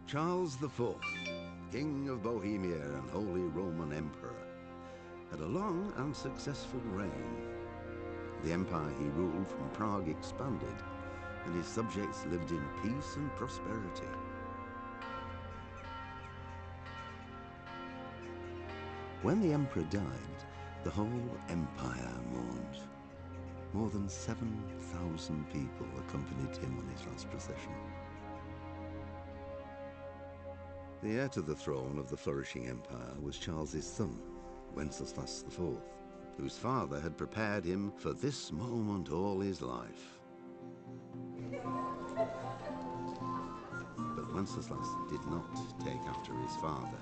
Charles IV, King of Bohemia and Holy Roman Emperor, had a long and successful reign. The empire he ruled from Prague expanded, and his subjects lived in peace and prosperity. When the emperor died, the whole empire mourned. More than 7,000 people accompanied him on his last procession. The heir to the throne of the flourishing empire was Charles's son, Wenceslas IV, whose father had prepared him for this moment all his life. But Wenceslas did not take after his father.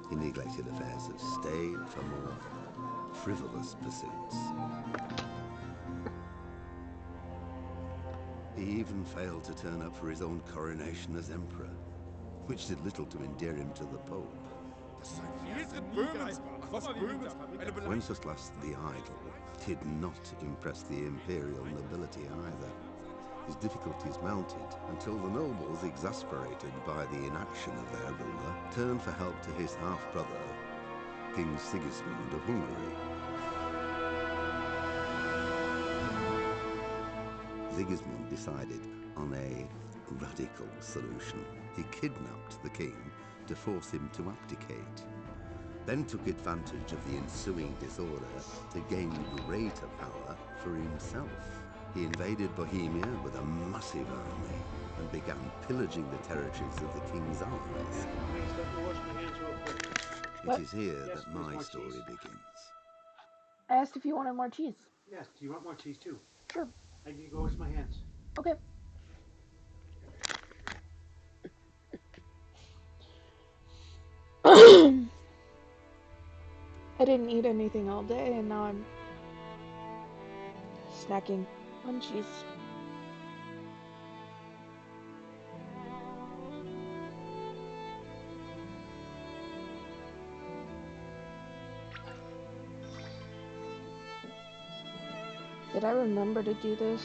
He neglected affairs of state for more frivolous pursuits. He even failed to turn up for his own coronation as emperor, which did little to endear him to the Pope. Wenceslas the Idle did not impress the imperial nobility either. His difficulties mounted until the nobles, exasperated by the inaction of their ruler, turned for help to his half-brother, King Sigismund of Hungary. Sigismund decided on a radical solution. He kidnapped the king to force him to abdicate, then took advantage of the ensuing disorder to gain greater power for himself. He invaded Bohemia with a massive army and began pillaging the territories of the king's allies. It is here that my story begins. I asked if you wanted more cheese. Yes, do you want more cheese too? Sure. I need to go wash my hands. Okay. I didn't eat anything all day, and now I'm snacking on cheese. Did I remember to do this?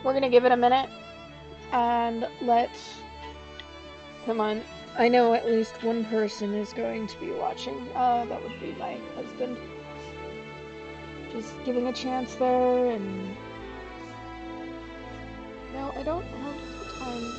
We're gonna give it a minute and let... Come on. I know at least one person is going to be watching. That would be my husband. Just giving a chance there, and... No, I don't have the time.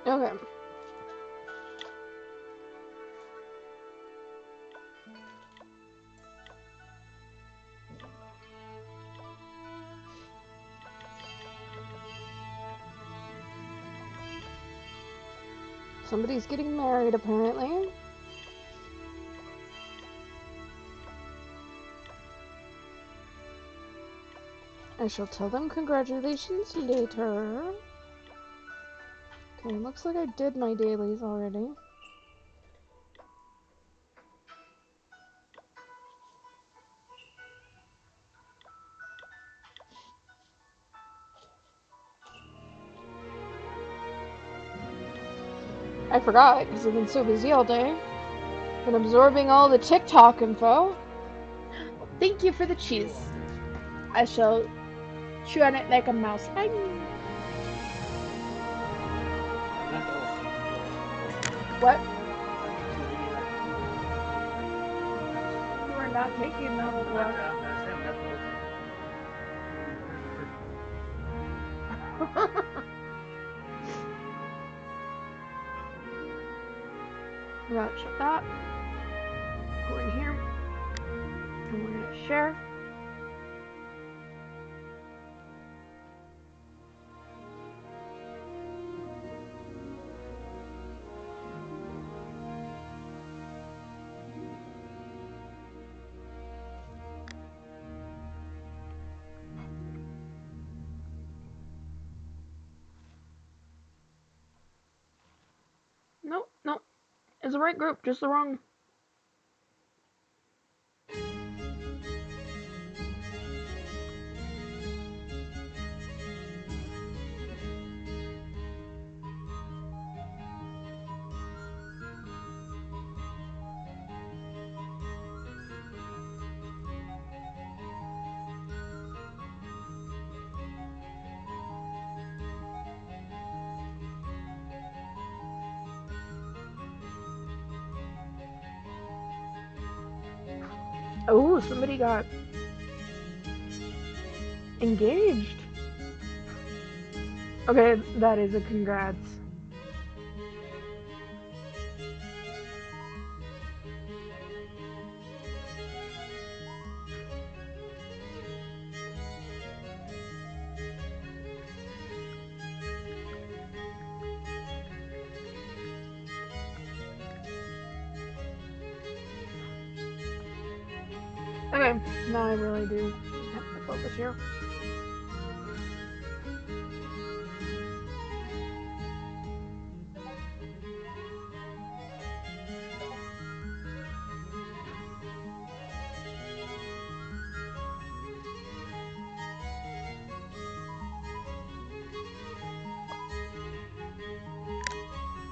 Okay. Somebody's getting married, apparently. I shall tell them congratulations later. Okay, looks like I did my dailies already. I forgot, because I've been so busy all day. Been absorbing all the TikTok info. Thank you for the cheese. I shall chew on it like a mouse. Bye. What? You are not taking that one. We're gonna shut that. Go in here. And we're gonna share. It's the right group, just the wrong. Oh, somebody got engaged. Okay, that is a congrats. Okay, now I really do have to focus here.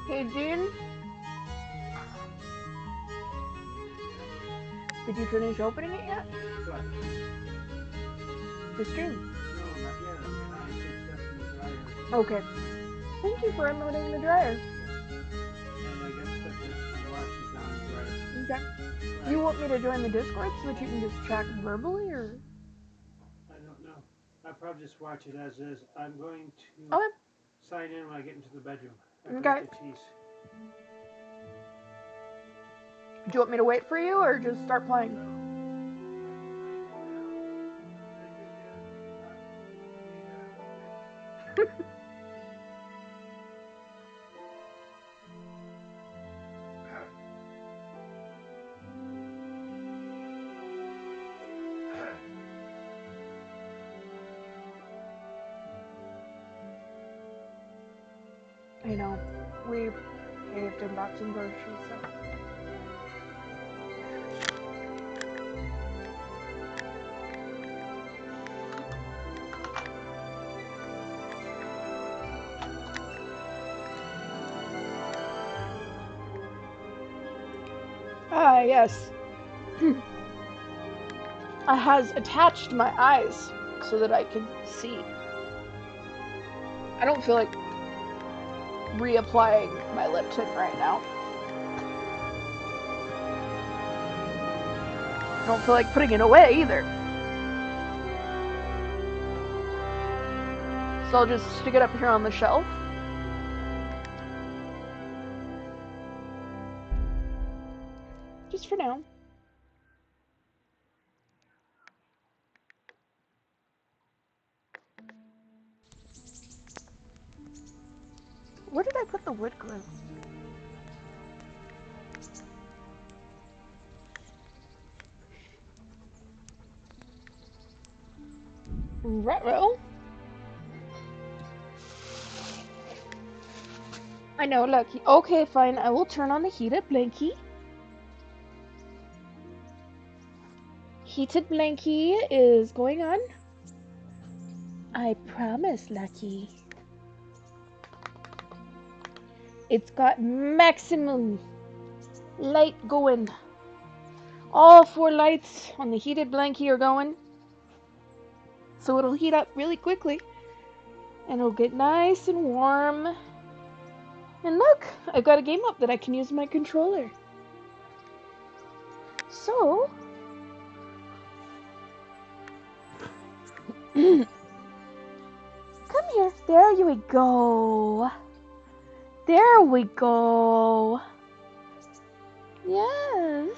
Hey, Jean, did you finish opening it yet? What? The stream. No, not yet. I'm trying to get stuff in the dryer. Okay. Thank you for unloading the dryer. And I got stuff that washes down the dryer. Okay. You want me to join the Discord so that you can just chat verbally, or? I don't know. I'll probably just watch it as is. I'm going to Okay. sign in when I get into the bedroom. Okay. Got the cheese. Do you want me to wait for you, or just start playing? I know. We caved and bought some groceries, so. Ah, yes. I has attached my eyes so that I can see. I don't feel like reapplying my lip tint right now. I don't feel like putting it away either. So I'll just stick it up here on the shelf. Just for now. Where did I put the wood glue? Ruh-roh. I know, Lucky. Okay, fine. I will turn on the heated blankie. Heated blankie is going on. I promise, Lucky. It's got maximum light going. All 4 lights on the heated blankie are going. So it'll heat up really quickly. And it'll get nice and warm. And look, I've got a game up that I can use my controller. So... come here. There we go. There we go. Yes.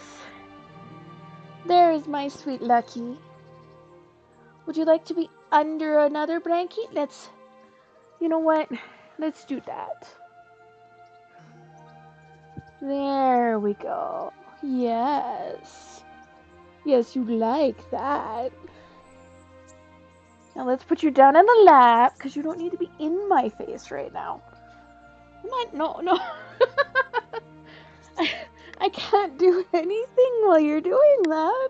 There's my sweet Lucky. Would you like to be under another blanket? Let's... You know what? Let's do that. There we go. Yes. Yes, you like that. Now let's put you down in the lap, because you don't need to be in my face right now. Come on, no. can't do anything while you're doing that.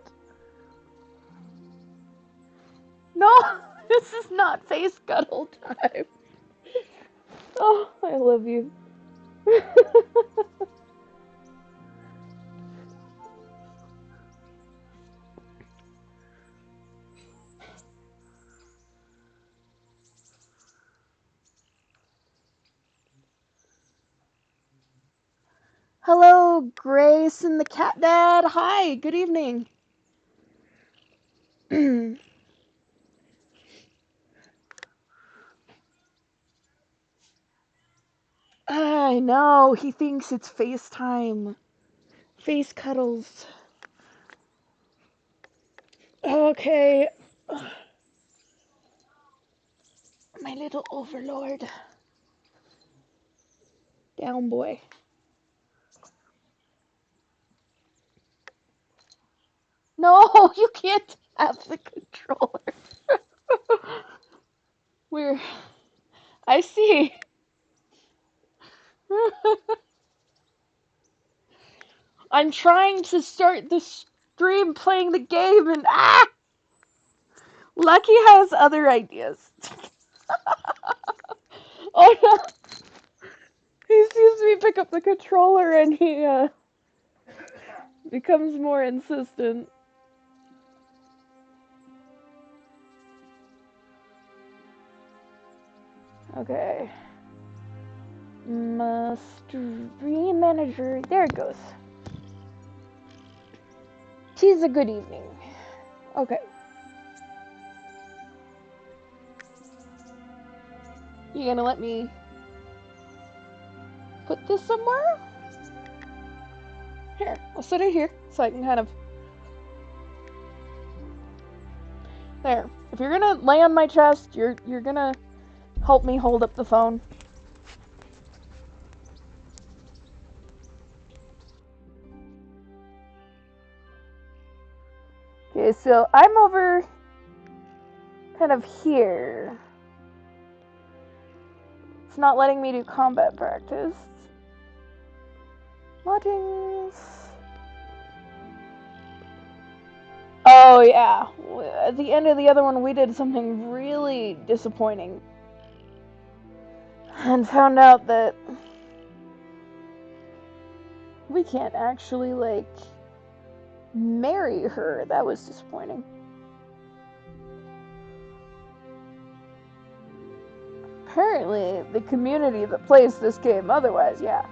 No, this is not face cuddle time. Oh, I love you. Hello, Grace and the cat dad. Hi, good evening. I know, he thinks it's FaceTime. Face cuddles. Okay. My little overlord. Down, boy. No, you can't have the controller. I see. I'm trying to start the stream playing the game and Lucky has other ideas. Oh no! He sees me pick up the controller and he becomes more insistent. Okay. Stream manager. There it goes. Tis a good evening. Okay. You gonna let me put this somewhere? Here, I'll set it here so I can kind of... There. If you're gonna lay on my chest, you're gonna help me hold up the phone. Okay, so I'm over kind of here. It's not letting me do combat practice. Lodgings. Oh yeah, at the end of the other one we did something really disappointing. And found out that we can't actually, like, marry her. That was disappointing. Apparently, the community that plays this game otherwise, yeah.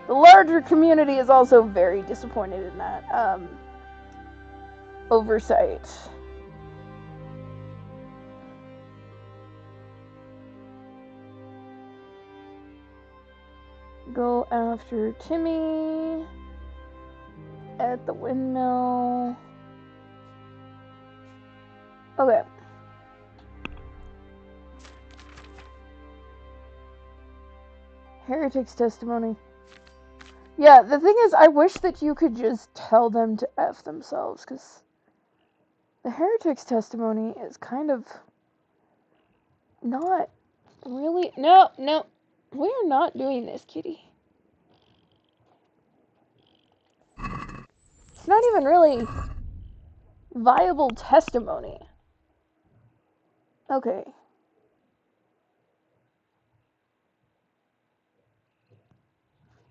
The larger community is also very disappointed in that, oversight. Go after Timmy at the windmill. Okay. Heretics testimony. Yeah, the thing is, I wish that you could just tell them to F themselves, because the heretics testimony is kind of not really... No, we're not doing this, kitty. It's not even really viable testimony. Okay.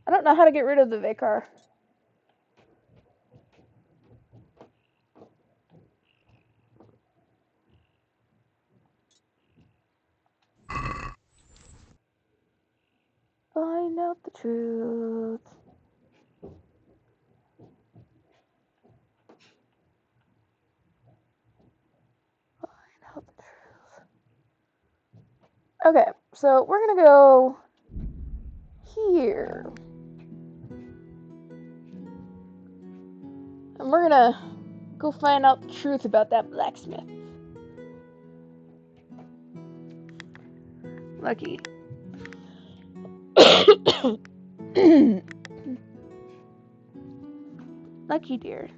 I don't know how to get rid of the vicar. Find out the truth. Find out the truth. Okay, so we're gonna go here. And we're gonna go find out the truth about that blacksmith. Lucky. Lucky dear.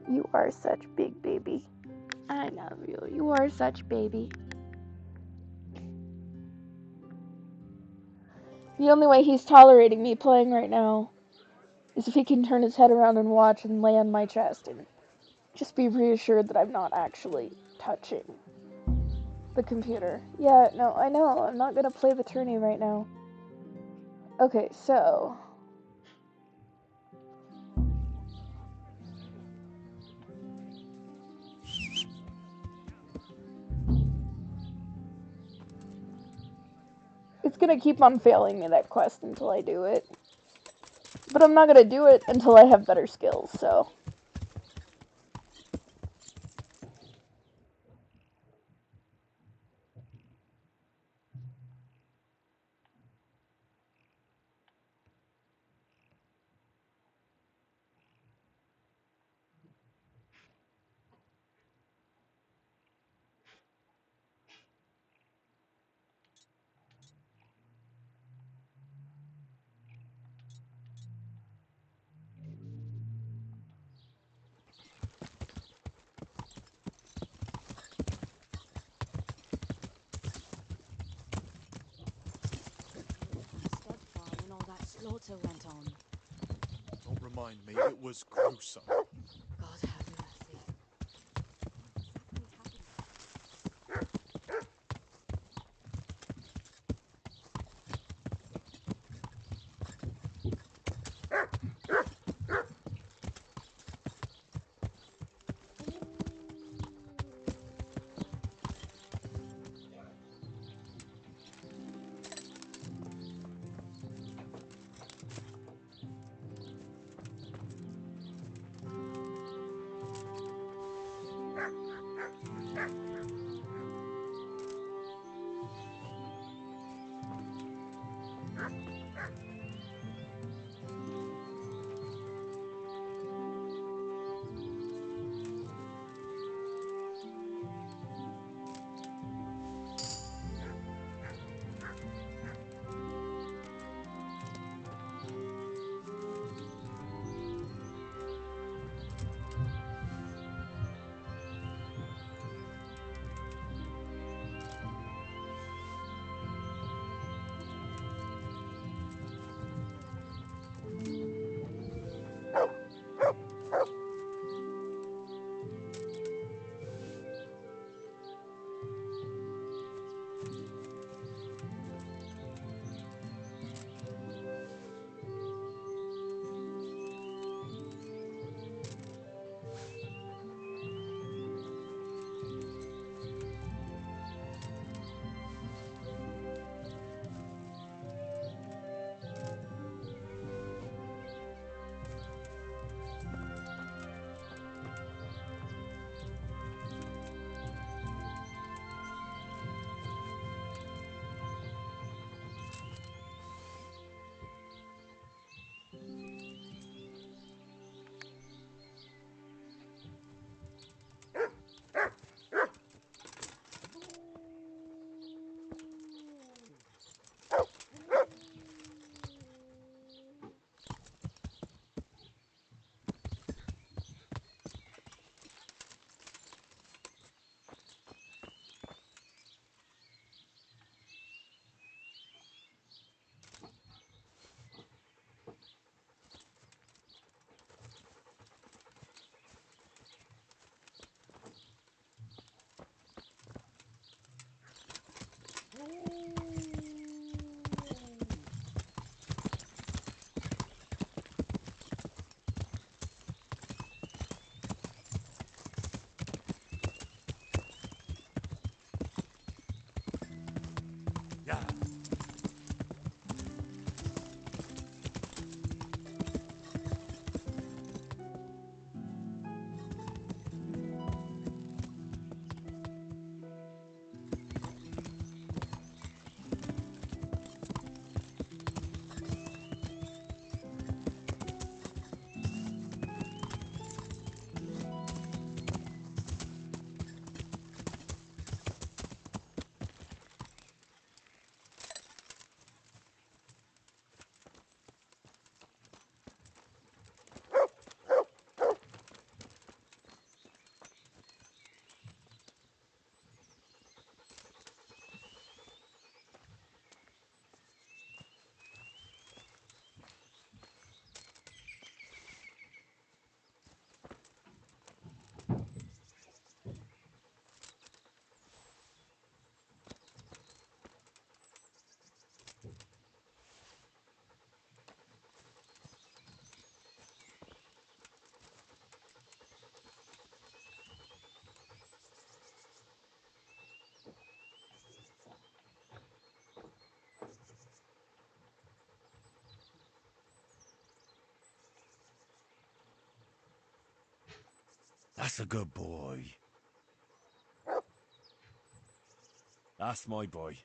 You are such big baby. I love you. You are such baby. The only way he's tolerating me playing right now is if he can turn his head around and watch and lay on my chest and just be reassured that I'm not actually touching the computer. Yeah, no, I know. I'm not gonna play the tourney right now. Okay, so... It's gonna keep on failing me, that quest, until I do it. But I'm not gonna do it until I have better skills, so... Steadfall when all that slaughter went on. Don't remind me, it was gruesome. God have mercy. What exactly happened? Yeah. That's a good boy. That's my boy.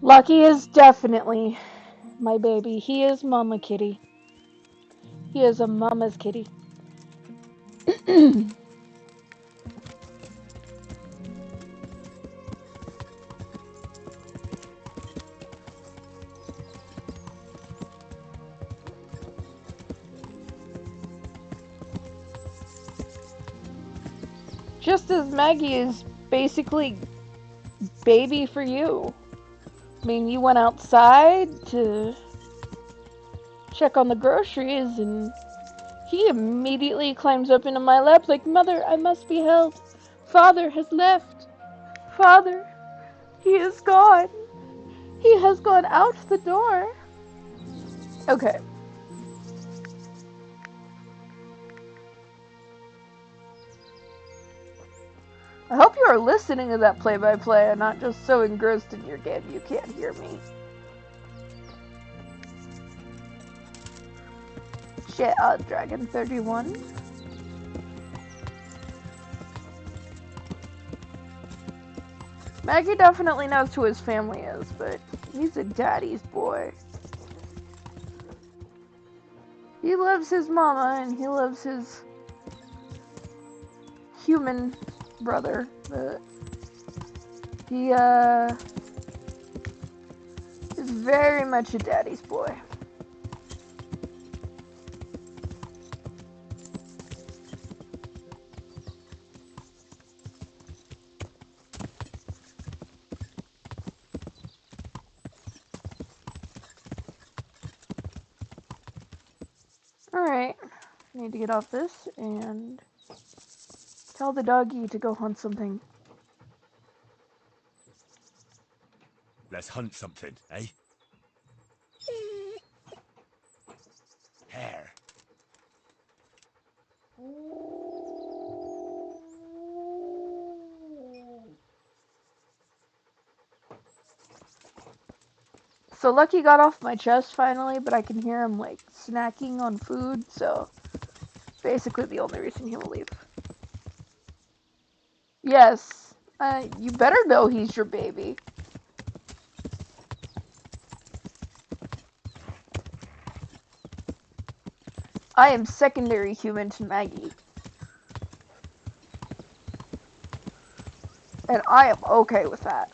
Lucky is definitely my baby. He is Mama Kitty. He is a mama's kitty. Just as Maggie is basically baby for you. I mean, you went outside to check on the groceries and he immediately climbs up into my lap like, Mother, I must be held. Father has left. Father, he is gone. He has gone out the door. Okay. I hope you are listening to that play-by-play and not just so engrossed in your game you can't hear me. Shit, Dragon 31. Maggie definitely knows who his family is, but he's a daddy's boy. He loves his mama and he loves his human brother, but he is very much a daddy's boy. Alright, need to get off this and tell the doggy to go hunt something. Let's hunt something, eh? Hare. So Lucky got off my chest finally, but I can hear him like snacking on food, so basically the only reason he will leave. Yes, you better know he's your baby. I am secondary human to Maggie. And I am okay with that.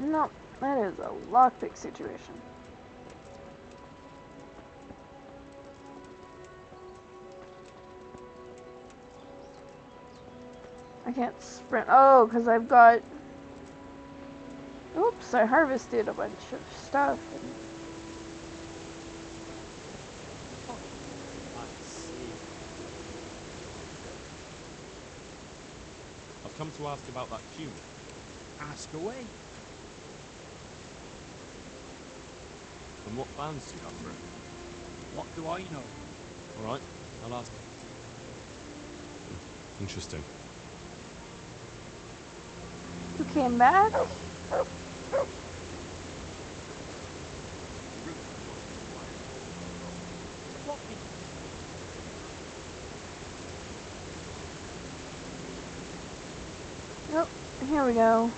No, that is a lockpick situation. I can't sprint. Oh, because I've got... Oops, I harvested a bunch of stuff. I see. I've come to ask about that human. Ask away. And what plans do you have for it? What do I know? All right, I'll ask. Interesting. You came back? Yep, here we go.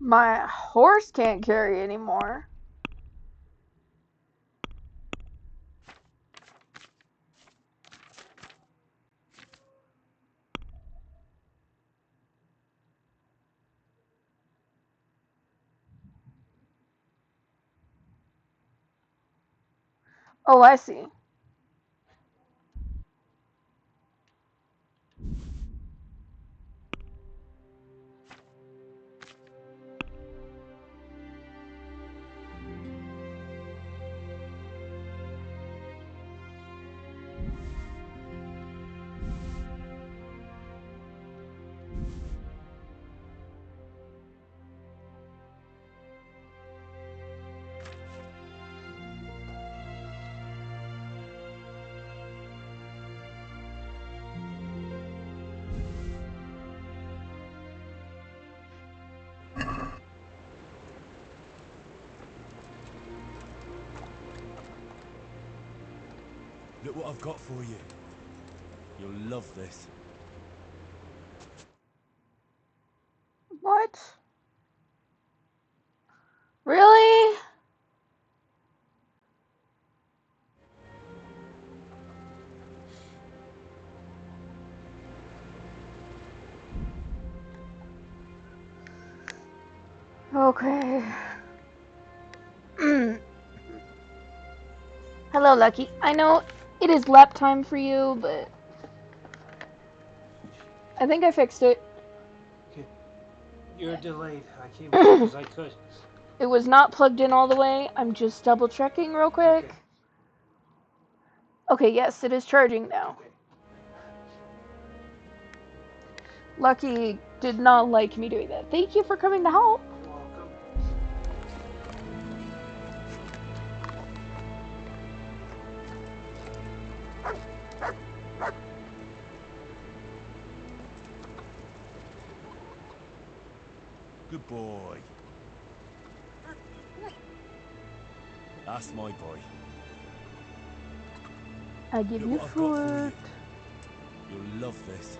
My horse can't carry anymore. Oh, I see. Look what I've got for you. You'll love this. What? Really? Okay. Hello, Lucky. I know it is lap time for you, but I think I fixed it. Okay. You're delayed. I came because I could. It was not plugged in all the way. I'm just double checking real quick. Okay. Okay, yes, it is charging now. Okay. Lucky did not like me doing that. Thank you for coming to help. You're welcome. Good boy. That's my boy. I give Look you what I've got for food. you. You'll love this.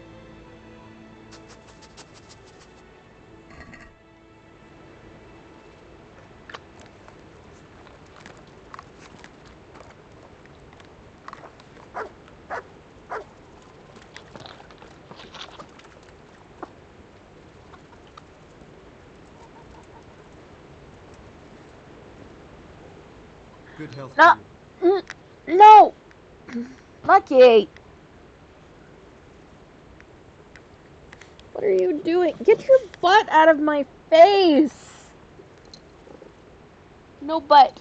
Good health No. to you. No! Lucky! What are you doing? Get your butt out of my face! No butt.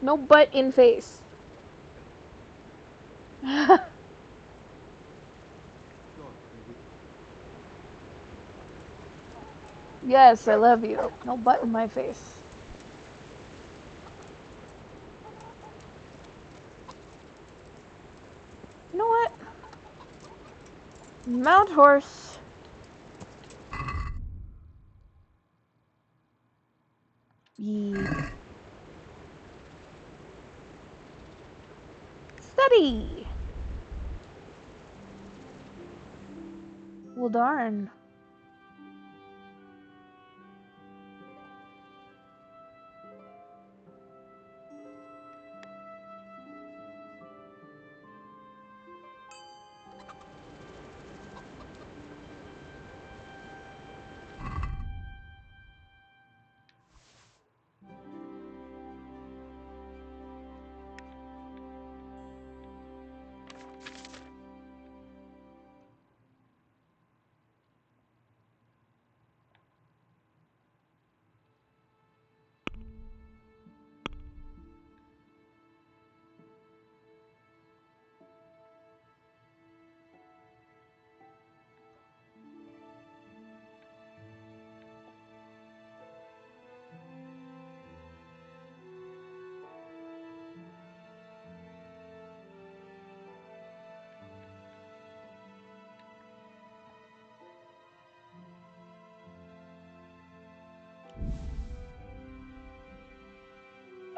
No butt in face. God be with you. Yes, I love you. No butt in my face. You know what? Mount horse. Ye. Steady. Well, darn.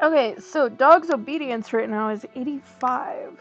Okay, so dog's obedience right now is 85.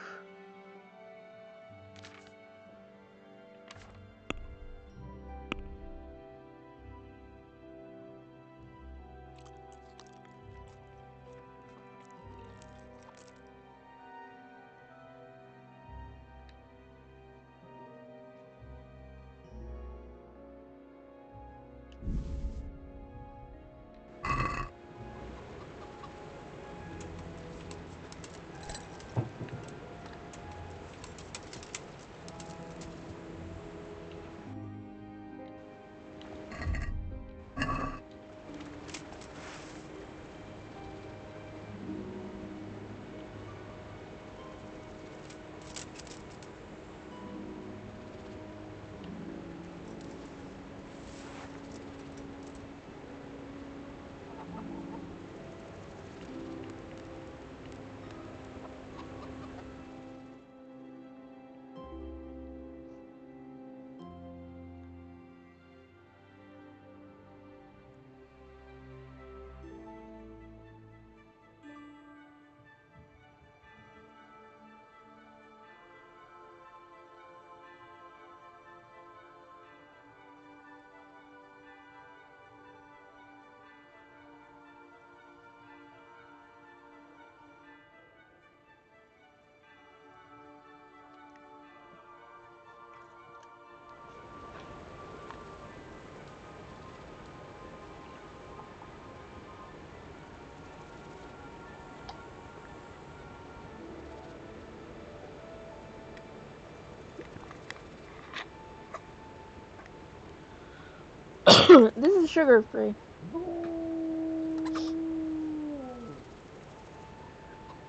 This is sugar free.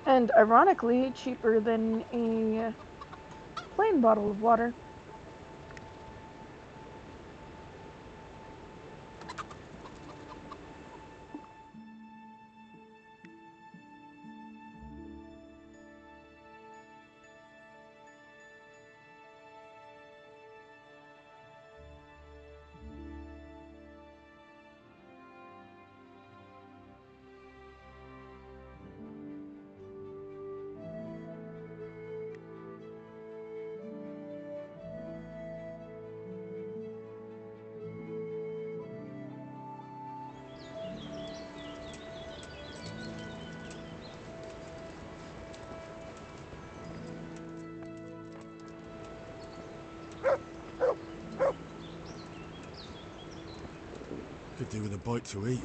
And ironically, cheaper than a plain bottle of water. Could do with a bite to eat.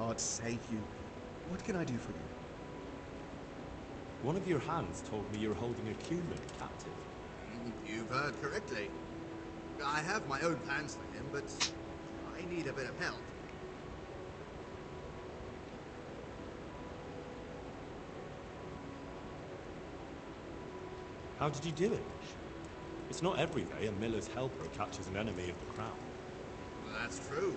God save you. What can I do for you? One of your hands told me you're holding a human captive. You've heard correctly. I have my own plans for him, but I need a bit of help. How did you do it? It's not every day a miller's helper catches an enemy of the crown. Well, that's true.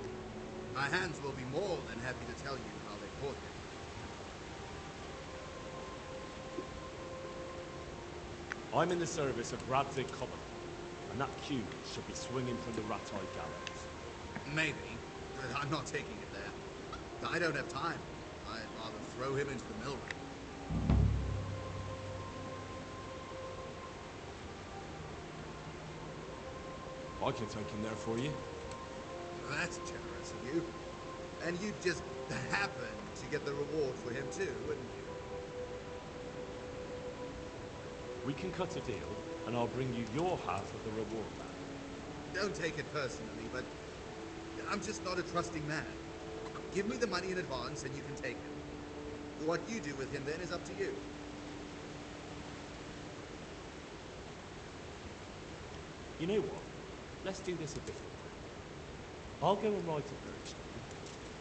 My hands will be more than happy to tell you how they caught him. I'm in the service of Radzig Kobyla, and that cue should be swinging from the Rattay gallows. Maybe, but I'm not taking it there. I don't have time. I'd rather throw him into the mill ring. I can take him there for you. That's generous of you. And you'd just happen to get the reward for him too, wouldn't you? We can cut a deal, and I'll bring you your half of the reward back. Don't take it personally, but I'm just not a trusting man. Give me the money in advance and you can take him. What you do with him then is up to you. You know what? Let's do this a different way. I'll go and write a Birchstone.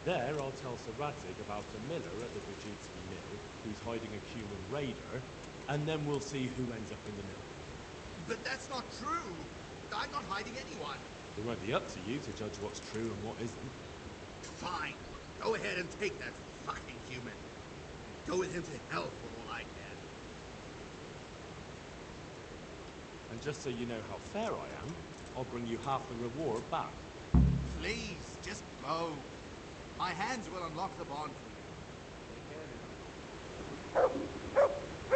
There I'll tell Sir Radzig about a miller at the Vajitsky Mill who's hiding a human raider, and then we'll see who ends up in the mill. But that's not true! I'm not hiding anyone! It won't be up to you to judge what's true and what isn't. Fine. Go ahead and take that fucking human. Go with him to hell for all I can. And just so you know how fair I am, I'll bring you half the reward back. Please, just go. My hands will unlock the bond for you. Take care now.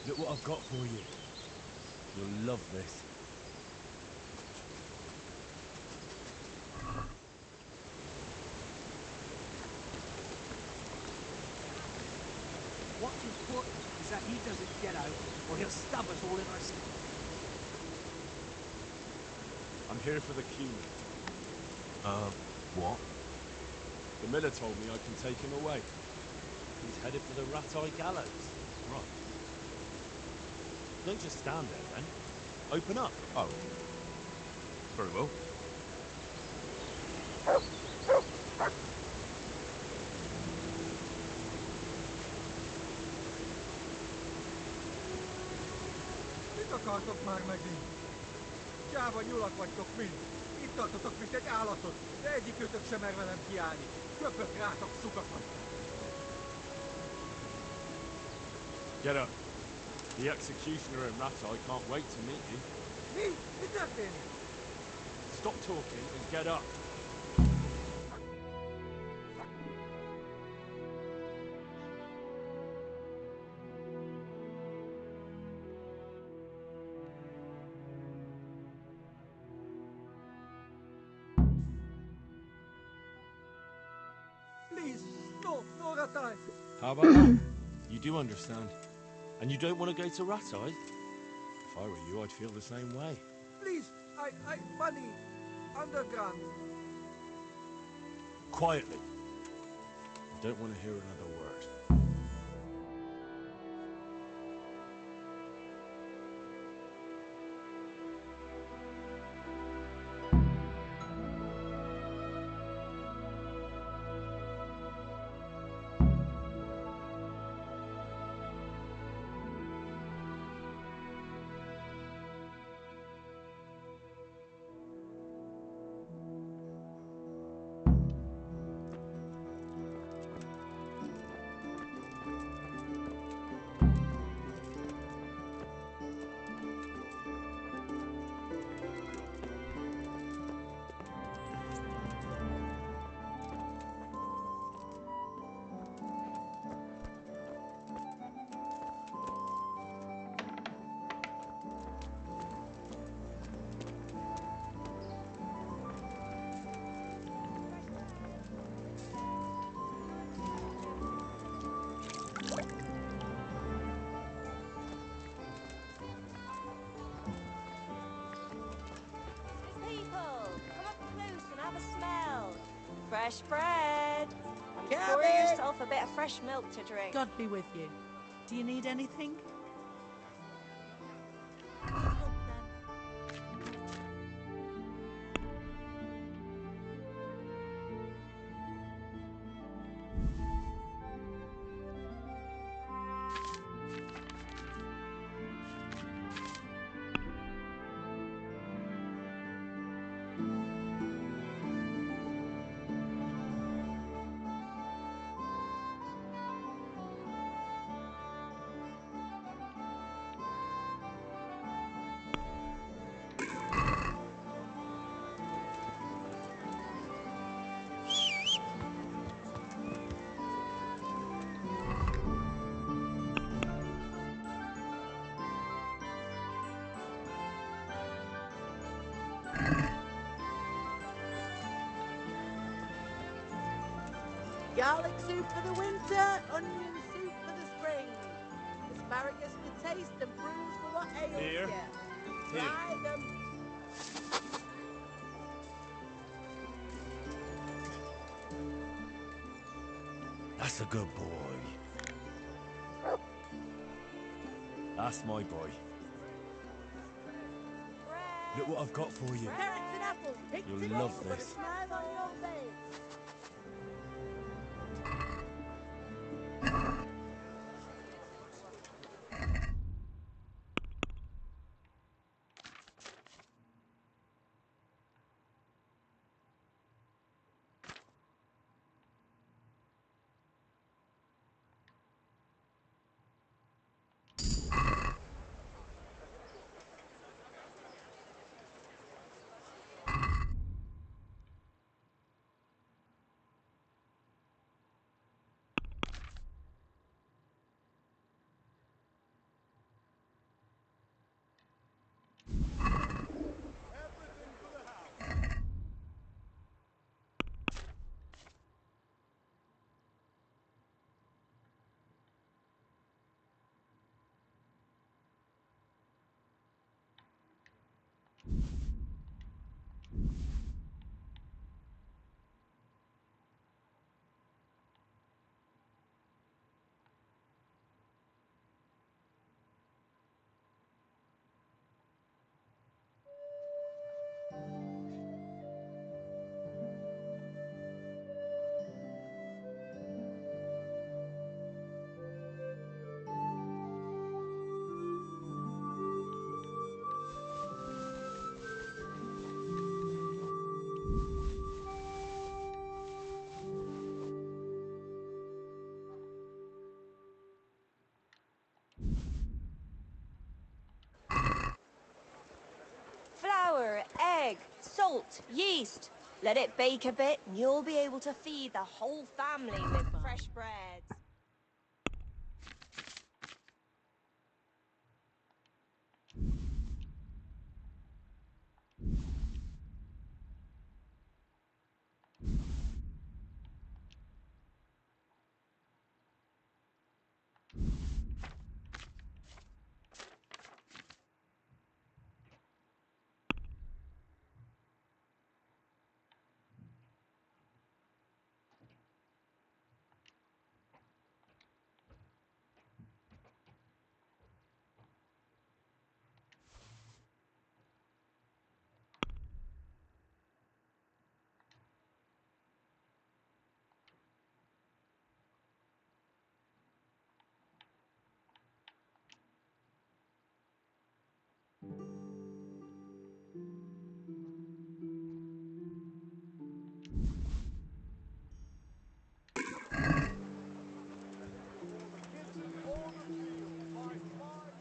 Look what I've got for you. You'll love this. What's important is that he doesn't get out, or he'll stab us all in our sleep. I'm here for the human. What? The miller told me I can take him away. He's headed for the Rattay gallows. Right. Don't just stand there then. Open up. Oh. Very well. Mit akartok már megint? Csáva nyulak vagytok mind. Itt tartotok, mint egy állatot, de egyikőtök sem mer velem kiállni. Köpök rátok szukakat. Get up. The executioner in Rattay can't wait to meet you. Mi? Mi történik? Stop talking and get up. Please, no, no, Ratai. How about that? You do understand. And you don't want to go to Ratai? If I were you, I'd feel the same way. Please, money, underground. Quietly. I don't want to hear another word. Fresh bread. And Gabby! pour yourself a bit of fresh milk to drink. God be with you. Do you need anything? Garlic soup for the winter, onion soup for the spring. Asparagus for taste and prunes for what ails Here. ya. Here. Try them. That's a good boy. That's my boy. Look what I've got for you. Carrots and apples. Pick You'll today love for the this. smile on your face. Salt, yeast. Let it bake a bit and you'll be able to feed the whole family with fresh bread.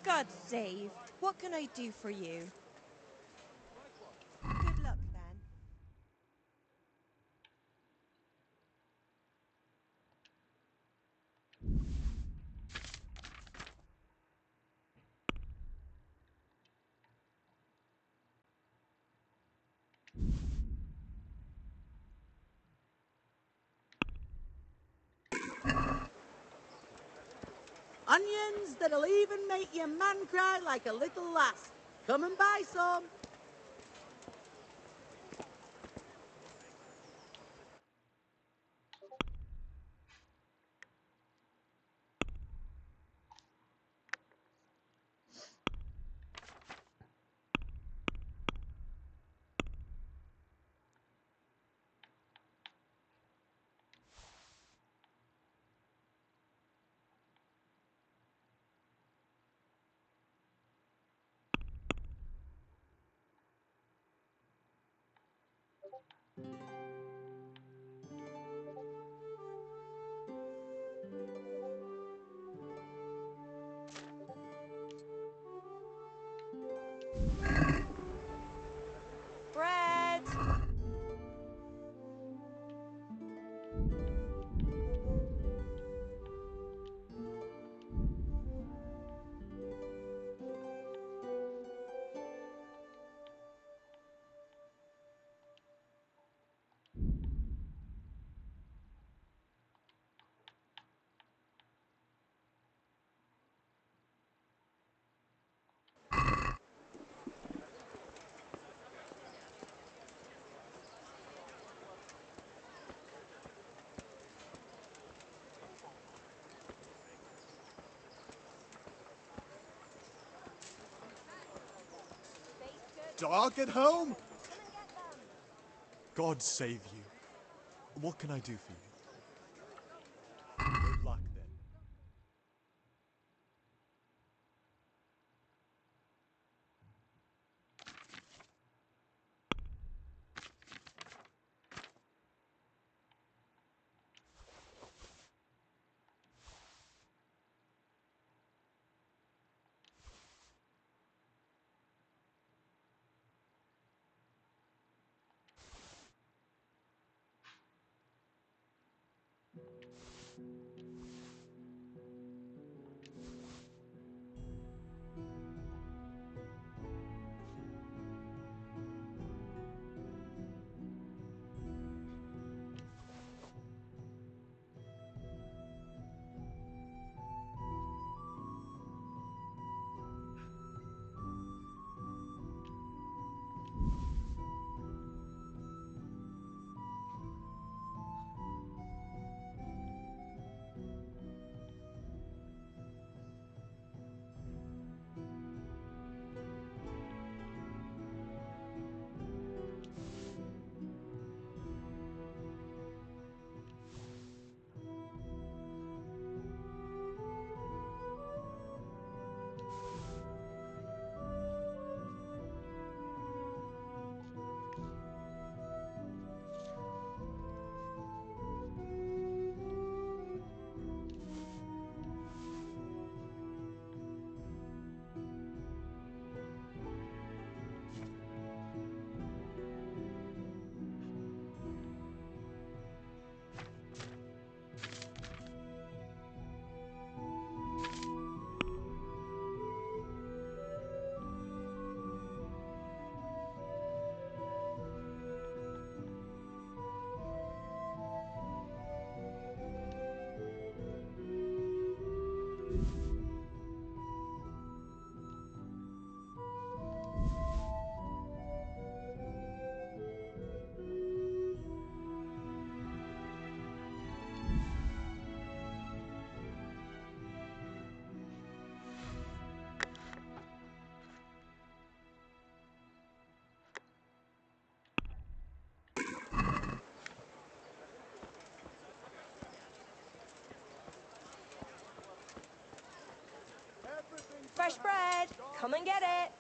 God save. What can I do for you? Good luck then. Onions that'll even make your man cry like a little lass. Come and buy some. Bread. Dog at home? God save you. What can I do for you? Good luck then. fresh bread. Come and get it.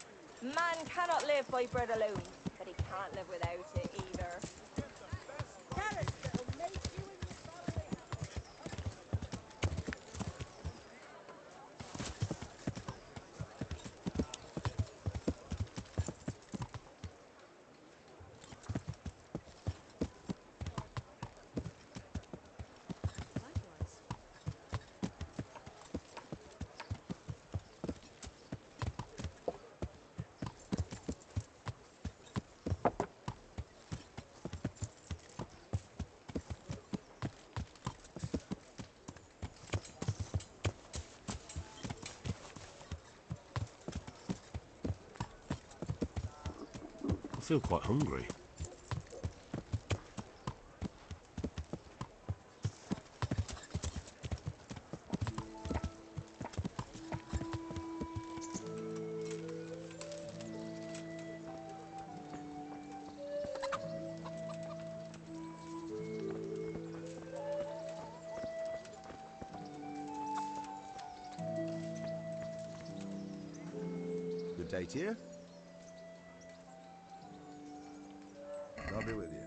Man cannot live by bread alone, but he can't live without it either. Carrots that'll make you and your family happy. I feel quite hungry. Good day to you. I'll be with you.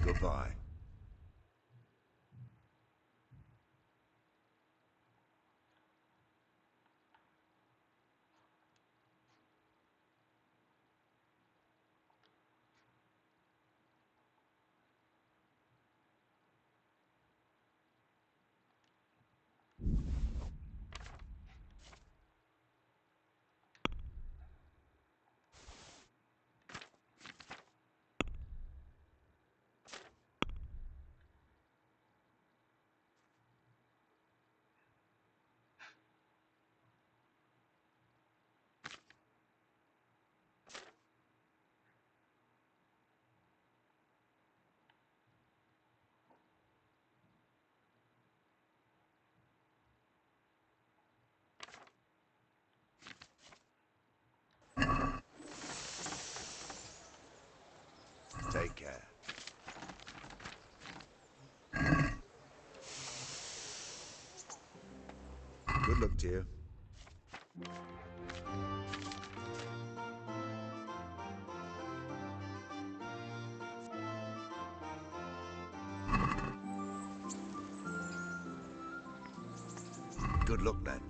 Goodbye. Take care. Good luck to you. Good luck then.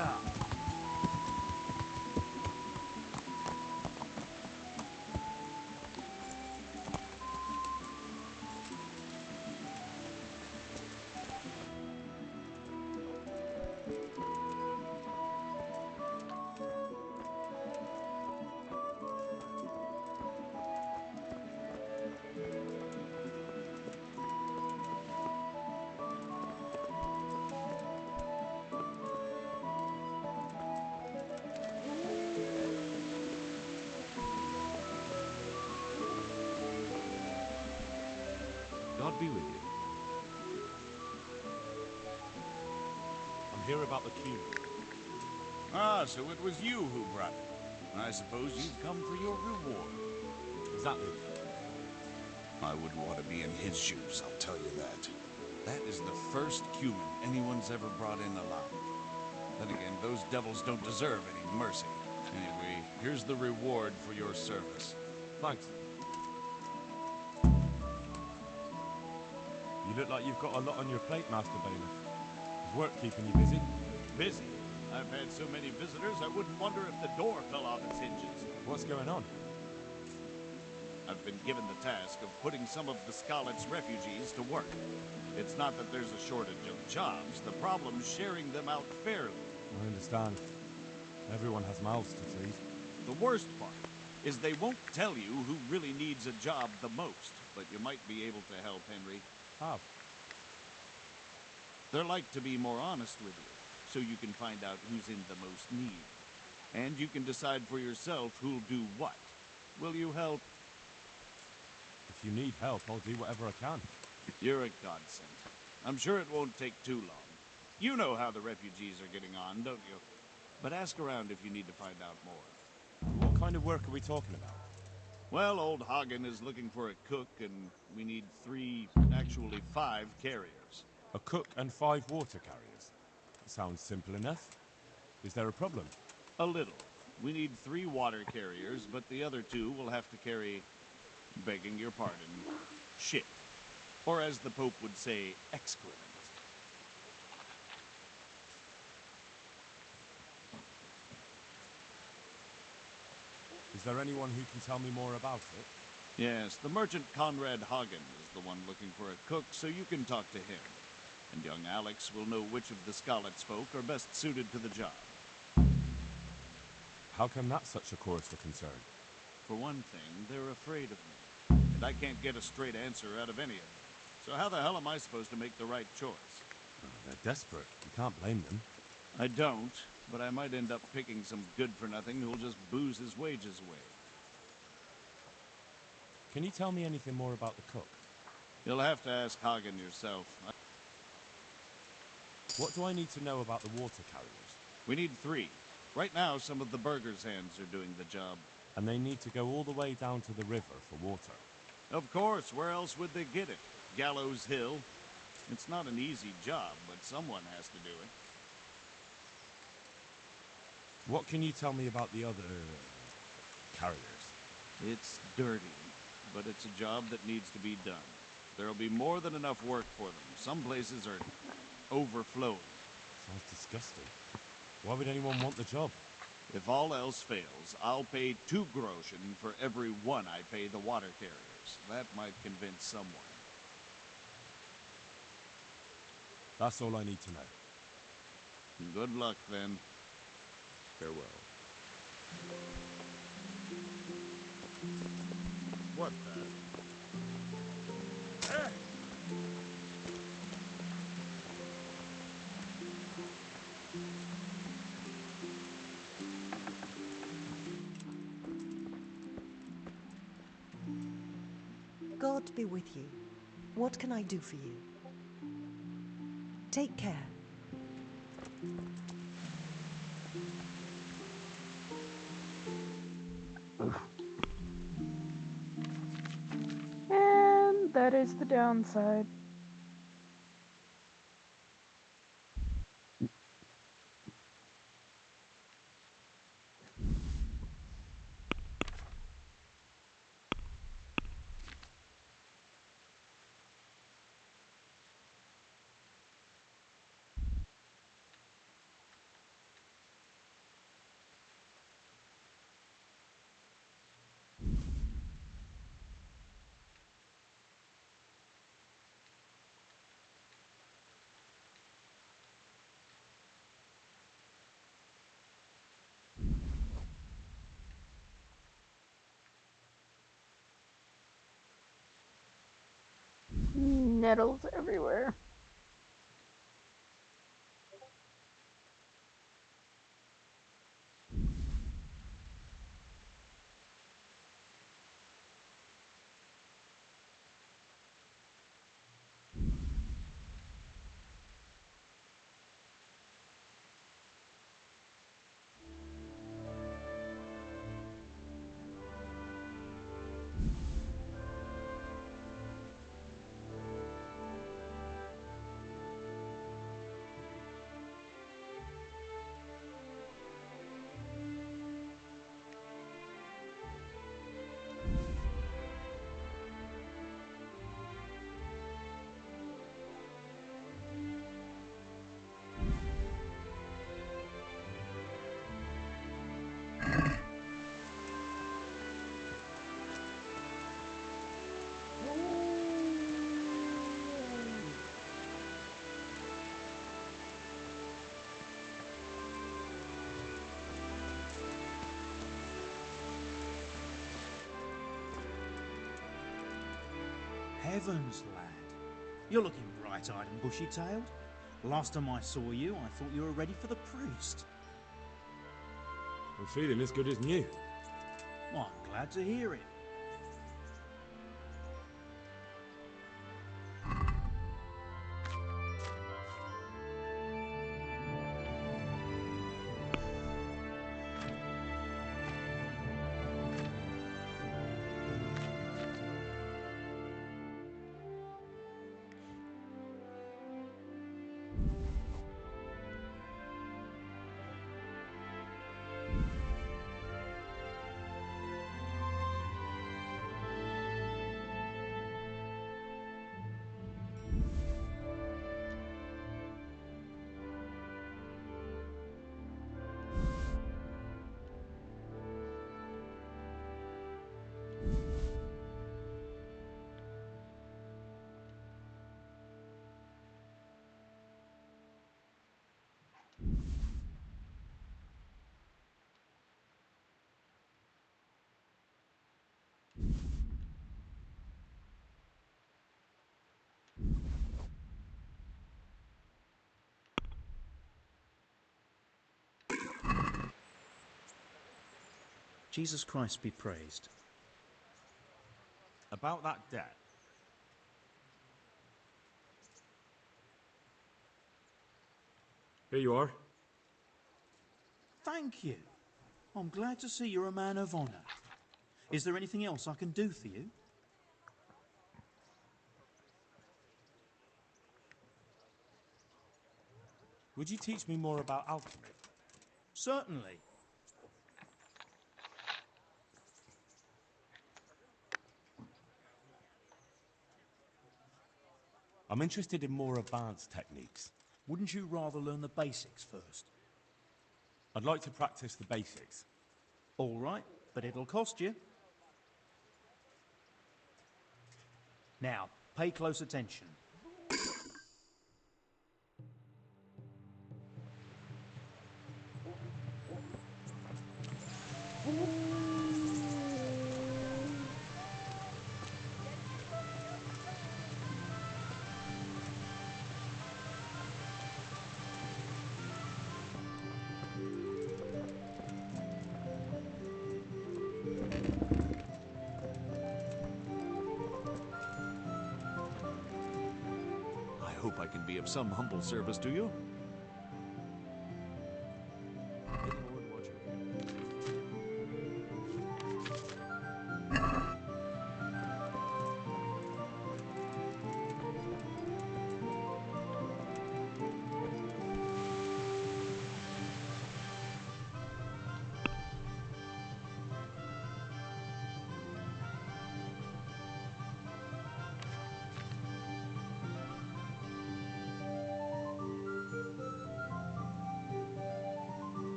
Yeah. God be with you. I'm here about the cube. Ah, so it was you who brought it. I suppose you've come for your reward. Exactly. I wouldn't want to be in his shoes, I'll tell you that. That is the first human anyone's ever brought in alive. Then again, those devils don't deserve any mercy. Anyway, here's the reward for your service. Thanks. You look like you've got a lot on your plate, Master Bailiff. Is work keeping you busy? Busy? I've had so many visitors, I wouldn't wonder if the door fell off its hinges. What's going on? I've been given the task of putting some of the Skalit's refugees to work. It's not that there's a shortage of jobs, the problem's sharing them out fairly. I understand. Everyone has mouths to feed. The worst part is they won't tell you who really needs a job the most, but you might be able to help, Henry. How? They're like to be more honest with you, so you can find out who's in the most need. And you can decide for yourself who'll do what. Will you help? If you need help, I'll do whatever I can. You're a godsend. I'm sure it won't take too long. You know how the refugees are getting on, don't you? But ask around if you need to find out more. What kind of work are we talking about? Well, old Hagen is looking for a cook, and we need 5 carriers. A cook and 5 water carriers. Sounds simple enough. Is there a problem? A little. We need 3 water carriers, but the other 2 will have to carry, begging your pardon, shit. Or as the Pope would say, excrement. Is there anyone who can tell me more about it? Yes, the merchant Conrad Hagen is the one looking for a cook, so you can talk to him. And young Alex will know which of the Skalit's folk are best suited to the job. How come that's such a cause for concern? For one thing, they're afraid of me. And I can't get a straight answer out of any of them. So how the hell am I supposed to make the right choice? They're desperate. You can't blame them. I don't, but I might end up picking some good-for-nothing who'll just booze his wages away. Can you tell me anything more about the cook? You'll have to ask Hagen yourself. What do I need to know about the water carriers? We need 3. Right now, some of the burgers' hands are doing the job. And they need to go all the way down to the river for water? Of course, where else would they get it? Gallows Hill? It's not an easy job, but someone has to do it. What can you tell me about the other carriers? It's dirty, but it's a job that needs to be done. There'll be more than enough work for them. Some places are overflowing. Sounds disgusting. Why would anyone want the job? If all else fails, I'll pay 2 groschen for every 1 I pay the water carriers. That might convince someone. That's all I need to know. Good luck, then. Farewell. What the? God be with you. What can I do for you? Take care. And that is the downside. nettles everywhere. Heavens, lad. You're looking bright-eyed and bushy-tailed. Last time I saw you, I thought you were ready for the priest. I'm feeling as good as new. Well, I'm glad to hear it. Jesus Christ be praised. About that debt. Here you are. Thank you. I'm glad to see you're a man of honour. Is there anything else I can do for you? Would you teach me more about alchemy? Certainly. I'm interested in more advanced techniques. Wouldn't you rather learn the basics first? I'd like to practice the basics. All right, but it'll cost you. Now, pay close attention. I hope I can be of some humble service to you.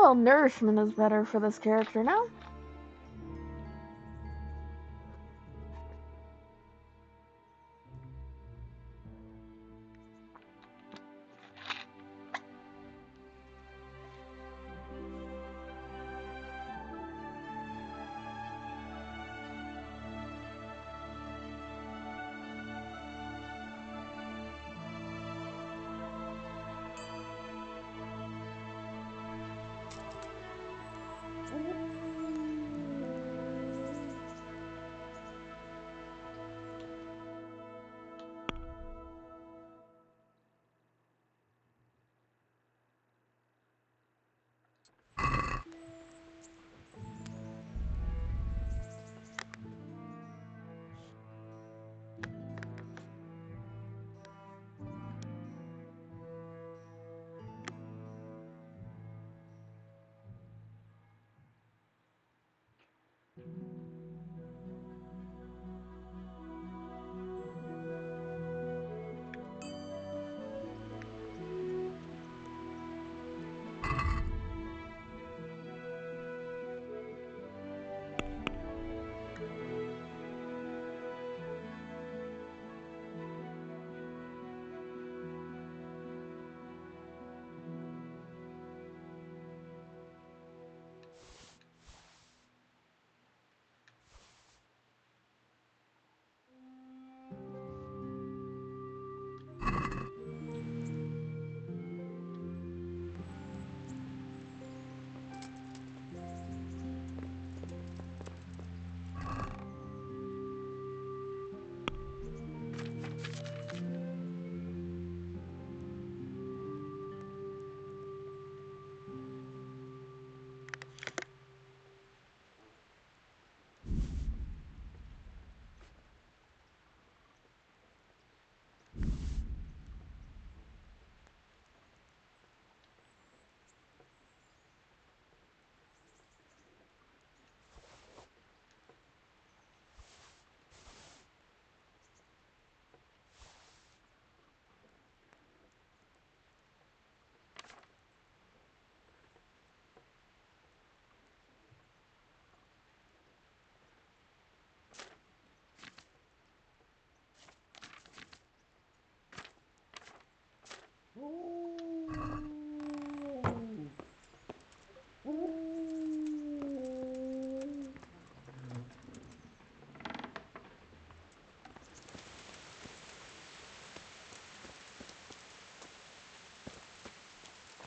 well, nourishment is better for this character now.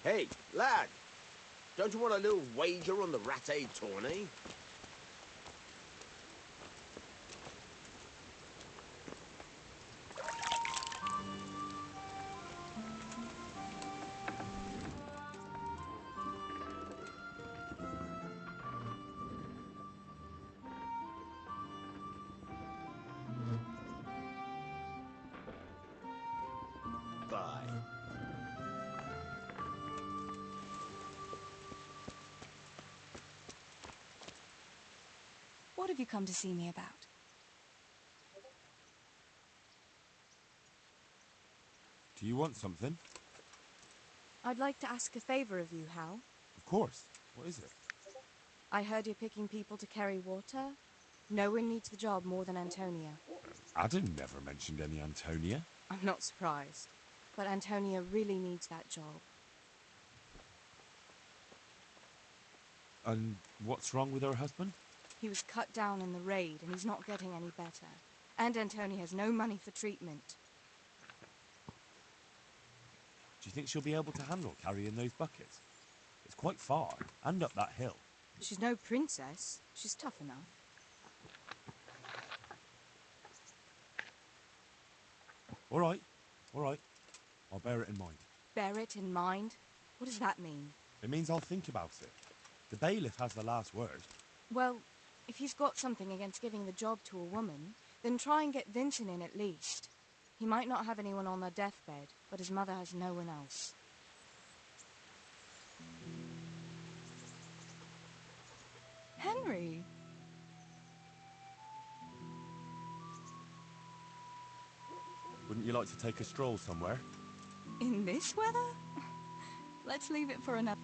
Hey, lad, don't you want a little wager on the Rattay tourney? Bye. What have you come to see me about? Do you want something? I'd like to ask a favor of you, Hal. Of course. What is it? I heard you're picking people to carry water. No one needs the job more than Antonia. Adam never mentioned any Antonia. I'm not surprised. But Antonia really needs that job. And what's wrong with her husband? He was cut down in the raid, and he's not getting any better. And Antonia has no money for treatment. Do you think she'll be able to handle carrying those buckets? It's quite far, and up that hill. She's no princess. She's tough enough. All right. I'll bear it in mind. Bear it in mind? What does that mean? It means I'll think about it. The bailiff has the last word. Well, if he's got something against giving the job to a woman, then try and get Vincent in at least. He might not have anyone on their deathbed, but his mother has no one else. Henry! Wouldn't you like to take a stroll somewhere? In this weather? Let's leave it for another...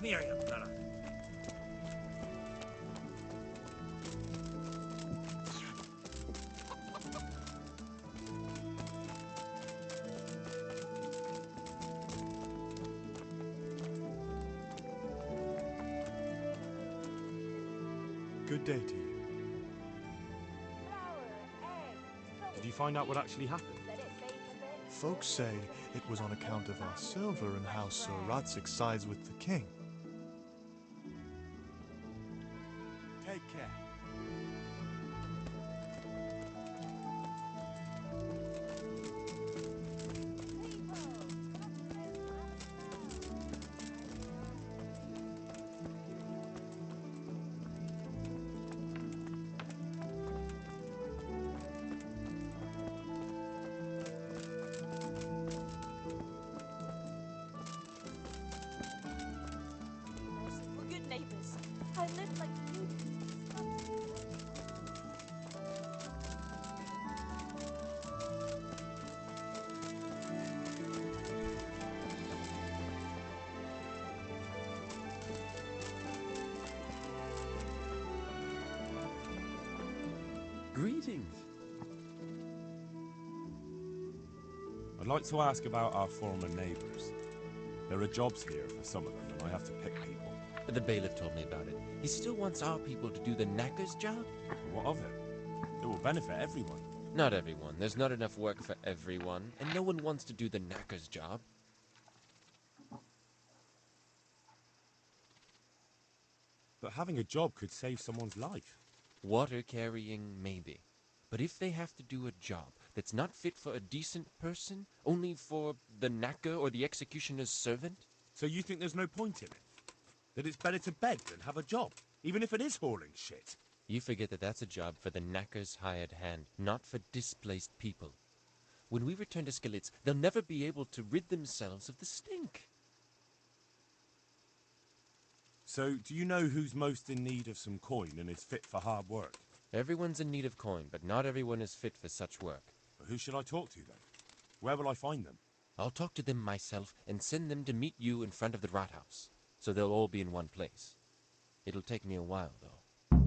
Come here, you fella. Good day to you. Did you find out what actually happened? Folks say it was on account of our silver and how Sir Radzig sides with the king. Take care. We're good neighbors. I live like you. Greetings. I'd like to ask about our former neighbours. There are jobs here for some of them, and I have to pick people. The bailiff told me about it. He still wants our people to do the knacker's job? What of it? It will benefit everyone. Not everyone. There's not enough work for everyone, and no one wants to do the knacker's job. But having a job could save someone's life. Water carrying, maybe. But if they have to do a job that's not fit for a decent person, only for the knacker or the executioner's servant? So you think there's no point in it? That it's better to beg than have a job, even if it is hauling shit? You forget that that's a job for the knacker's hired hand, not for displaced people. When we return to Skalitz, they'll never be able to rid themselves of the stink. So, do you know who's most in need of some coin and is fit for hard work? Everyone's in need of coin, but not everyone is fit for such work. But who should I talk to then? Where will I find them? I'll talk to them myself and send them to meet you in front of the Rathaus, so they'll all be in one place. It'll take me a while, though.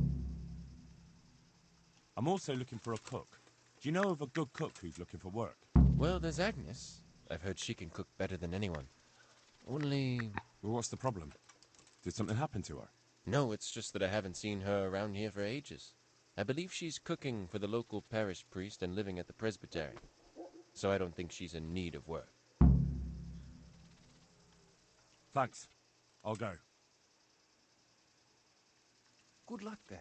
I'm also looking for a cook. Do you know of a good cook who's looking for work? Well, there's Agnes. I've heard she can cook better than anyone. Only... Well, what's the problem? Did something happen to her? No, it's just that I haven't seen her around here for ages. I believe she's cooking for the local parish priest and living at the presbytery. So I don't think she's in need of work. Thanks. I'll go. Good luck, then.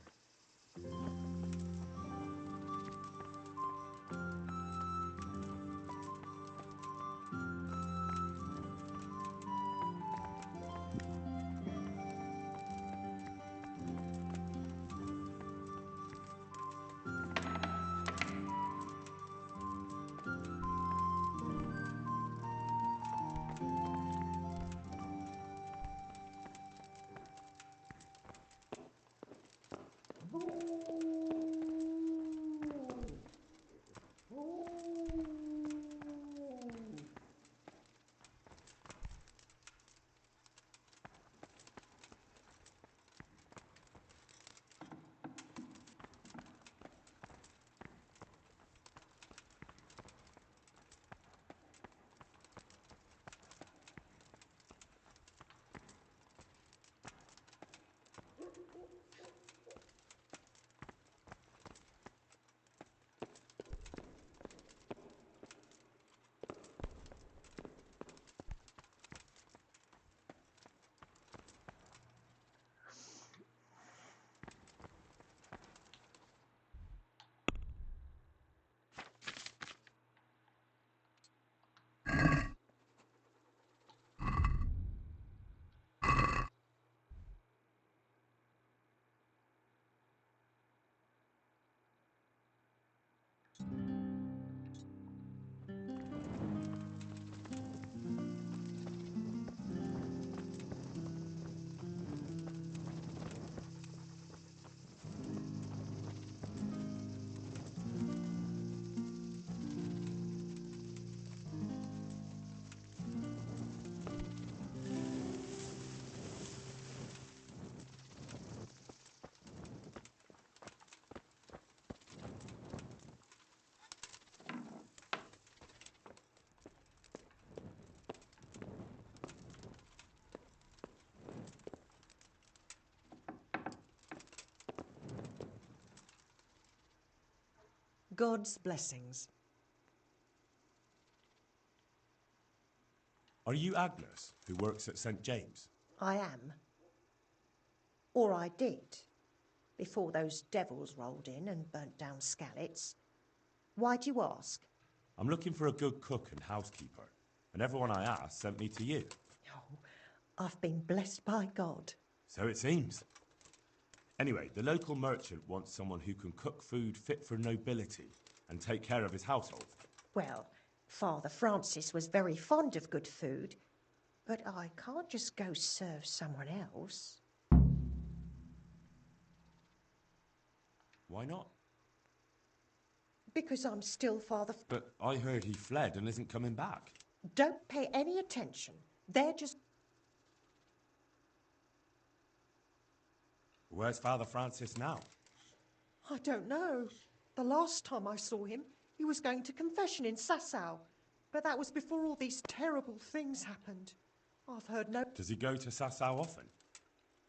God's blessings. Are you Agnes, who works at St. James? I am. Or I did, before those devils rolled in and burnt down Skalitz. Why do you ask? I'm looking for a good cook and housekeeper, and everyone I asked sent me to you. Oh, I've been blessed by God. So it seems. Anyway, the local merchant wants someone who can cook food fit for nobility and take care of his household. Well, Father Francis was very fond of good food, but I can't just go serve someone else. Why not? Because I'm still Father... But I heard he fled and isn't coming back. Don't pay any attention. They're just... Where's Father Francis now? I don't know. The last time I saw him, he was going to confession in Sasau. But that was before all these terrible things happened. I've heard no... Does he go to Sasau often?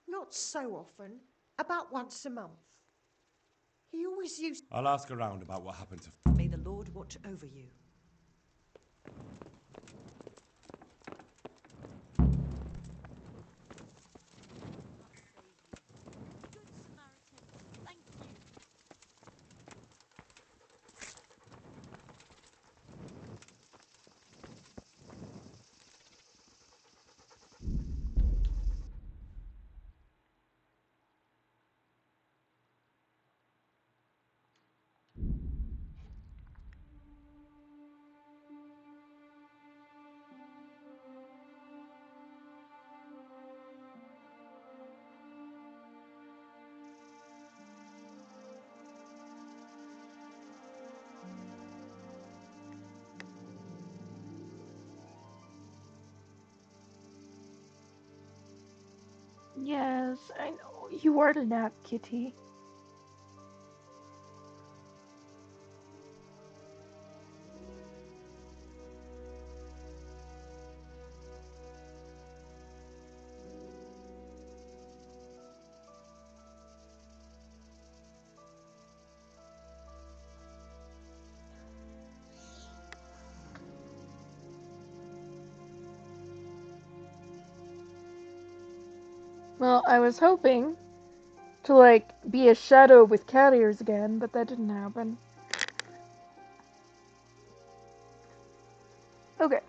Not so often. About once a month. He always used... I'll ask around about what happened to... May the Lord watch over you. Yes, I know. You are the nap, kitty. Well, I was hoping to, like, be a shadow with cat ears again, but that didn't happen. Okay.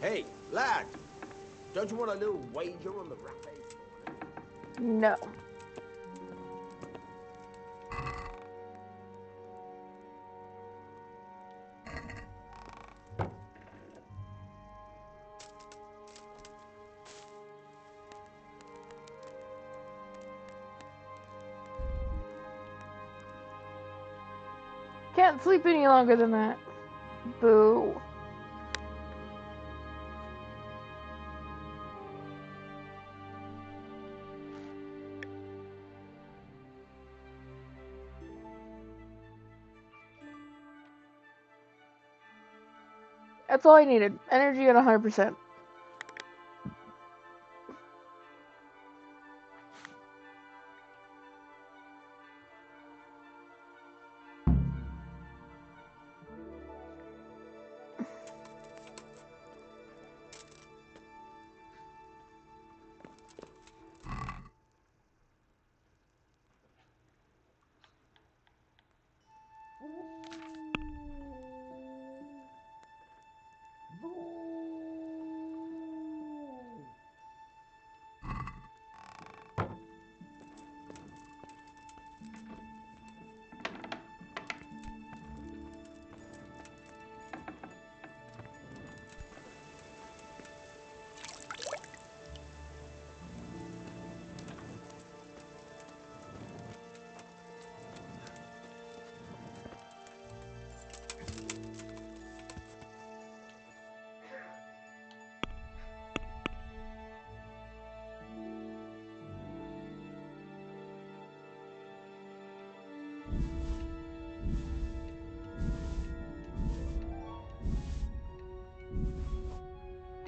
Hey, lad! Don't you want a little wager on the rapids? No. Can't sleep any longer than that. Boo. That's all I needed. Energy at 100%.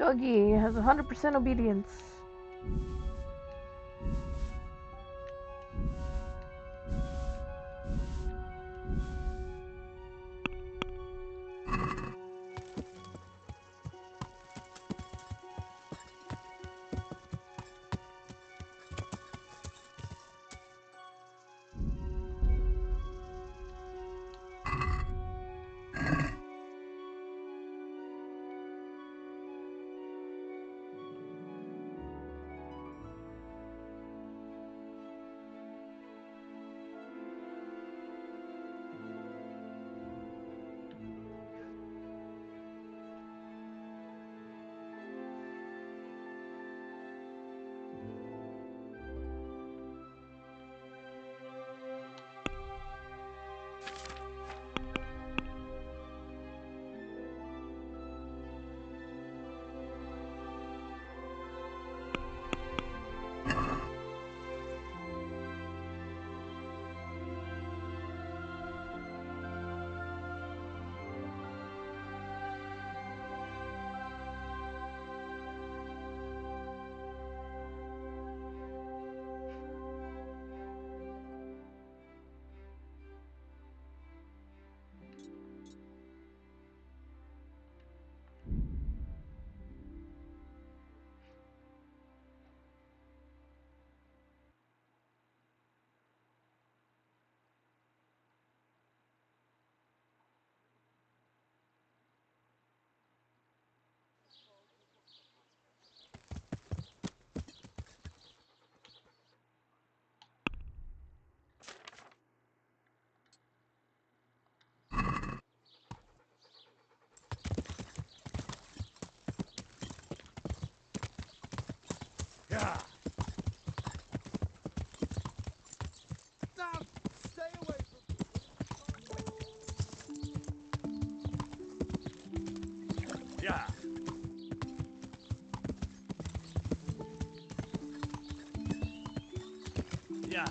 Doggy has 100% obedience. Yeah. Stop! Stay away from. Yeah. Yeah.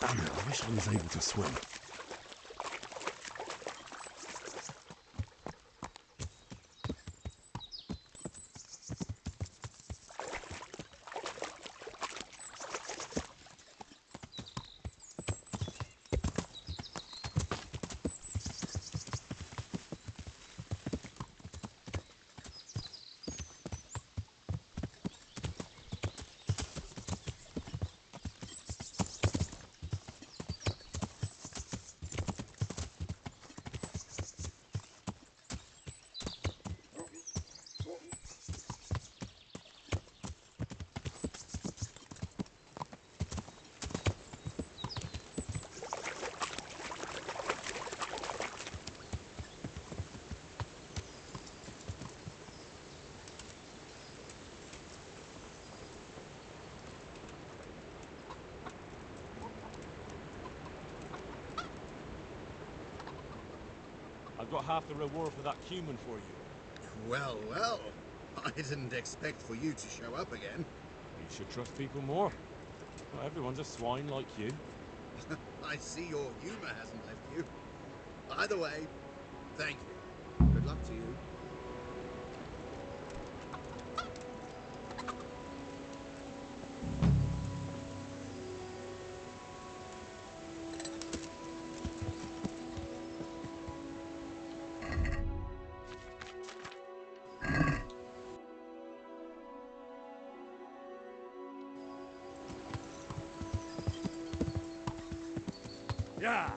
Damn it, I wish I was able to swim. I've got half the reward for that human for you. Well, well. I didn't expect for you to show up again. You should trust people more. Not everyone's a swine like you. I see your humor hasn't left you. Either way, thank you. Good luck to you. Yeah.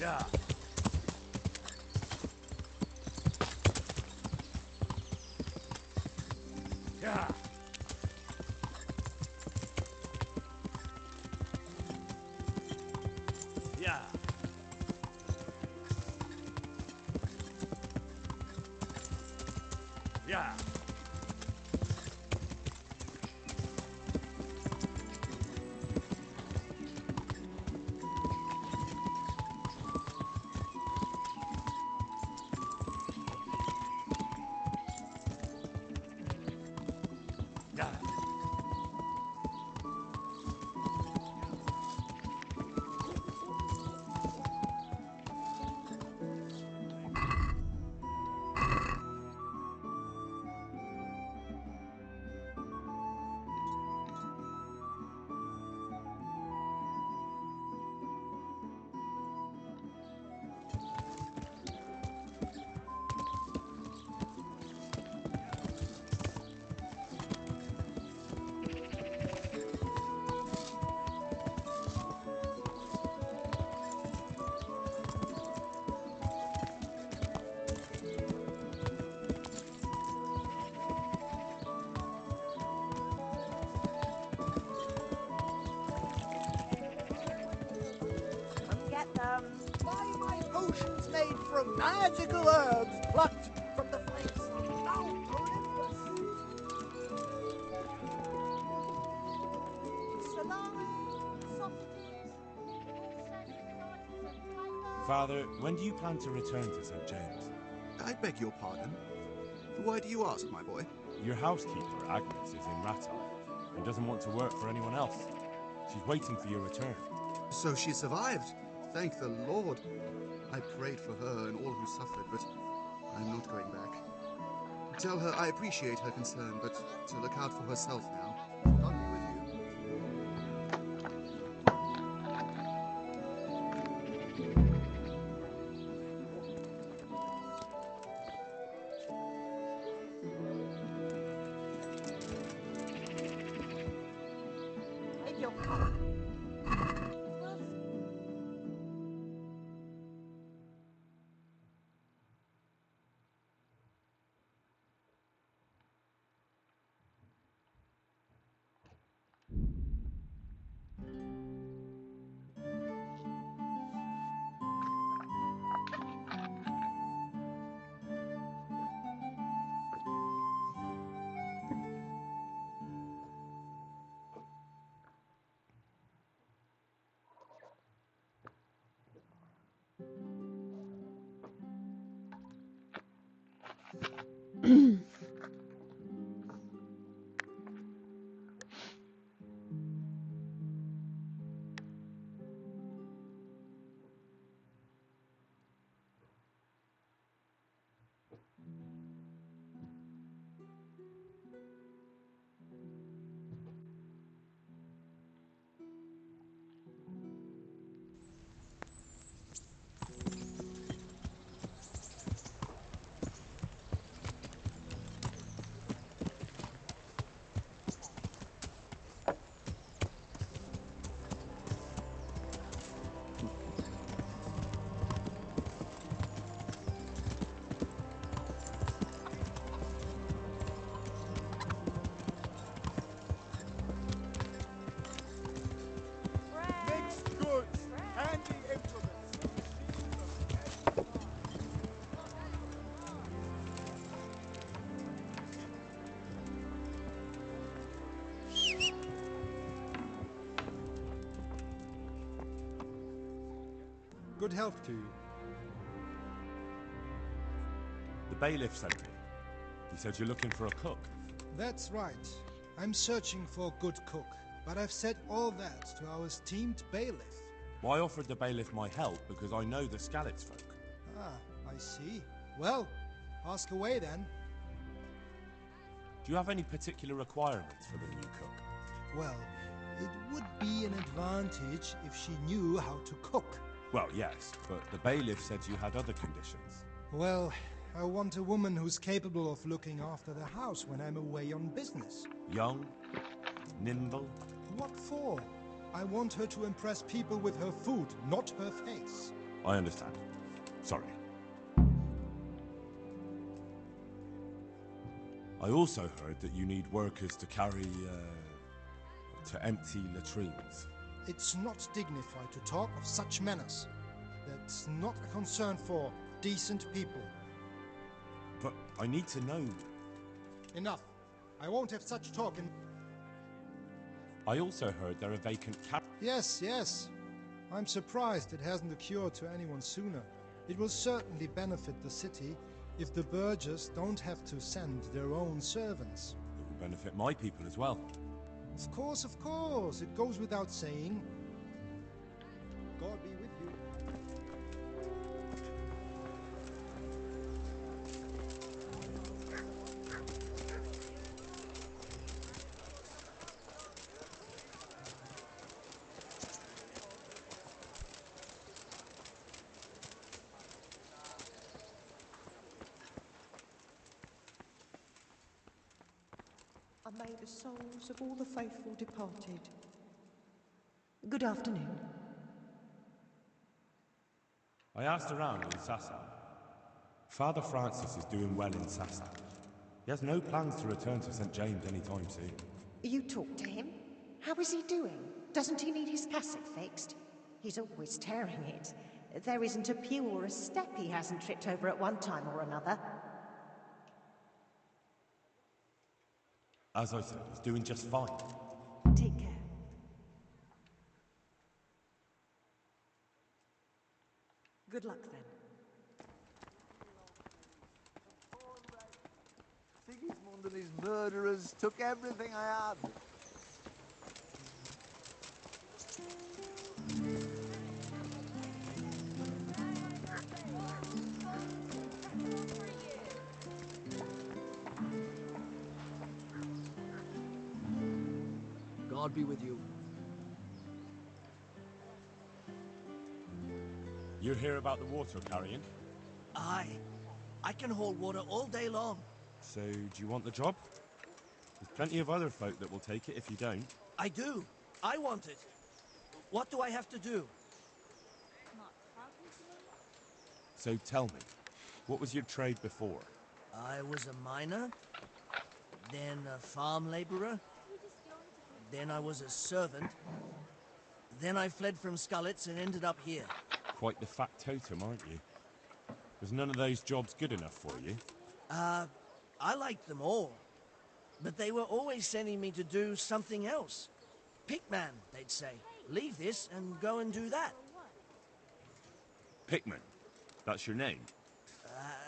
Yeah. Yeah. Yeah. Yeah. Yeah. Come get them. Buy my potions made from magical herbs plucked from the flanks of Mount Olympus. Salami, sausages, Father, when do you plan to return to St. James? I beg your pardon. Why do you ask, my boy? Your housekeeper, Agnes, is in Rattay and doesn't want to work for anyone else. She's waiting for your return. So she survived. Thank the Lord. I prayed for her and all who suffered, but I'm not going back. Tell her I appreciate her concern, but to look out for herself now. God be with you. Beg your pardon. Good health to you. The bailiff sent me. He said you're looking for a cook. That's right. I'm searching for a good cook, but I've said all that to our esteemed bailiff. Well, I offered the bailiff my help because I know the Skalitz folk. Ah, I see. Well, ask away then. Do you have any particular requirements for the new cook? Well, it would be an advantage if she knew how to cook. Well, yes, but the bailiff said you had other conditions. Well, I want a woman who's capable of looking after the house when I'm away on business. Young, nimble. What for? I want her to impress people with her food, not her face. I understand. Sorry. I also heard that you need workers to carry, to empty latrines. It's not dignified to talk of such manners. That's not a concern for decent people. But I need to know. Enough. I won't have such talk in... I also heard there are vacant Yes, yes. I'm surprised it hasn't occurred to anyone sooner. It will certainly benefit the city if the burghers don't have to send their own servants. It will benefit my people as well. Of course, of course. It goes without saying. God be with you. And may the souls of all the faithful departed. Good afternoon. I asked around in Sasau. Father Francis is doing well in Sasau. He has no plans to return to St. James anytime soon. You talked to him? How is he doing? Doesn't he need his cassock fixed? He's always tearing it. There isn't a pew or a step he hasn't tripped over at one time or another. As I said, he's doing just fine. Take care. Good luck then. Sigismund and his murderers took everything I had. God be with you. You hear about the water carrying? Aye. I can haul water all day long. So, do you want the job? There's plenty of other folk that will take it if you don't. I do. I want it. What do I have to do? So tell me, what was your trade before? I was a miner, then a farm laborer, then I was a servant, then I fled from Skalitz and ended up here. Quite the factotum, aren't you? Was none of those jobs good enough for you? I liked them all. But they were always sending me to do something else. Pickman, they'd say. Leave this and go and do that. Pickman? That's your name?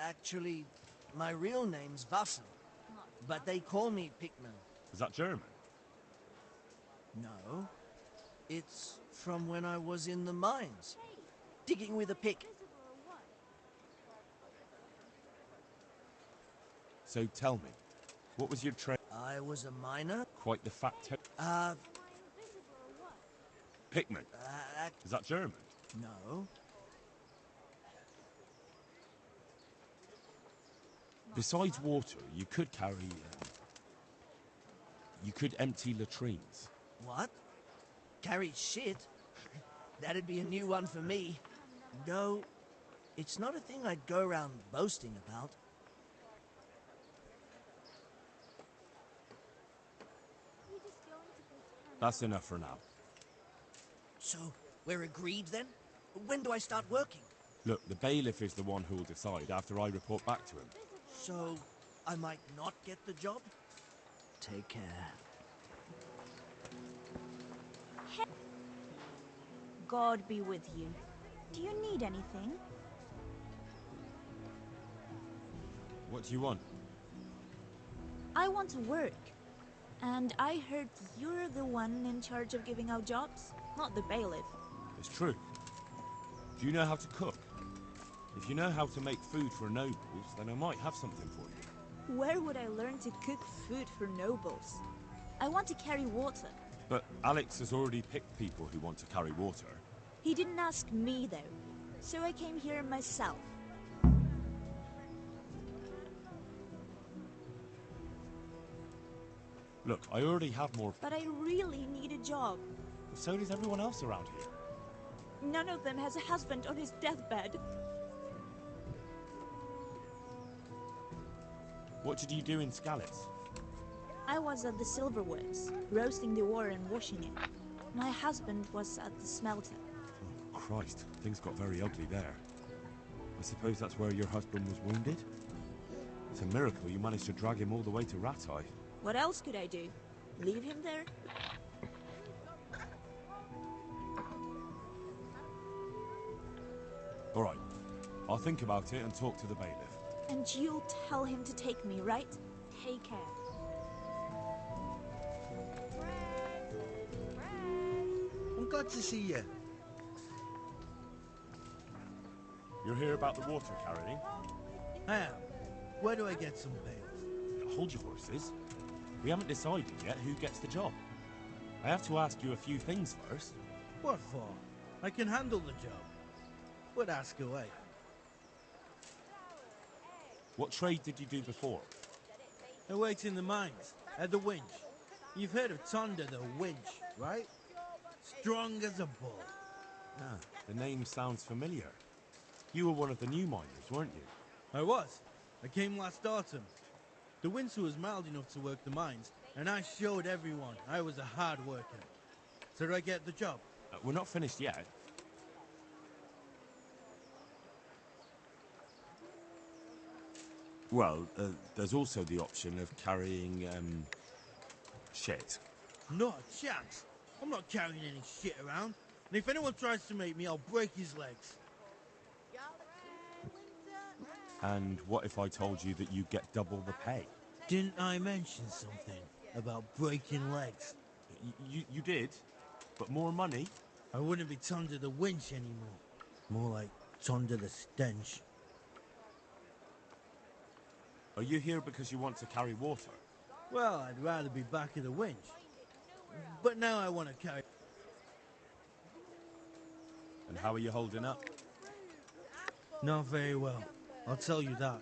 Actually, my real name's Vassal. But they call me Pickman. Is that German? No. It's from when I was in the mines. Digging with a pick. So tell me, what was your trade? I was a miner. Quite the factotum. Pickman? Is that German? No. Besides water, you could carry... you could empty latrines. What? Carry shit? That'd be a new one for me. No, it's not a thing I'd go around boasting about. That's enough for now. So, we're agreed then? When do I start working? Look, the bailiff is the one who'll decide after I report back to him. So, I might not get the job? Take care. God be with you. Do you need anything? What do you want? I want to work. And I heard you're the one in charge of giving out jobs, not the bailiff. It's true. Do you know how to cook? If you know how to make food for nobles, then I might have something for you. Where would I learn to cook food for nobles? I want to carry water. But Alex has already picked people who want to carry water. He didn't ask me, though. So I came here myself. Look, I already have more... But I really need a job. So does everyone else around here. None of them has a husband on his deathbed. What did you do in Skalitz? I was at the Silverworks, roasting the ore and washing it. My husband was at the smelter. Oh, Christ, things got very ugly there. I suppose that's where your husband was wounded? It's a miracle you managed to drag him all the way to Rattay. What else could I do? Leave him there? All right, I'll think about it and talk to the bailiff. And you'll tell him to take me, right? Take care. I'm glad to see you. You're here about the water carrying? I am. Where do I get some bailiff? Hold your horses. We haven't decided yet who gets the job. I have to ask you a few things first. What for? I can handle the job. But ask away. What trade did you do before? I worked in the mines, at the winch. You've heard of Tonda the winch, right? Strong as a bull. Ah, the name sounds familiar. You were one of the new miners, weren't you? I was. I came last autumn. The winter was mild enough to work the mines, and I showed everyone I was a hard worker. So do I get the job? We're not finished yet. Well, there's also the option of carrying, shit. Not a chance. I'm not carrying any shit around. And if anyone tries to make me, I'll break his legs. And what if I told you that you get double the pay? Didn't I mention something about breaking legs? You did, but more money? I wouldn't be Tonda the winch anymore. More like Tonda the stench. Are you here because you want to carry water? Well, I'd rather be back at the winch. But now I want to carry... And how are you holding up? Not very well, I'll tell you that.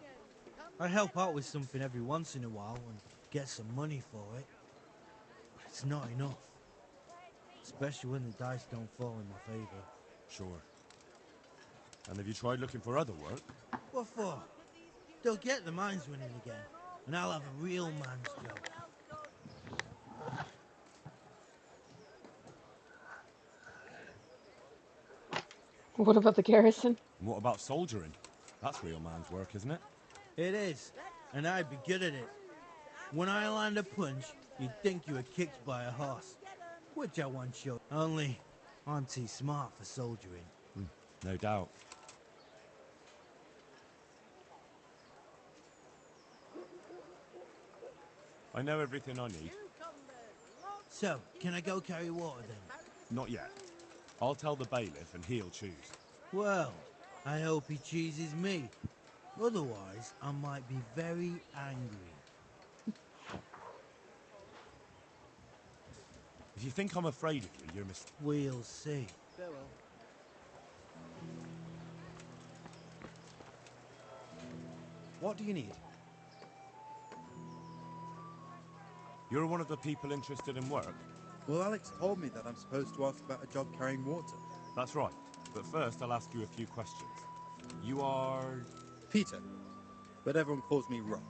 I help out with something every once in a while and get some money for it. But it's not enough. Especially when the dice don't fall in my favor. Sure. And have you tried looking for other work? What for? They'll get the mines running again, and I'll have a real man's job. What about the garrison? And what about soldiering? That's real man's work, isn't it? It is, and I'd be good at it. When I land a punch, you'd think you were kicked by a horse. Which I once showed. Only, I'm too smart for soldiering. No doubt. I know everything I need. So, can I go carry water then? Not yet. I'll tell the bailiff and he'll choose. Well, I hope he chooses me. Otherwise, I might be very angry. If you think I'm afraid of you, you're mistaken. We'll see. Farewell. What do you need? You're one of the people interested in work? Well, Alex told me that I'm supposed to ask about a job carrying water. That's right. But first, I'll ask you a few questions. You are... Peter. But everyone calls me Rock.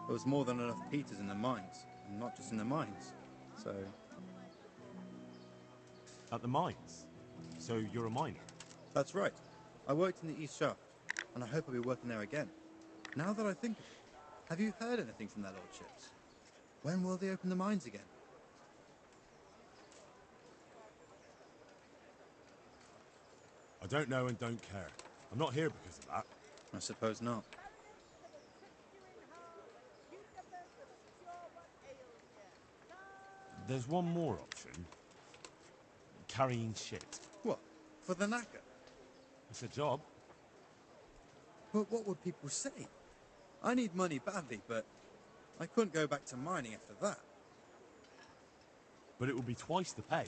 There was more than enough Peters in the mines. And not just in the mines. So... At the mines? So you're a miner? That's right. I worked in the East Shaft. And I hope I'll be working there again. Now that I think of it, have you heard anything from their lordships? When will they open the mines again? I don't know and don't care. I'm not here because of that. I suppose not. There's one more option. Carrying shit. What? For the knacker? It's a job. But what would people say? I need money badly, but I couldn't go back to mining after that. But it would be twice the pay.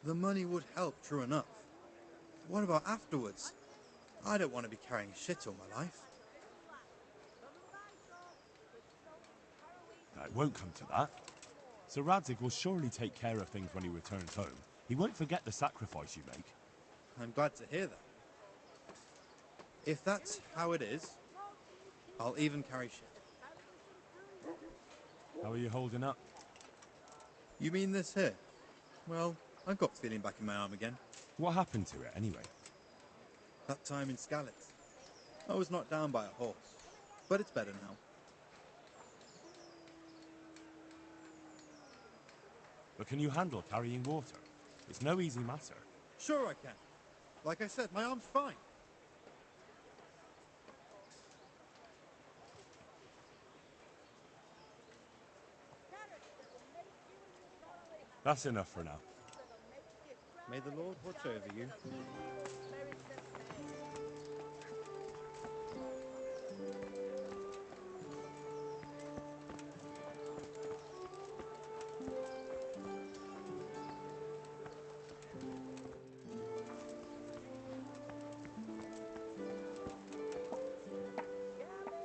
The money would help, true enough. What about afterwards? I don't want to be carrying shit all my life. No, it won't come to that. Sir Radzig will surely take care of things when he returns home. He won't forget the sacrifice you make. I'm glad to hear that. If that's how it is, I'll even carry shit. How are you holding up? You mean this here? Well, I've got feeling back in my arm again. What happened to it, anyway? That time in Skalitz. I was knocked down by a horse, but it's better now. But can you handle carrying water? It's no easy matter. Sure I can. Like I said, my arm's fine. That's enough for now. May the Lord watch over you.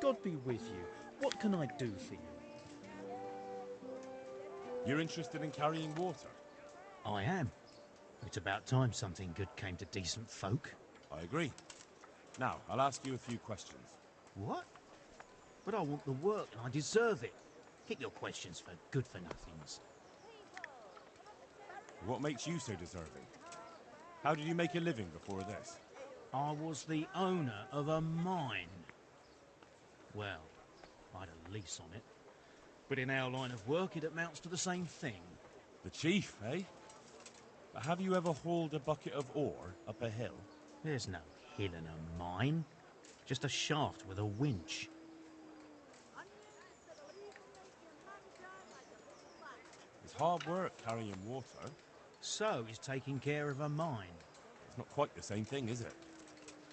God be with you. What can I do for you? You're interested in carrying water? I am. It's about time something good came to decent folk. I agree. Now, I'll ask you a few questions. What? But I want the work and I deserve it. Keep your questions for good-for-nothings. What makes you so deserving? How did you make a living before this? I was the owner of a mine. Well, I had a lease on it. But in our line of work, it amounts to the same thing. The chief, eh? But have you ever hauled a bucket of ore up a hill? There's no hill in a mine. Just a shaft with a winch. It's hard work carrying water. So is taking care of a mine. It's not quite the same thing, is it?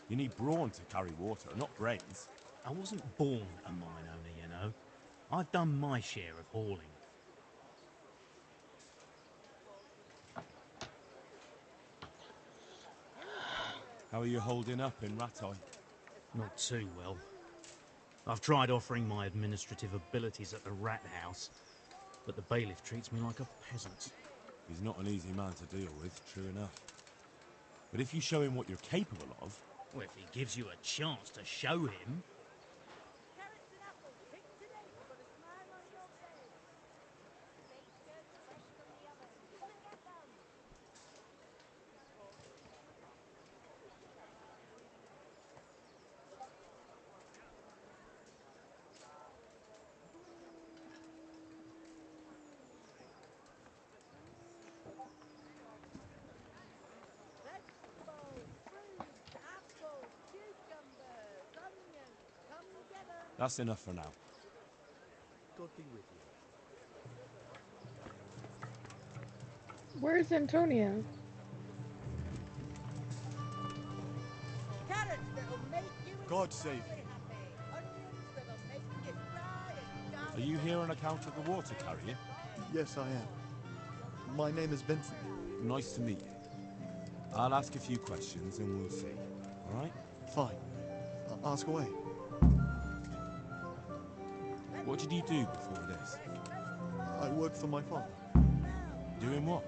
You need brawn to carry water, not brains. I wasn't born a mine owner, you know. I've done my share of hauling. How are you holding up in Rattay? Not too well. I've tried offering my administrative abilities at the Rat House, but the bailiff treats me like a peasant. He's not an easy man to deal with, true enough. But if you show him what you're capable of... Well, if he gives you a chance to show him... That's enough for now. God be with you. Where's Antonia? God save you. Are you here on account of the water carrier? Yes, I am. My name is Vincent. Nice to meet you. I'll ask a few questions and we'll see. All right? Fine. Ask away. What did you do before this? I work for my father. Doing what?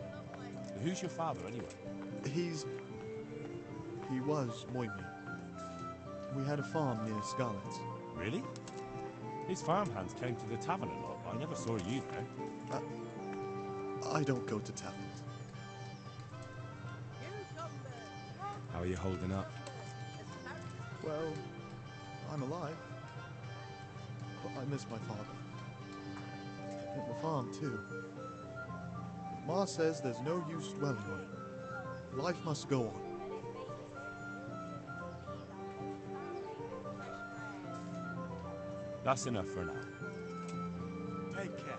Who's your father, anyway? He was Moyni. We had a farm near Skalitz. Really? His farmhands came to the tavern a lot, but I never saw you there. I don't go to taverns. How are you holding up? Well, I'm alive. But I miss my father. And the farm, too. Ma says there's no use dwelling on it. Life must go on. That's enough for now. Take care.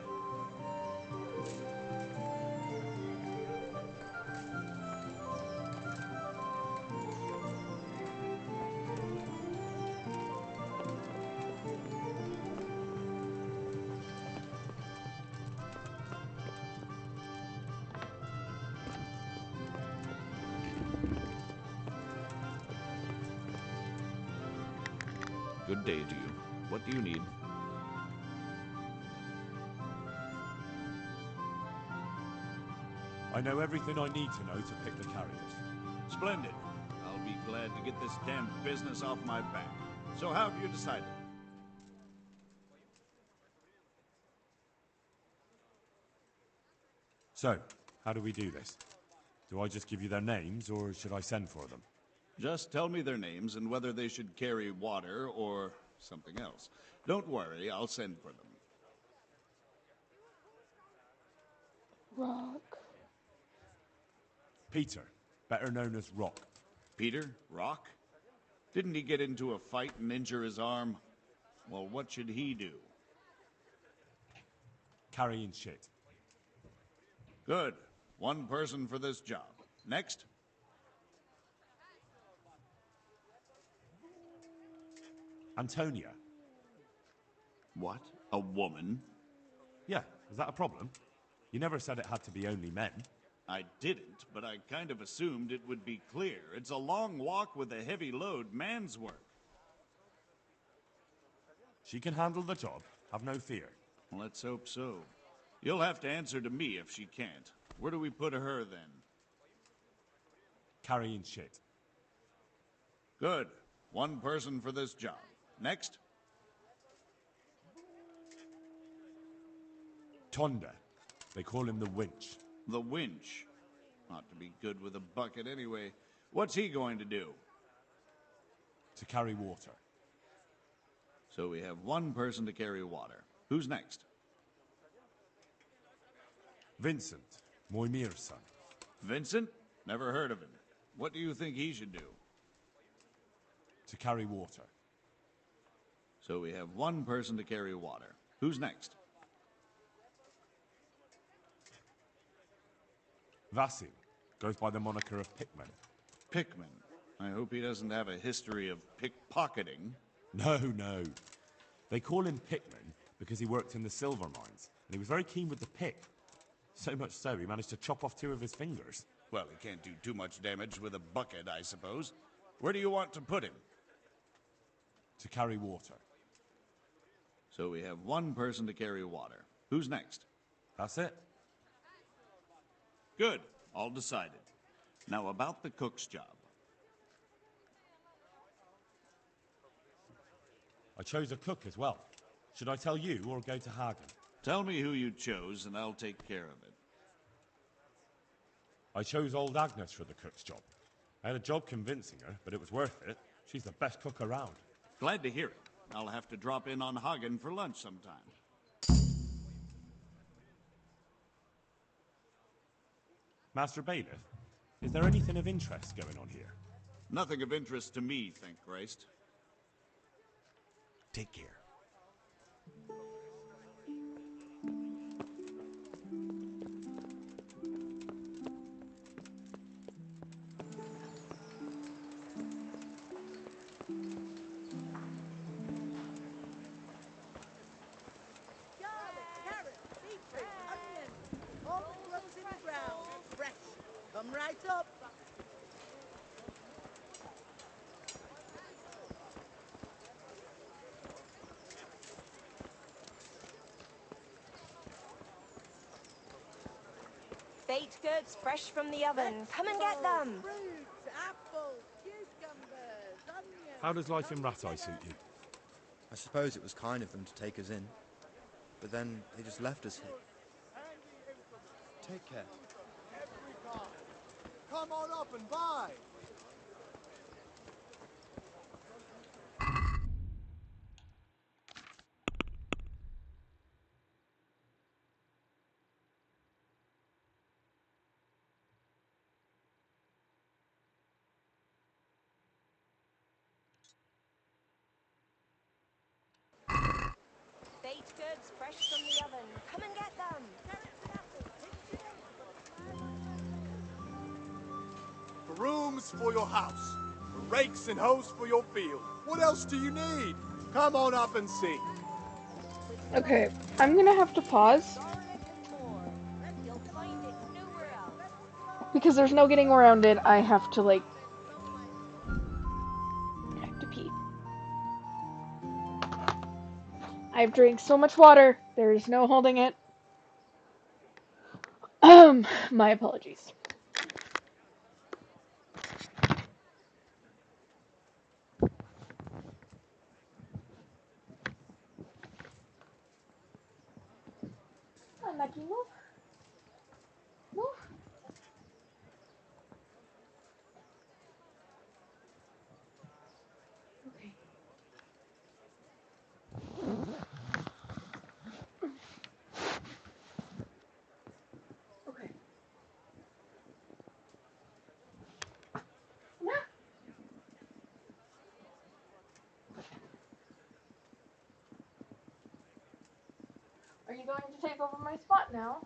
Good day to you. What do you need? I know everything I need to know to pick the carriers. Splendid. I'll be glad to get this damn business off my back. So how have you decided? So, how do we do this? Do I just give you their names, or should I send for them? Just tell me their names and whether they should carry water or something else. Don't worry, I'll send for them. Rock. Peter, better known as Rock. Peter? Rock? Didn't he get into a fight and injure his arm? Well, what should he do? Carrying shit. Good. One person for this job. Next. Antonia. What? A woman? Yeah, is that a problem? You never said it had to be only men. I didn't, but I kind of assumed it would be clear. It's a long walk with a heavy load, man's work. She can handle the job, have no fear. Let's hope so. You'll have to answer to me if she can't. Where do we put her, then? Carrying shit. Good. One person for this job. Next. Tonda. They call him the Winch. The Winch. Ought to be good with a bucket anyway. What's he going to do? To carry water. So we have one person to carry water. Who's next? Vincent. Moimir's son. Vincent? Never heard of him. What do you think he should do? To carry water. So we have one person to carry water. Who's next? Vasil. Goes by the moniker of Pickman. Pickman. I hope he doesn't have a history of pickpocketing. No. They call him Pickman because he worked in the silver mines, and he was very keen with the pick. So much so, he managed to chop off 2 of his fingers. Well, he can't do too much damage with a bucket, I suppose. Where do you want to put him? To carry water. So we have one person to carry water. Who's next? That's it. Good. All decided. Now about the cook's job. I chose a cook as well. Should I tell you or go to Hagen? Tell me who you chose and I'll take care of it. I chose old Agnes for the cook's job. I had a job convincing her, but it was worth it. She's the best cook around. Glad to hear it. I'll have to drop in on Hagen for lunch sometime. Master Bailiff, is there anything of interest going on here? Nothing of interest to me, thank Christ. Take care. Garlic, carrots, beetroot, onions. All the grows in the ground. Fresh. Come right up. Baked goods fresh from the oven. Come and get them. Fruits, apples, cucumbers, onions. How does life in Rattay suit you? I suppose it was kind of them to take us in. But then they just left us here. Take care. Come on up and buy! Curds fresh from the oven. Come and get them. Brooms for your house. Rakes and hoes for your field. What else do you need? Come on up and see. Okay, I'm gonna have to pause. Because there's no getting around it, I have to, like... I have to pee. I've drank so much water, there's no holding it. My apologies. Come on, Lucky, move. Move. Okay. Okay. Yeah. Are you going to take over my spot now?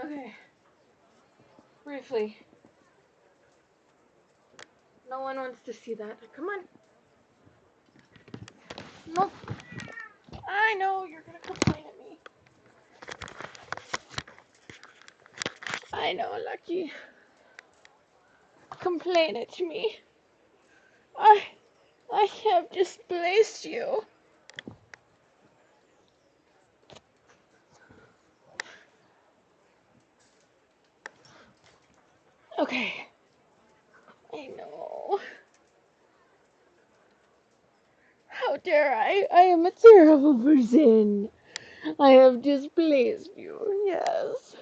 Okay. Briefly. No one wants to see that. Come on. Nope. I know you're gonna complain at me. I know, Lucky. Complain at me. I have displaced you. Okay. I know. How dare I? I am a terrible person. I have displaced you, yes.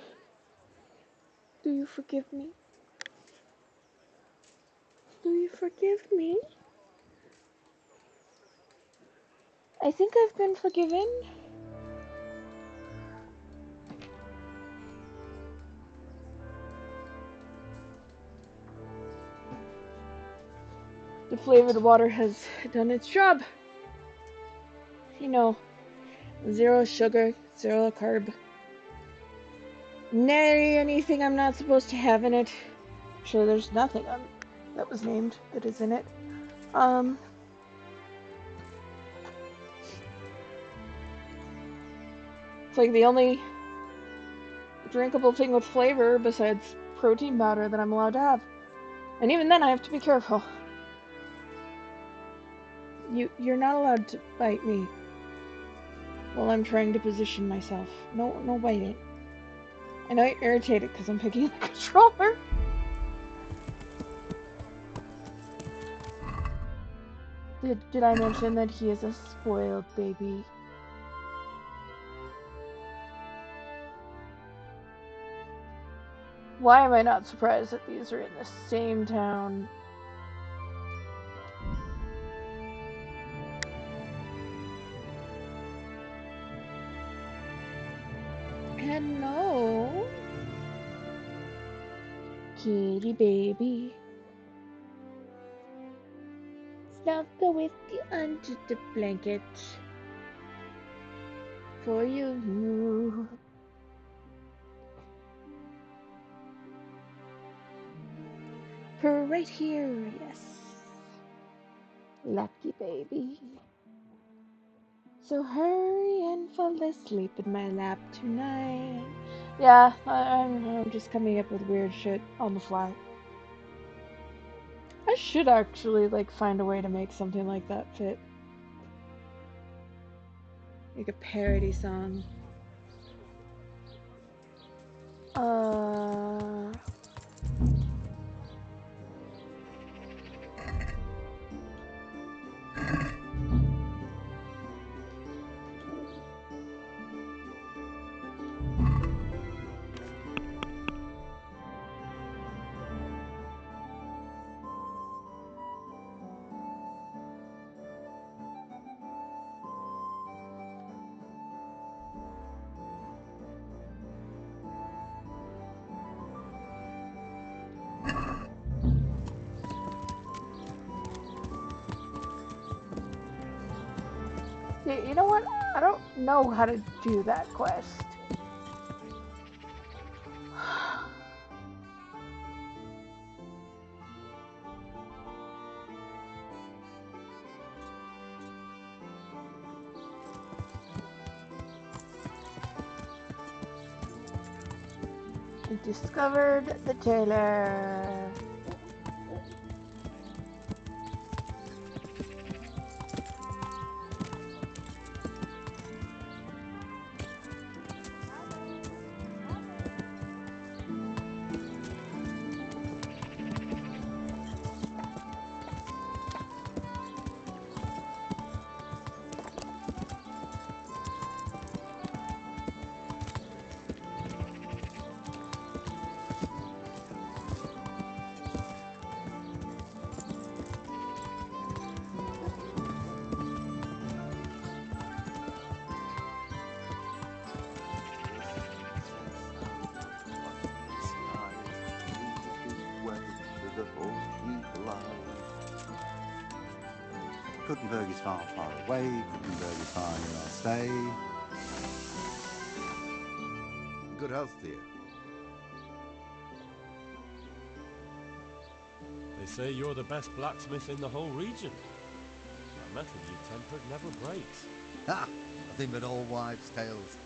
Do you forgive me? Do you forgive me? I think I've been forgiven. The flavored water has done its job. You know, 0 sugar, 0 carb. Nary anything I'm not supposed to have in it. Sure, there's nothing that was named that is in it. It's like the only drinkable thing with flavor besides protein powder that I'm allowed to have. And even then I have to be careful. You're not allowed to bite me while I'm trying to position myself. No biting. I know you're irritated because I'm picking the controller. Did I mention that he is a spoiled baby? Why am I not surprised that these are in the same town? Hello? Kitty baby. Snuggle with you under the blanket. For you. Purr right here, yes. Lucky baby. So hurry and fall asleep in my lap tonight. Yeah, I'm just coming up with weird shit on the fly. I should actually, like, find a way to make something like that fit. Like a parody song. You know what? I don't know how to do that quest. I discovered the tailor. Kuttenberg is far, far away. Kuttenberg is far, here I'll stay. Good health, dear. They say you're the best blacksmith in the whole region. That metal you tempered never breaks. Ha! Nothing but old wives' tales.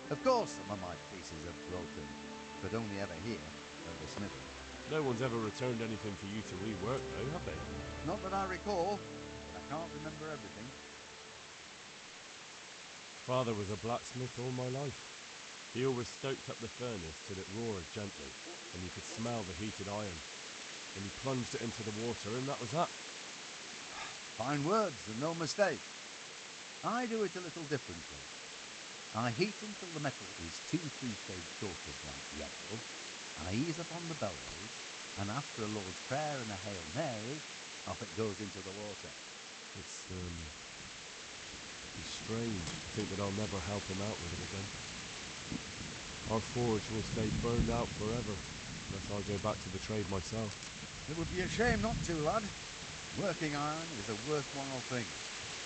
Of course some of my pieces have broken, but only ever here, at the smithy. No one's ever returned anything for you to rework, though, have they? Not that I recall, but I can't remember everything. Father was a blacksmith all my life. He always stoked up the furnace till it roared gently, and you could smell the heated iron. Then he plunged it into the water, and that was that. Fine words, and no mistake. I do it a little differently. I heat until the metal is 2-3 shades short of bright yellow. I ease upon the bellows, and after a Lord's Prayer and a Hail Mary, off it goes into the water. It's strange to think that I'll never help him out with it again. Our forge will stay burned out forever, unless I go back to the trade myself. It would be a shame not to, lad. Working iron is a worthwhile thing.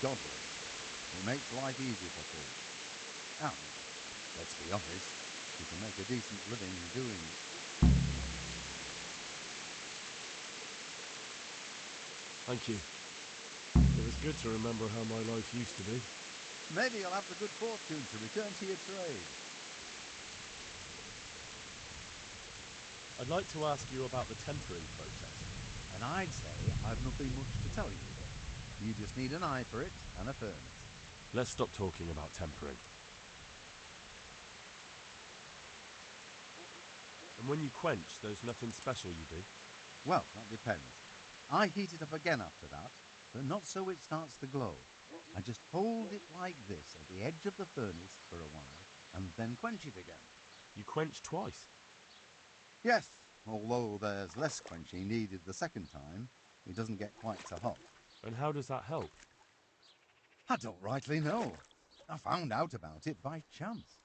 Godly. It makes life easy for folk. And, let's be honest, you can make a decent living doing it. Thank you. It was good to remember how my life used to be. Maybe you'll have the good fortune to return to your trade. I'd like to ask you about the tempering process. And I'd say I've nothing much to tell you. You just need an eye for it and a furnace. Let's stop talking about tempering. And when you quench, there's nothing special you do? Well, that depends. I heat it up again after that, but not so it starts to glow. I just hold it like this at the edge of the furnace for a while, and then quench it again. You quench twice? Yes, although there's less quenching needed the second time, it doesn't get quite so hot. And how does that help? I don't rightly know. I found out about it by chance.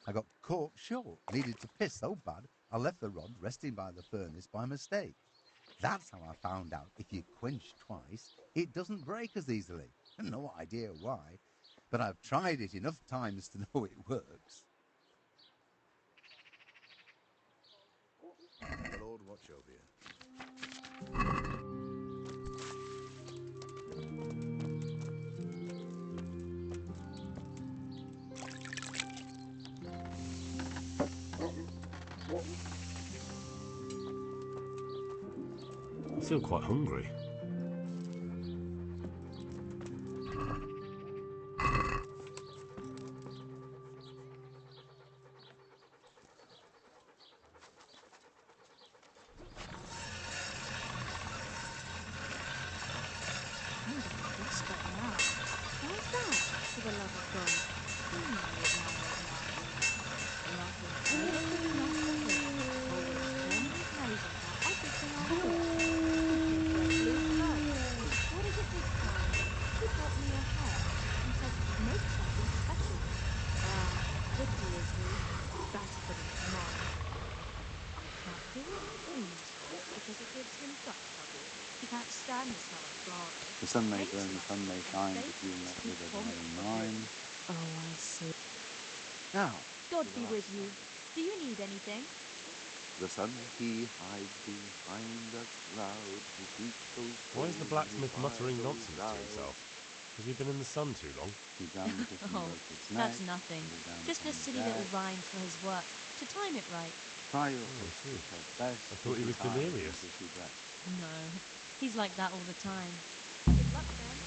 I got caught short, needed to piss so bad, I left the rod resting by the furnace by mistake. That's how I found out if you quench twice, it doesn't break as easily. No idea why, but I've tried it enough times to know it works. The Lord watch over you. I feel quite hungry. The sun may burn, the sun may shine, but you'll not live a day in mine. Oh, I see. Now, God be with you. Do you need anything? The sun he hides behind a cloud. His heat goes Why is the cold, blacksmith his muttering fire goes nonsense to loud. himself? Has he been in the sun too long? Oh, that's nothing. Just a silly little rhyme for his work, to time it right. Try your Oh, I see. best. I thought he was delirious. No, he's like that all the time. Good luck then.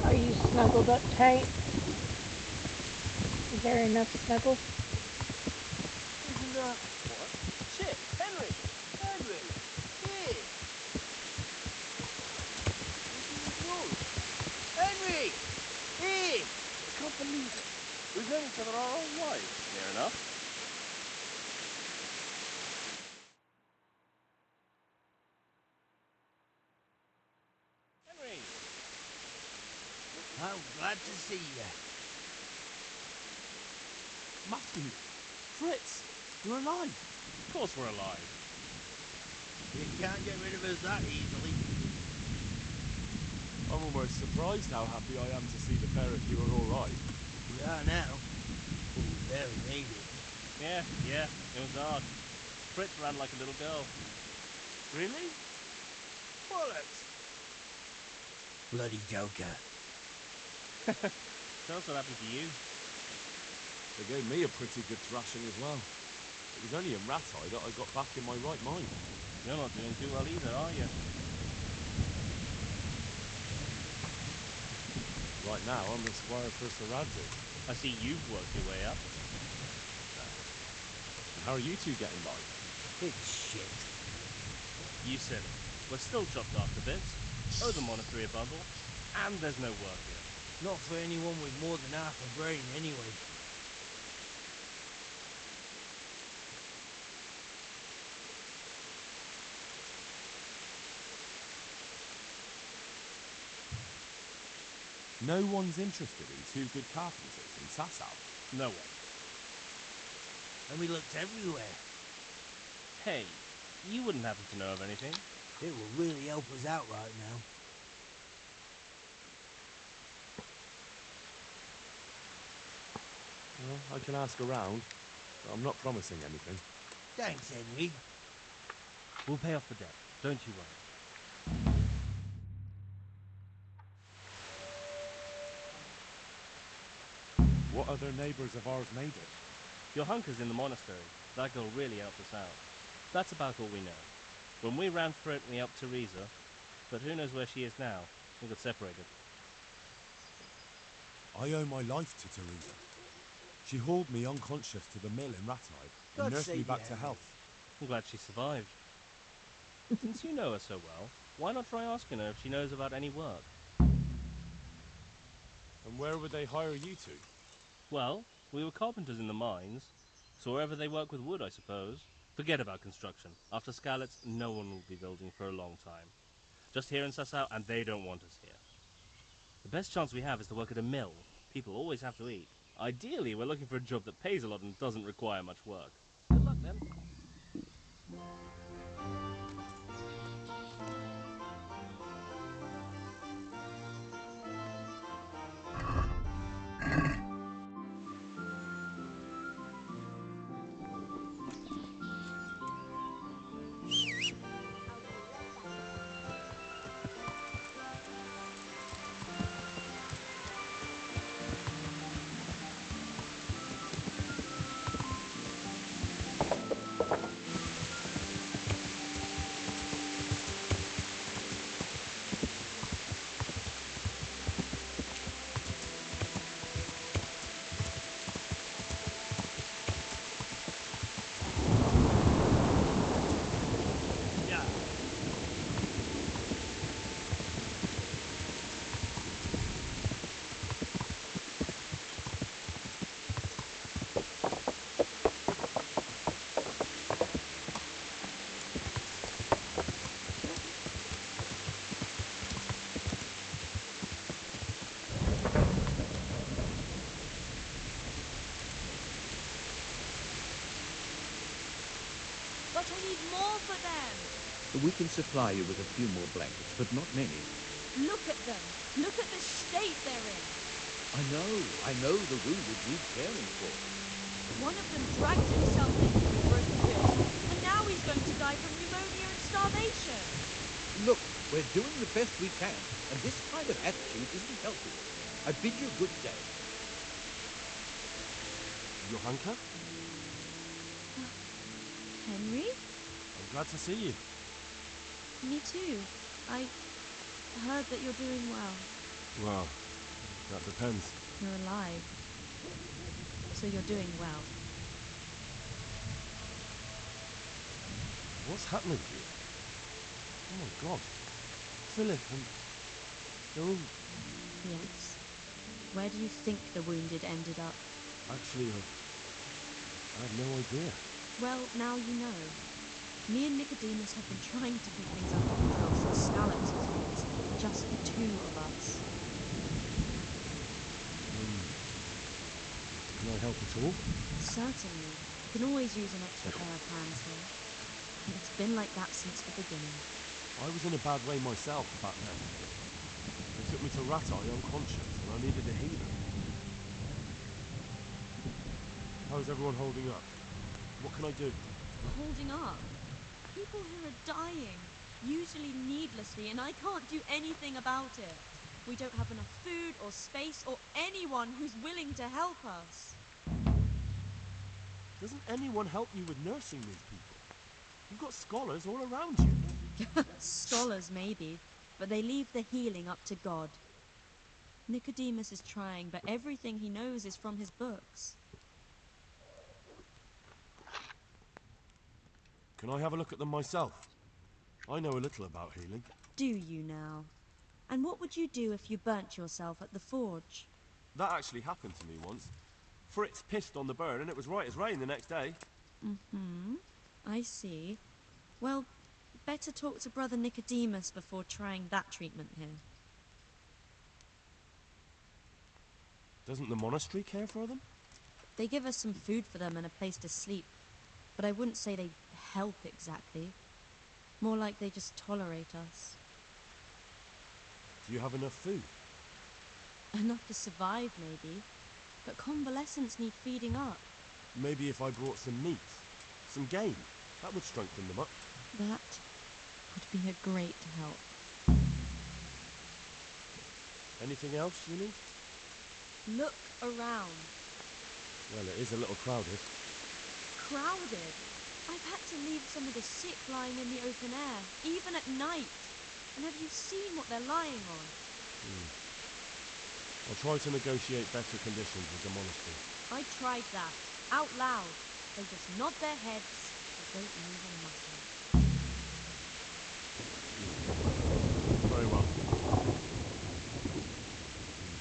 Are you snuggled up tight? Is there enough snuggle? Isn't that... What? Shit, Henry! Henry! believe it. We've known each other our whole lives, near enough. Henry! I'm glad to see you. Matthew! Fritz! You're alive! Of course we're alive. You can't get rid of us that easily. I'm almost surprised how happy I am to see the pair of you are all right. We are now. But we barely made it. Yeah, it was hard. Fritz ran like a little girl. Really? Bollocks! Bloody Joker. Tell us what happened to you. They gave me a pretty good thrashing as well. It was only in Rattay that I got back in my right mind. You're not doing too well either, are you? Right now, I'm the squire for Sir Radzig. I see you've worked your way up. How are you two getting by? It's shit. You said it. We're still chopped off to bits. Owe the monastery a bundle. And there's no work here. Not for anyone with more than half a brain, anyway. No one's interested in two good carpenters in Sasau. No one. And we looked everywhere. Hey, you wouldn't happen to know of anything? It will really help us out right now. Well, I can ask around, but I'm not promising anything. Thanks, Henry. We'll pay off the debt. Don't you worry. What other neighbours of ours made it? Your hunker's in the monastery. That girl really helped us out. That's about all we know. When we ran for it, we helped Teresa, but who knows where she is now? We got separated. I owe my life to Teresa. She hauled me unconscious to the mill in Rattay and nursed me back to health. I'm glad she survived. Since you know her so well, why not try asking her if she knows about any work? And where would they hire you to? Well, we were carpenters in the mines, so wherever they work with wood, I suppose. Forget about construction. After Skalitz, no one will be building for a long time. Just here in Sasau, and they don't want us here. The best chance we have is to work at a mill. People always have to eat. Ideally, we're looking for a job that pays a lot and doesn't require much work. Good luck, then. But I need more for them. We can supply you with a few more blankets, but not many. Look at them. Look at the state they're in. I know the wounded need caring for. One of them dragged himself into the broken wheel, and now he's going to die from pneumonia and starvation. Look, we're doing the best we can, and this kind of attitude isn't helping. I bid you good day. Your hunker? Henry? I'm glad to see you. Me too. I heard that you're doing well. Well, that depends. You're alive. So you're doing well. What's happening here? Oh my god. Philip and... they're all... Yes. Where do you think the wounded ended up? Actually, I have no idea. Well, now you know. Me and Nicodemus have been trying to keep things under control since Scallops was raised. Just the two of us. Can I help at all? Certainly. You can always use an extra pair of hands here. It's been like that since the beginning. I was in a bad way myself back then. They took me to Rattay unconscious, and I needed a healer. How's everyone holding up? What can I do? Holding up? People who are dying, usually needlessly, and I can't do anything about it. We don't have enough food or space or anyone who's willing to help us. Doesn't anyone help you with nursing these people? You've got scholars all around you. Scholars, maybe, but they leave the healing up to God. Nicodemus is trying, but everything he knows is from his books. Can I have a look at them myself? I know a little about healing. Do you now? And what would you do if you burnt yourself at the forge? That actually happened to me once. Fritz pissed on the burn and it was right as rain the next day. Mm-hmm. I see. Well, better talk to Brother Nicodemus before trying that treatment here. Doesn't the monastery care for them? They give us some food for them and a place to sleep. But I wouldn't say they help exactly. More like they just tolerate us. Do you have enough food? Enough to survive, maybe. But convalescents need feeding up. Maybe if I brought some meat, some game, that would strengthen them up. That would be a great help. Anything else you need? Look around. Well, it is a little crowded. Crowded? I've had to leave some of the sick lying in the open air, even at night. And have you seen what they're lying on? I'll try to negotiate better conditions with the monastery. I tried that, out loud. They just nod their heads, but don't move a muscle. Very well.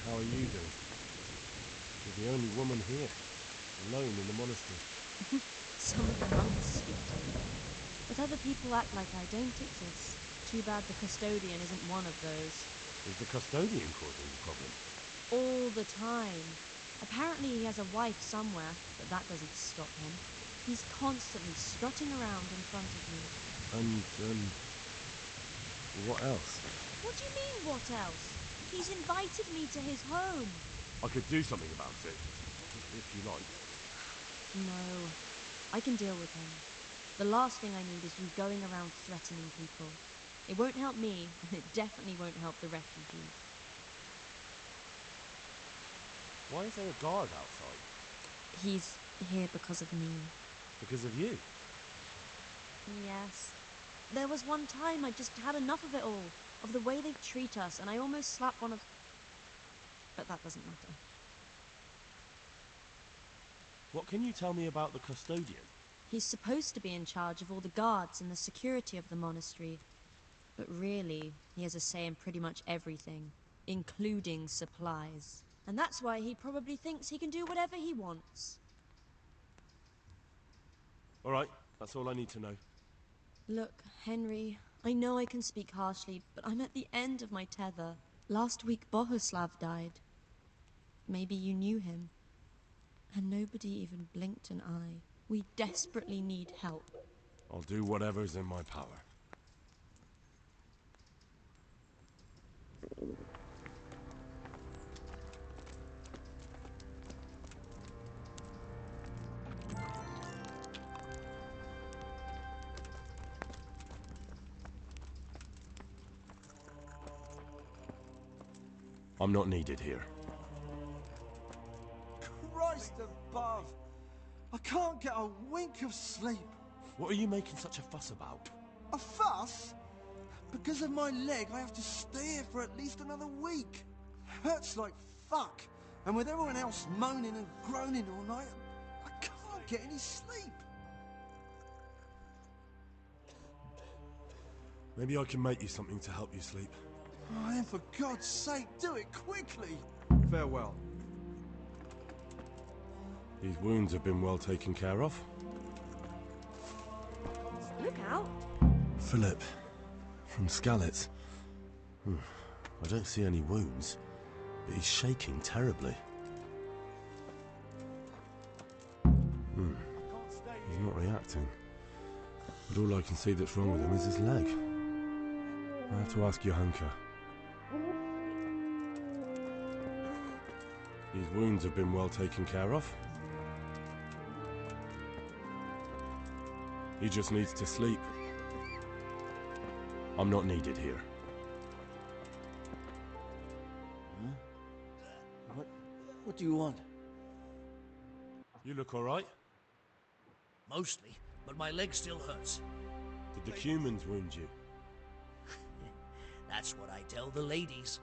How are you doing? You're the only woman here, alone in the monastery. Some of the monks speak to me, but other people act like I don't exist. Too bad the custodian isn't one of those. Is the custodian causing the problem? All the time. Apparently he has a wife somewhere, but that doesn't stop him. He's constantly strutting around in front of me. And, what else? What do you mean, what else? He's invited me to his home. I could do something about it, if you like. No, I can deal with him. The last thing I need is you going around threatening people. It won't help me, and it definitely won't help the refugees. Why is there a guard outside? He's here because of me. Because of you? Yes. There was one time I just had enough of it all, of the way they treat us, and I almost slapped one of... But that doesn't matter. What can you tell me about the custodian? He's supposed to be in charge of all the guards and the security of the monastery. But really, he has a say in pretty much everything, including supplies. And that's why he probably thinks he can do whatever he wants. All right, that's all I need to know. Look, Henry, I know I can speak harshly, but I'm at the end of my tether. Last week, Bohuslav died. Maybe you knew him. And nobody even blinked an eye. We desperately need help. I'll do whatever's in my power. I'm not needed here. Christ above! I can't get a wink of sleep. What are you making such a fuss about? A fuss? Because of my leg, I have to stay here for at least another week. Hurts like fuck. And with everyone else moaning and groaning all night, I can't get any sleep. Maybe I can make you something to help you sleep. Oh, and for God's sake, do it quickly. Farewell. These wounds have been well taken care of. Look out. Philip, from Skalitz. I don't see any wounds, but he's shaking terribly. He's not reacting. But all I can see that's wrong with him is his leg. I have to ask Johanka. These wounds have been well taken care of. He just needs to sleep. I'm not needed here. Huh? What do you want? You look all right? Mostly, but my leg still hurts. Did the humans wound you? That's what I tell the ladies.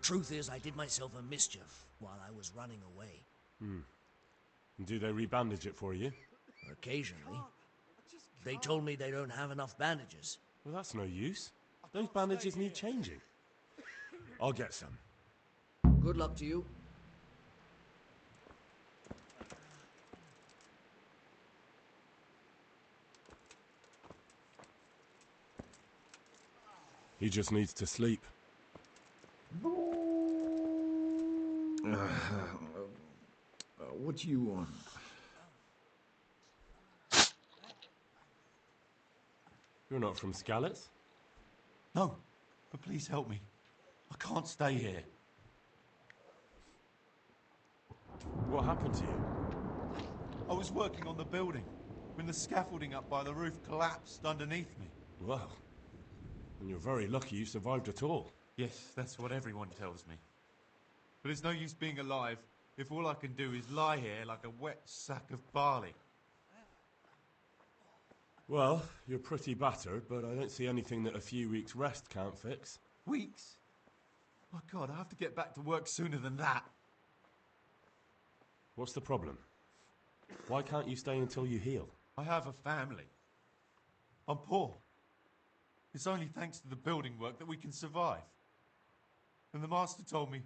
Truth is, I did myself a mischief while I was running away. And do they rebandage it for you? Occasionally. They told me they don't have enough bandages. Well, that's no use. Those bandages need changing. I'll get some. Good luck to you. He just needs to sleep. What do you want? You're not from Skalitz? No, but please help me. I can't stay here. What happened to you? I was working on the building when the scaffolding up by the roof collapsed underneath me. Well, and you're very lucky you survived at all. Yes, that's what everyone tells me. But it's no use being alive if all I can do is lie here like a wet sack of barley. Well, you're pretty battered, but I don't see anything that a few weeks' rest can't fix. Weeks? My God, I have to get back to work sooner than that. What's the problem? Why can't you stay until you heal? I have a family. I'm poor. It's only thanks to the building work that we can survive. And the master told me,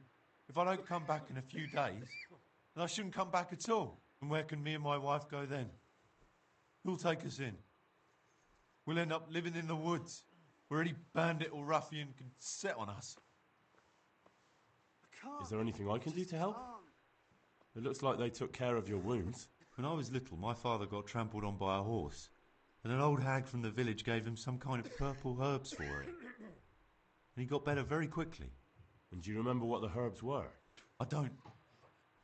if I don't come back in a few days, then I shouldn't come back at all. And where can me and my wife go then? Who'll take us in? We'll end up living in the woods, where any bandit or ruffian can set on us. Is there anything I can do to help? It looks like they took care of your wounds. When I was little, my father got trampled on by a horse, and an old hag from the village gave him some kind of purple herbs for it. And he got better very quickly. And do you remember what the herbs were? I don't.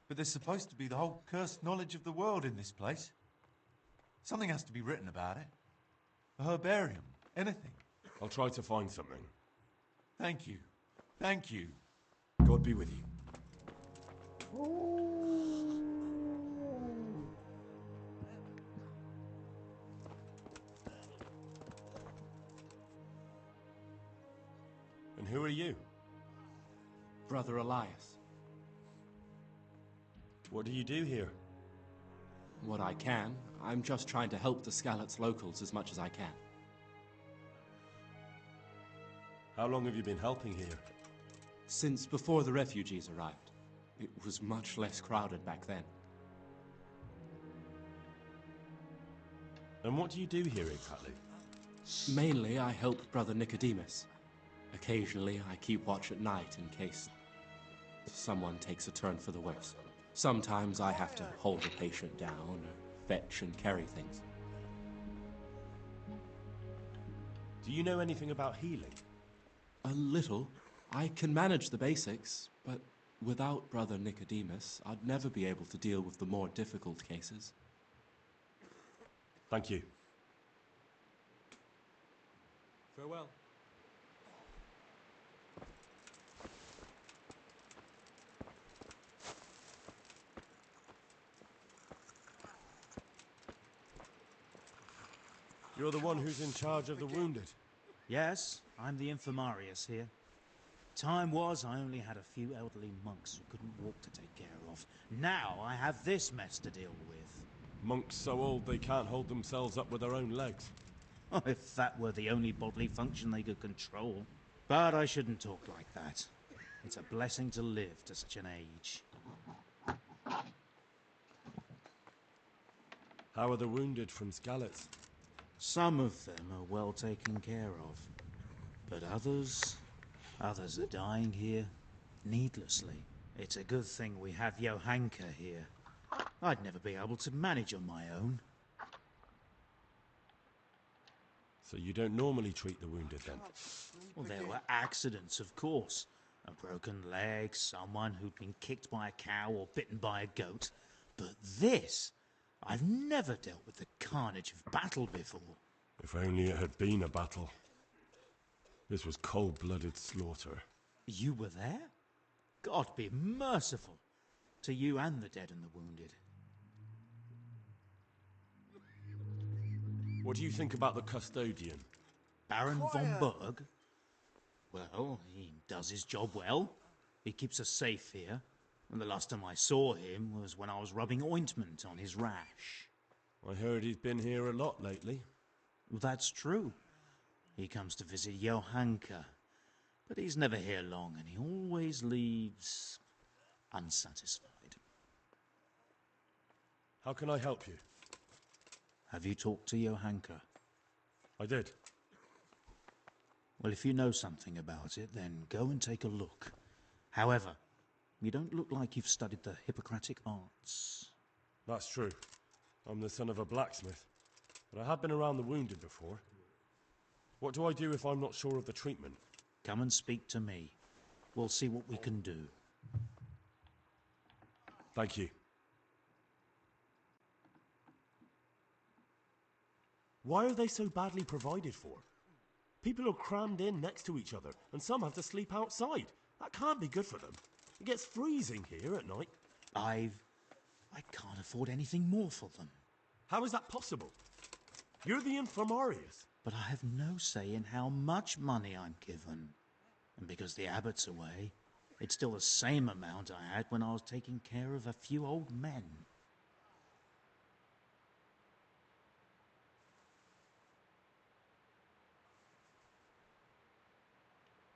But there's supposed to be the whole cursed knowledge of the world in this place. Something has to be written about it. A herbarium. Anything. I'll try to find something. Thank you. Thank you. God be with you. And who are you? Brother Elias. What do you do here? What I can. I'm just trying to help the Skalitz locals as much as I can. How long have you been helping here? Since before the refugees arrived. It was much less crowded back then. And what do you do here exactly? Mainly, I help Brother Nicodemus. Occasionally, I keep watch at night in case someone takes a turn for the worse. Sometimes I have to hold a patient down, or fetch and carry things. Do you know anything about healing? A little. I can manage the basics, but without Brother Nicodemus, I'd never be able to deal with the more difficult cases. Thank you. Farewell. You're the one who's in charge of the wounded. Yes, I'm the infirmarius here. Time was I only had a few elderly monks who couldn't walk to take care of. Now I have this mess to deal with. Monks so old they can't hold themselves up with their own legs. Oh, if that were the only bodily function they could control. But I shouldn't talk like that. It's a blessing to live to such an age. How are the wounded from Skalitz? Some of them are well taken care of. But others are dying here needlessly. It's a good thing we have Johanka here. I'd never be able to manage on my own. So you don't normally treat the wounded then? Well, there were accidents, of course. A broken leg, someone who'd been kicked by a cow or bitten by a goat. But this, I've never dealt with the carnage of battle before. If only it had been a battle. This was cold-blooded slaughter. You were there? God be merciful to you and the dead and the wounded. What do you think about the custodian? Baron von Berg? Well, he does his job well. He keeps us safe here. And the last time I saw him was when I was rubbing ointment on his rash. I heard he's been here a lot lately. Well, that's true. He comes to visit Johanka. But he's never here long, and he always leaves unsatisfied. How can I help you? Have you talked to Johanka? I did. Well, if you know something about it, then go and take a look. However, you don't look like you've studied the Hippocratic arts. That's true. I'm the son of a blacksmith. But I have been around the wounded before. What do I do if I'm not sure of the treatment? Come and speak to me. We'll see what we can do. Thank you. Why are they so badly provided for? People are crammed in next to each other, and some have to sleep outside. That can't be good for them. It gets freezing here at night. I can't afford anything more for them. How is that possible? You're the infirmarius. But I have no say in how much money I'm given. And because the abbot's away, it's still the same amount I had when I was taking care of a few old men.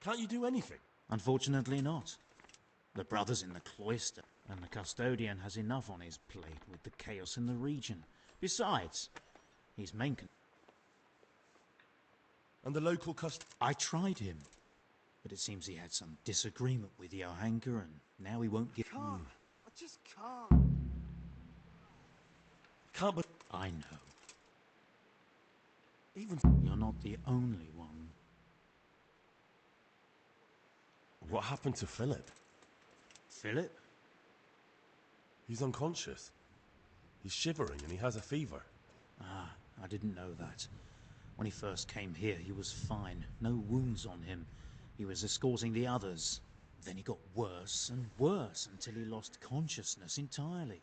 Can't you do anything? Unfortunately not. The brother's in the cloister, and the custodian has enough on his plate with the chaos in the region. Besides, he's main And the local I tried him, but it seems he had some disagreement with Johanka, and now he won't give... I just can't. Can't but... I know. Even... You're not the only one. What happened to Philip? Philip? He's unconscious. He's shivering and he has a fever. Ah, I didn't know that. When he first came here, he was fine. No wounds on him. He was escorting the others. Then he got worse and worse until he lost consciousness entirely.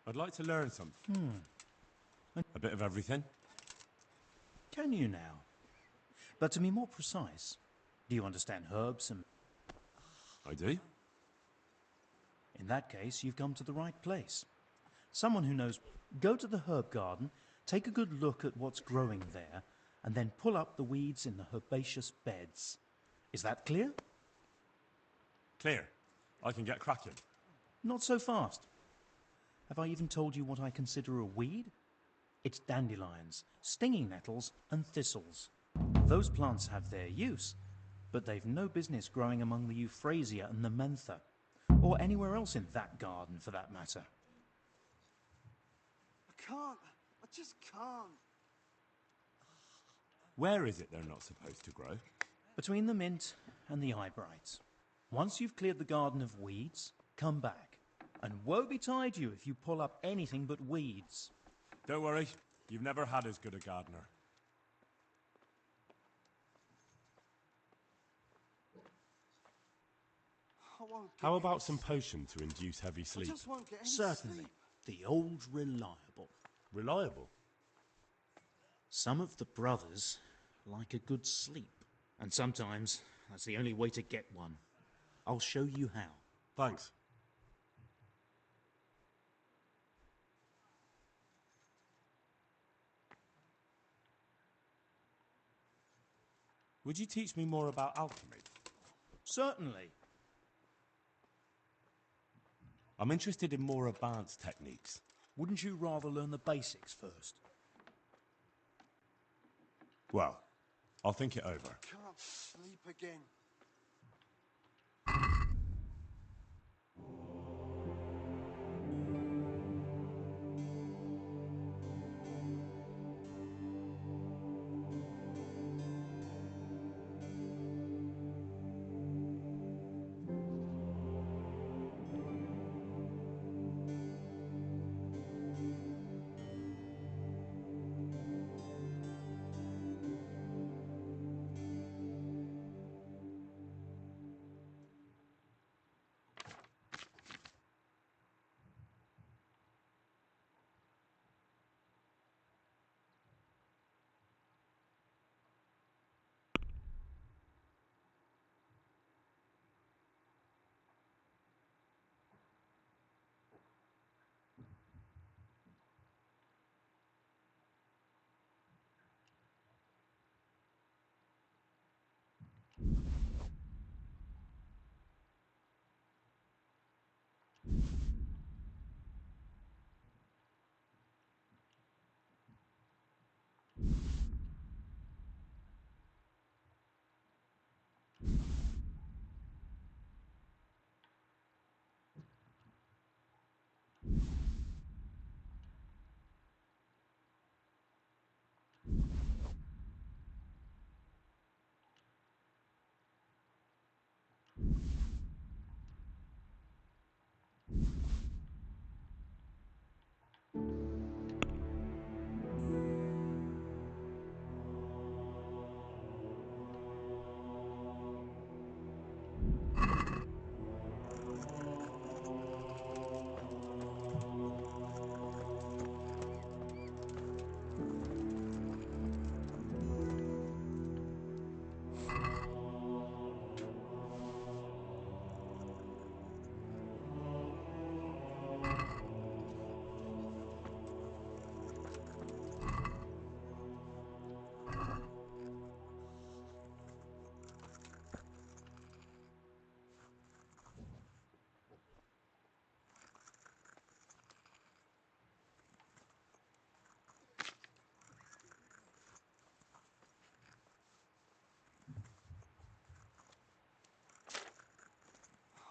I'd like to learn something. A bit of everything. Can you now? But to be more precise, do you understand herbs and... I do. In that case, you've come to the right place. Someone who knows... Go to the herb garden, take a good look at what's growing there, and then pull up the weeds in the herbaceous beds. Is that clear? Clear. I can get cracking. Not so fast. Have I even told you what I consider a weed? It's dandelions, stinging nettles, and thistles. Those plants have their use, but they've no business growing among the euphrasia and the mentha, or anywhere else in that garden for that matter. I can't. I just can't. Where is it they're not supposed to grow? Between the mint and the eyebrights. Once you've cleared the garden of weeds, come back. And woe betide you if you pull up anything but weeds. Don't worry. You've never had as good a gardener. How about some potion to induce heavy sleep? Certainly. The old reliable. Reliable? Some of the brothers like a good sleep. And sometimes that's the only way to get one. I'll show you how. Thanks. Would you teach me more about alchemy? Certainly. I'm interested in more advanced techniques. Wouldn't you rather learn the basics first? Well, I'll think it over. Can't sleep again.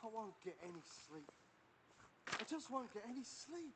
I won't get any sleep. I just won't get any sleep.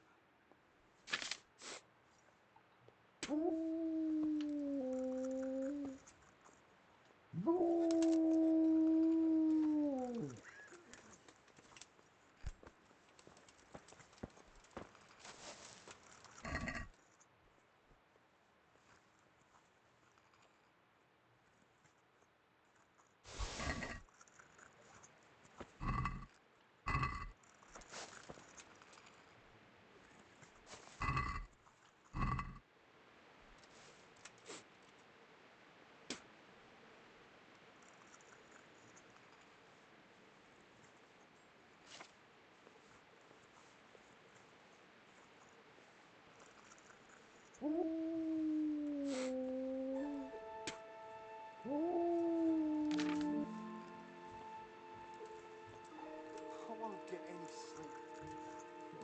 I won't get any sleep.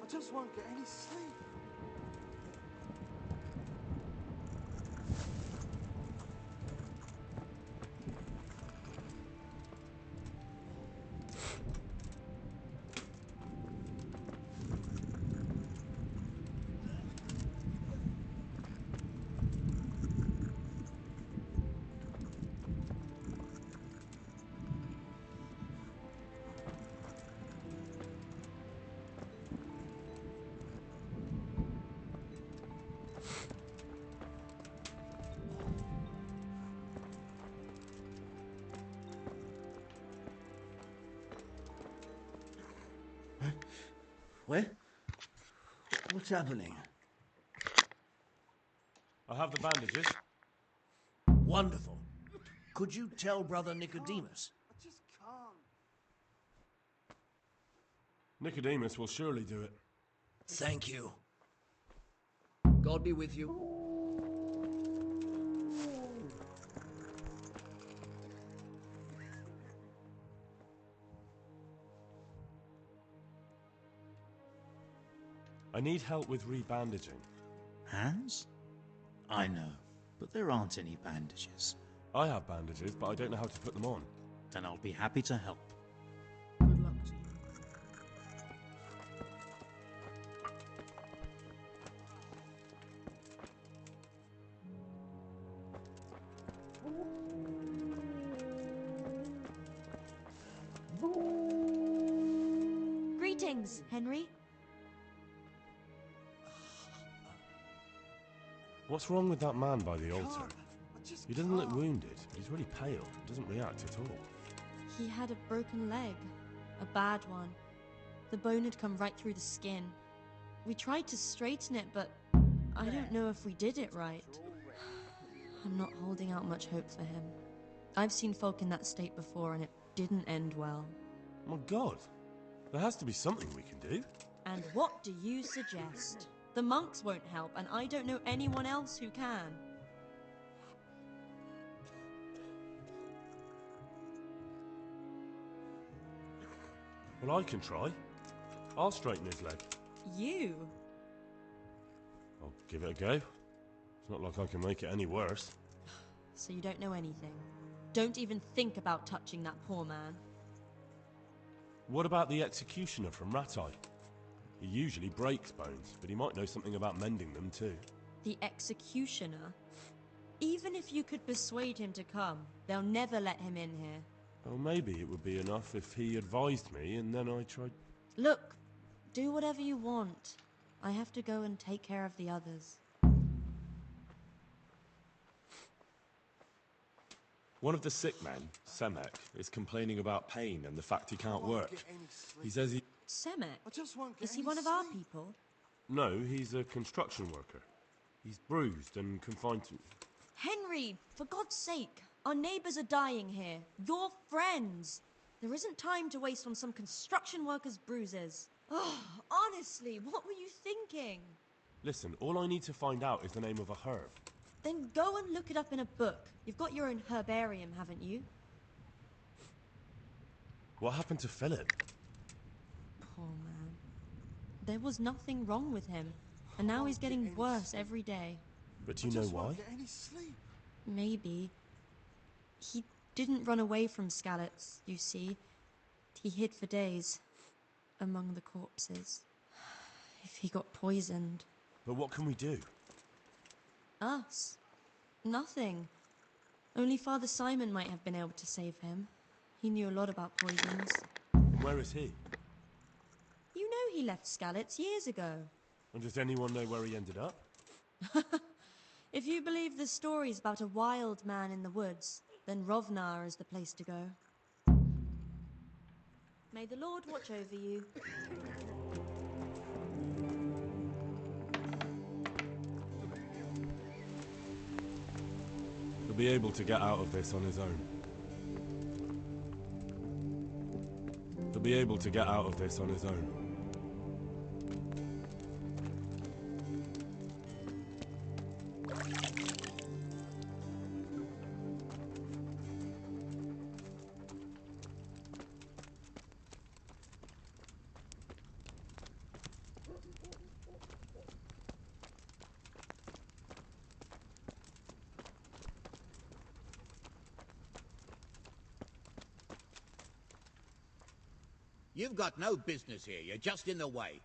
I just won't get any sleep. Where? What's happening? I have the bandages. Wonderful. Could you tell Brother Nicodemus? I just can't. Nicodemus will surely do it. Thank you. God be with you. I need help with rebandaging. Hands? I know, but there aren't any bandages. I have bandages, but I don't know how to put them on. Then I'll be happy to help. Good luck to you. Greetings, Henry. What's wrong with that man by the altar? He doesn't look wounded, but he's really pale. He doesn't react at all. He had a broken leg. A bad one. The bone had come right through the skin. We tried to straighten it, but I don't know if we did it right. I'm not holding out much hope for him. I've seen folk in that state before, and it didn't end well. My God, there has to be something we can do. And what do you suggest? The monks won't help, and I don't know anyone else who can. Well, I can try. I'll straighten his leg. You? I'll give it a go. It's not like I can make it any worse. So you don't know anything? Don't even think about touching that poor man. What about the executioner from Rattay? He usually breaks bones, but he might know something about mending them too. The executioner? Even if you could persuade him to come, they'll never let him in here. Well, maybe it would be enough if he advised me and then I tried... Look, do whatever you want. I have to go and take care of the others. One of the sick men, Semek, is complaining about pain and the fact he can't work. He says he... Semek? Is he one of our people? No, he's a construction worker. He's bruised and confined to... Henry, for God's sake! Our neighbors are dying here. Your friends! There isn't time to waste on some construction worker's bruises. Oh, honestly, what were you thinking? Listen, all I need to find out is the name of a herb. Then go and look it up in a book. You've got your own herbarium, haven't you? What happened to Philip? Poor man. There was nothing wrong with him, and now he's getting worse every day. But do you know why? Maybe. He didn't run away from Skalitz, you see. He hid for days, among the corpses. If he got poisoned... But what can we do? Us? Nothing. Only Father Simon might have been able to save him. He knew a lot about poisons. Where is he? You know he left Skalitz years ago. And does anyone know where he ended up? If you believe the stories about a wild man in the woods, then Rovnar is the place to go. May the Lord watch over you. He'll be able to get out of this on his own. He'll be able to get out of this on his own. You've got no business here. You're just in the way.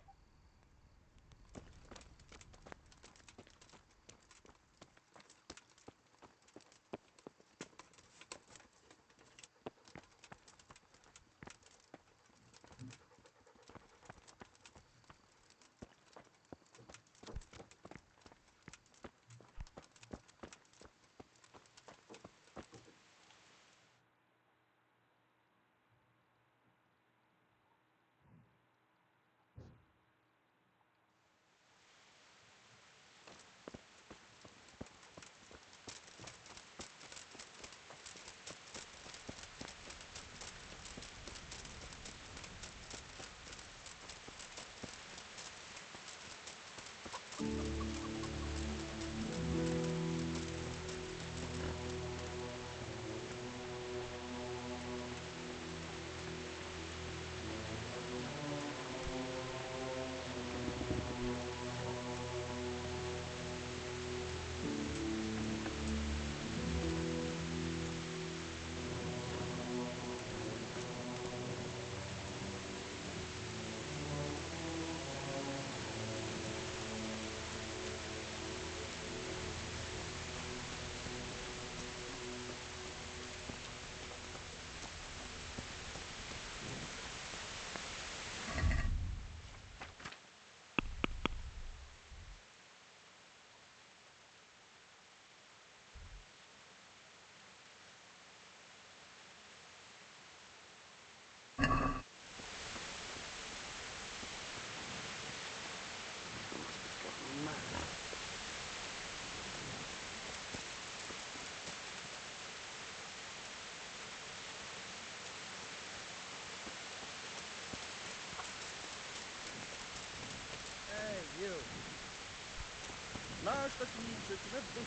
Знаешь, такие же тебе в душу.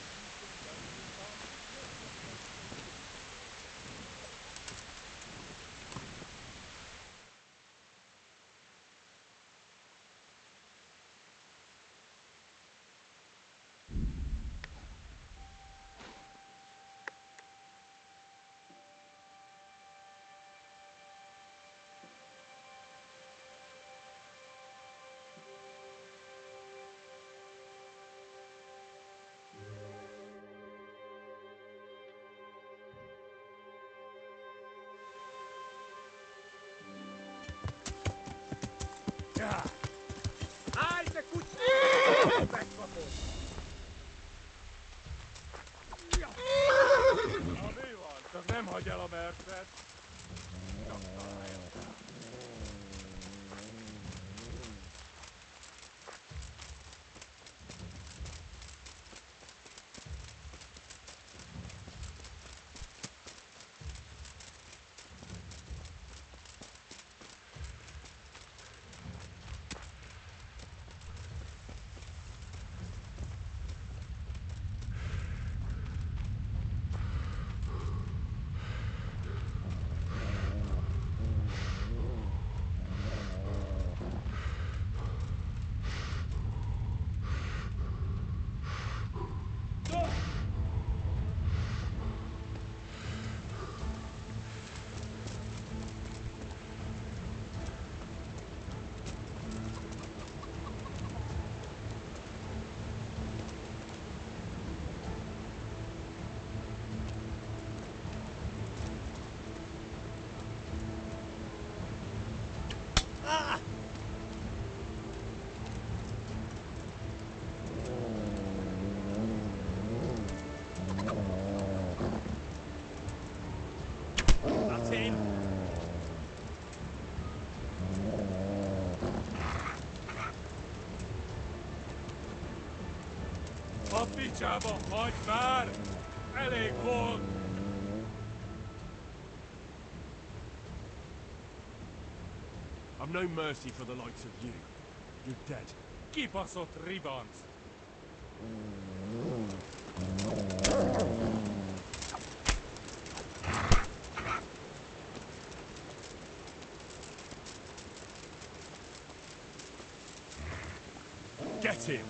Haide kutsuu! Na mi van? Csak nem hagyj el a mercet! That's him! A picsába, hagyd már! Elég volt! I've no mercy for the likes of you. You're dead. Kibaszott ribanc! Get him!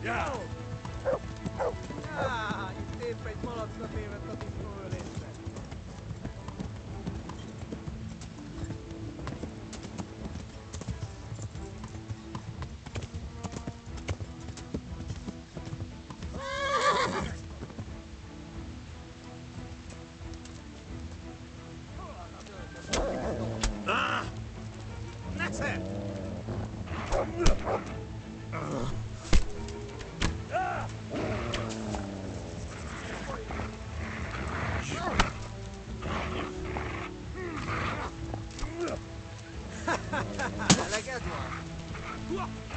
Yeah. Ah, i sempre il molot sapeva tutti i Ah! That's it! Like that one.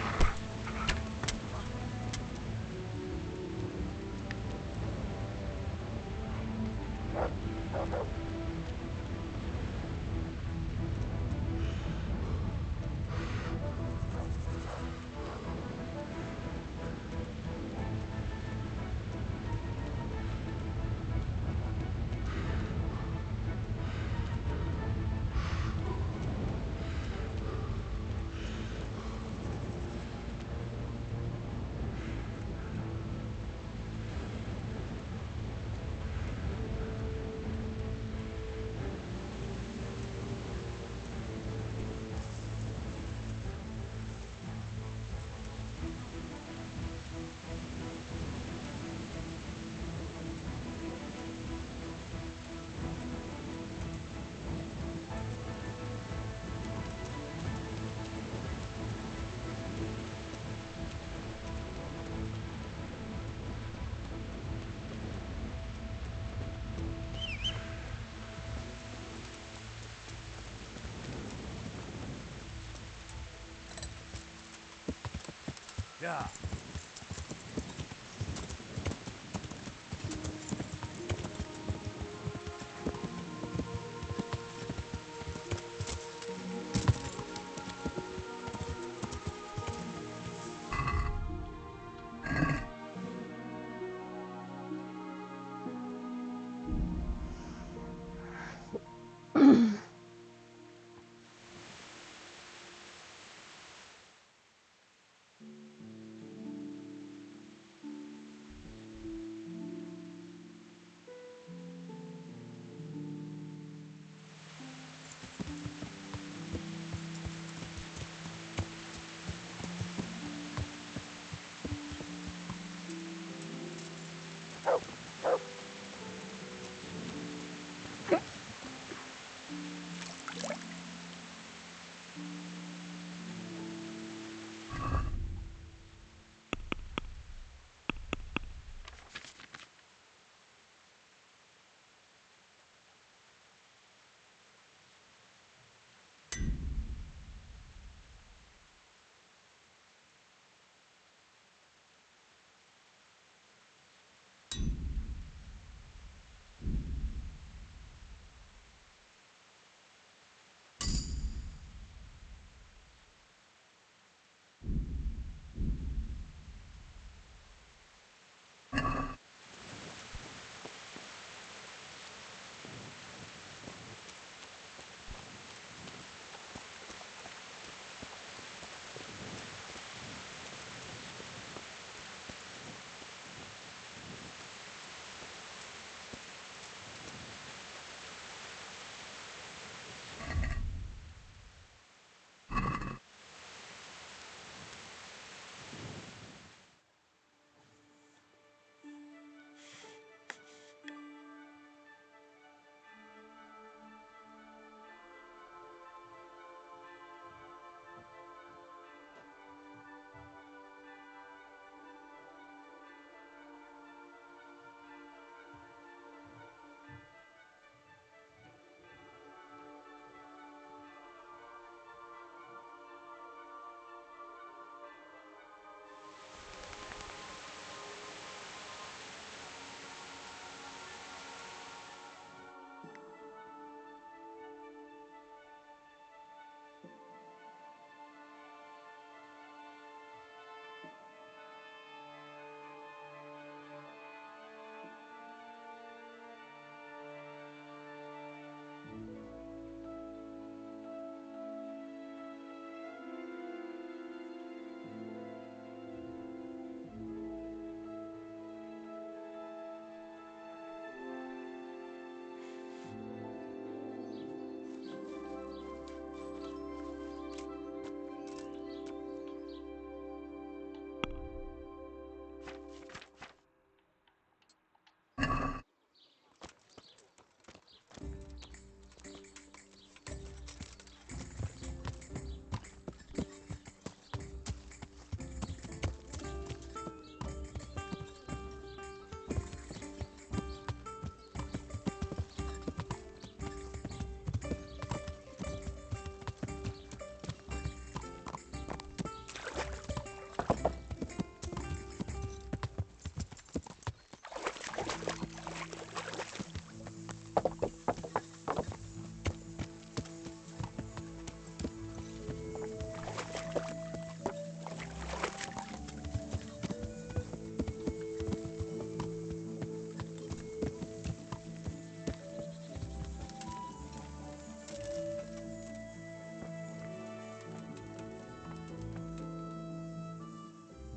Yeah.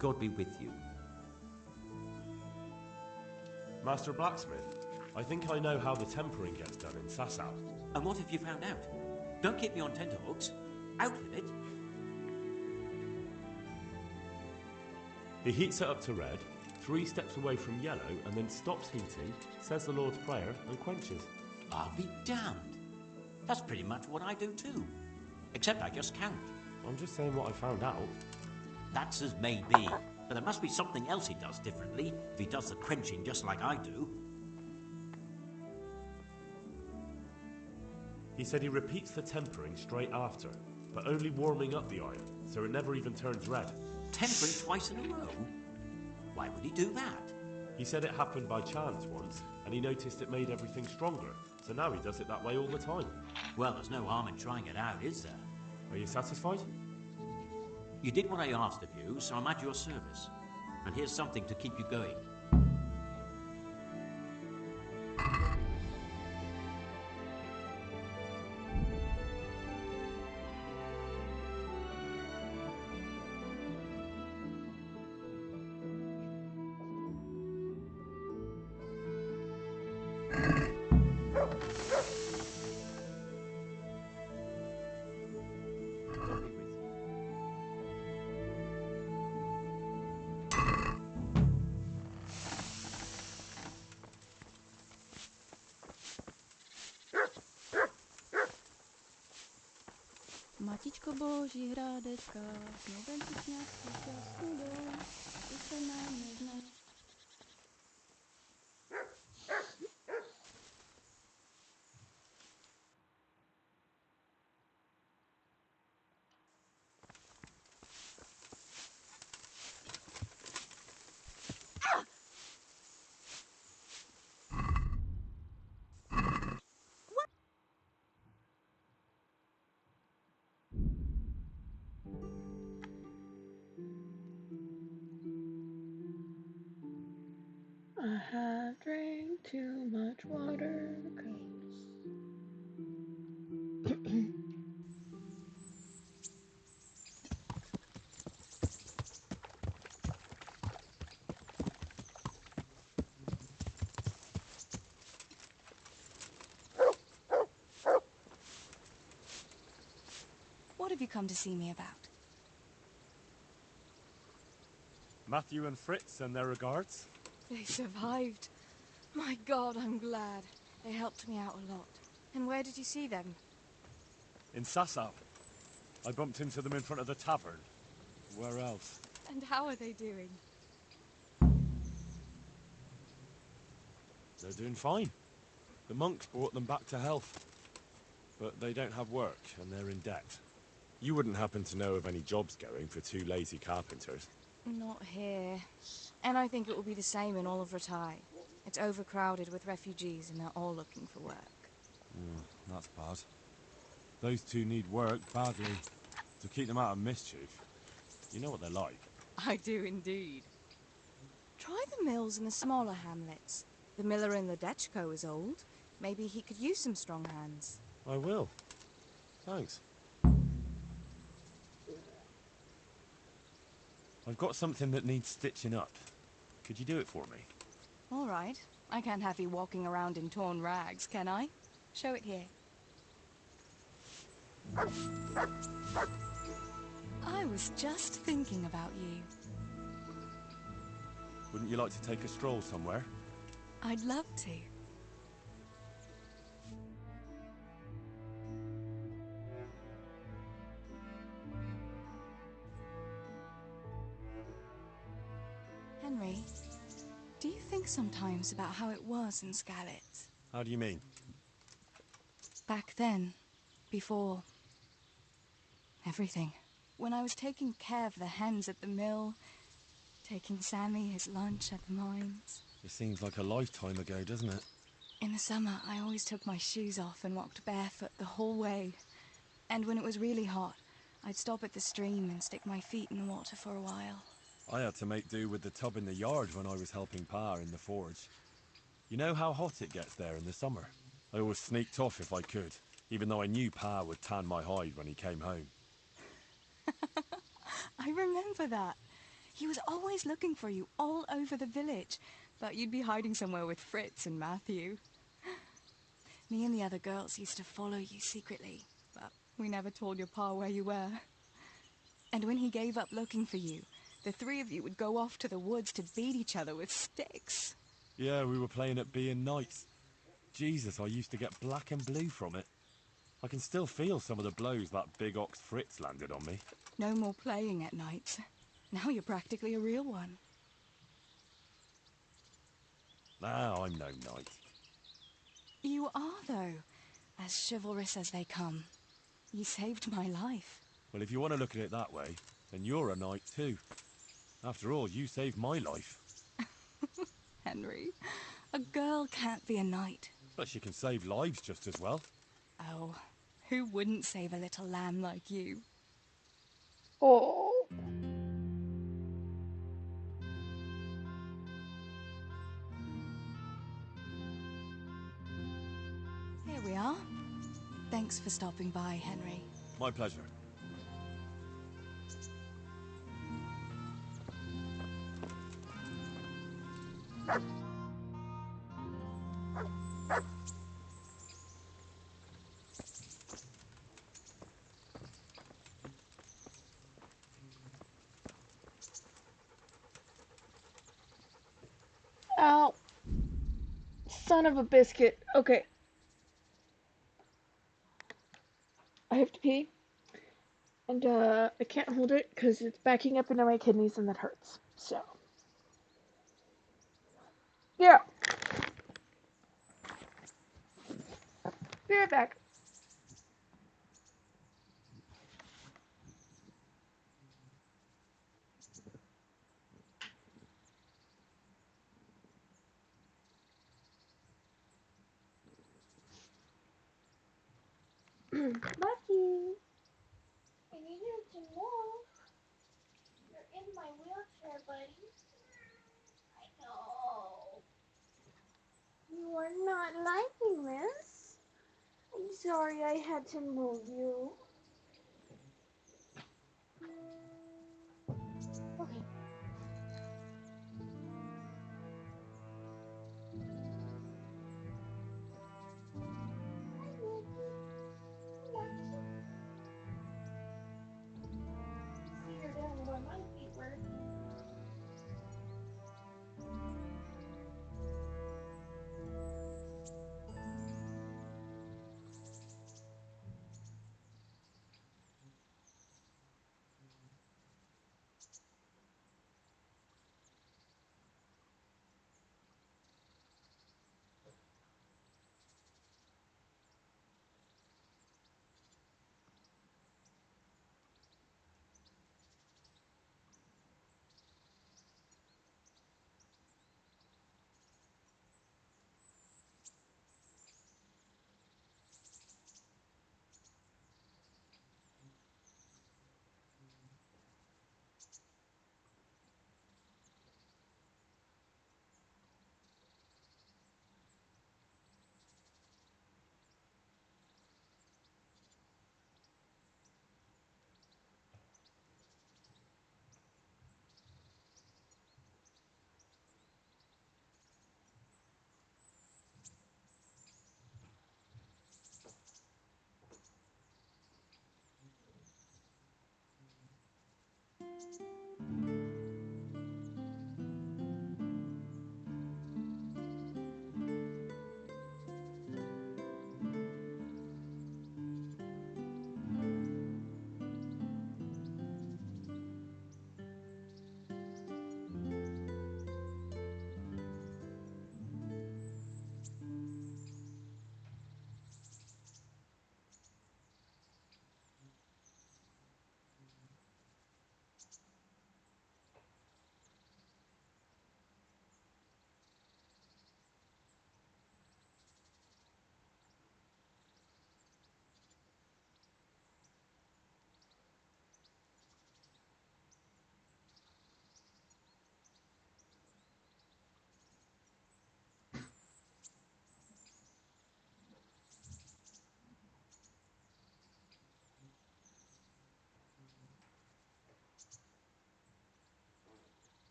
God be with you. Master Blacksmith, I think I know how the tempering gets done in Sasau. And what have you found out? Don't keep me on tenterhooks. Out with it. He heats it up to red, 3 steps away from yellow, and then stops heating, says the Lord's Prayer, and quenches. I'll be damned. That's pretty much what I do too. Except I just count. I'm just saying what I found out. That's as may be. But there must be something else he does differently if he does the quenching just like I do. He said he repeats the tempering straight after, but only warming up the iron, so it never even turns red. Tempering twice in a row? Why would he do that? He said it happened by chance once, and he noticed it made everything stronger, so now he does it that way all the time. Well, there's no harm in trying it out, is there? Are you satisfied? You did what I asked of you, so I'm at your service. And here's something to keep you going. Matičko boží hrádečka, snoubence kňazku šťastnou jdou, a ty se nám neznáš. I have drank too much water. What have you come to see me about? Matthew and Fritz send their regards. They survived. My God, I'm glad. They helped me out a lot. And where did you see them? In Sasau. I bumped into them in front of the tavern. Where else? And how are they doing? They're doing fine. The monks brought them back to health. But they don't have work, and they're in debt. You wouldn't happen to know of any jobs going for 2 lazy carpenters? Not here. And I think it will be the same in all of Rattay. It's overcrowded with refugees and they're all looking for work. That's bad. Those 2 need work badly to keep them out of mischief. You know what they're like. I do indeed. Try the mills in the smaller hamlets. The miller in Ledechko is old. Maybe he could use some strong hands. I will. Thanks. I've got something that needs stitching up. Could you do it for me? All right. I can't have you walking around in torn rags, can I? Show it here. I was just thinking about you. Wouldn't you like to take a stroll somewhere? I'd love to. Henry, do you think sometimes about how it was in Skalitz? How do you mean? Back then, before everything. When I was taking care of the hens at the mill, taking Sammy his lunch at the mines. It seems like a lifetime ago, doesn't it? In the summer, I always took my shoes off and walked barefoot the whole way. And when it was really hot, I'd stop at the stream and stick my feet in the water for a while. I had to make do with the tub in the yard when I was helping Pa in the forge. You know how hot it gets there in the summer? I always sneaked off if I could, even though I knew Pa would tan my hide when he came home. I remember that. He was always looking for you all over the village. Thought you'd be hiding somewhere with Fritz and Matthew. Me and the other girls used to follow you secretly, but we never told your pa where you were. And when he gave up looking for you, the three of you would go off to the woods to beat each other with sticks. Yeah, we were playing at being knights. Jesus, I used to get black and blue from it. I can still feel some of the blows that big ox Fritz landed on me. No more playing at night. Now you're practically a real one. Now I'm no knight. You are, though. As chivalrous as they come. You saved my life. Well, if you want to look at it that way, then you're a knight too. After all, you saved my life. Henry, a girl can't be a knight. But she can save lives just as well. Oh, who wouldn't save a little lamb like you? Oh. Here we are. Thanks for stopping by, Henry. My pleasure. Ow. Son of a biscuit. Okay. I have to pee. And, I can't hold it because it's backing up into my kidneys and that hurts. So. Yeah. Be right back. Matthew, I need you to move. You're in my wheelchair, buddy. I know. You are not liking this. I'm sorry I had to move you. Okay. See, you're down where my feet were.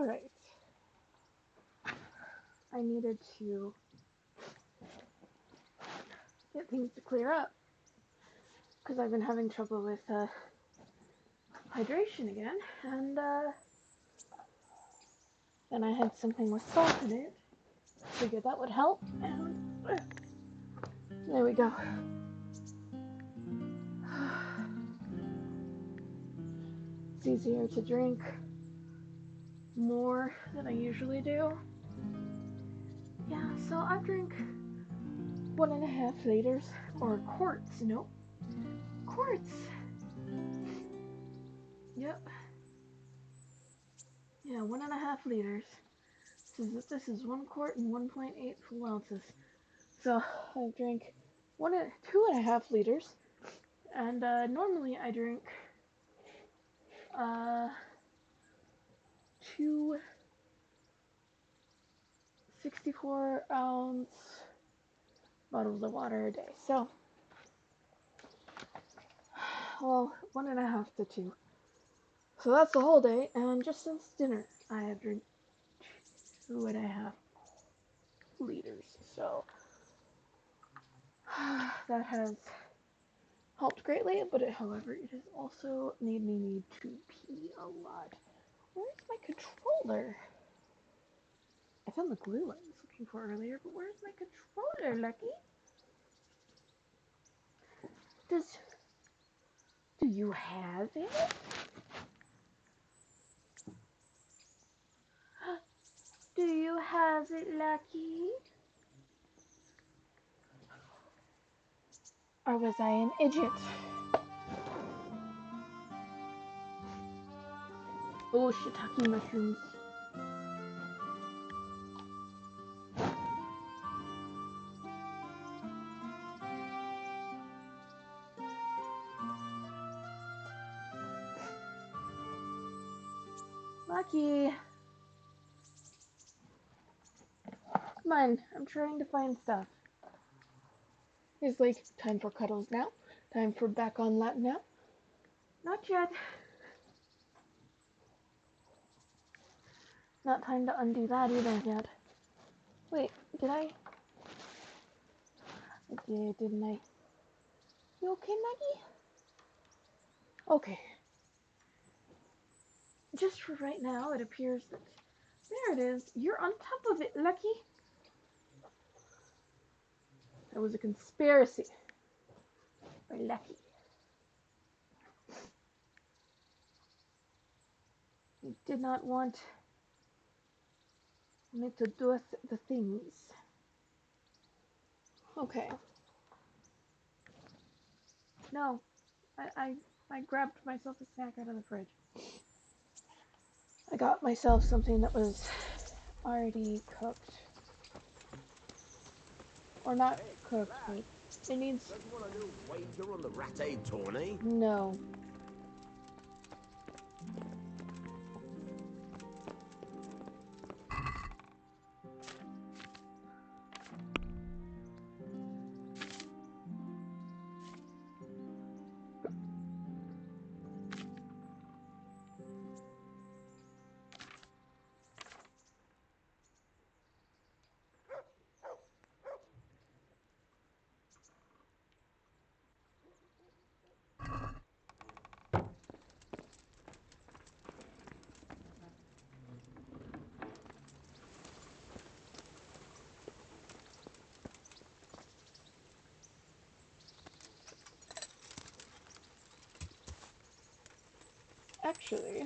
Alright. I needed to get things to clear up. Because I've been having trouble with hydration again. And then I had something with salt in it. Figured that would help. And there we go. It's easier to drink more than I usually do. Yeah, so I drink 1.5 liters, or quarts, nope. Quarts! Yep. Yeah, 1.5 liters. This is 1 quart and 1.8 full ounces. So I drink 2.5 liters, and normally I drink 2 64-ounce bottles of water a day. So, well, 1.5 to 2. So that's the whole day, and just since dinner, I have drank 2.5 liters. So that has helped greatly, but however, it has also made me need to pee a lot. Where's my controller? I found the glue I was looking for earlier, but where's my controller, Lucky? Do you have it? Do you have it, Lucky? Or was I an idiot? Oh, shiitake mushrooms. Lucky. Come on, I'm trying to find stuff. He's like, time for cuddles now. Time for back on lap now. Not yet. Not time to undo that either yet. Wait, did I? I did, didn't I? You okay, Maggie? Okay. Just for right now, it appears that... There it is. You're on top of it, Lucky. That was a conspiracy. By Lucky. He did not want me to do the things. Okay. No. I grabbed myself a snack out of the fridge. I got myself something that was already cooked. Or not cooked, but it needs... Don't you want a little wager on the Rat-Aid tourney? No. Actually...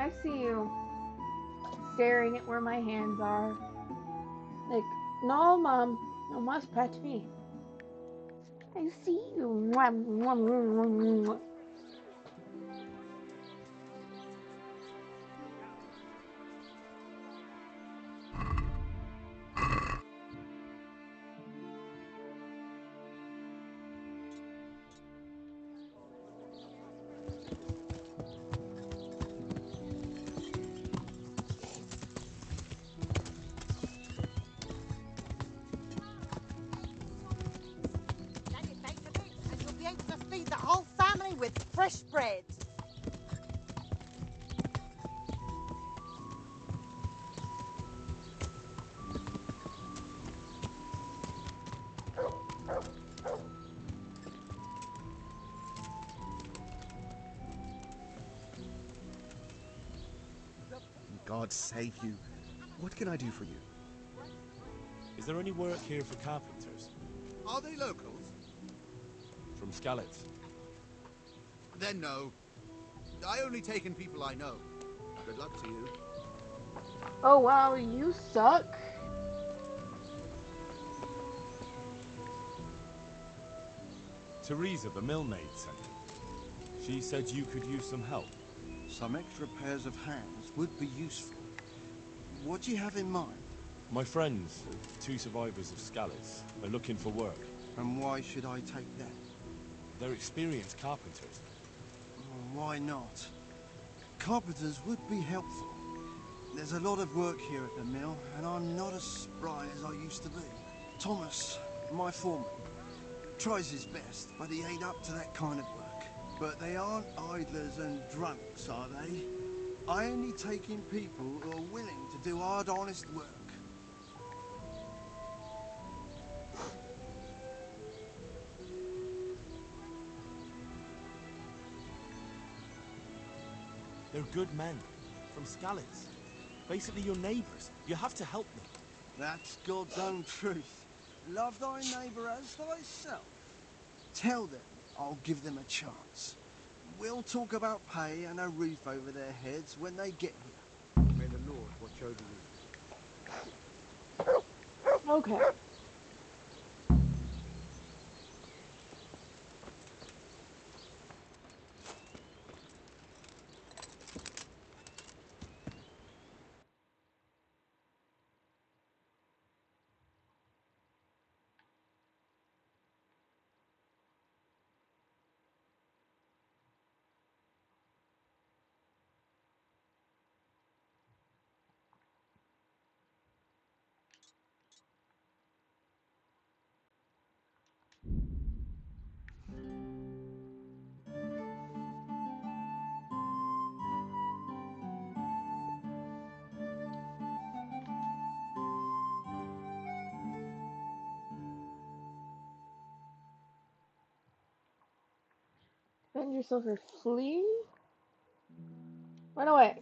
I see you staring at where my hands are. Like, no, Mom, you must pet me. I see you. Let it bake a bit, and you'll be able to feed the whole family with fresh bread. God save you. What can I do for you? Is there any work here for carpenters? Are they locals? From Skalitz? Then no. I only take in people I know. Good luck to you. Oh wow, you suck. Teresa, the millmaid, sent me. She said you could use some help. Some extra pairs of hands would be useful. What do you have in mind? My friends, 2 survivors of Skalitz, are looking for work. And why should I take them? They're experienced carpenters. Oh, why not? Carpenters would be helpful. There's a lot of work here at the mill, and I'm not as spry as I used to be. Thomas, my foreman, tries his best, but he ain't up to that kind of work. But they aren't idlers and drunks, are they? I only take in people who are willing to do hard, honest work. They're good men. From Skalitz. Basically your neighbours. You have to help them. That's God's own truth. Love thy neighbour as thyself. Tell them I'll give them a chance. We'll talk about pay and a roof over their heads when they get here. May the Lord watch over you. Okay. Defend yourself or flee? Run away.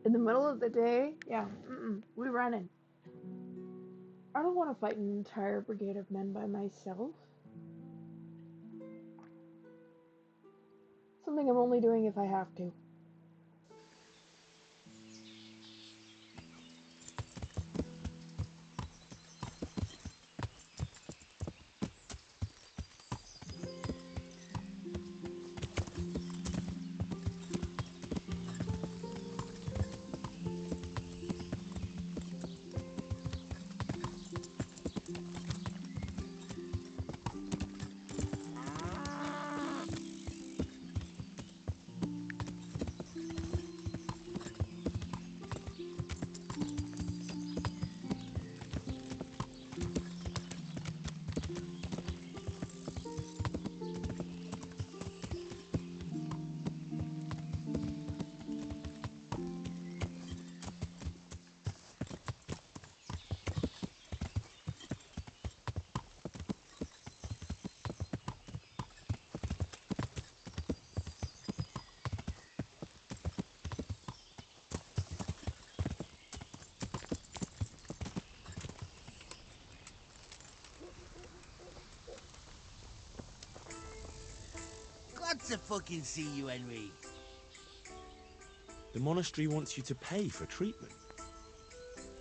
In the middle of the day? Yeah, we running. I don't want to fight an entire brigade of men by myself. Something I'm only doing if I have to. want to fucking see you, Henry. The monastery wants you to pay for treatment.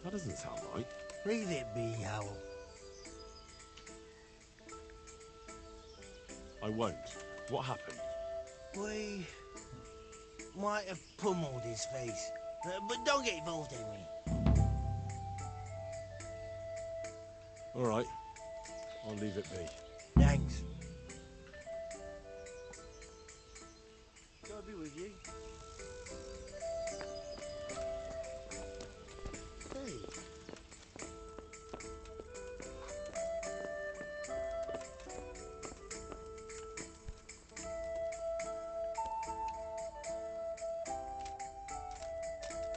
That doesn't sound right. Leave it be, Howell. I won't. What happened? We might have pummeled his face. But don't get involved, Henry. All right. I'll leave it be. Thanks. God be with you. Hey.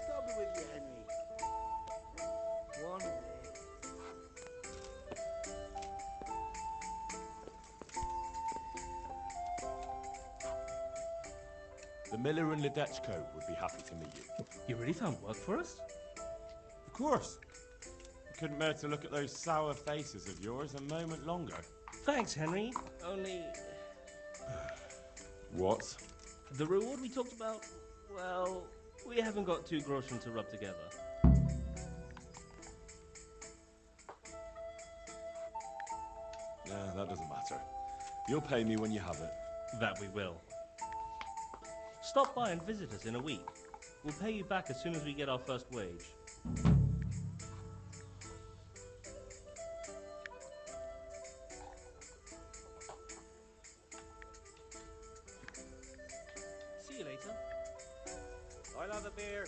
God be with you, Henry. One minute. The miller and Ledechko would be happy to meet you. You really found work for us? Of course. I couldn't bear to look at those sour faces of yours a moment longer. Thanks, Henry. Only... What? The reward we talked about, well, we haven't got 2 groschen to rub together. Yeah, that doesn't matter. You'll pay me when you have it. That we will. Stop by and visit us in a week. We'll pay you back as soon as we get our first wage. See you later. I'll have a beer.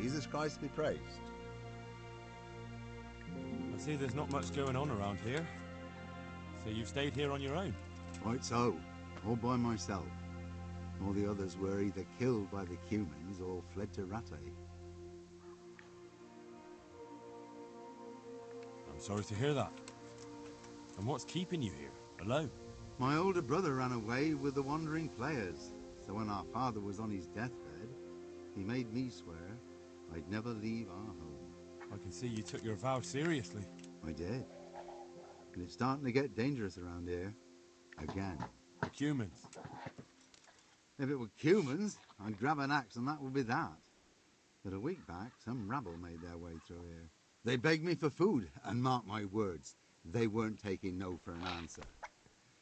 Jesus Christ be praised. I see there's not much going on around here. So you've stayed here on your own? Right so, all by myself. All the others were either killed by the Cumans or fled to Rattay. I'm sorry to hear that. And what's keeping you here, alone? My older brother ran away with the wandering players, so when our father was on his deathbed, he made me swear I'd never leave our home. I can see you took your vow seriously. I did. And it's starting to get dangerous around here. Again. The humans. If it were humans, I'd grab an axe and that would be that. But a week back, some rabble made their way through here. They begged me for food, and mark my words, they weren't taking no for an answer.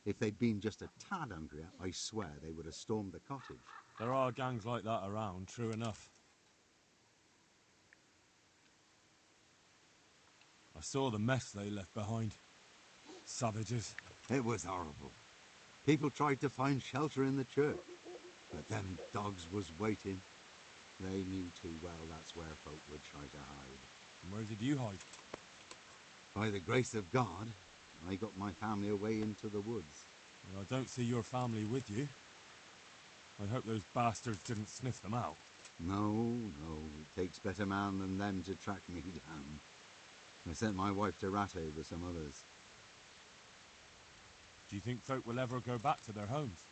If they'd been just a tad hungrier, I swear they would have stormed the cottage. There are gangs like that around, true enough. I saw the mess they left behind. Savages. It was horrible. People tried to find shelter in the church, but them dogs was waiting. They knew too well that's where folk would try to hide. And where did you hide? By the grace of God, I got my family away into the woods. Well, I don't see your family with you. I hope those bastards didn't sniff them out. No, it takes better man than them to track me down. I sent my wife to Rattay with some others. Do you think folk will ever go back to their homes?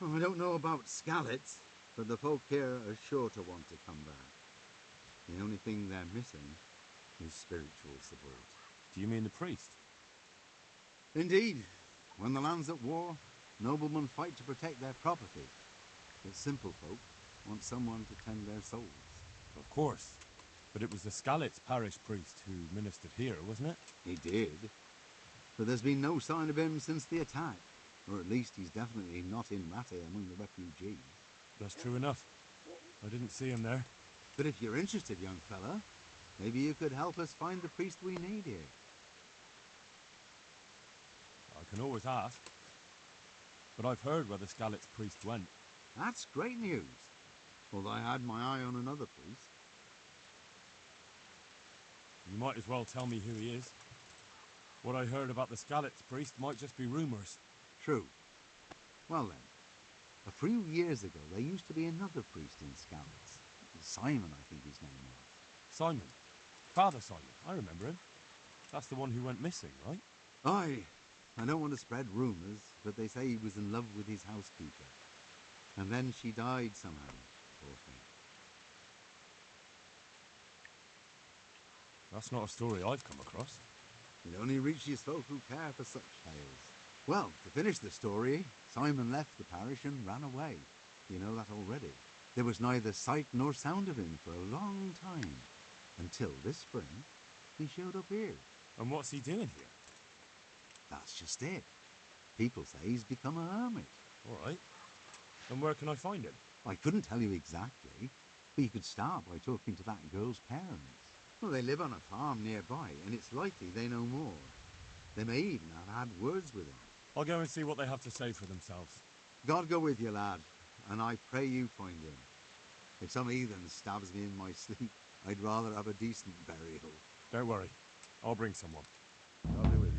I don't know about Skalitz, but the folk here are sure to want to come back. The only thing they're missing is spiritual support. Do you mean the priest? Indeed. When the land's at war, noblemen fight to protect their property. But simple folk want someone to tend their souls. Of course. But it was the Skalitz parish priest who ministered here, wasn't it? He did. But there's been no sign of him since the attack. Or at least he's definitely not in Rattay among the refugees. That's true enough. I didn't see him there. But if you're interested, young fella, maybe you could help us find the priest we need here. I can always ask. But I've heard where the Skalitz priest went. That's great news. Although I had my eye on another priest. You might as well tell me who he is. What I heard about the Skalitz priest might just be rumours. True. Well then, a few years ago there used to be another priest in Skalitz. Simon, I think his name was. Simon? Father Simon, I remember him. That's the one who went missing, right? Aye. I don't want to spread rumours, but they say he was in love with his housekeeper. And then she died somehow, poor thing. That's not a story I've come across. It only reaches folk who care for such tales. Well, to finish the story, Simon left the parish and ran away. You know that already. There was neither sight nor sound of him for a long time. Until this spring, he showed up here. And what's he doing here? That's just it. People say he's become a hermit. All right. And where can I find him? I couldn't tell you exactly, but you could start by talking to that girl's parents. Well, they live on a farm nearby, and it's likely they know more. They may even have had words with him. I'll go and see what they have to say for themselves. God go with you, lad, and I pray you find him. If some heathen stabs me in my sleep, I'd rather have a decent burial. Don't worry. I'll bring someone. I'll be with you.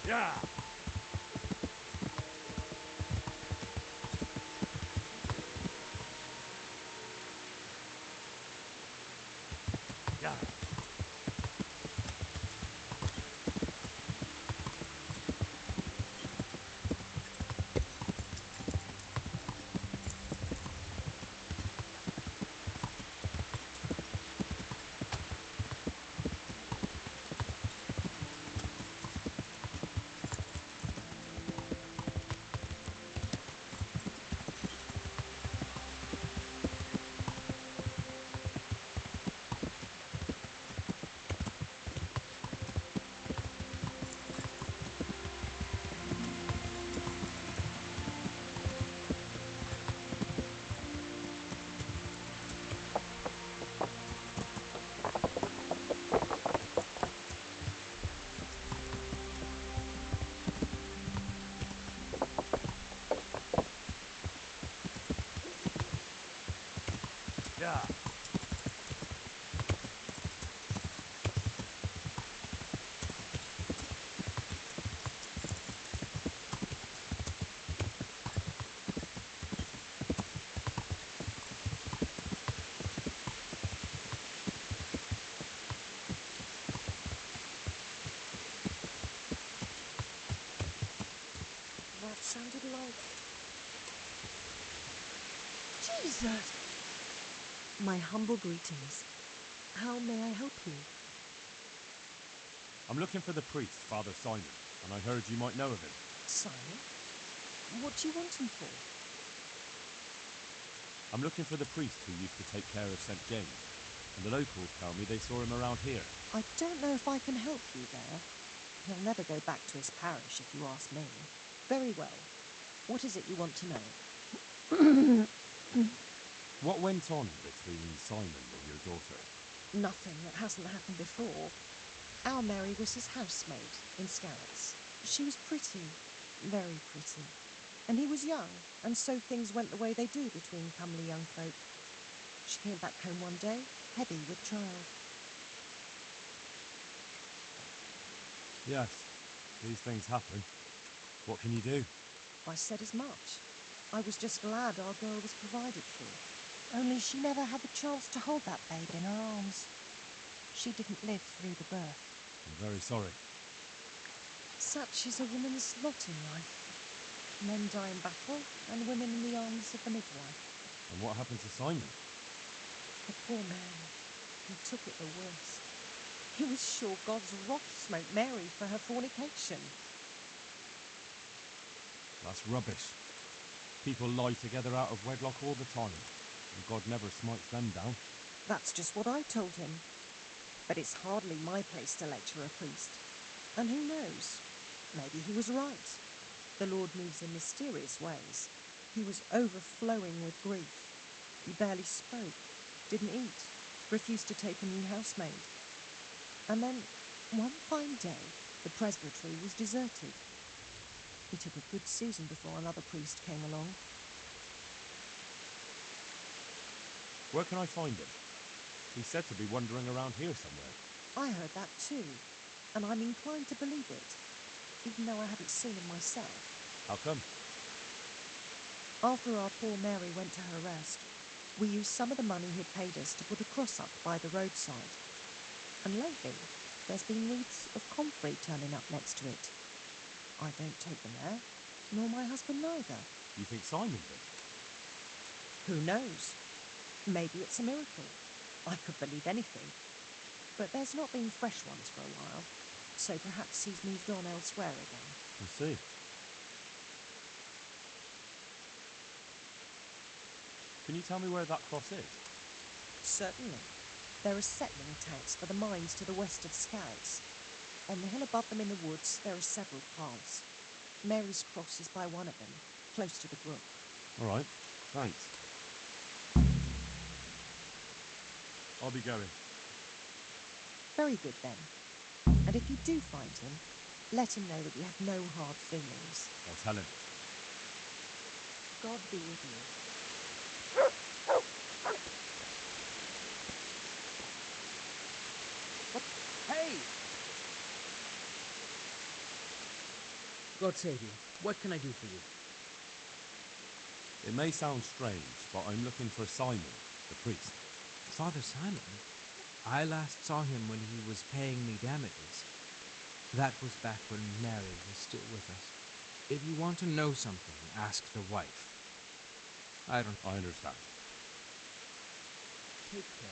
Yeah. Yeah. Yeah. That sounded like... Jesus! My humble greetings. How may I help you? I'm looking for the priest, Father Simon, and I heard you might know of him. Simon? What do you want him for? I'm looking for the priest who used to take care of St. James, and the locals tell me they saw him around here. I don't know if I can help you there. He'll never go back to his parish, if you ask me. Very well. What is it you want to know? What went on between Simon and your daughter? Nothing that hasn't happened before. Our Mary was his housemaid in Scarletts. She was pretty, very pretty. And he was young, and so things went the way they do between comely young folk. She came back home one day, heavy with child. Yes, these things happen. What can you do? I said as much. I was just glad our girl was provided for. Only she never had the chance to hold that babe in her arms. She didn't live through the birth. I'm very sorry. Such is a woman's lot in life. Men die in battle, and women in the arms of the midwife. And what happened to Simon? The poor man, he took it the worst. He was sure God's wrath smote Mary for her fornication. That's rubbish. People lie together out of wedlock all the time, and God never smites them down. That's just what I told him. But it's hardly my place to lecture a priest. And who knows? Maybe he was right. The Lord moves in mysterious ways. He was overflowing with grief. He barely spoke, didn't eat, refused to take a new housemaid. And then, one fine day, the presbytery was deserted. It took a good season before another priest came along. Where can I find him? He's said to be wandering around here somewhere. I heard that too, and I'm inclined to believe it, even though I haven't seen him myself. How come? After our poor Mary went to her rest, we used some of the money he'd paid us to put a cross up by the roadside. And lately, there's been wreaths of comfrey turning up next to it. I don't take them there, nor my husband neither. You think Simon did? Who knows? Maybe it's a miracle. I could believe anything. But there's not been fresh ones for a while, so perhaps he's moved on elsewhere again. I see. Can you tell me where that cross is? Certainly. There are settling tanks for the mines to the west of Scarletts. On the hill above them in the woods, there are several paths. Mary's cross is by one of them, close to the brook. All right, thanks. I'll be going. Very good then. And if you do find him, let him know that we have no hard feelings. I'll tell him. God be with you. Hey! God save you. What can I do for you? It may sound strange, but I'm looking for Simon, the priest. Father Simon? I last saw him when he was paying me damages. That was back when Mary was still with us. If you want to know something, ask the wife. I understand. Take care.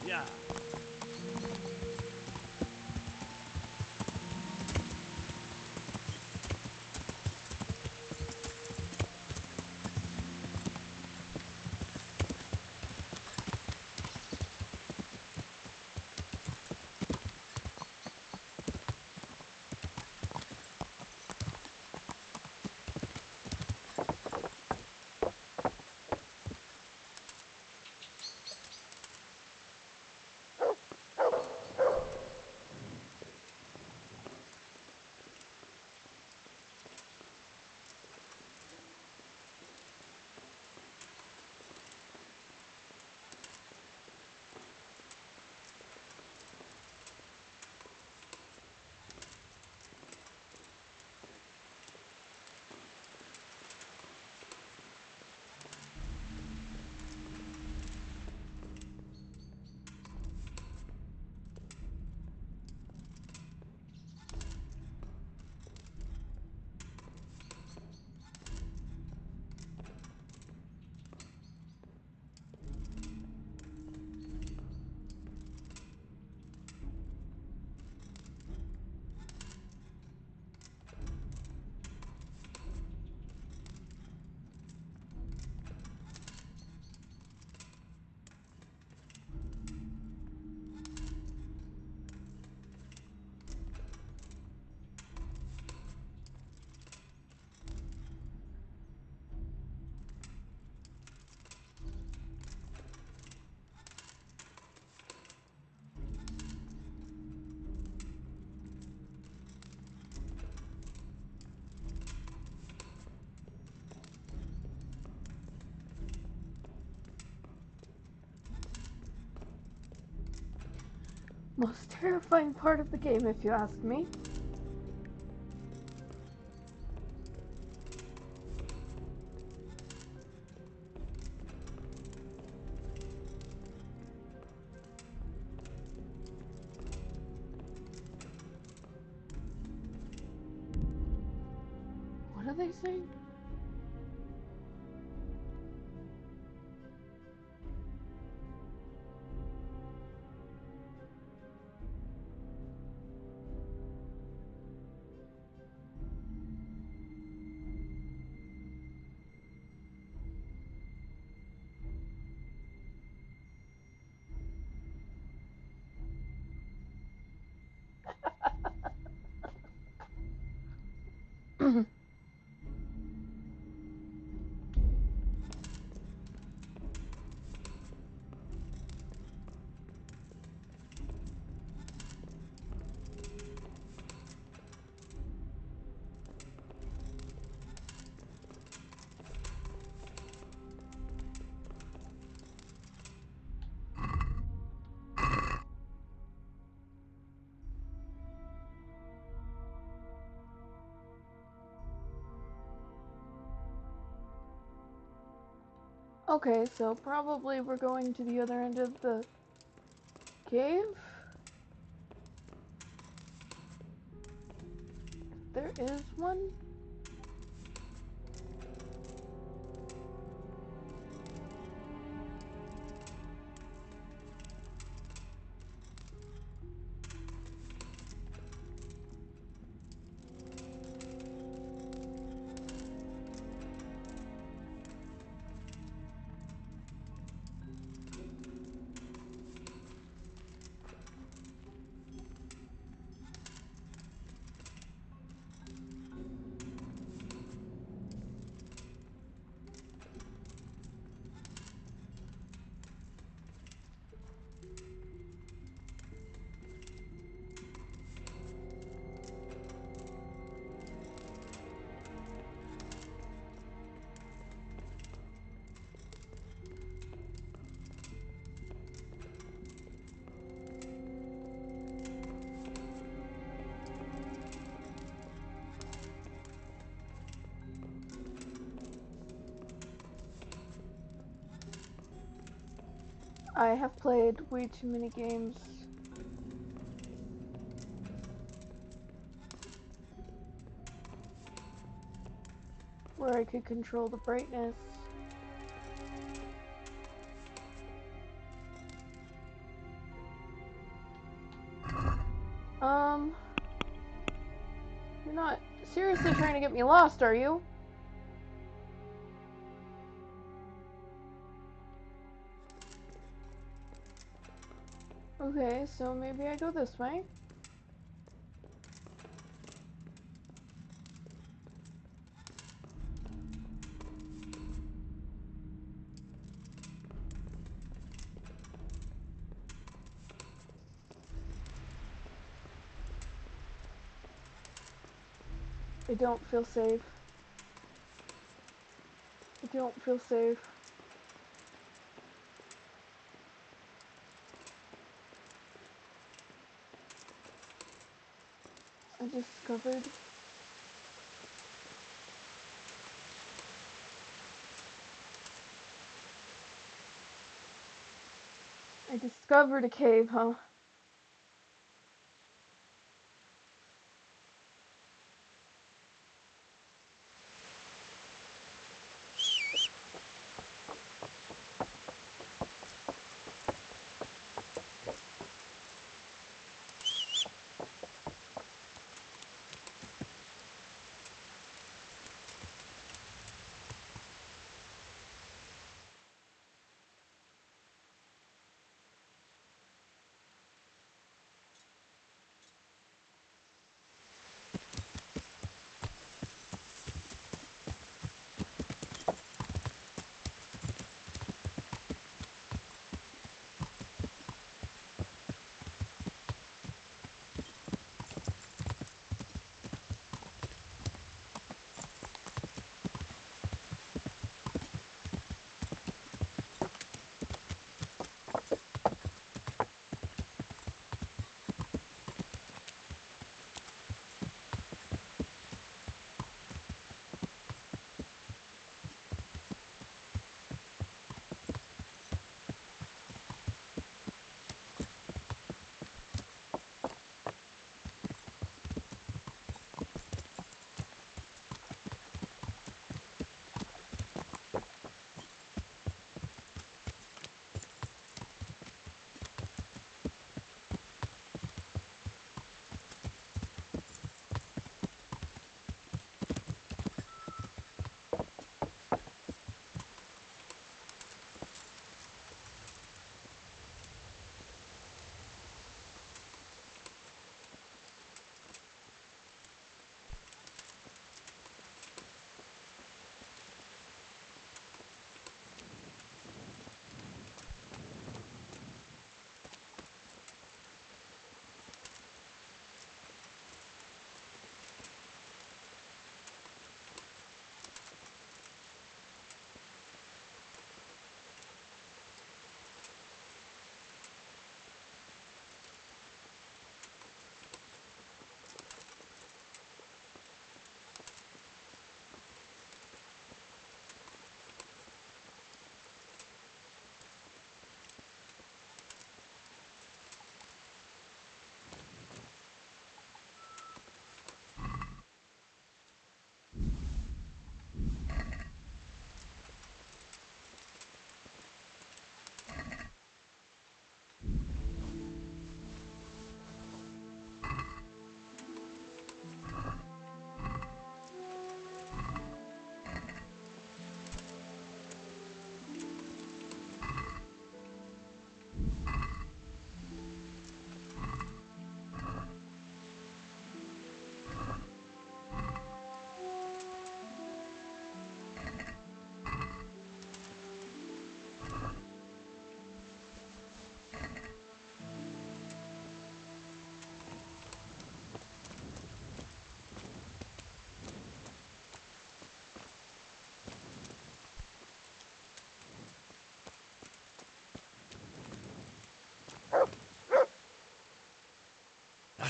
Yeah. Most terrifying part of the game, if you ask me. What are they saying? Okay, so probably we're going to the other end of the cave. There is one. I have played way too many games. Where I could control the brightness. You're not seriously trying to get me lost, are you? Okay, so maybe I go this way. I don't feel safe. I don't feel safe. I discovered a cave, huh?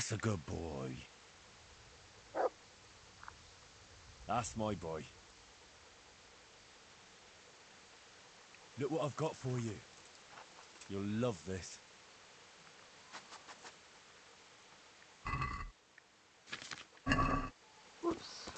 That's a good boy. That's my boy. Look what I've got for you. You'll love this. Whoops.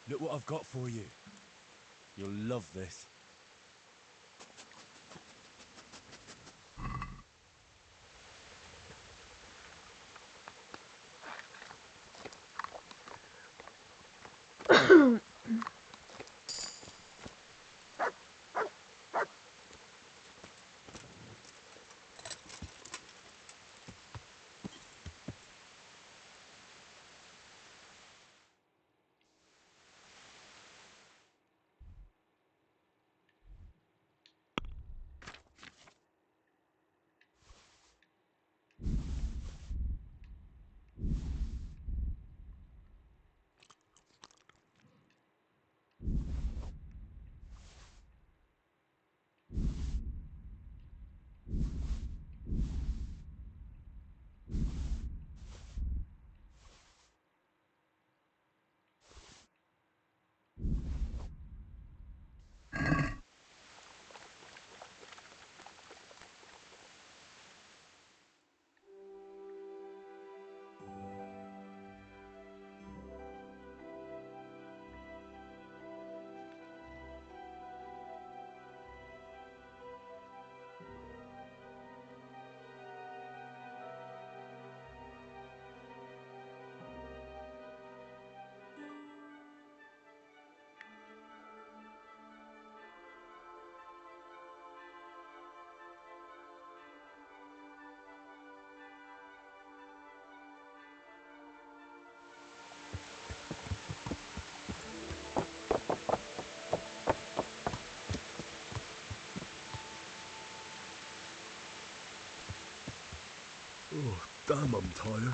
Look what I've got for you. You'll love this. Oh, damn, I'm tired.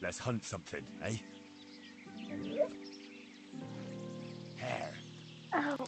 Let's hunt something, eh? Hare. Ow.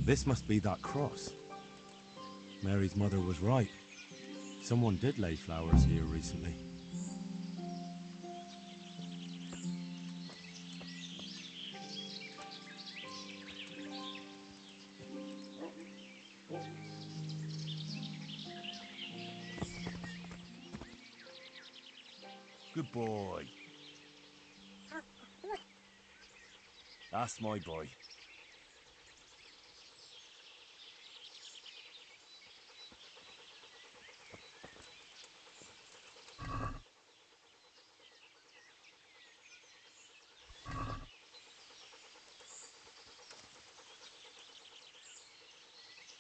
This must be that cross. Mary's mother was right. Someone did lay flowers here recently. Good boy. That's my boy.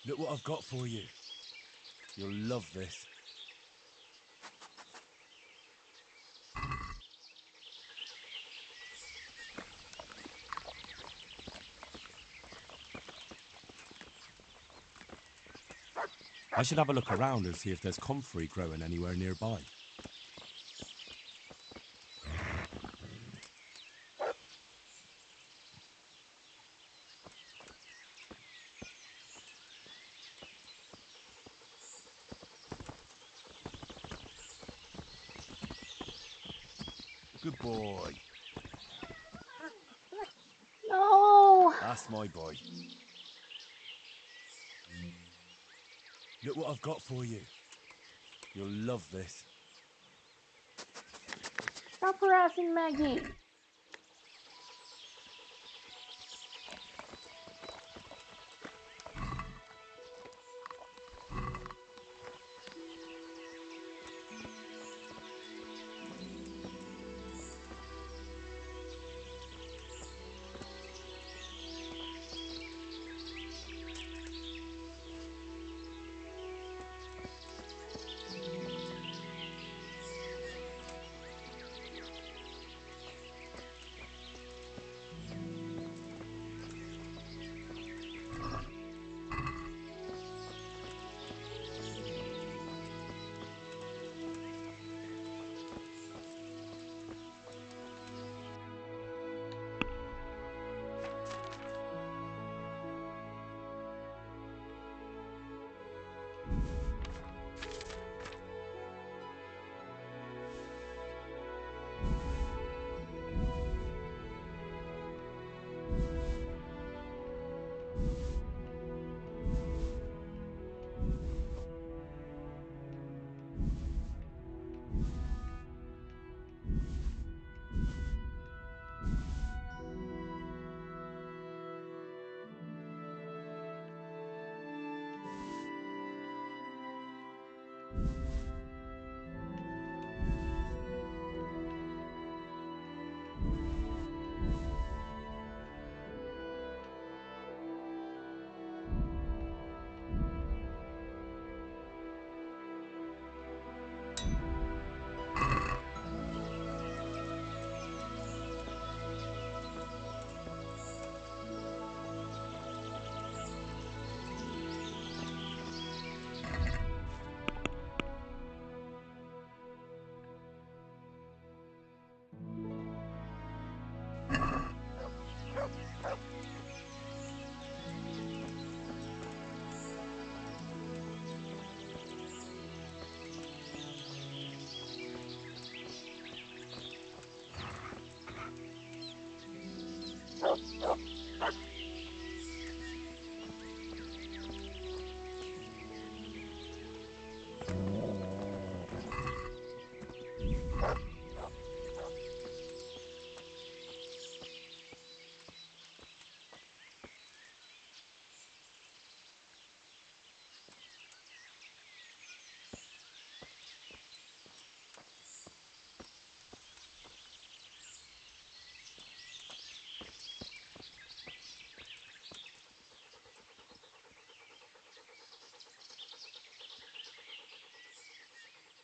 Look what I've got for you. You'll love this. I should have a look around and see if there's comfrey growing anywhere nearby. Good boy. No! That's my boy. Look what I've got for you. You'll love this. Stop harassing Maggie.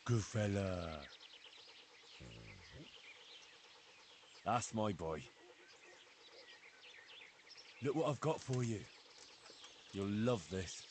Good fella. That's my boy. Look what I've got for you. You'll love this.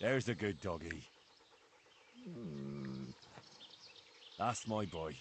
There's a good doggy. That's my boy.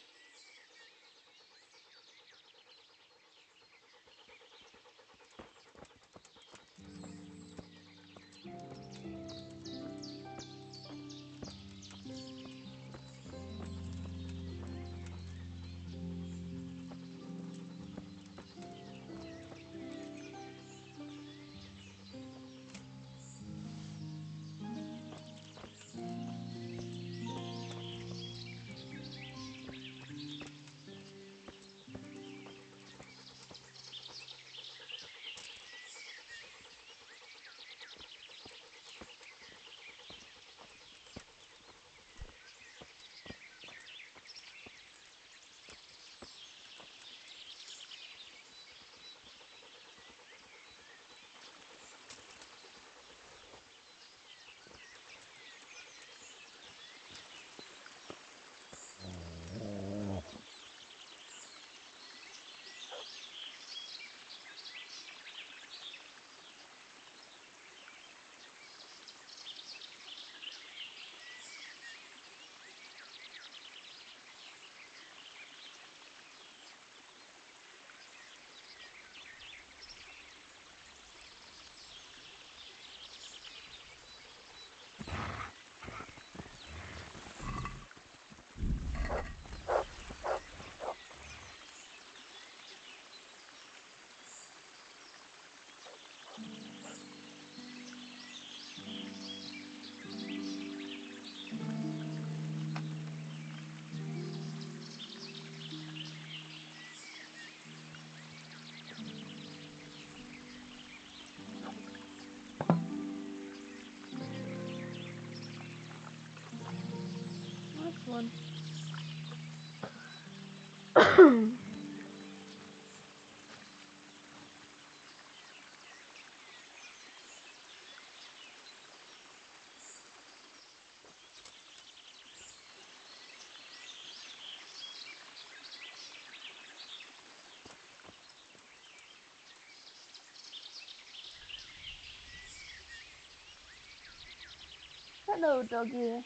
That's one. Hello, doggy.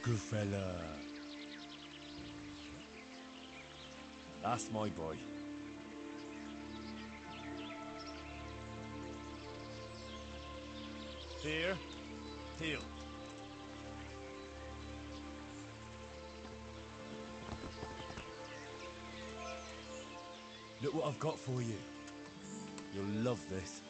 Good fella. That's my boy. Here. Heel. Look what I've got for you. You'll love this.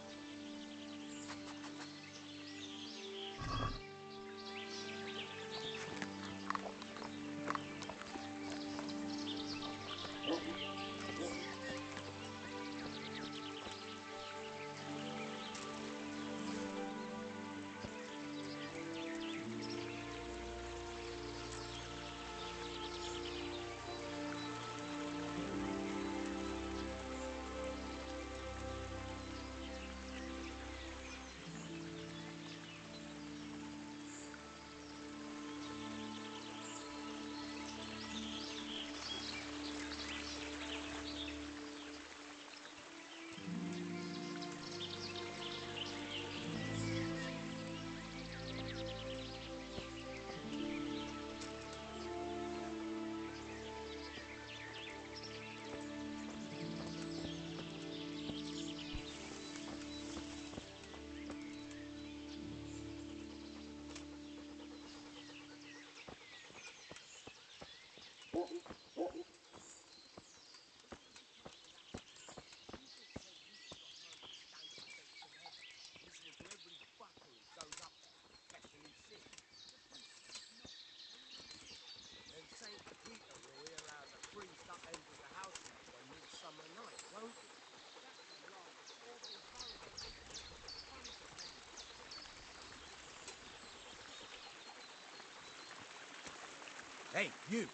Hey, you!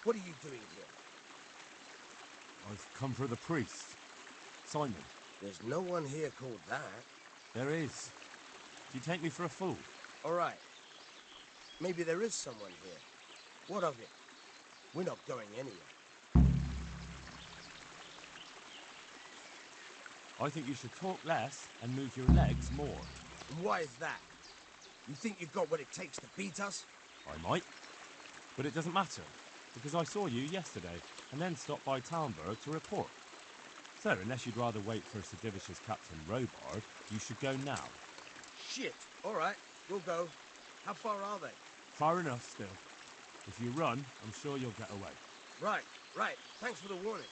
What are you doing here? I've come for the priest. Simon. There's no one here called that. There is. Do you take me for a fool? All right. Maybe there is someone here. What of it? We're not going anywhere. I think you should talk less and move your legs more. And why is that? You think you've got what it takes to beat us? I might. But it doesn't matter, because I saw you yesterday, and then stopped by Talmberg to report. So, unless you'd rather wait for Sir Divish's Captain Robard, you should go now. Shit! All right, we'll go. How far are they? Far enough, still. If you run, I'm sure you'll get away. Right. Thanks for the warning.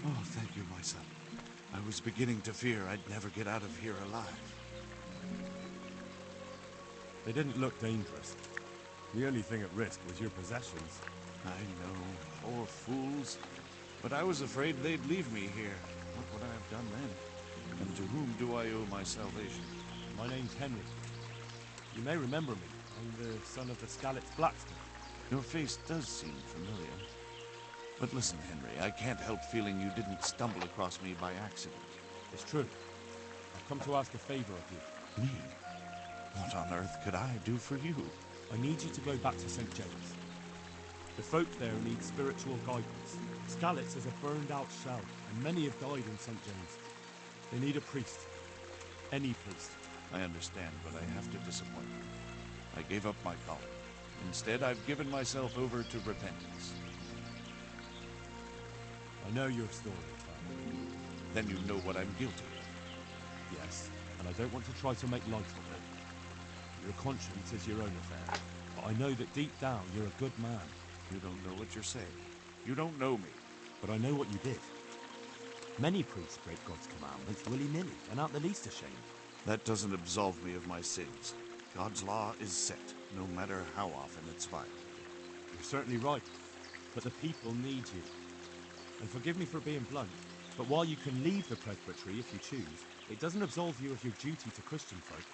Oh, thank you, my son. I was beginning to fear I'd never get out of here alive. They didn't look dangerous. The only thing at risk was your possessions. I know, poor fools. But I was afraid they'd leave me here. What would I have done then? And to whom do I owe my salvation? My name's Henry. You may remember me. I'm the son of the Skalitz blacksmith. Your face does seem familiar. But listen, Henry, I can't help feeling you didn't stumble across me by accident. It's true. I've come to ask a favor of you. Me? What on earth could I do for you? I need you to go back to St. James. The folk there need spiritual guidance. Skalitz is a burned-out shell, and many have died in St. James. They need a priest. Any priest. I understand, but I have to disappoint you. I gave up my calling. Instead, I've given myself over to repentance. I know your story, Father. Then you know what I'm guilty of. Yes, and I don't want to try to make light of it. Your conscience is your own affair, but I know that deep down you're a good man. You don't know what you're saying. You don't know me. But I know what you did. Many priests break God's commandments willy-nilly and aren't the least ashamed. That doesn't absolve me of my sins. God's law is set, no matter how often it's violated. You're certainly right, but the people need you. And forgive me for being blunt, but while you can leave the presbytery if you choose, it doesn't absolve you of your duty to Christian folk.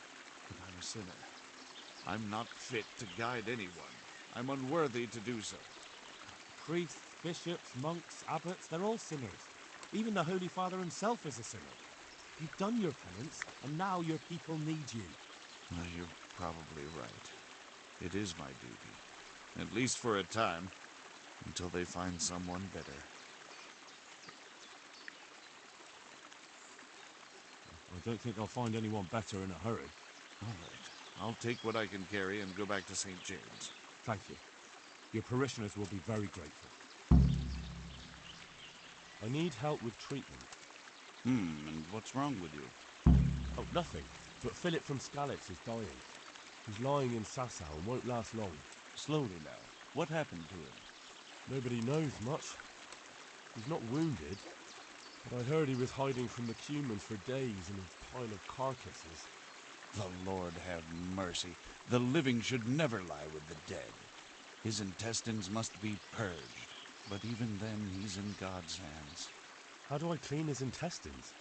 But I'm a sinner. I'm not fit to guide anyone. I'm unworthy to do so. Priests, bishops, monks, abbots, they're all sinners. Even the Holy Father himself is a sinner. You've done your penance, and now your people need you. Well, you're probably right. It is my duty. At least for a time. Until they find someone better. I don't think I'll find anyone better in a hurry. All right. I'll take what I can carry and go back to St. James. Thank you. Your parishioners will be very grateful. I need help with treatment. And what's wrong with you? Oh, nothing. But Philip from Skalitz is dying. He's lying in Sasau and won't last long. Slowly now. What happened to him? Nobody knows much. He's not wounded, but I heard he was hiding from the Cumans for days in a pile of carcasses. The Lord have mercy. The living should never lie with the dead. His intestines must be purged, but even then he's in God's hands. How do I clean his intestines?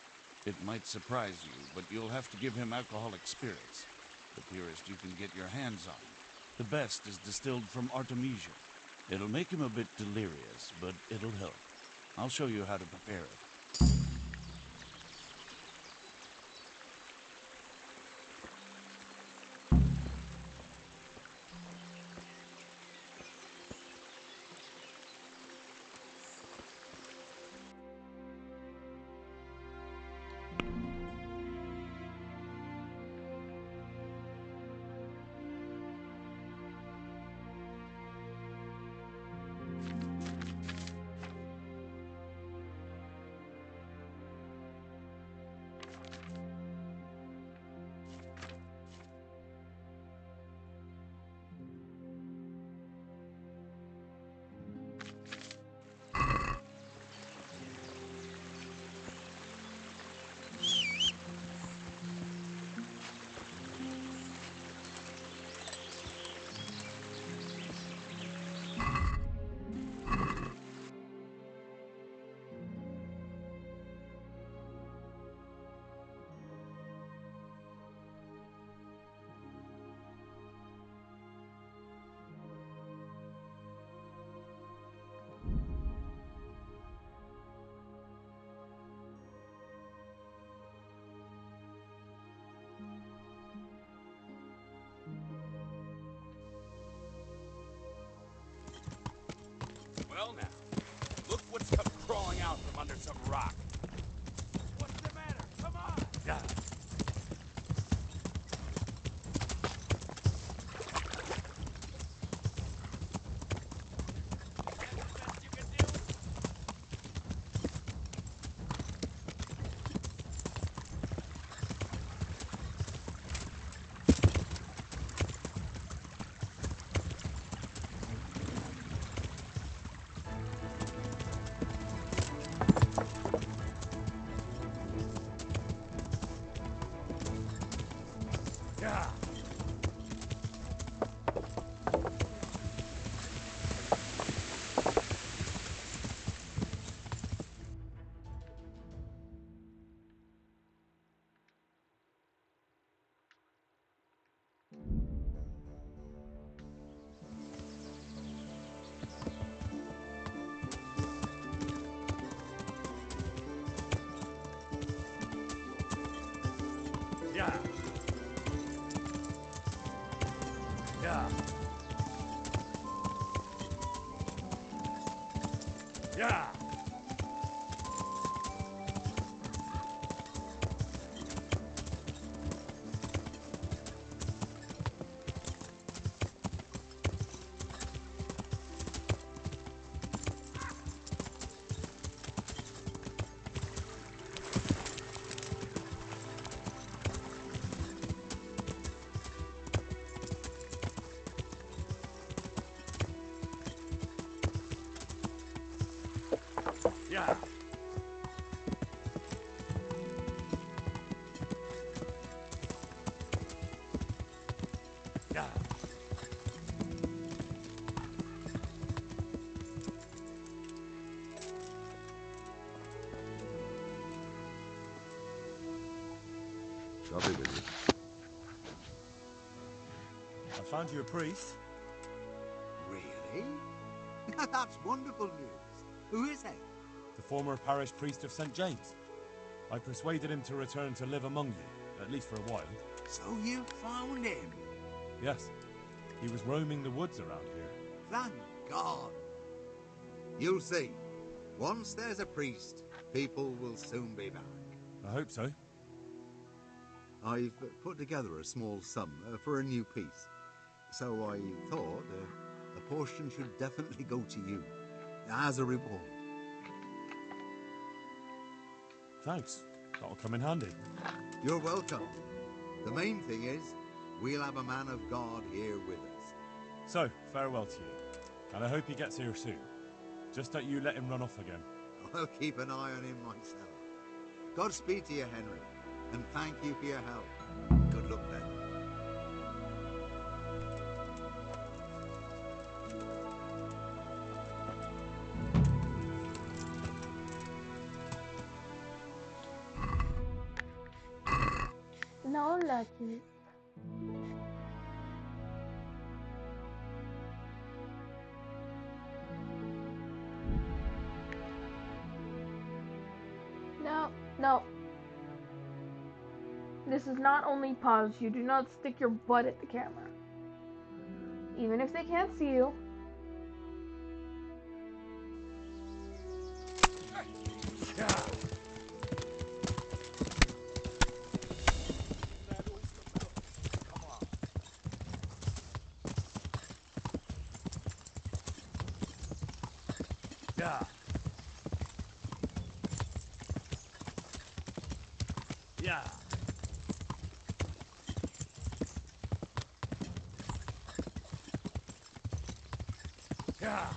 It might surprise you, but you'll have to give him alcoholic spirits. The purest you can get your hands on. The best is distilled from Artemisia. It'll make him a bit delirious, but it'll help. I'll show you how to prepare it. Well now, look what's come crawling out from under some rock. What's the matter? Come on! Yeah. Yeah. Yeah. Yeah. Yeah. Yeah. Yeah. I'll be with you. I found you a priest. Really? That's wonderful news. Who is he? The former parish priest of St. James. I persuaded him to return to live among you, at least for a while. So you found him? Yes. He was roaming the woods around here. Thank God. You'll see. Once there's a priest, people will soon be back. I hope so. I've put together a small sum for a new piece. So I thought a portion should definitely go to you, as a reward. Thanks. That'll come in handy. You're welcome. The main thing is, we'll have a man of God here with us. So, farewell to you. And I hope he gets here soon. Just don't you let him run off again. I'll keep an eye on him myself. Godspeed to you, Henry, and thank you for your help. Good luck then. No, Lucky. No, no. This is not only pause. You do not stick your butt at the camera. Even if they can't see you. Yeah. Yeah. Yeah. Yeah.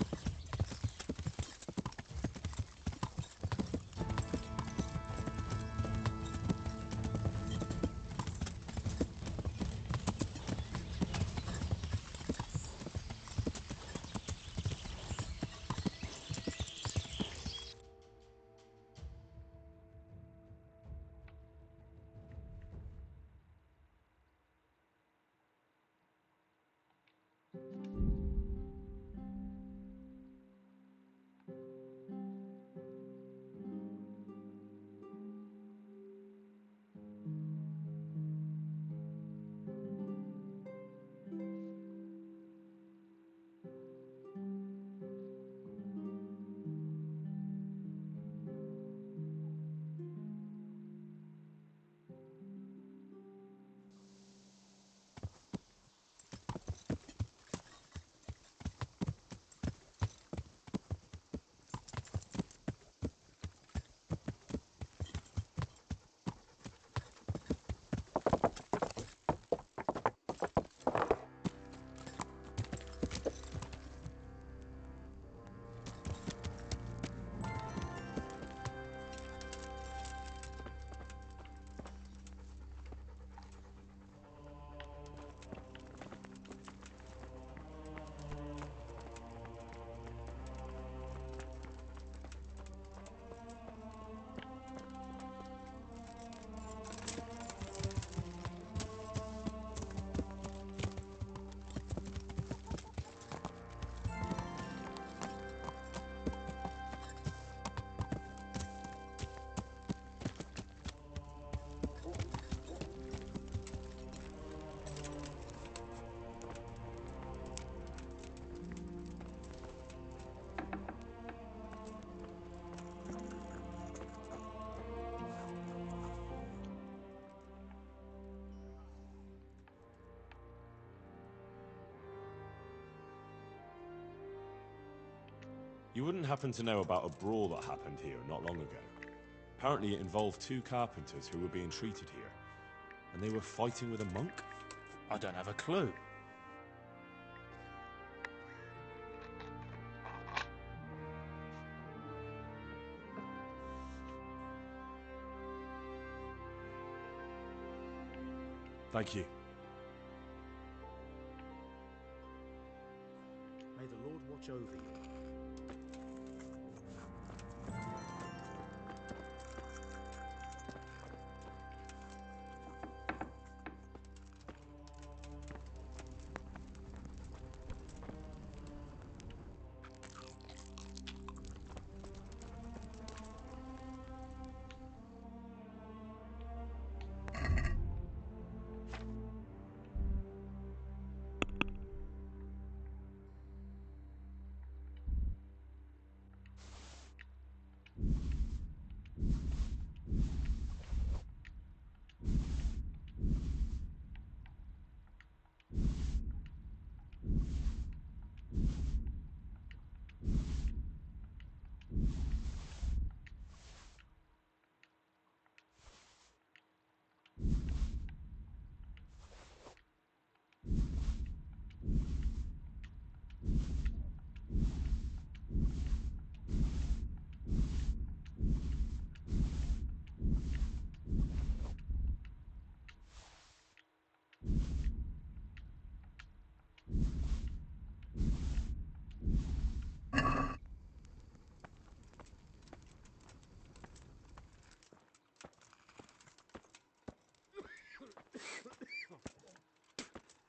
You wouldn't happen to know about a brawl that happened here not long ago? Apparently it involved two carpenters who were being treated here. And they were fighting with a monk? I don't have a clue. Thank you. May the Lord watch over you.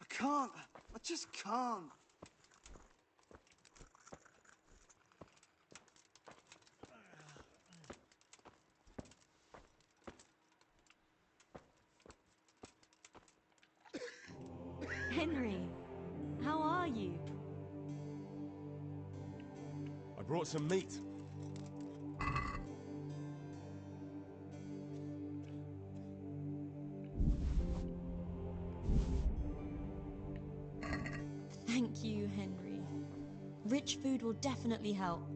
I can't. I just can't. Henry, how are you? I brought some meat. Thank you, Henry. Rich food will definitely help.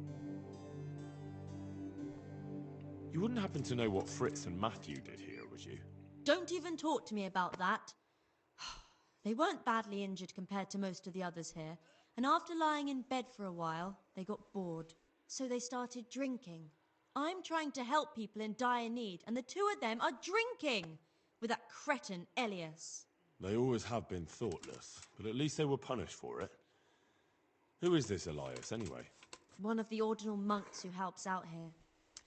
You wouldn't happen to know what Fritz and Matthew did here, would you? Don't even talk to me about that. They weren't badly injured compared to most of the others here, and after lying in bed for a while, they got bored. So they started drinking. I'm trying to help people in dire need, and the two of them are drinking with that cretin Elias. They always have been thoughtless, but at least they were punished for it. Who is this Elias, anyway? One of the ordinal monks who helps out here.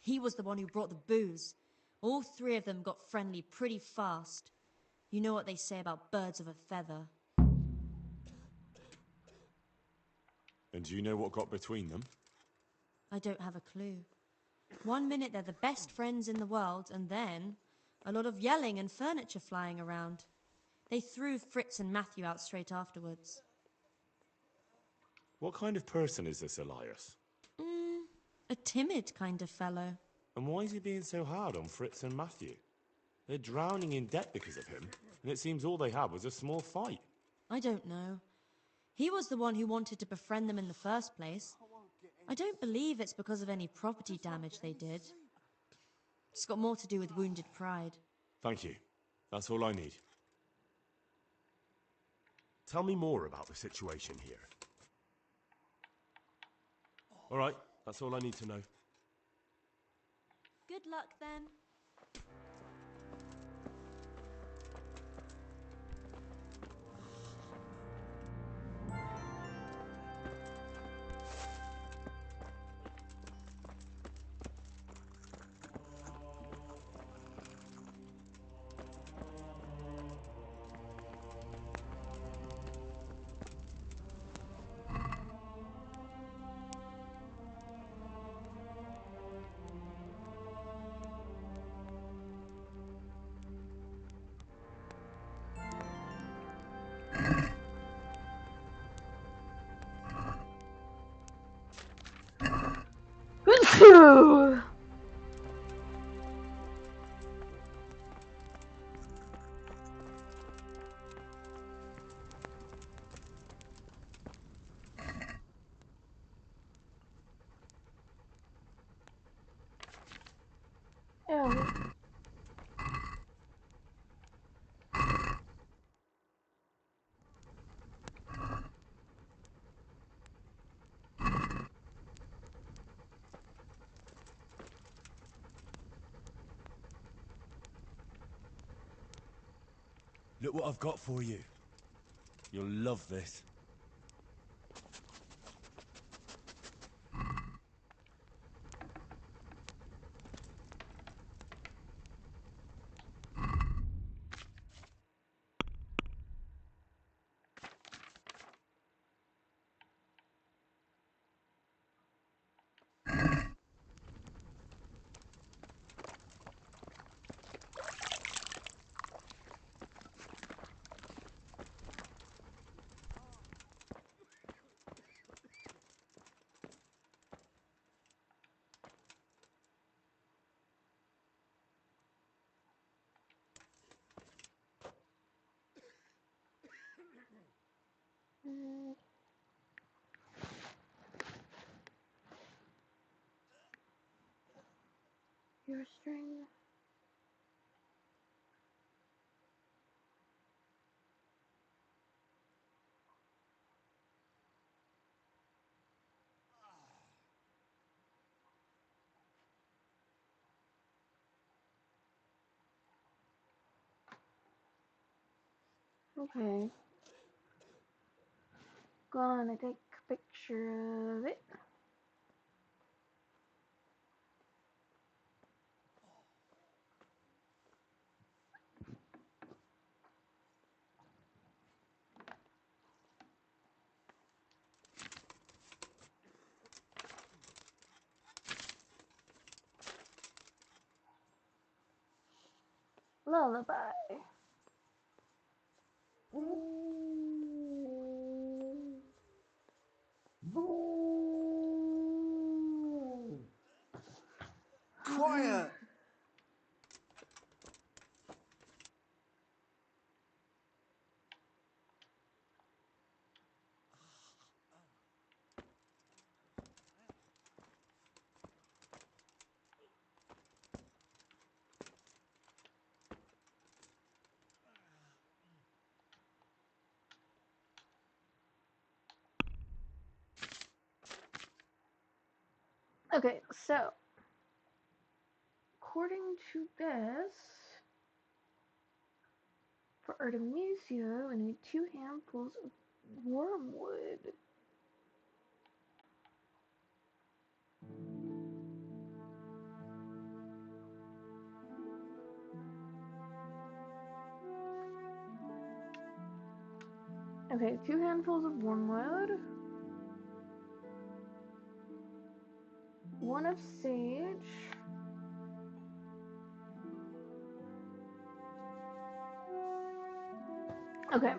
He was the one who brought the booze. All three of them got friendly pretty fast. You know what they say about birds of a feather. And do you know what got between them? I don't have a clue. One minute they're the best friends in the world, and then a lot of yelling and furniture flying around. They threw Fritz and Matthew out straight afterwards. What kind of person is this Elias? A timid kind of fellow. And why is he being so hard on Fritz and Matthew? They're drowning in debt because of him, and it seems all they had was a small fight. I don't know. He was the one who wanted to befriend them in the first place. I don't believe it's because of any property damage they did. It's got more to do with wounded pride. Thank you. That's all I need. Tell me more about the situation here. All right, that's all I need to know. Good luck then. Ew. Look what I've got for you. You'll love this. Your string. Okay. Gonna take a picture of it. Lullaby. Quiet! Okay, so according to this, for Artemisia, we need 2 handfuls of wormwood. Okay, 2 handfuls of wormwood. 1 of sage. Okay.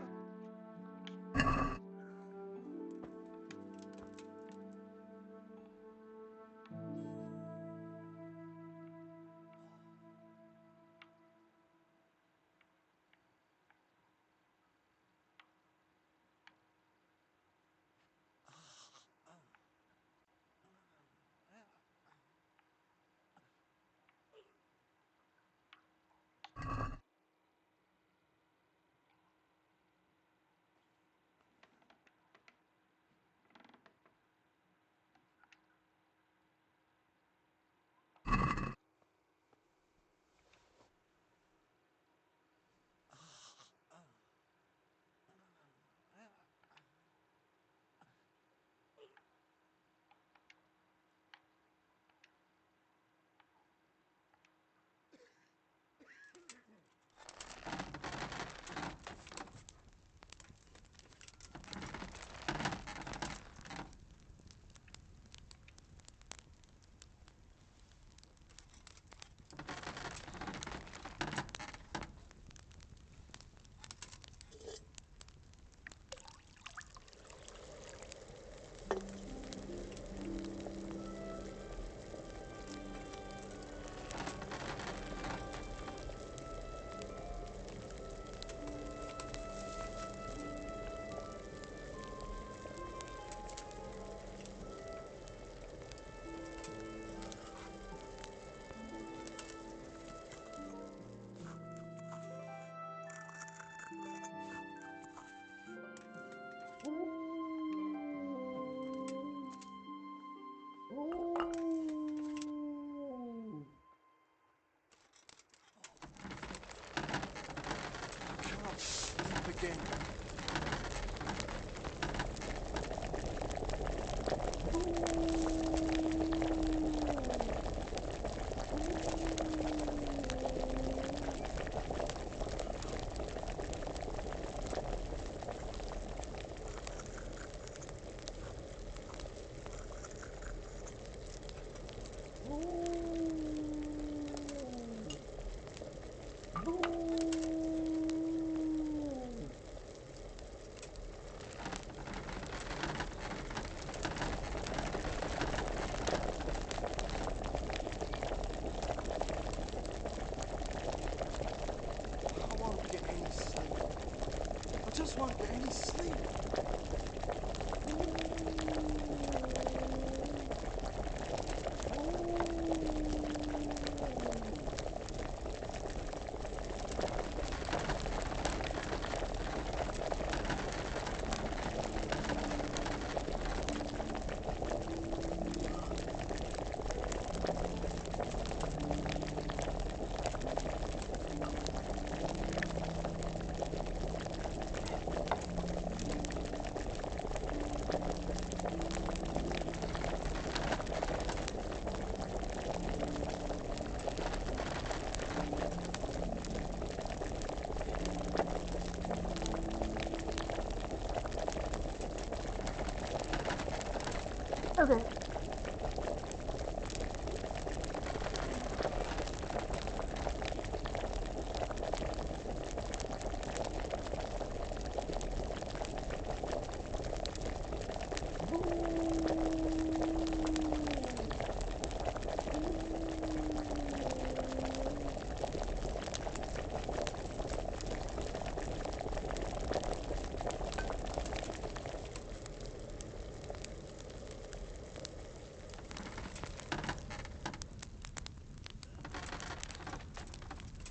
Okay.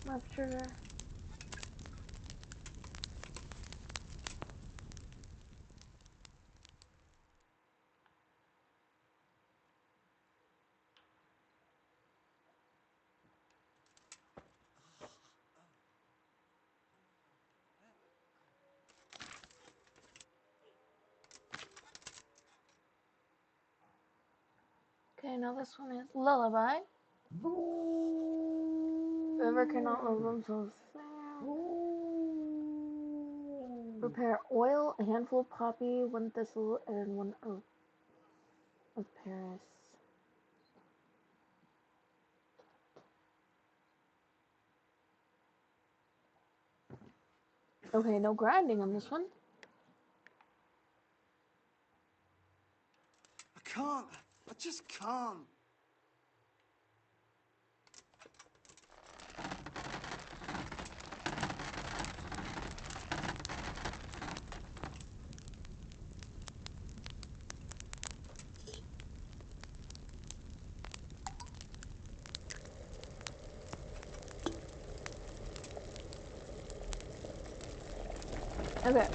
Left trigger. Okay, now this one is Lullaby. Whoever cannot love themselves. Prepare oil, a handful of poppy, 1 thistle, and 1 oak of Paris. Okay, no grinding on this one. I can't. I just can't. Okay.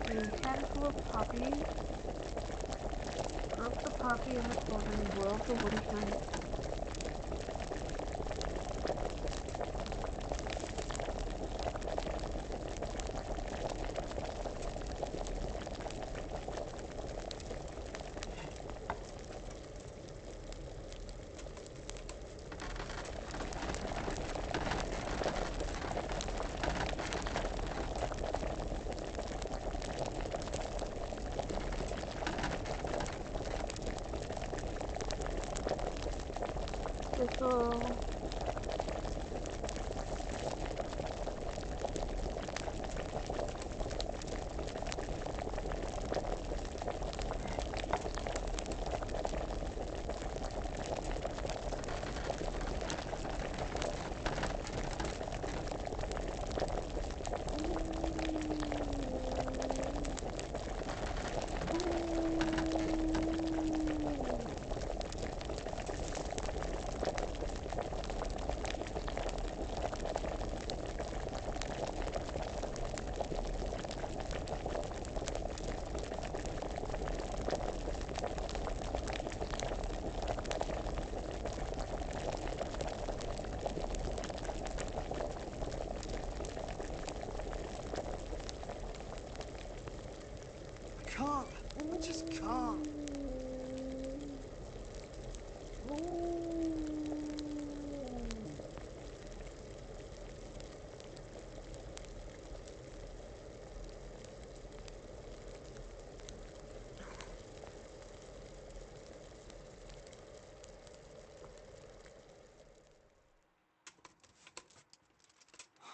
A handful of poppy. Roast the poppy in the cauldron and boil for 1 turn. Thistle. I can't. I just can't.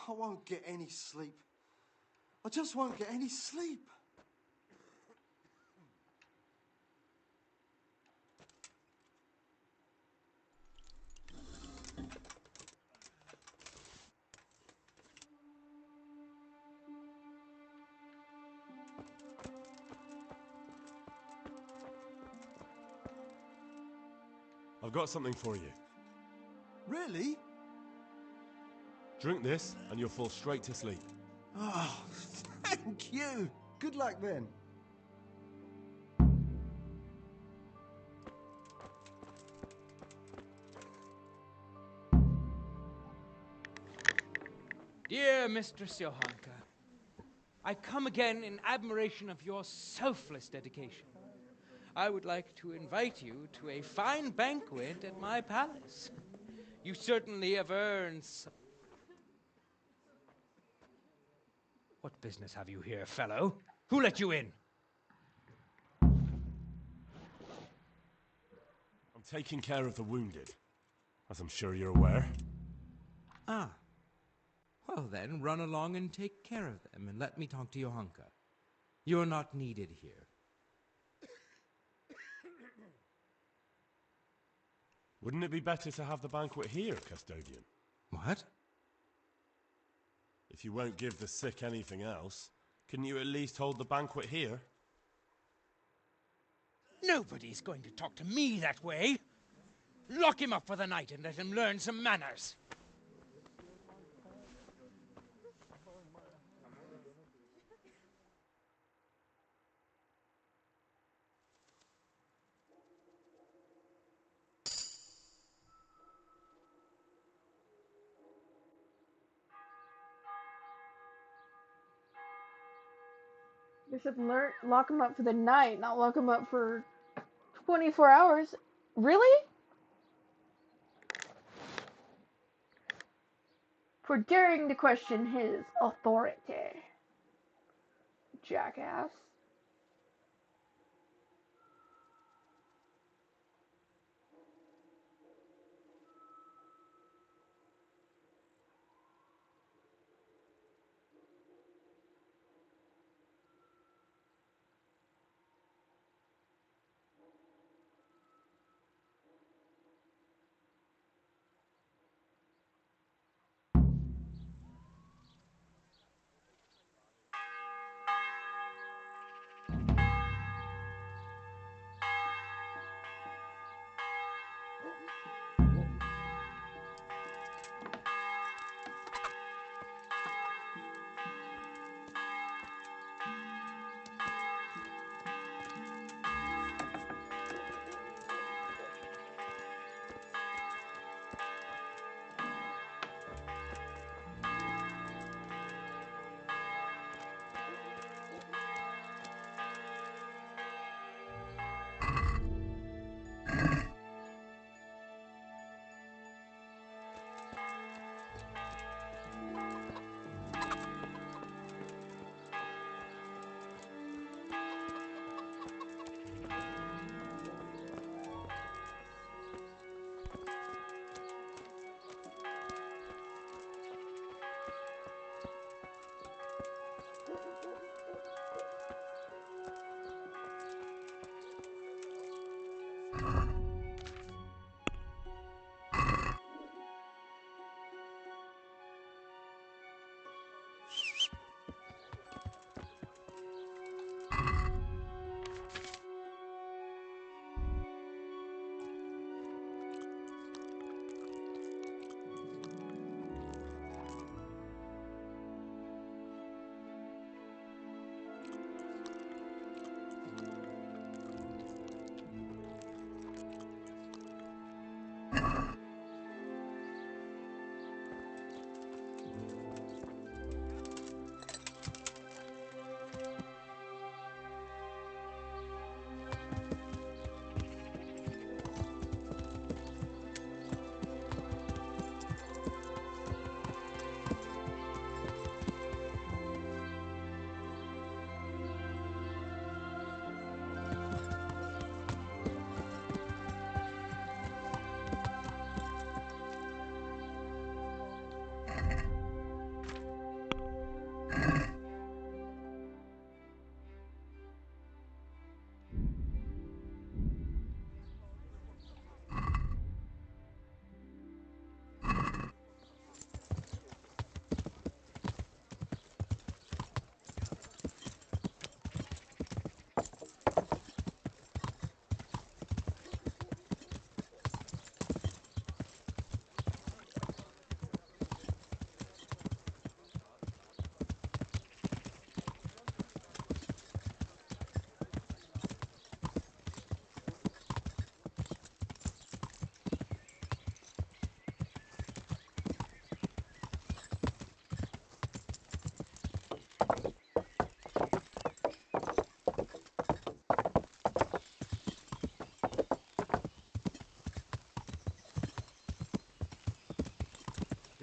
I won't get any sleep. I just won't get any sleep. I've got something for you. Really? Drink this, and you'll fall straight to sleep. Oh, thank you. Good luck then. Dear Mistress Johanka, I come again in admiration of your selfless dedication. I would like to invite you to a fine banquet at my palace. You certainly have earned some... What business have you here, fellow? Who let you in? taking care of the wounded, as I'm sure you're aware. Ah. Well then, run along and take care of them, and let me talk to Johanka. You're not needed here. Wouldn't it be better to have the banquet here, Custodian? What? If you won't give the sick anything else, can you at least hold the banquet here? Nobody's going to talk to me that way. Lock him up for the night and let him learn some manners. They said lock him up for the night, not lock him up for 24 hours. Really? For daring to question his authority. Jackass.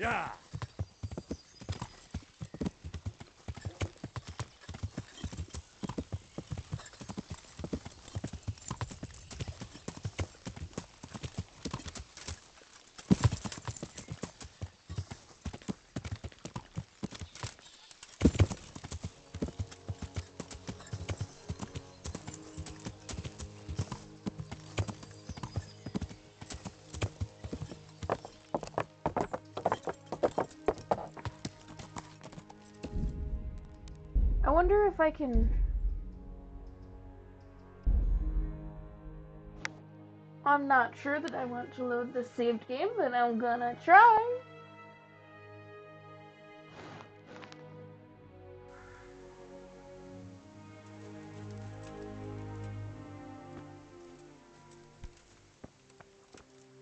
Yeah! wonder if I can... I'm not sure that I want to load the saved game, but I'm gonna try.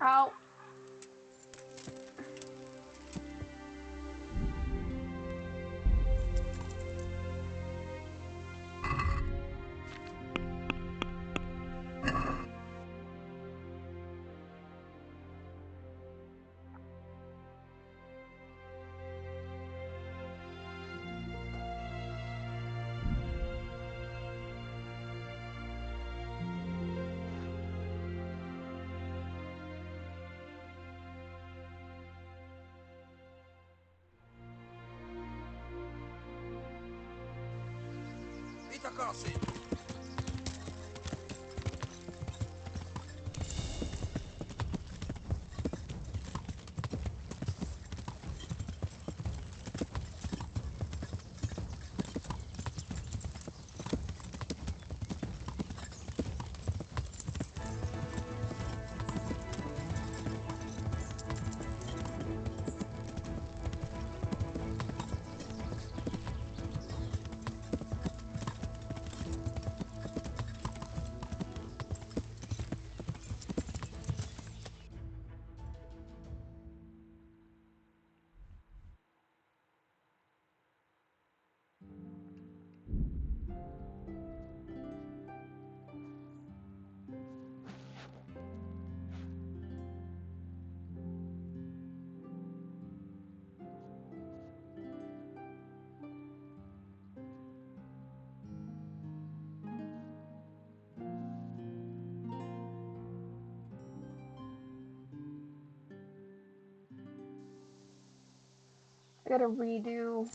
Ow. Vita Corsi! I gotta redo.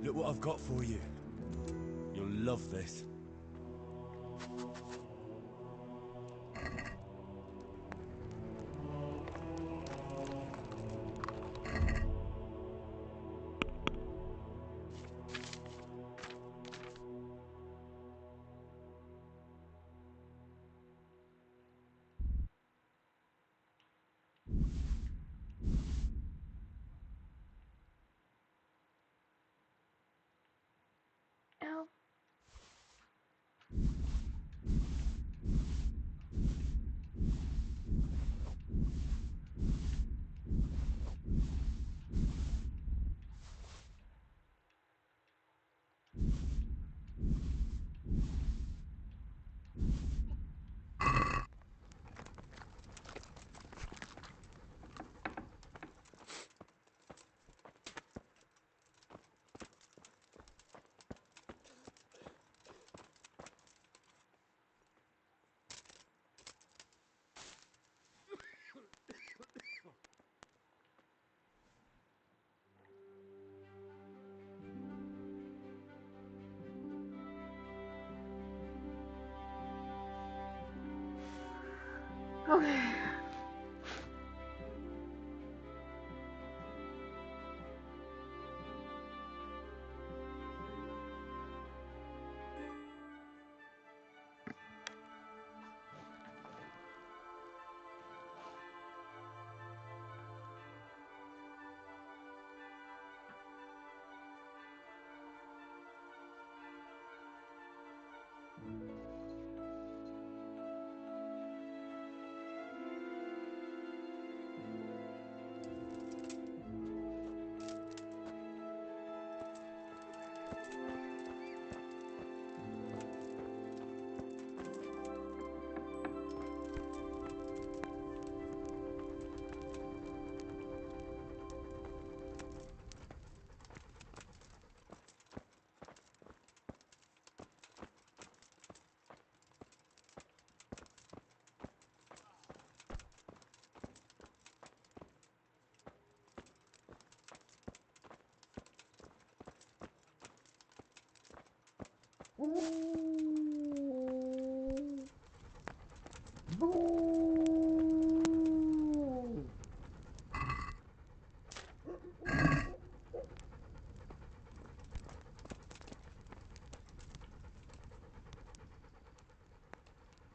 Look what I've got for you. You'll love this. Ow. Okay.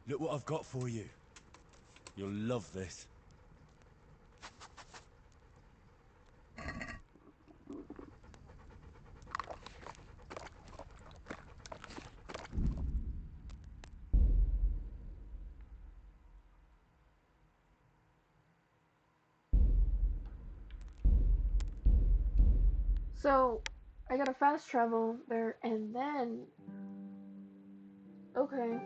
Look what I've got for you. You'll love this. So, I gotta fast travel there and then... Okay.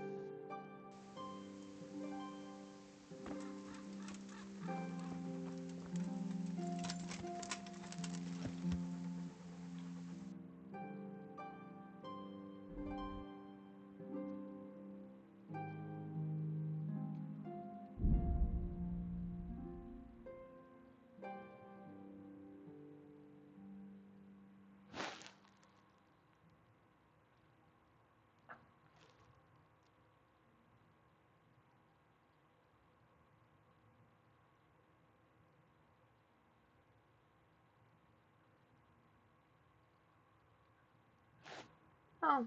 Oh.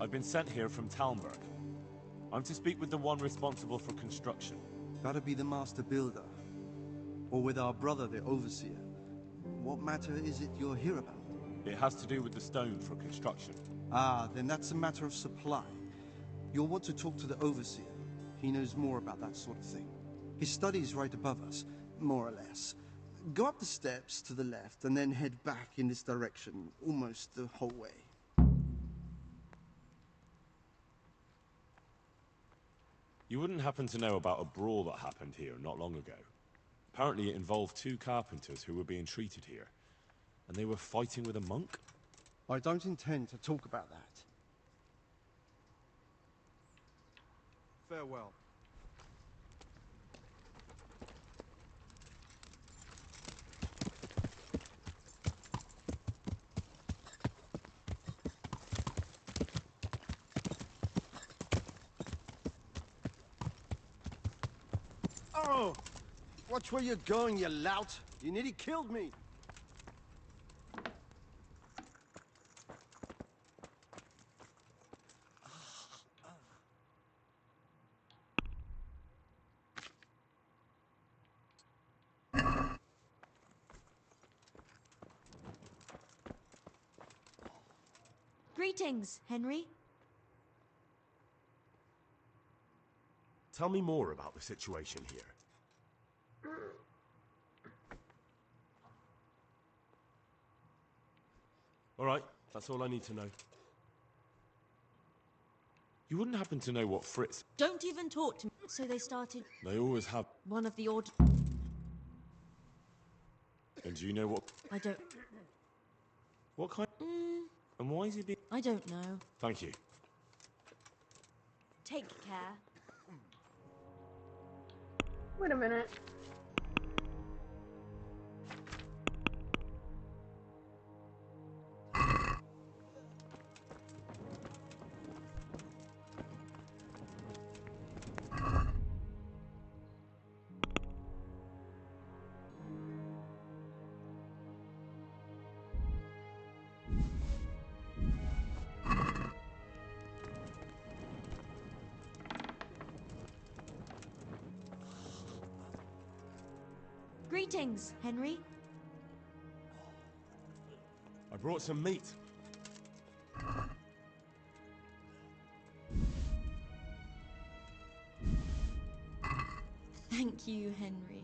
I've been sent here from Talmberg. I'm to speak with the one responsible for construction. That'd be the master builder. Or with our brother, the overseer. What matter is it you're here about? It has to do with the stone for construction. Ah, then that's a matter of supply. You'll want to talk to the overseer. He knows more about that sort of thing. His study's right above us, more or less. Go up the steps to the left and then head back in this direction, almost the whole way. You wouldn't happen to know about a brawl that happened here not long ago? Apparently it involved two carpenters who were being treated here. And they were fighting with a monk? I don't intend to talk about that. Farewell. Oh! Watch where you're going, you lout! You nearly killed me! Greetings, Henry. Tell me more about the situation here. All right, that's all I need to know. You wouldn't happen to know what Fritz... Don't even talk to me. So they started... They always have... One of the odd... And do you know what... I don't... What kind... And why is he being... I don't know. Thank you. Take care. Wait a minute. Greetings, Henry. I brought some meat. Thank you, Henry.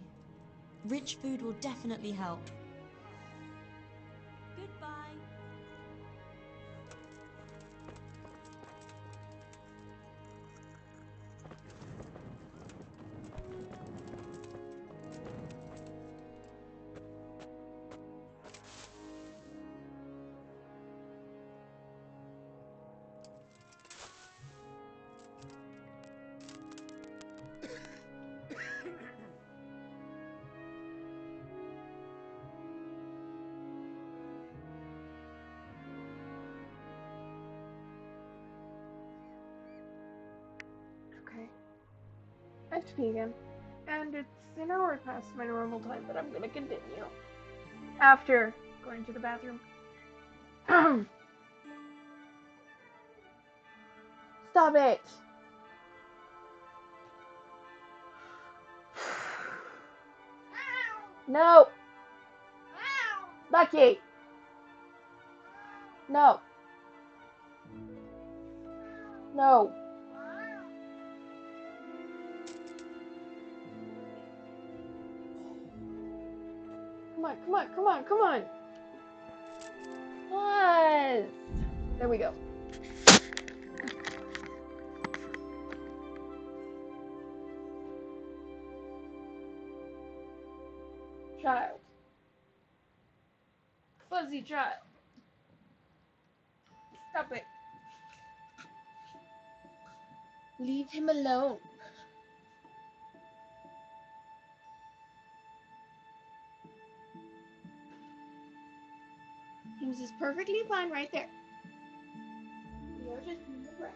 Rich food will definitely help. Goodbye. It's vegan. And it's an hour past my normal time, but I'm gonna continue. After going to the bathroom. Stop it! No! Lucky! No! No! Come on, come on, come on, come on! Yes! There we go. Child. Fuzzy child. Stop it. Leave him alone. Seems is perfectly fine right there. You're just in the breath.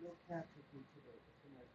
No cat with me today, tonight.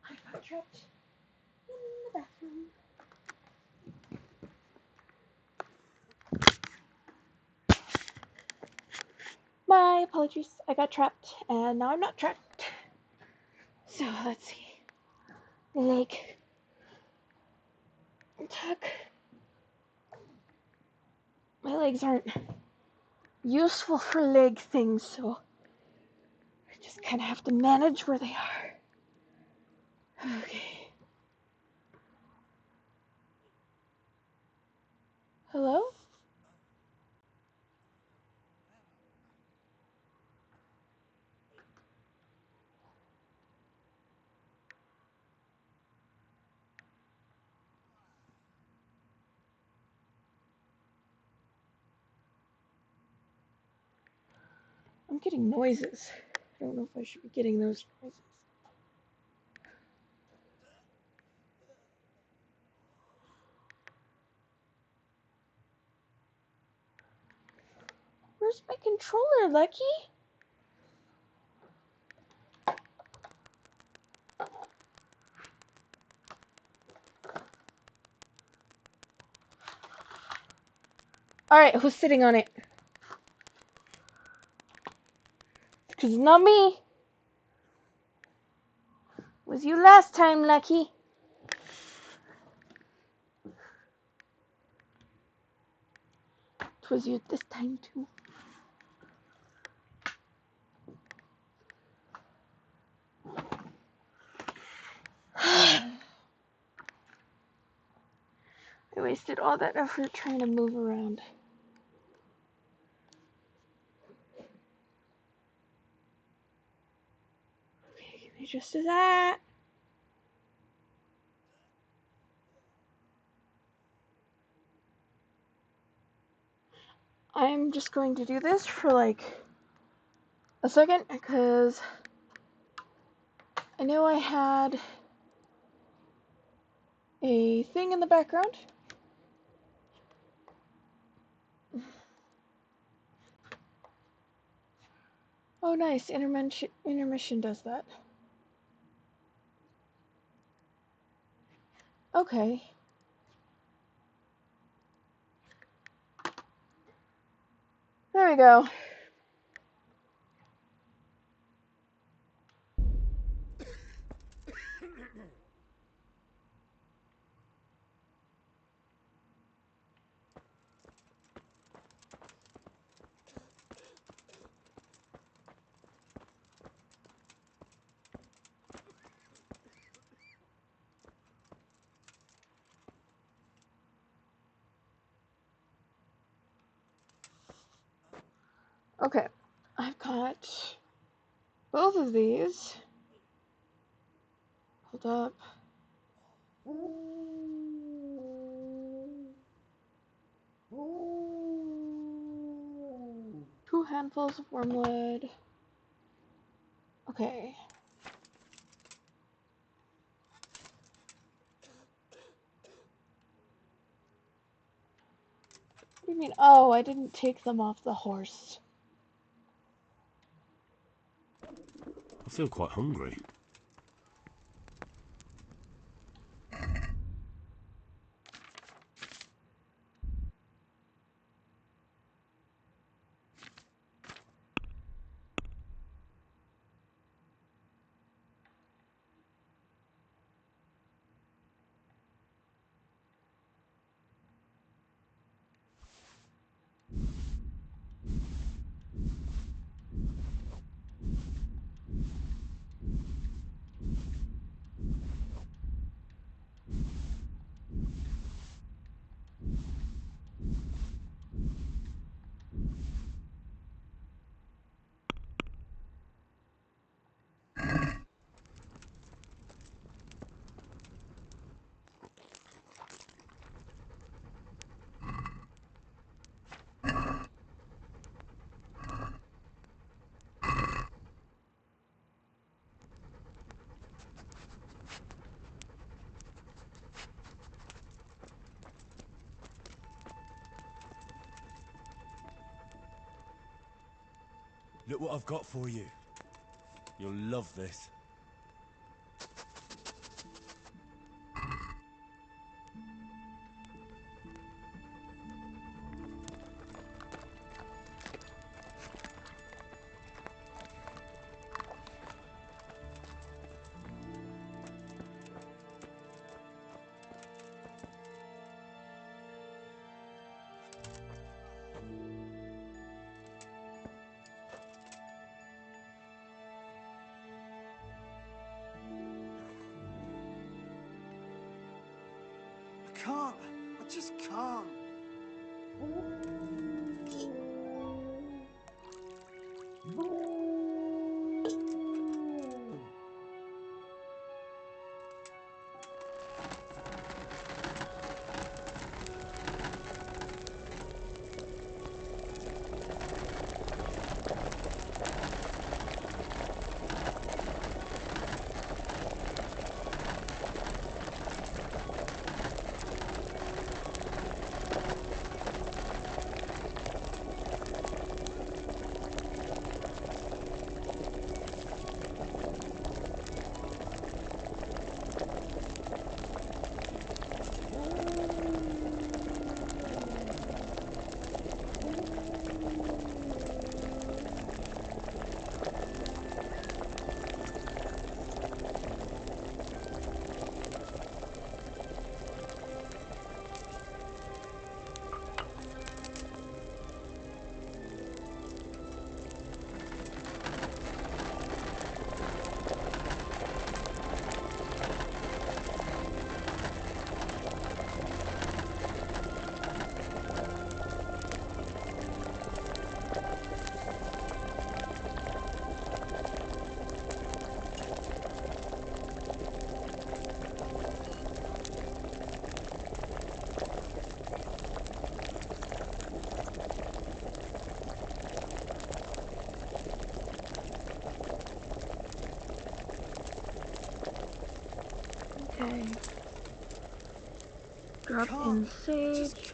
I got trapped in the bathroom. My apologies. I got trapped, and now I'm not trapped. So let's see. Leg. Tuck. My legs aren't useful for leg things, so I just kind of have to manage where they are. Okay. Hello? I'm getting noises. I don't know if I should be getting those noises. Where's my controller, Lucky? Alright, who's sitting on it? Because it's not me. It was you last time, Lucky. It was you this time, too. wasted all that effort trying to move around. Okay, give me just as that. I'm just going to do this for like a second because I know I had a thing in the background. Oh, nice. Intermission does that. Okay. There we go. Okay, I've got both of these. Hold up. Two handfuls of wormwood. Okay. What do you mean? Oh, I didn't take them off the horse. I feel quite hungry. Look what I've got for you. You'll love this. Can't. I just can't. Okay. Drop in sage.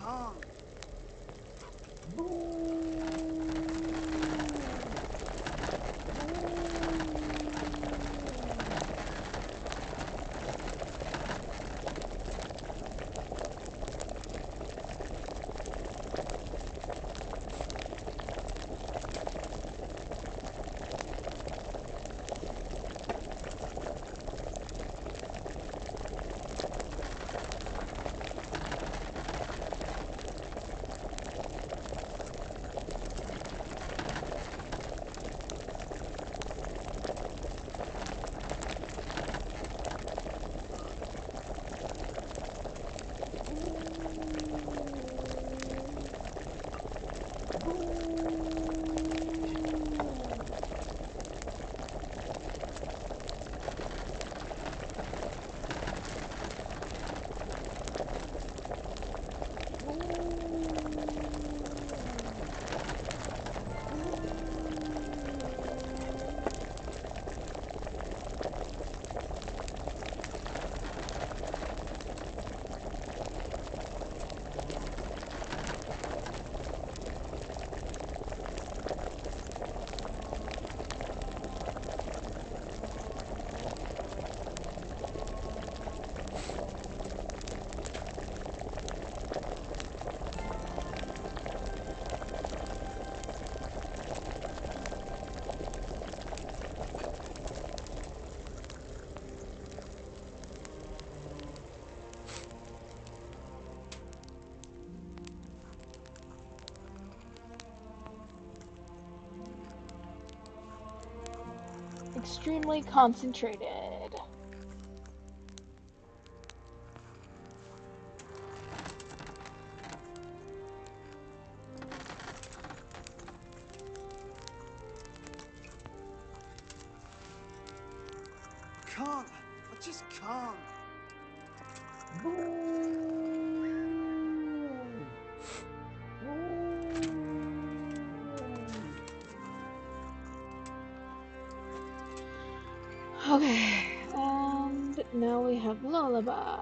Extremely concentrated. Can't. I just can't. Okay, and now we have lullaby.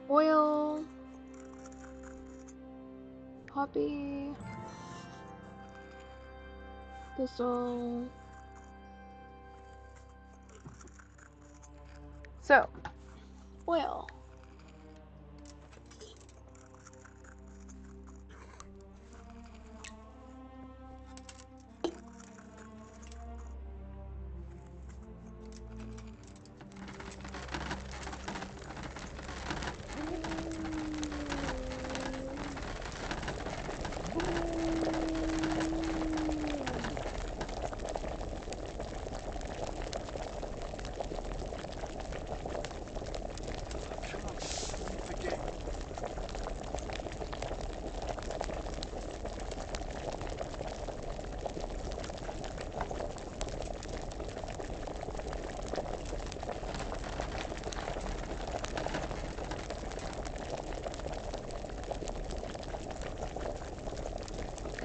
Oil. Poppy. Thistle. So, oil.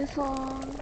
This one.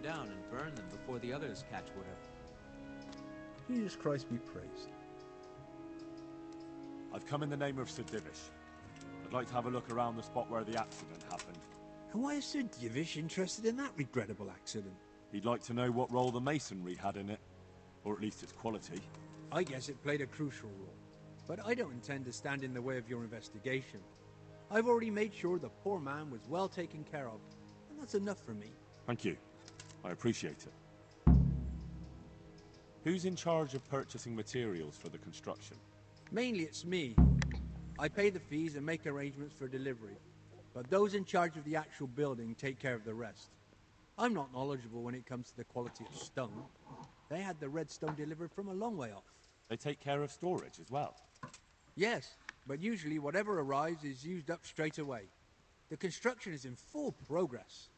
down and burn them before the others catch whatever. Jesus Christ be praised. I've come in the name of Sir Divish. I'd like to have a look around the spot where the accident happened. And why is Sir Divish interested in that regrettable accident? He'd like to know what role the masonry had in it, or at least its quality. I guess it played a crucial role, but I don't intend to stand in the way of your investigation. I've already made sure the poor man was well taken care of, and that's enough for me. Thank you. I appreciate it. Who's in charge of purchasing materials for the construction? Mainly it's me. I pay the fees and make arrangements for delivery, but those in charge of the actual building take care of the rest. I'm not knowledgeable when it comes to the quality of stone. They had the red stone delivered from a long way off. They take care of storage as well? Yes, but usually whatever arrives is used up straight away. The construction is in full progress.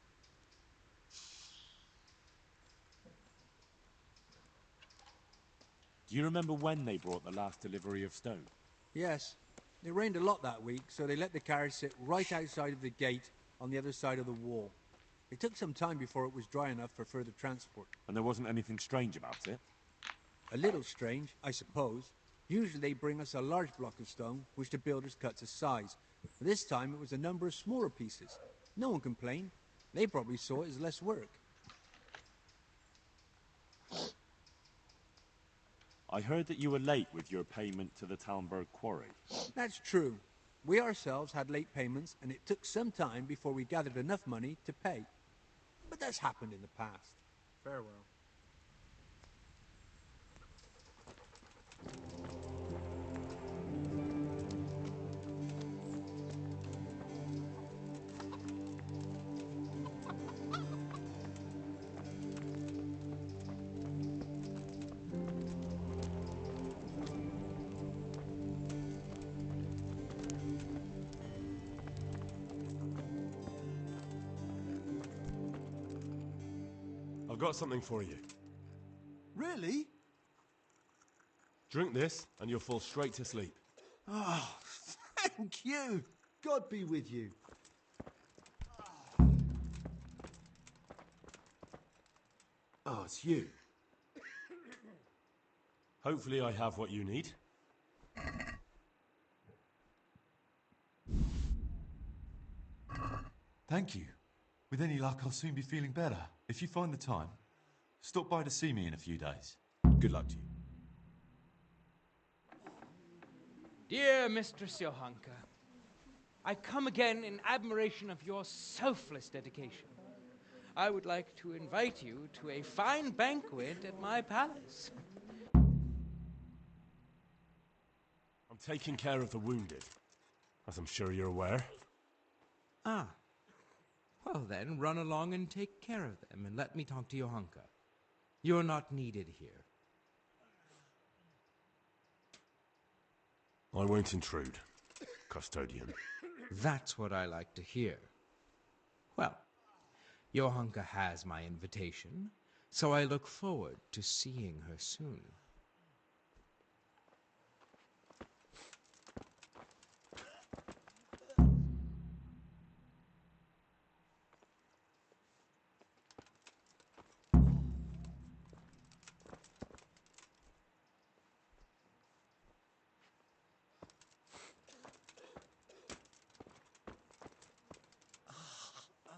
Do you remember when they brought the last delivery of stone? Yes. It rained a lot that week, so they let the carriage sit right outside of the gate on the other side of the wall. It took some time before it was dry enough for further transport. And there wasn't anything strange about it? A little strange, I suppose. Usually they bring us a large block of stone, which the builders cut to size. But this time it was a number of smaller pieces. No one complained. They probably saw it as less work. I heard that you were late with your payment to the Talmberg quarry. That's true. We ourselves had late payments, and it took some time before we gathered enough money to pay. But that's happened in the past. Farewell. I've got something for you. Really? Drink this, and you'll fall straight to sleep. Oh, thank you. God be with you. Oh, it's you. Hopefully I have what you need. Thank you. With any luck, I'll soon be feeling better. If you find the time, stop by to see me in a few days. Good luck to you. Dear Mistress Johanka, I come again in admiration of your selfless dedication. I would like to invite you to a fine banquet at my palace. I'm taking care of the wounded, as I'm sure you're aware. Ah. Well then, run along and take care of them, and let me talk to Johanka. You're not needed here. I won't intrude, custodian. That's what I like to hear. Well, Johanka has my invitation, so I look forward to seeing her soon.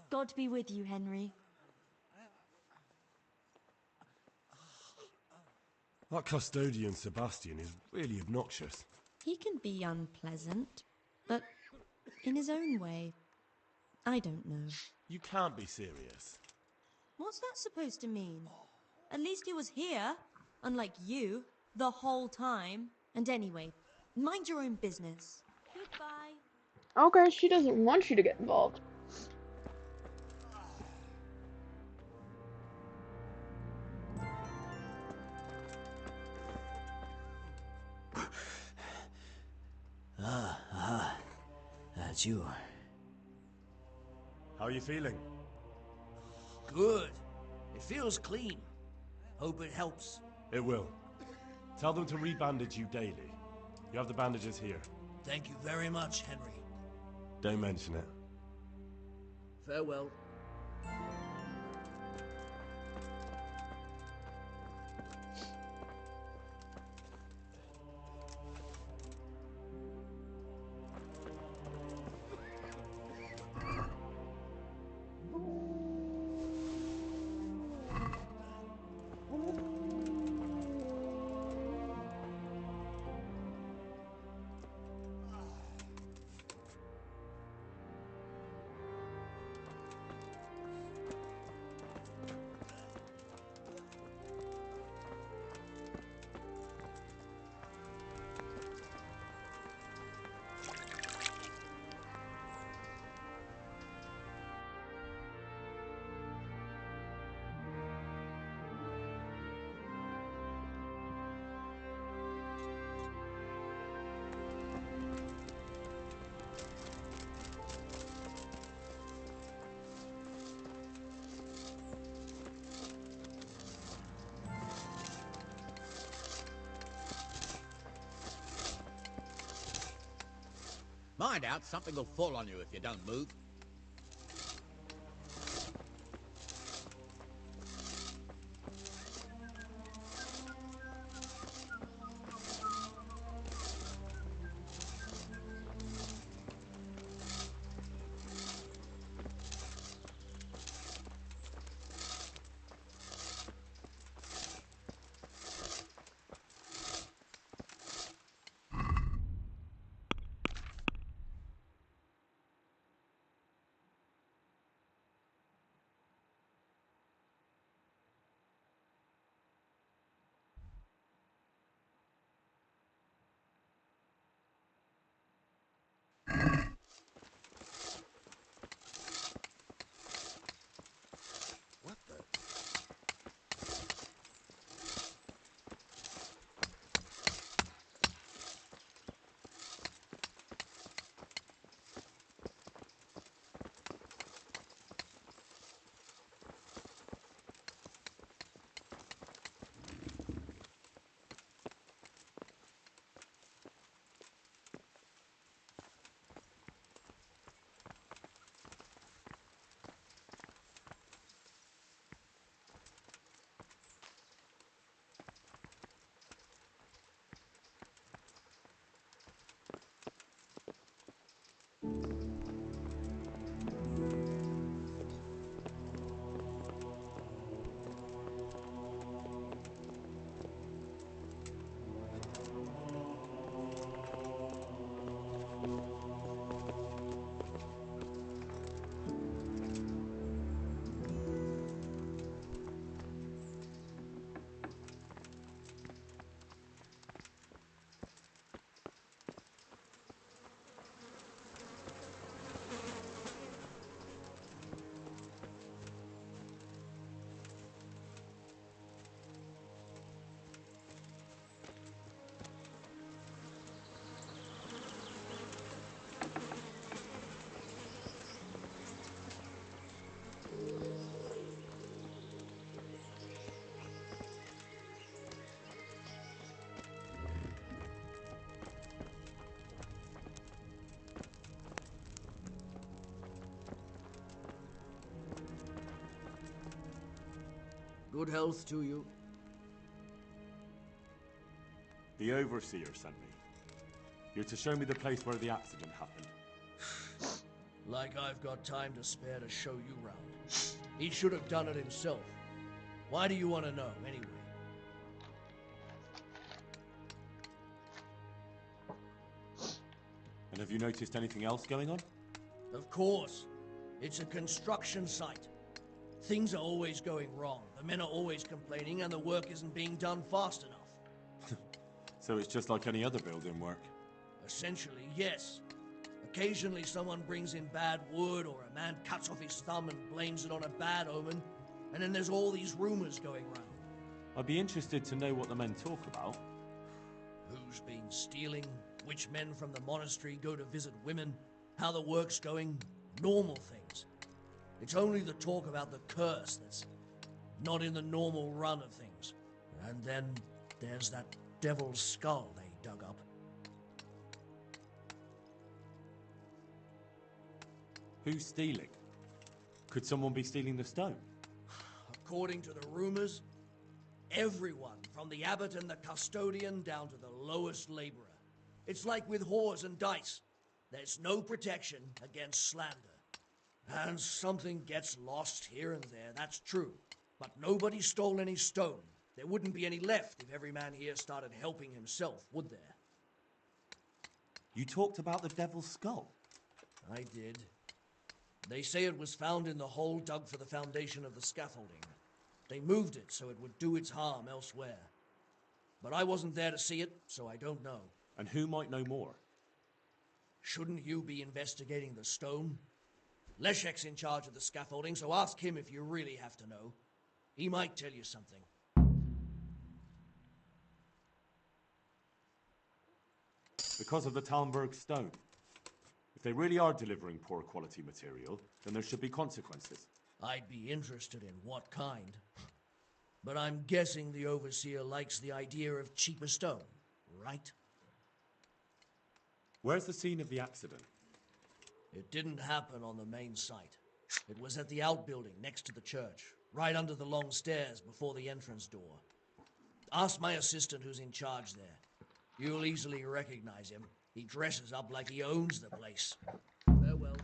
God be with you, Henry. That custodian, Sebastian, is really obnoxious. He can be unpleasant, but in his own way. I don't know. You can't be serious. What's that supposed to mean? At least he was here, unlike you, the whole time. And anyway, mind your own business. Goodbye. Okay, she doesn't want you to get involved. That's you. How are you feeling? Good. It feels clean. Hope it helps. It will. Tell them to rebandage you daily. You have the bandages here. Thank you very much, Henry. Don't mention it. Farewell. Mind out, something will fall on you if you don't move. What the? Good health to you. The Overseer sent me. You're to show me the place where the accident happened. Like I've got time to spare to show you round. He should have done it himself. Why do you want to know, anyway? And have you noticed anything else going on? Of course. It's a construction site. Things are always going wrong. The men are always complaining and the work isn't being done fast enough. So it's just like any other building work? Essentially, yes. Occasionally someone brings in bad wood or a man cuts off his thumb and blames it on a bad omen. And then there's all these rumors going round. I'd be interested to know what the men talk about. Who's been stealing, which men from the monastery go to visit women, how the work's going, normal things. It's only the talk about the curse that's not in the normal run of things. And then there's that devil's skull they dug up. Who's stealing? Could someone be stealing the stone? According to the rumors, everyone, from the abbot and the custodian down to the lowest laborer. It's like with whores and dice. There's no protection against slander. And something gets lost here and there, that's true. But nobody stole any stone. There wouldn't be any left if every man here started helping himself, would there? You talked about the devil's skull. I did. They say it was found in the hole dug for the foundation of the scaffolding. They moved it so it would do its harm elsewhere. But I wasn't there to see it, so I don't know. And who might know more? Shouldn't you be investigating the stone? Leszek's in charge of the scaffolding, so ask him if you really have to know. He might tell you something. Because of the Talmberg stone. If they really are delivering poor quality material, then there should be consequences. I'd be interested in what kind. But I'm guessing the Overseer likes the idea of cheaper stone, right? Where's the scene of the accident? It didn't happen on the main site. It was at the outbuilding next to the church, right under the long stairs before the entrance door. Ask my assistant who's in charge there. You'll easily recognize him. He dresses up like he owns the place. Farewell.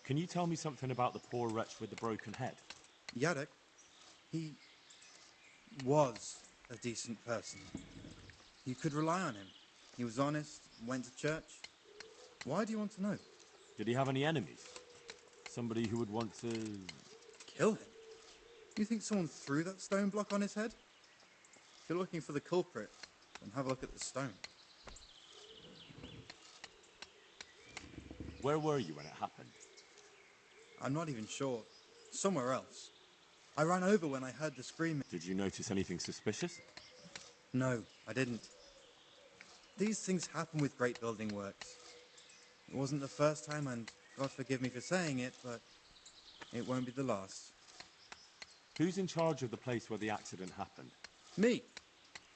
Can you tell me something about the poor wretch with the broken head? Yadok, he was a decent person. You could rely on him. He was honest, went to church. Why do you want to know? Did he have any enemies? Somebody who would want to... Kill him? You think someone threw that stone block on his head? If you're looking for the culprit, then have a look at the stone. Where were you when it happened? I'm not even sure. Somewhere else. I ran over when I heard the screaming. Did you notice anything suspicious? No, I didn't. These things happen with great building works. It wasn't the first time, and God forgive me for saying it, but it won't be the last. Who's in charge of the place where the accident happened? Me.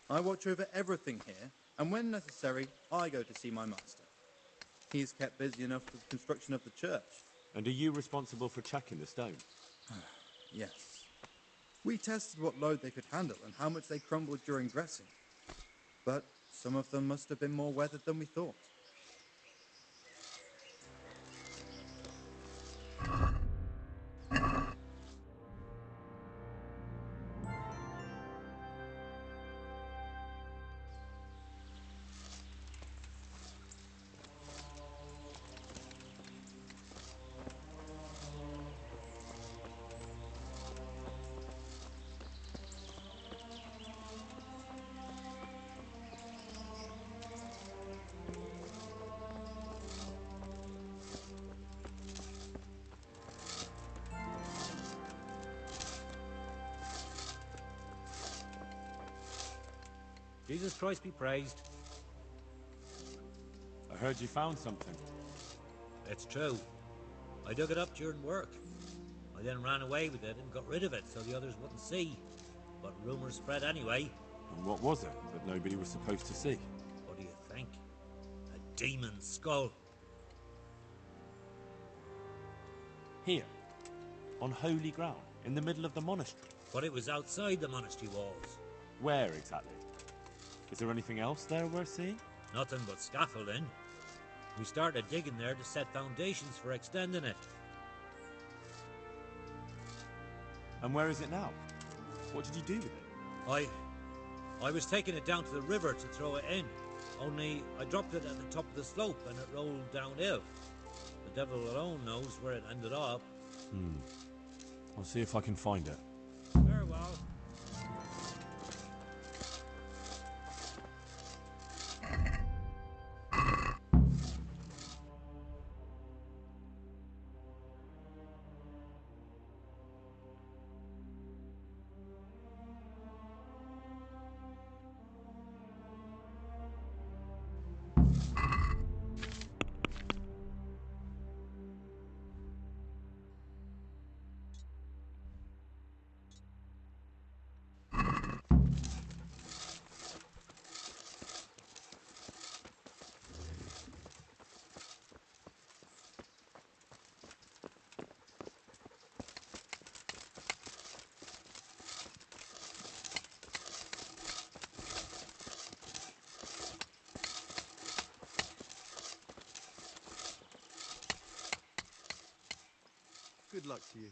I watch over everything here, and when necessary, I go to see my master. He is kept busy enough with the construction of the church. And are you responsible for checking the stone? Yes. We tested what load they could handle and how much they crumbled during dressing. But some of them must have been more weathered than we thought. Jesus Christ be praised. I heard you found something. It's true. I dug it up during work. I then ran away with it and got rid of it so the others wouldn't see. But rumours spread anyway. And what was it that nobody was supposed to see? What do you think? A demon skull. Here, on holy ground, in the middle of the monastery. But it was outside the monastery walls. Where exactly? Is there anything else there worth seeing? Nothing but scaffolding. We started digging there to set foundations for extending it. And where is it now? What did you do with it? I was taking it down to the river to throw it in. Only I dropped it at the top of the slope and it rolled downhill. The devil alone knows where it ended up. I'll see if I can find it. Very well. Good luck to you.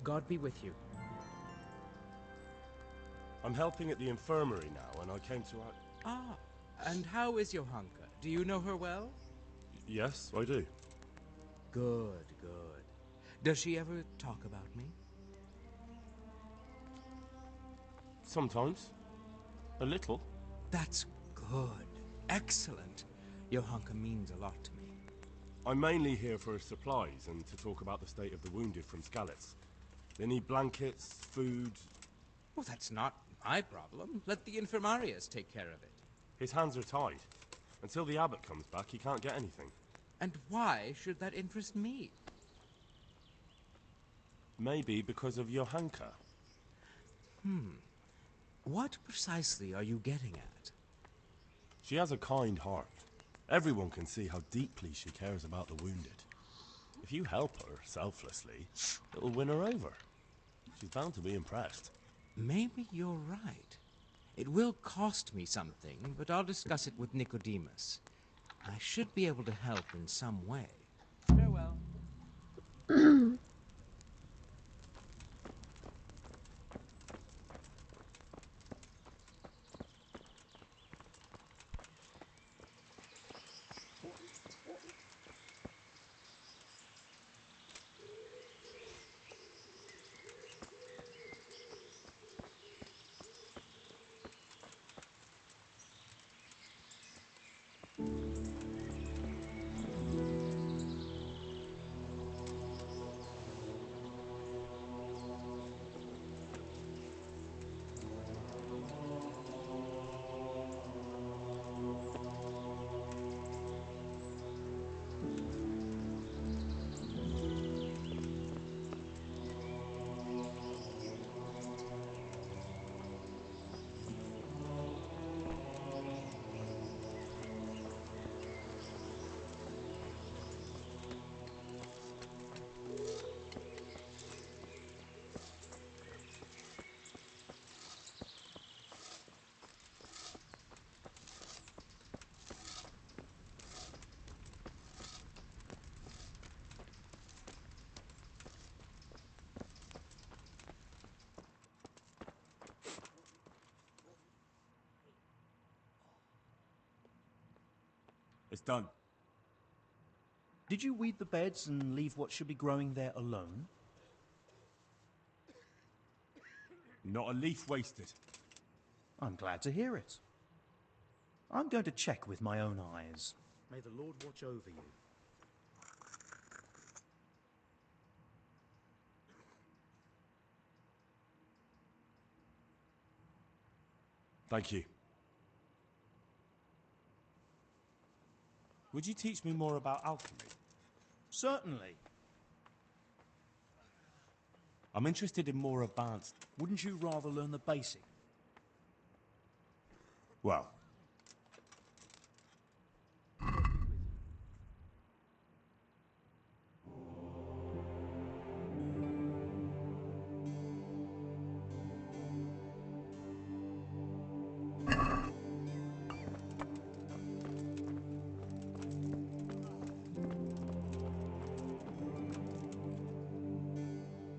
God be with you. I'm helping at the infirmary now, and I came to... Ah, and how is Johanka? Do you know her well? Yes, I do. Good, good. Does she ever talk about me? Sometimes. A little. That's good. Excellent. Johanka means a lot to me. I'm mainly here for supplies and to talk about the state of the wounded from Skalitz. They need blankets, food... Well, that's not my problem. Let the infirmarius take care of it. His hands are tied. Until the abbot comes back, he can't get anything. And why should that interest me? Maybe because of Johanka. What precisely are you getting at? She has a kind heart. Everyone can see how deeply she cares about the wounded. If you help her selflessly, it'll win her over. She's bound to be impressed. Maybe you're right. It will cost me something, but I'll discuss it with Nicodemus. I should be able to help in some way. Farewell. It's done. Did you weed the beds and leave what should be growing there alone? Not a leaf wasted. I'm glad to hear it. I'm going to check with my own eyes. May the Lord watch over you. Thank you. Would you teach me more about alchemy? Certainly. I'm interested in more advanced... Wouldn't you rather learn the basic? Well...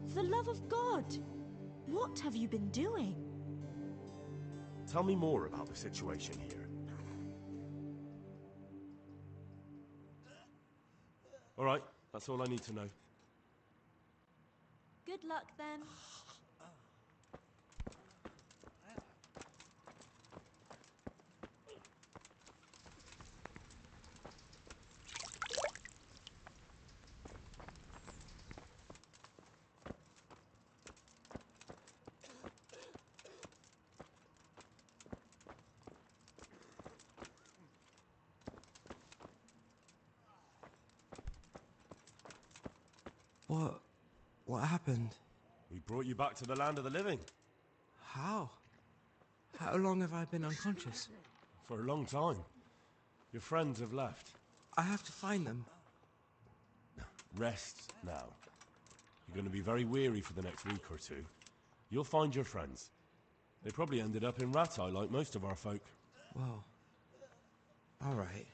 For the love of God! What have you been doing? Tell me more about the situation here. All right, that's all I need to know. Good luck, then. What happened? We brought you back to the land of the living. How? How long have I been unconscious? For a long time. Your friends have left. I have to find them. Rest now. You're going to be very weary for the next week or two. You'll find your friends. They probably ended up in Rattay like most of our folk. Well, all right.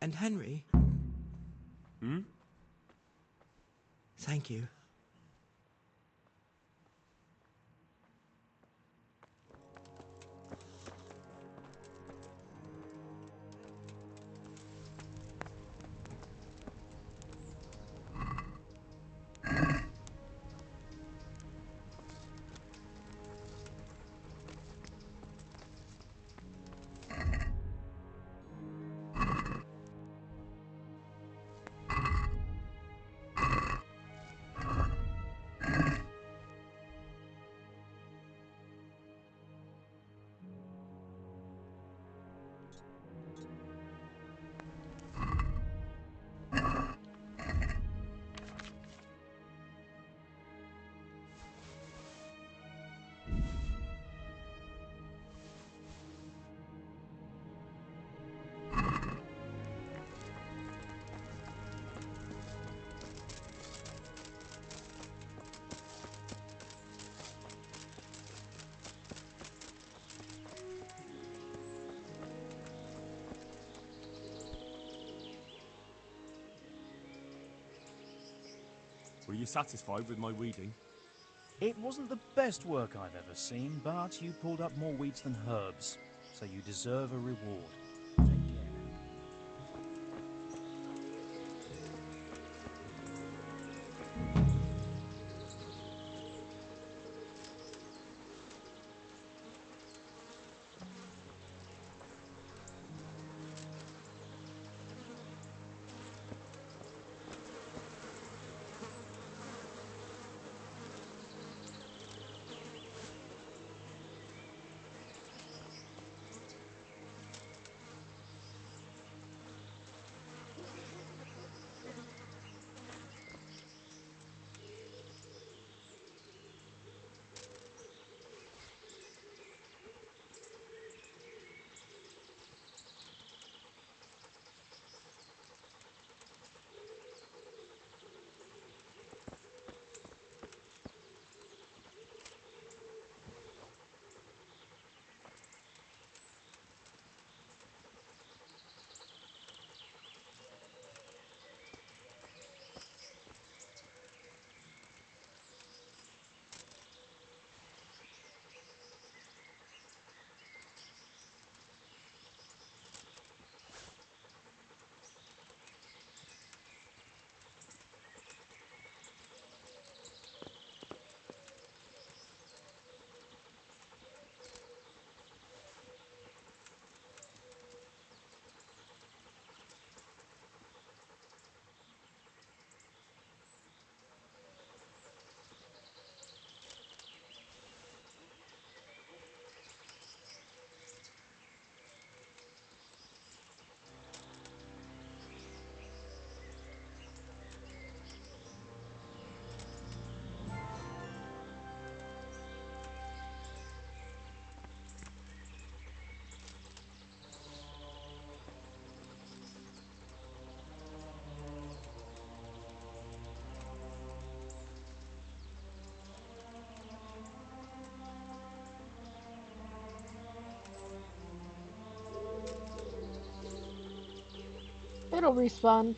And Henry? Hmm? Thank you. Were you satisfied with my weeding? It wasn't the best work I've ever seen, but you pulled up more weeds than herbs, so you deserve a reward. Take care. It'll respawn.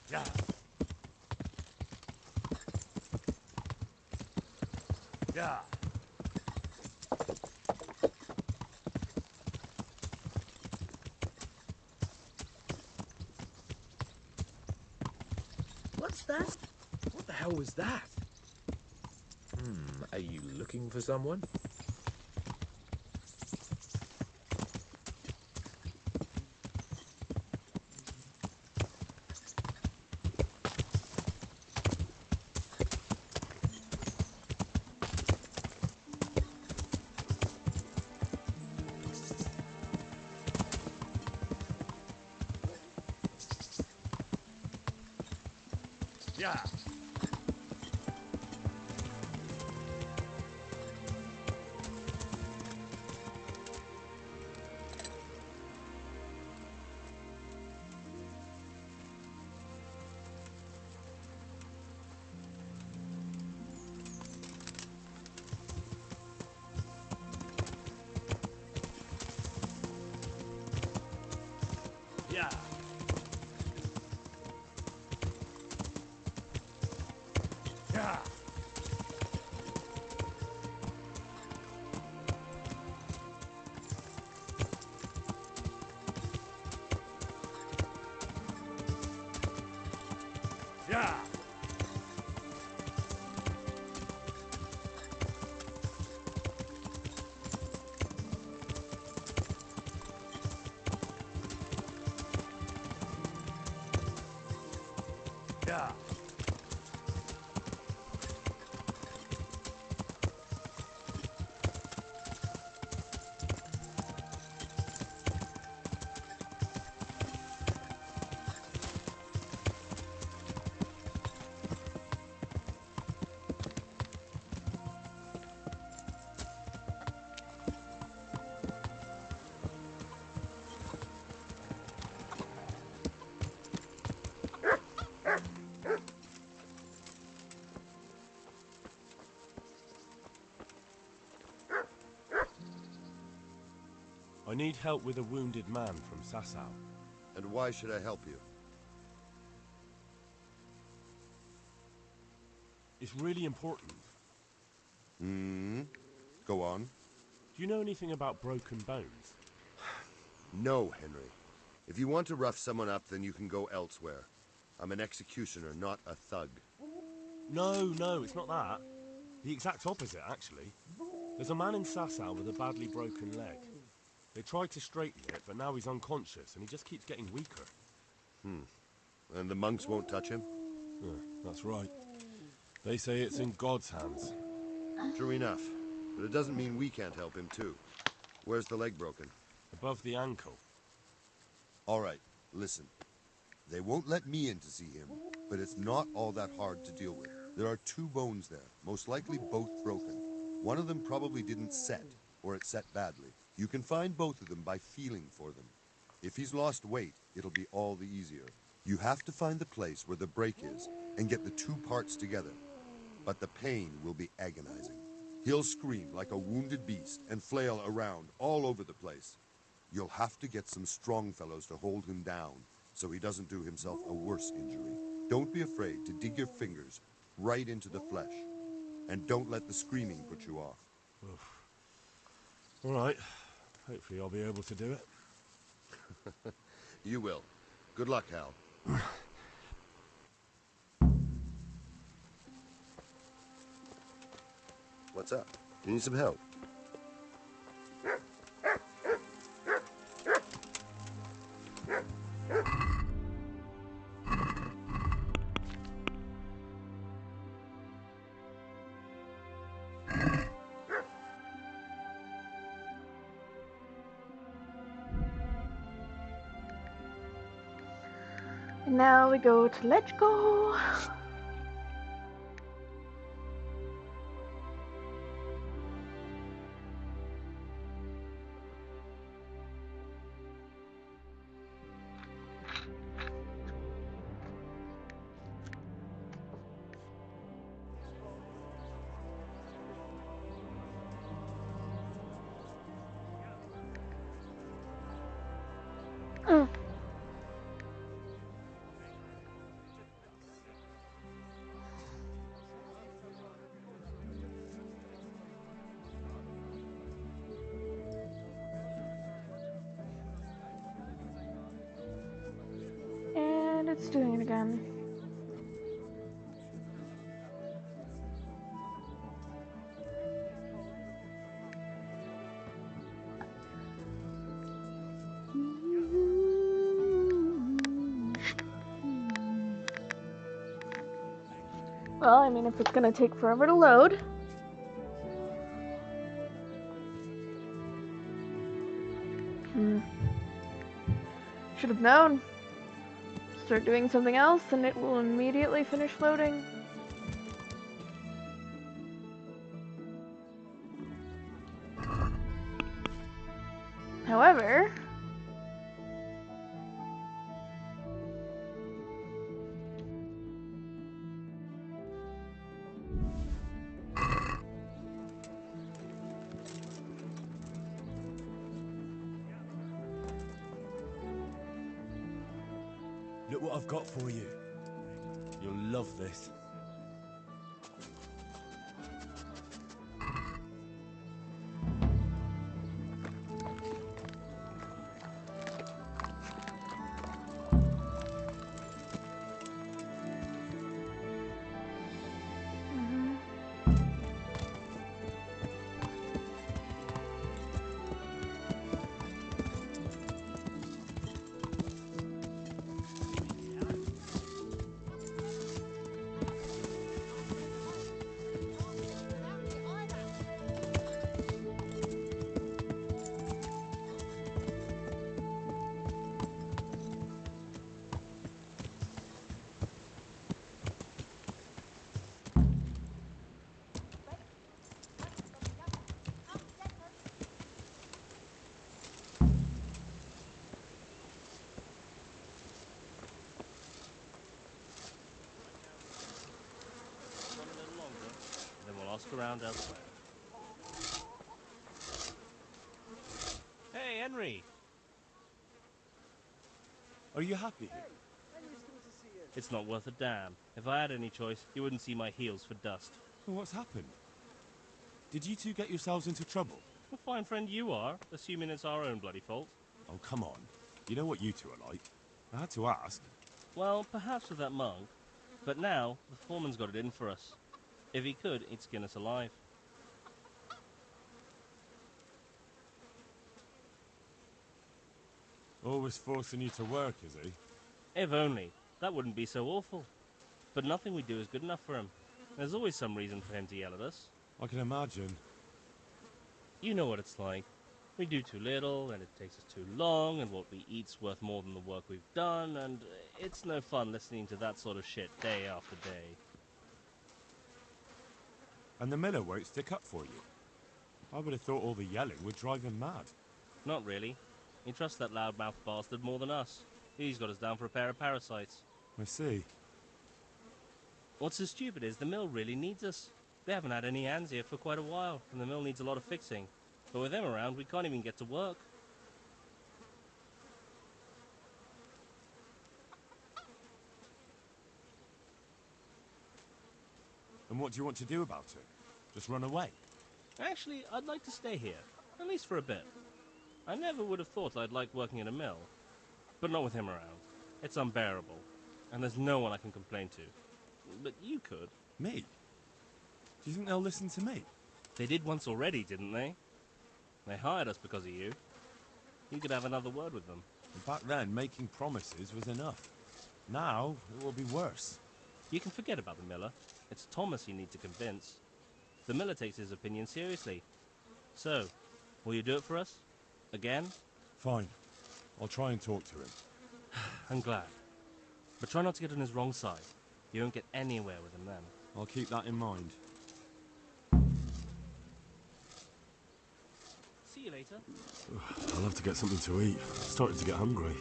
Yeah. Yeah. What's that? What the hell was that? Are you looking for someone? Yeah. Yeah. Yeah. Yeah. Yeah. I need help with a wounded man from Sasau. And why should I help you? It's really important. Go on. Do you know anything about broken bones? No, Henry. If you want to rough someone up, then you can go elsewhere. I'm an executioner, not a thug. No, it's not that. The exact opposite, actually. There's a man in Sasau with a badly broken leg. They tried to straighten it, but now he's unconscious, and he just keeps getting weaker. And the monks won't touch him? That's right. They say it's in God's hands. True enough. But it doesn't mean we can't help him, too. Where's the leg broken? Above the ankle. All right, listen. They won't let me in to see him, but it's not all that hard to deal with. There are 2 bones there, most likely both broken. One of them probably didn't set, or it set badly. You can find both of them by feeling for them. If he's lost weight, it'll be all the easier. You have to find the place where the break is and get the 2 parts together. But the pain will be agonizing. He'll scream like a wounded beast and flail around all over the place. You'll have to get some strong fellows to hold him down so he doesn't do himself a worse injury. Don't be afraid to dig your fingers right into the flesh. And don't let the screaming put you off. All right. Hopefully I'll be able to do it. You will. Good luck, Hal. What's up? You need some help? And now we go to Let's Go. And it's doing it again. Well, I mean, if it's gonna take forever to load. Should have known. start doing something else, and it will immediately finish loading. However, Look what I've got for you. You'll love this. Ask around elsewhere. Hey, Henry! Are you happy here? It's not worth a damn. If I had any choice, you wouldn't see my heels for dust. Well, what's happened? Did you two get yourselves into trouble? A fine friend you are, assuming it's our own bloody fault. Oh, come on. You know what you two are like. I had to ask. Well, perhaps with that monk. But now, the foreman's got it in for us. If he could, he'd skin us alive. Always forcing you to work, is he? If only. That wouldn't be so awful. But nothing we do is good enough for him. There's always some reason for him to yell at us. I can imagine. You know what it's like. We do too little, and it takes us too long, and what we eat's worth more than the work we've done, and it's no fun listening to that sort of shit day after day. And the miller won't stick up for you. I would have thought all the yelling would drive him mad. Not really. He trusts that loudmouth bastard more than us. He's got us down for a pair of parasites. I see. What's so stupid is the mill really needs us. They haven't had any hands here for quite a while, and the mill needs a lot of fixing. But with them around, we can't even get to work. And what do you want to do about it? Just run away? Actually, I'd like to stay here, at least for a bit. I never would have thought I'd like working in a mill, but not with him around. It's unbearable, and there's no one I can complain to. But you could. Me? Do you think they'll listen to me? They did once already, didn't they? They hired us because of you. You could have another word with them. And back then, making promises was enough. Now, it will be worse. You can forget about the miller. It's Thomas you need to convince. The miller takes his opinion seriously. So, will you do it for us? Again? Fine. I'll try and talk to him. I'm glad. But try not to get on his wrong side. You won't get anywhere with him then. I'll keep that in mind. See you later. I'll have to get something to eat. Starting to get hungry.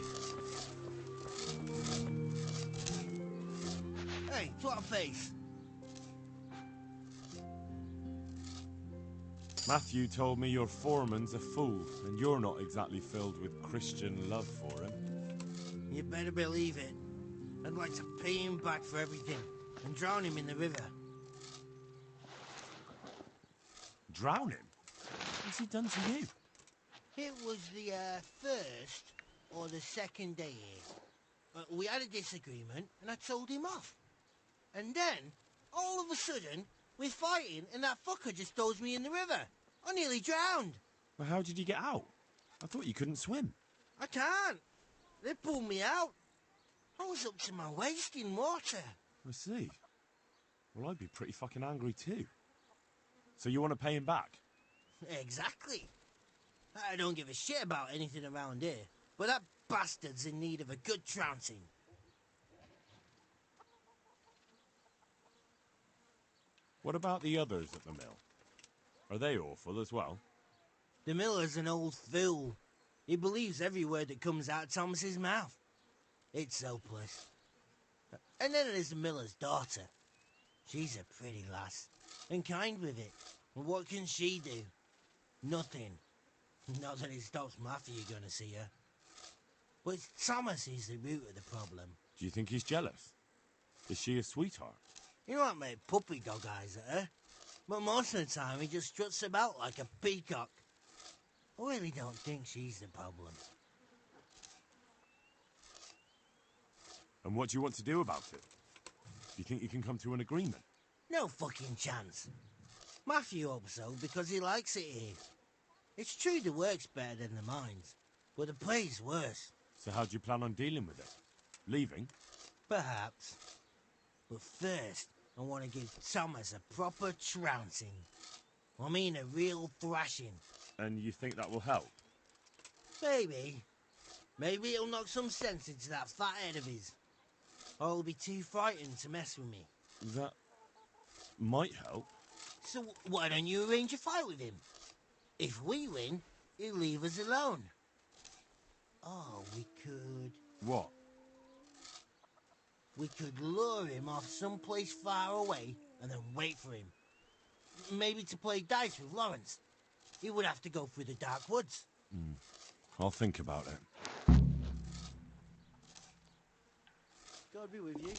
Hey, twat face. Matthew told me your foreman's a fool, and you're not exactly filled with Christian love for him. You better believe it. I'd like to pay him back for everything and drown him in the river. Drown him? What's he done to you? It was the first or the second day here. We had a disagreement and I told him off. And then, all of a sudden, we're fighting and that fucker just throws me in the river. I nearly drowned. Well, how did you get out? I thought you couldn't swim. I can't. They pulled me out. I was up to my waist in water. I see. Well, I'd be pretty fucking angry too. So you want to pay him back? Exactly. I don't give a shit about anything around here, but that bastard's in need of a good trouncing. What about the others at the mill? Are they awful as well? The miller's an old fool. He believes every word that comes out of Thomas's mouth. It's hopeless. And then there's the miller's daughter. She's a pretty lass, and kind with it. And what can she do? Nothing. Not that it stops Matthew gonna see her. But it's Thomas who's the root of the problem. Do you think he's jealous? Is she a sweetheart? He might make puppy dog eyes at her, but most of the time he just struts about like a peacock. I really don't think she's the problem. And what do you want to do about it? Do you think you can come to an agreement? No fucking chance. Matthew hopes so because he likes it here. It's true the work's better than the mines, but the pay's worse. So how do you plan on dealing with it? Leaving? Perhaps. But first, I want to give Thomas a proper trouncing. I mean a real thrashing. And you think that will help? Maybe. Maybe it'll knock some sense into that fat head of his. Or he'll be too frightened to mess with me. That might help. So why don't you arrange a fight with him? If we win, he'll leave us alone. Oh, we could... What? We could lure him off someplace far away and then wait for him. Maybe to play dice with Lawrence. He would have to go through the dark woods. I'll think about it. God be with you.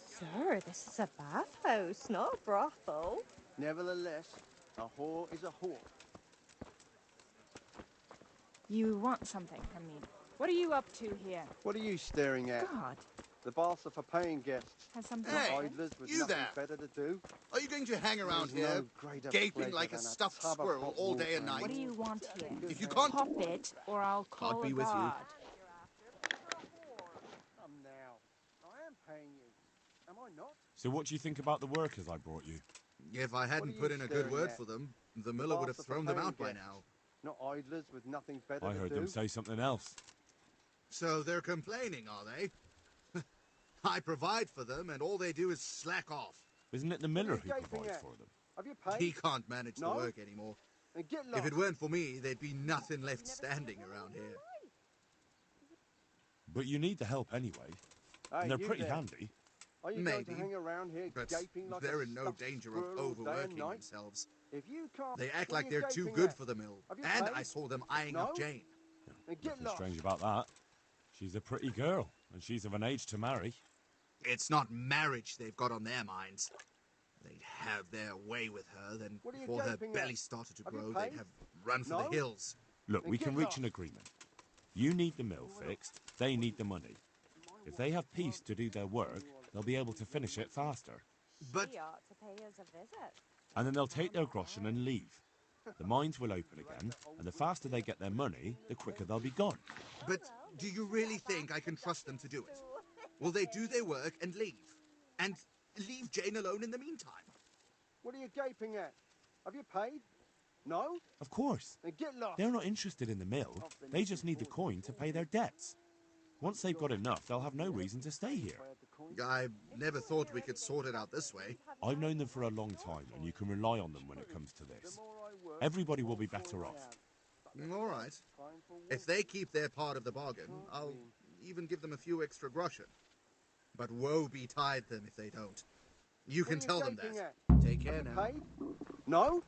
Sir, this is a bathhouse, not a brothel. Nevertheless, a whore is a whore. You want something from me. What are you up to here? What are you staring at? God. The baths are for paying guests. Has something Not happened? idlers with you nothing there. better to do. Are you going to hang around There's here, no greater gaping pleasure like a than stuffed tub of squirrel hot all day water and night? What do you want here? If you can't... Pop it, or I'll call God be a with you. guard. Come now. I am paying you. Am I not? So what do you think about the workers I brought you? If I hadn't put in a good word for them, the miller would have thrown them out by now. Not idlers with nothing better I to heard do. them say something else. So they're complaining, are they? I provide for them, and all they do is slack off. Isn't it the miller who gaping provides at? for them? Have you paid? He can't manage No? the work anymore. And get If lost. it weren't for me, there'd be nothing left standing around here. But you need the help anyway. Hey, And they're you pretty there. handy. Are you going to hang around here But gaping like they're a in no stuffed danger squirrel of all day and overworking night? themselves. If you can't, They act what are like you they're too gaping good at? for the mill. Have you And paid? I saw them eyeing No? up Jane. And get Nothing lost. strange about that. She's a pretty girl, and she's of an age to marry. It's not marriage they've got on their minds. They'd have their way with her, then What are you before her gaping belly at? started to Have you grow, paid? they'd have run for No? the hills. Look, Then we get can reach lost. an agreement. You need the mill fixed, they need the money. If they have peace to do their work, they'll be able to finish it faster. But She ought to pay us a visit. And then they'll take their groschen and leave. The mines will open again, and the faster they get their money, the quicker they'll be gone. But do you really think I can trust them to do it? Will they do their work and leave? And leave Jane alone in the meantime? What are you gaping at? Have you paid? No? Of course. Then get lost. They're not interested in the mill. They just need the coin to pay their debts. Once they've got enough, they'll have no reason to stay here. I never thought we could sort it out this way. I've known them for a long time, and you can rely on them when it comes to this. Everybody will be better off. All right. If they keep their part of the bargain, I'll even give them a few extra groschen. But woe betide them if they don't. You can tell them gaping that. at? Take care Have you now. paid? No?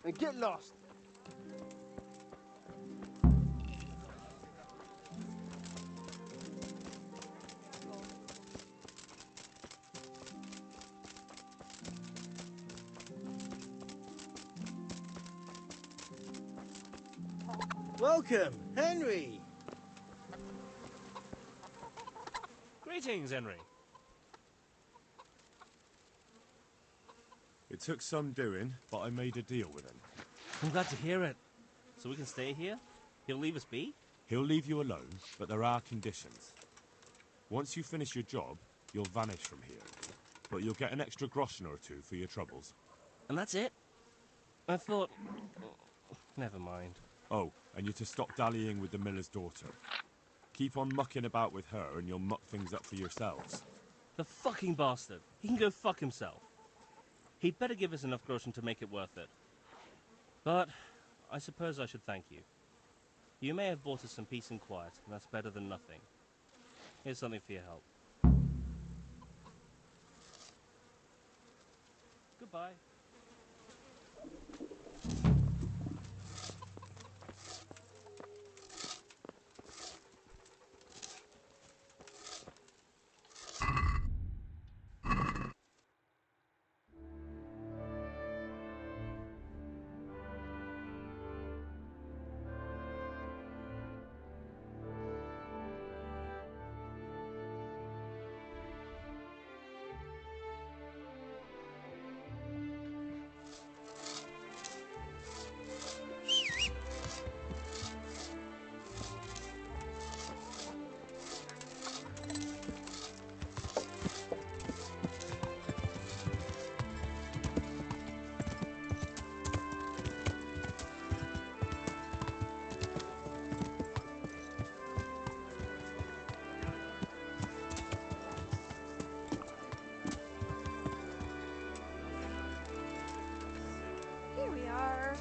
Then get lost. Welcome, Henry. Greetings, Henry. It took some doing, but I made a deal with him. I'm glad to hear it. So we can stay here? He'll leave us be? He'll leave you alone, but there are conditions. Once you finish your job, you'll vanish from here. But you'll get an extra groschen or two for your troubles. And that's it? I thought... Never mind. Oh, and you're to stop dallying with the miller's daughter. Keep on mucking about with her and you'll muck things up for yourselves. The fucking bastard. He can go fuck himself. He'd better give us enough groschen to make it worth it. But I suppose I should thank you. You may have bought us some peace and quiet, and that's better than nothing. Here's something for your help. Goodbye. Here we are.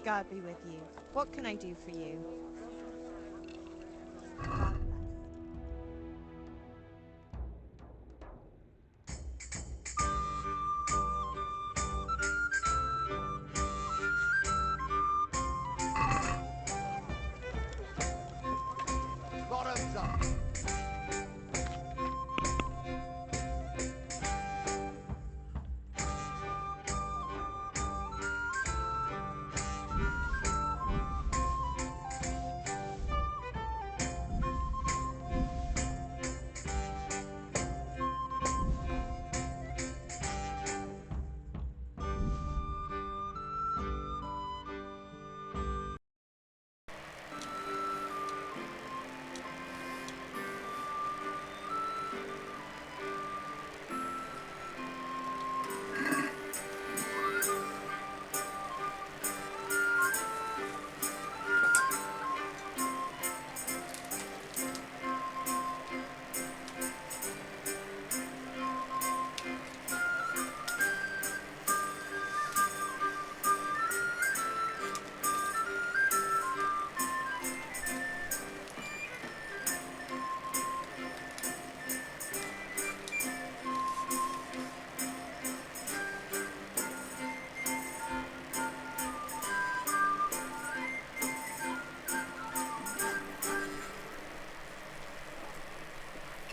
God be with you. What can I do for you? Bottoms up.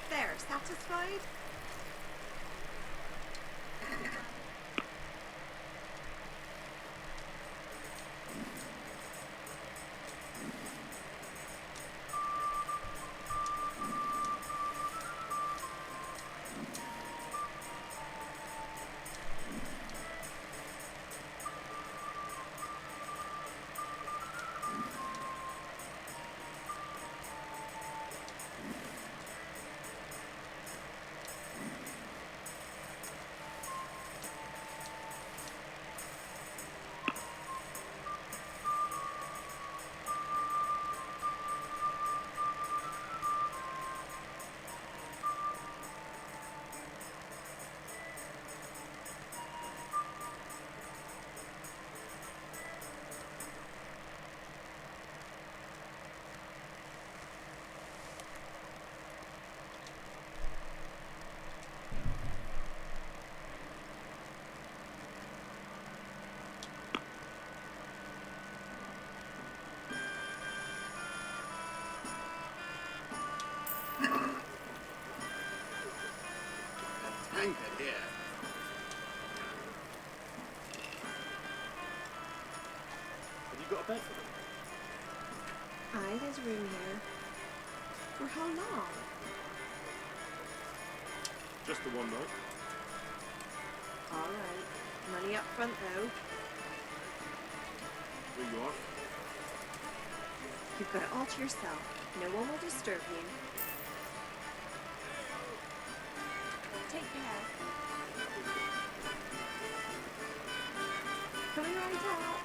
There, satisfied? Anchor here. Have you got a bed for them? Aye, there's room here. For how long? Just the one night. Alright. Money up front though. Here you are. You've got it all to yourself. No one will disturb you. Take care. Coming right out.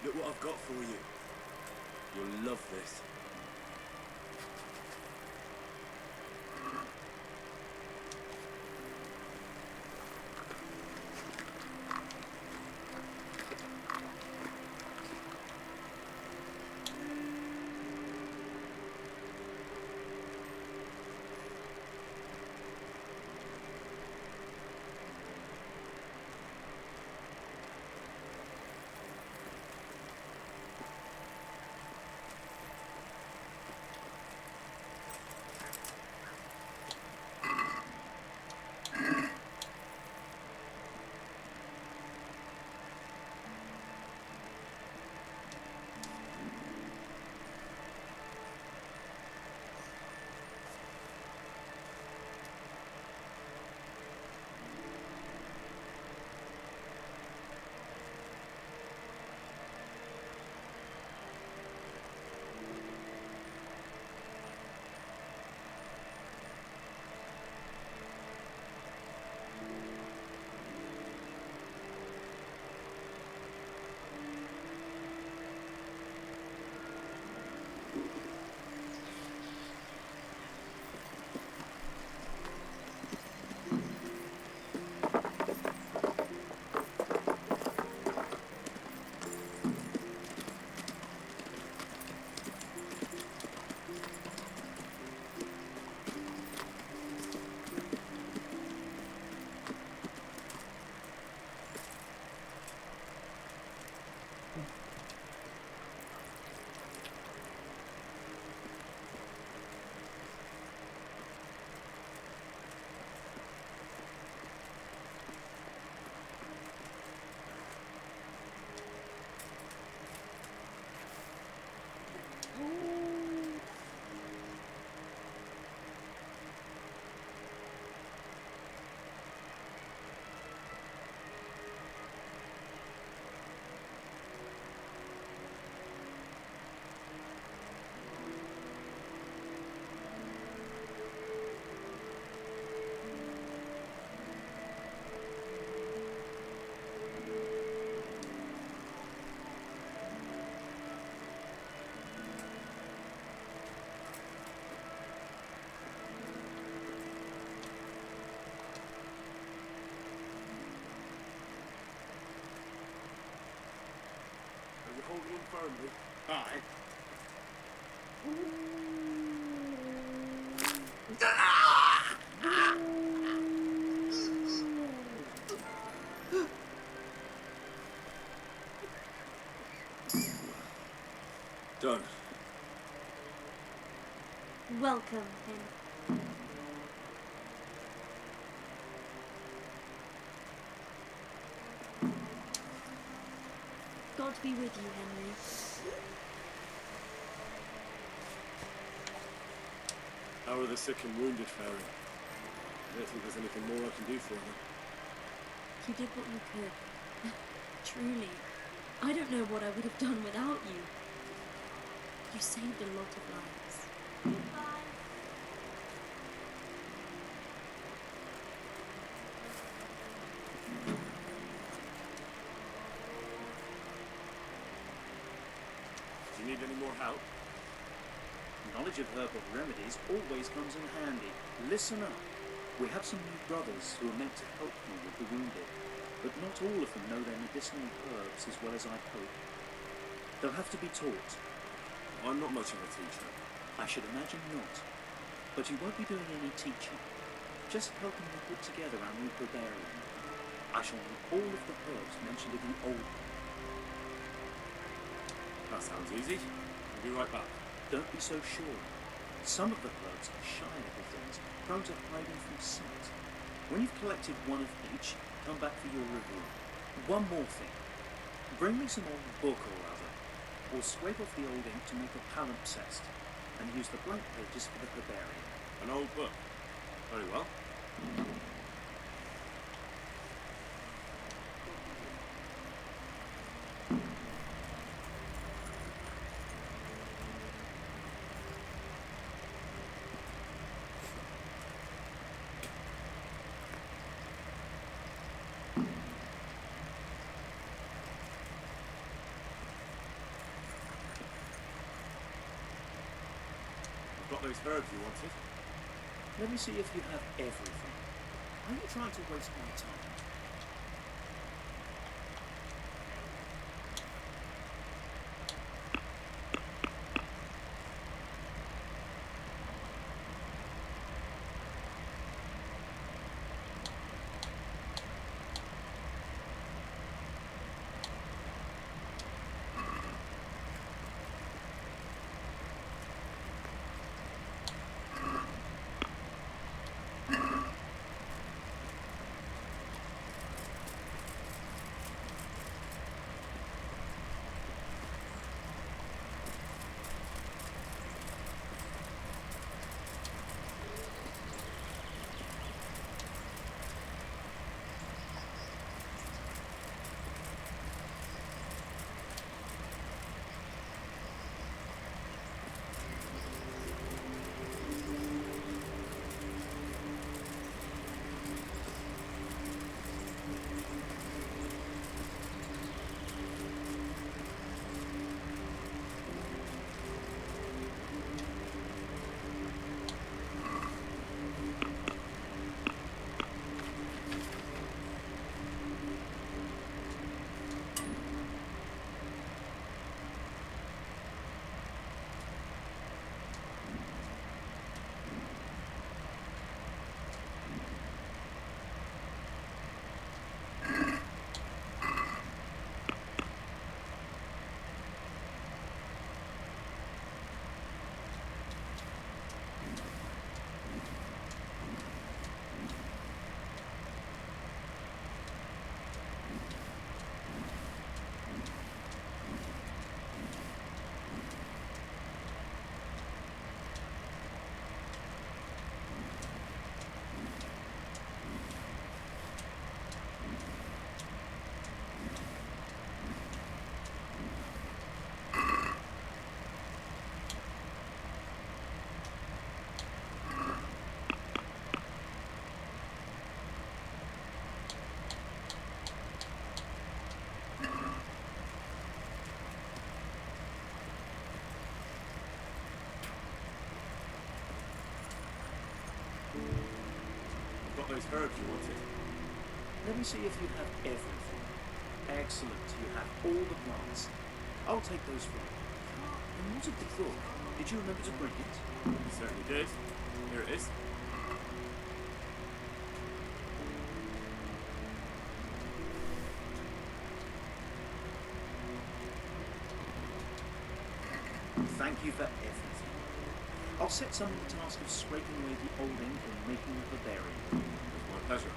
Look what I've got for you. You'll love this. Holding him firmly. Aye. Welcome, Henry. God be with you, Henry. How are the sick and wounded faring? I don't think there's anything more I can do for them. You did what you could. Truly. I don't know what I would have done without you. You saved a lot of lives. Do you need any more help? Knowledge of herbal remedies always comes in handy. Listen up. We have some new brothers who are meant to help you with the wounded, but not all of them know their medicinal herbs as well as I'd hope. They'll have to be taught. I'm not much of a teacher. I should imagine not. But you won't be doing any teaching. Just helping me put together our new herbarium. I shall need all of the herbs mentioned in the old one. That sounds easy. I'll be right back. Don't be so sure. Some of the herbs are shy little things, prone to hiding from sight. When you've collected one of each, come back for your review. One more thing. Bring me some old book or other. We'll scrape off the old ink to make a palimpsest, and use the blank pages for the herbarium. An old book? Very well. Got those herbs you wanted? Let me see if you have everything. Are you trying to waste my time? Those herbs you wanted. Let me see if you have everything. Excellent, you have all the plants. I'll take those from you. And what of the book? Did you remember to bring it? Certainly did. Here it is. Thank you for everything. I'll set someone the task of scraping away the old ink and making up a berry. It's my pleasure.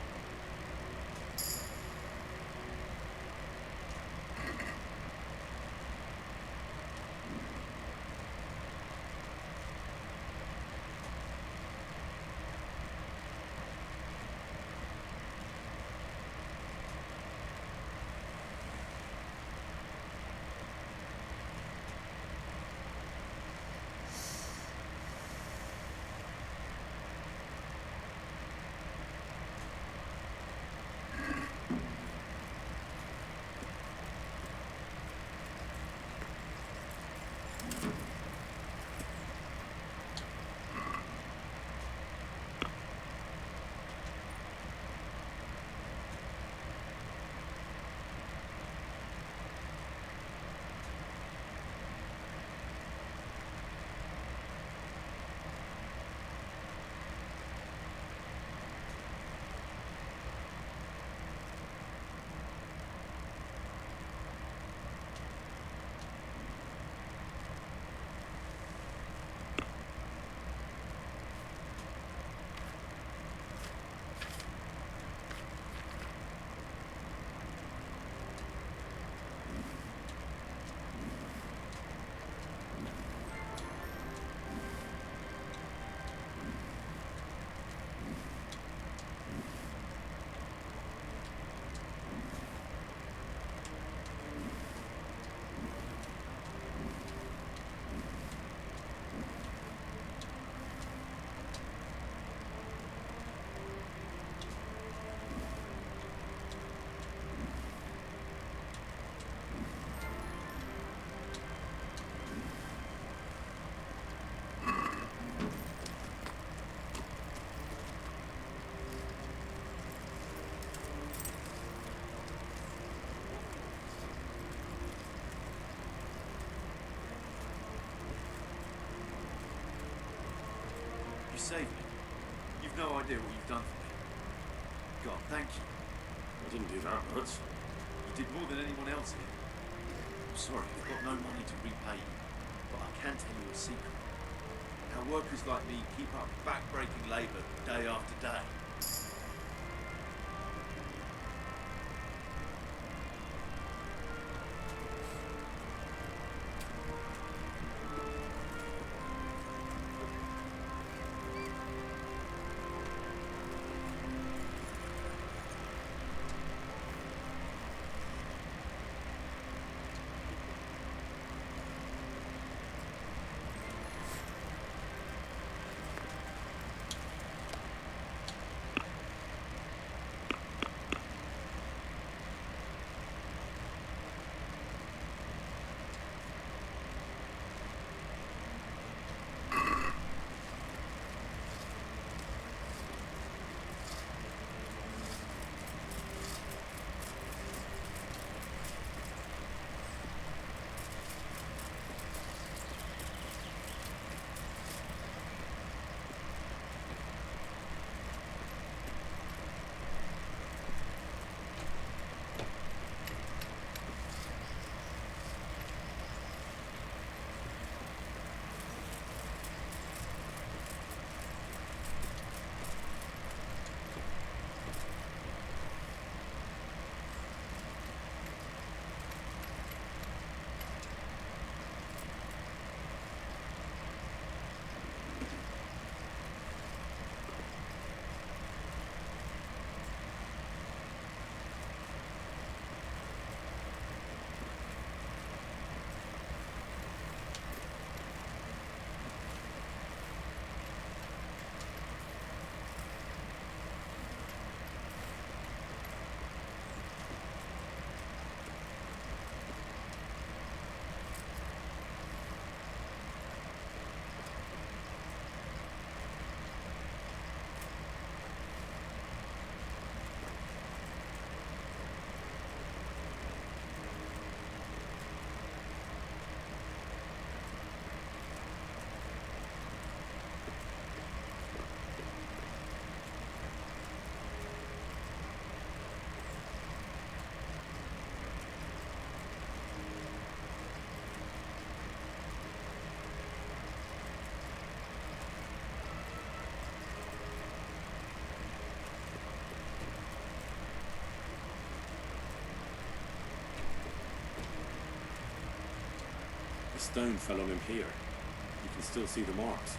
You saved me. You've no idea what you've done for me. God, thank you. I didn't do that much. You did more than anyone else here. I'm sorry, I've got no money to repay you, but I can tell you a secret. How workers like me keep up back-breaking labour day after day. stone fell on him here. You can still see the marks.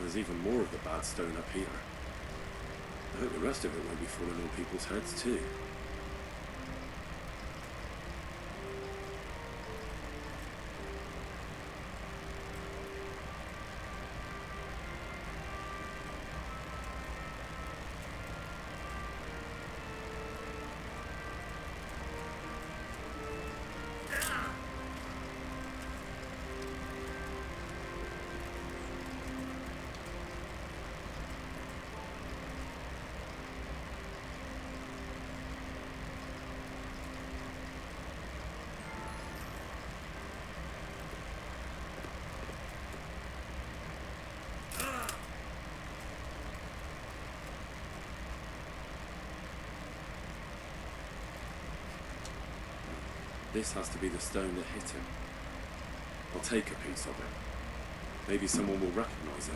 There's even more of the bad stone up here. I hope the rest of it won't be falling on people's heads too. This has to be the stone that hit him. I'll take a piece of it. Maybe someone will recognize it.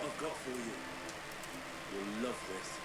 I've got for you. You'll love this.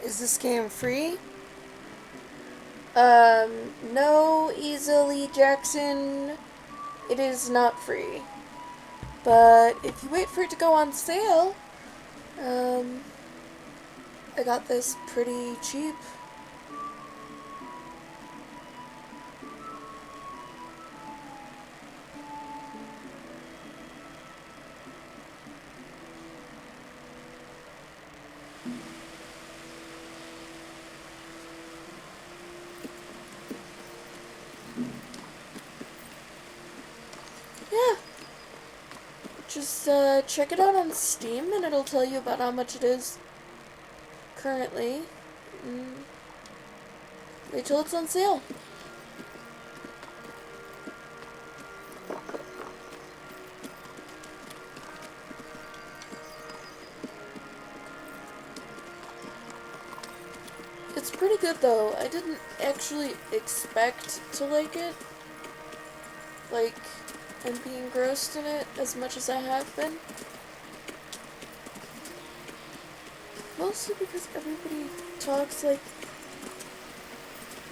Is this game free? No, Easily Jackson. It is not free. But if you wait for it to go on sale, I got this pretty cheap. Yeah. Just check it out on Steam and it'll tell you about how much it is currently. Wait till it's on sale. It's pretty good though. I didn't actually expect to like it. Like, and be engrossed in it as much as I have been. Mostly because everybody talks like,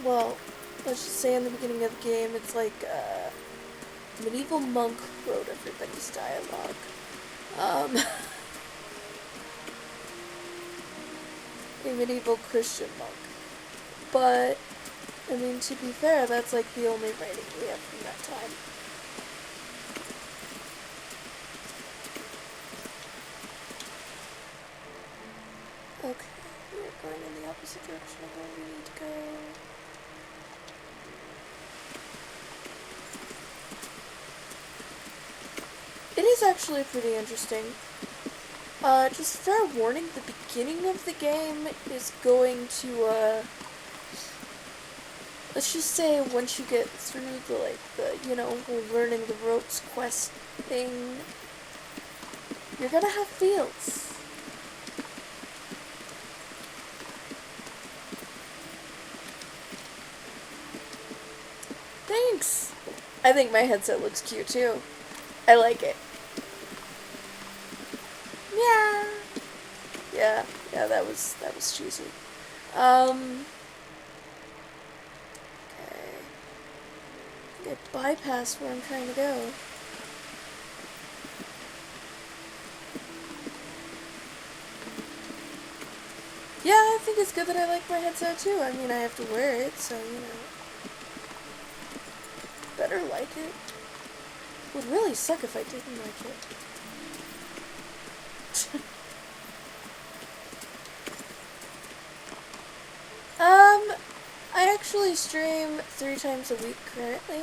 well, let's just say in the beginning of the game, it's like medieval monk wrote everybody's dialogue. A medieval Christian monk. But, I mean, to be fair, that's like the only writing we have from that time. Okay, we're going in the opposite direction of where we need to go. It is actually pretty interesting. Just fair warning, the beginning of the game is going to, let's just say once you get through the whole learning the ropes quest thing, you're gonna have fields. Thanks! I think my headset looks cute too. I like it. Yeah, that was cheesy. Okay. I think I bypassed where I'm trying to go. Yeah, I think it's good that I like my headset too. I mean, I have to wear it, so, you know. Better like it. Would really suck if I didn't like it. I actually stream 3 times a week currently.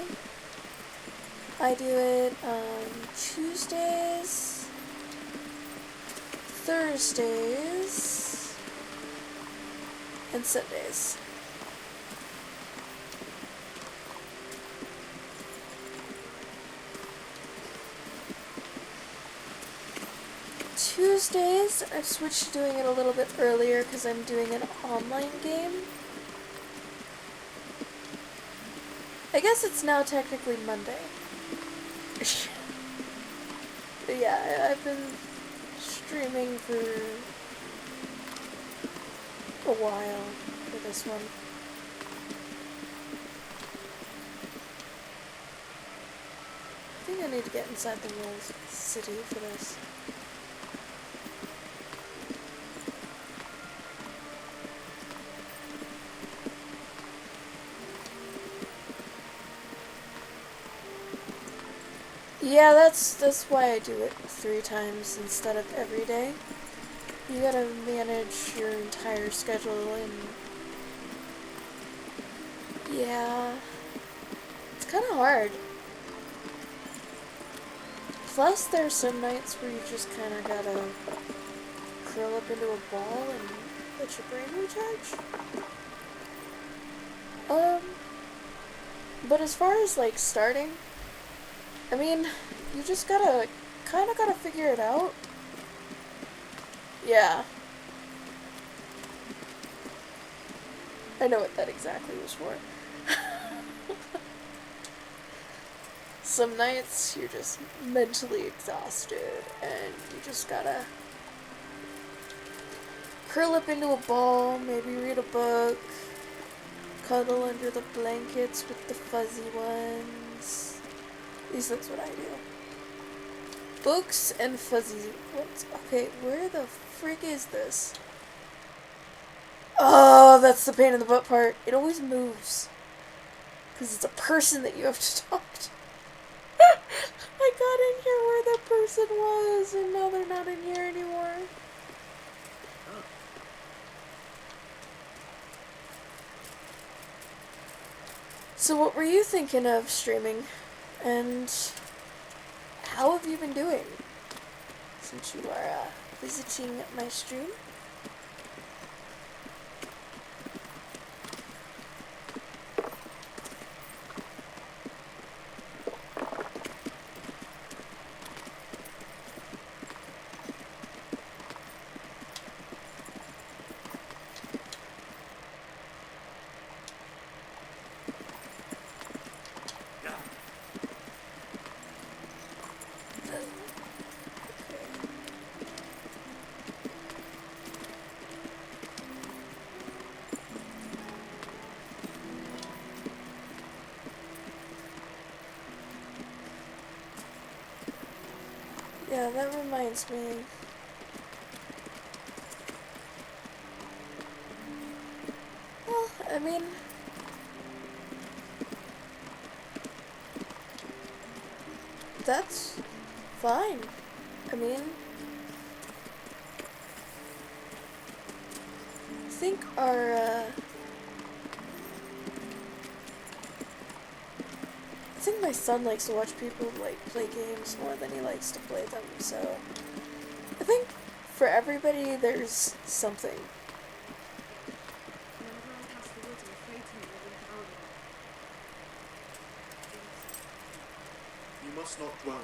I do it Tuesdays, Thursdays, and Sundays. Tuesdays, I've switched to doing it a little bit earlier because I'm doing an online game. I guess it's now technically Monday. But yeah, I've been streaming for a while for this one. I think I need to get inside the walls of the city for this. Yeah, that's why I do it 3 times instead of every day. You gotta manage your entire schedule and yeah, it's kind of hard. Plus, there's some nights where you just kind of gotta curl up into a ball and let your brain recharge. But as far as like starting, I mean, you just kind of gotta figure it out. Yeah. I know what that exactly was for. Some nights you're just mentally exhausted and you just gotta curl up into a ball, maybe read a book, cuddle under the blankets with the fuzzy ones. At least that's what I do. Books and fuzzy ones. Okay, where the frick is this? Oh, that's the pain in the butt part. It always moves. Because it's a person that you have to talk to. I got in here where that person was, and now they're not in here anymore. So what were you thinking of streaming? And how have you been doing since you are visiting my stream? Yeah, that reminds me. Well, I mean, that's fine. I mean, I think our, I think my son likes to watch people, like, play games more than he likes to play them, so I think for everybody there's something. You must not dwell.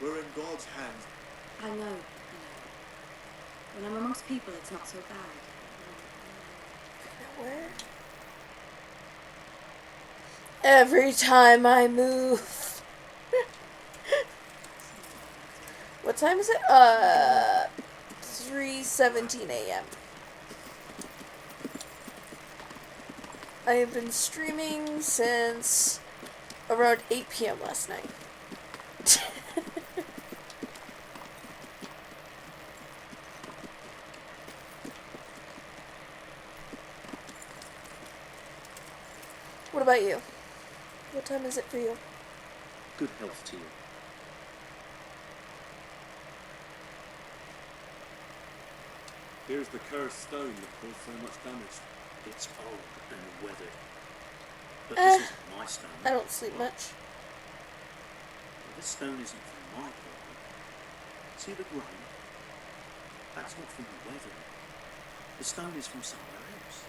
We're in God's hands. I know. When I'm amongst people, it's not so bad. Where? Every time I move. What time is it? 3:17 a.m. I have been streaming since around 8 p.m. last night. What about you? What time is it for you? Good health to you. Here's the cursed stone that caused so much damage. It's old and weathered. But this isn't my stone. I don't sleep much. This stone isn't from my problem. See the grain? That's not from the weather. The stone is from somewhere else.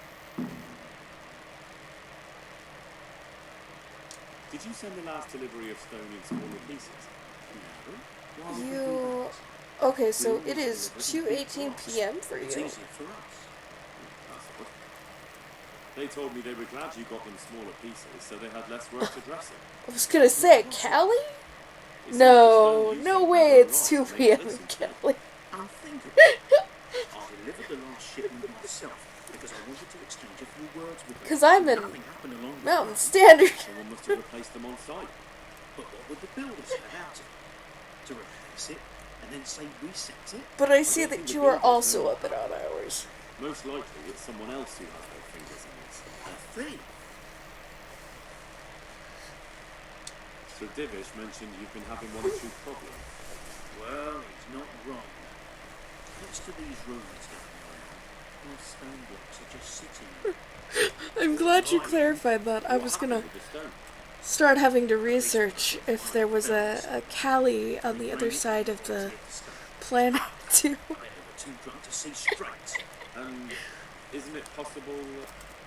Did you send the last delivery of stone in smaller pieces? No. Why would we do You... that? Okay, so it is 2:18 p.m. for It's you. easier for us. That's odd. They told me they were glad you got them smaller pieces, so they had less work to dress it. I was gonna say, Callie? No, no way it's 2 p.m. Callie. I'm thinking. I delivered the last shipment myself because I wanted to exchange a few words with them. Because I'm in Nothing happened along the Mountain way. Standard. Someone must have replaced them on site. But what would the builders have out of it? To replace it and then say we sent it? But I see that you are also up at odd hours. Most likely it's someone else who has their fingers in this. A thief? Sir Divish mentioned you've been having one or two problems. Well, he's not wrong. Next to these ruins down there, those stone blocks are just sitting there. I'm glad you clarified that. I was gonna start having to research if there was a Callie on the other side of the planet too. They were too drunk to see straight. Isn't it possible?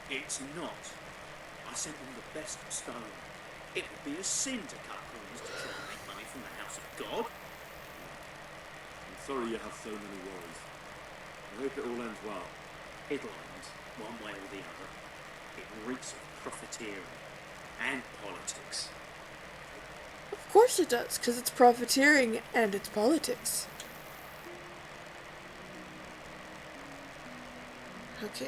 It's not. I sent them the best stone. It would be a sin to cut corners to try and make money from the house of God. I'm sorry you have so many worries. I hope it all ends well. It'll end, one way or the other. It reeks of profiteering and politics. Of course it does, because it's profiteering and it's politics. Okay.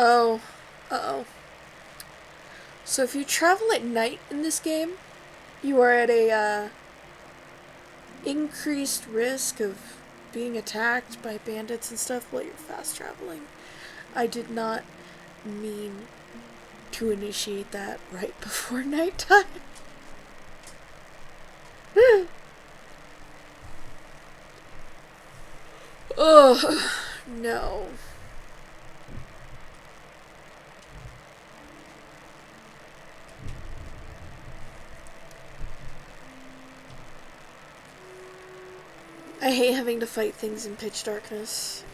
Oh. Uh-oh. So if you travel at night in this game, you are at a, increased risk of being attacked by bandits and stuff while you're fast traveling. I did not mean to initiate that right before nighttime. Ugh, no. I hate having to fight things in pitch darkness.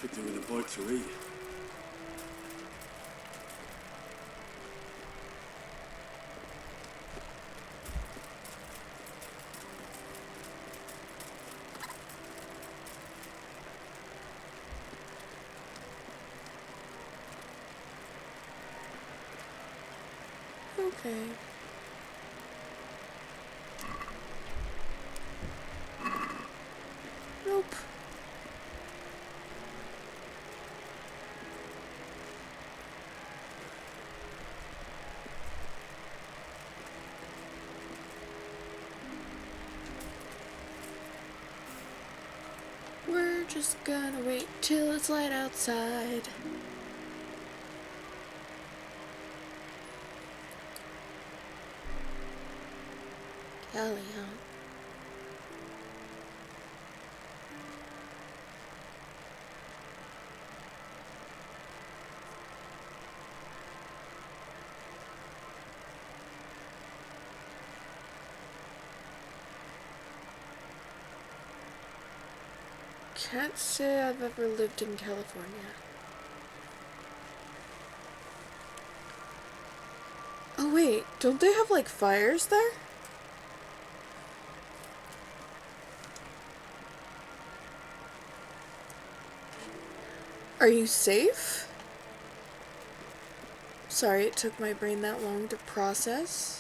Could do with a bite to eat. Just gonna wait till it's light outside. Callie, huh? Can't say I've ever lived in California. Oh wait, don't they have like fires there? Are you safe? Sorry it took my brain that long to process.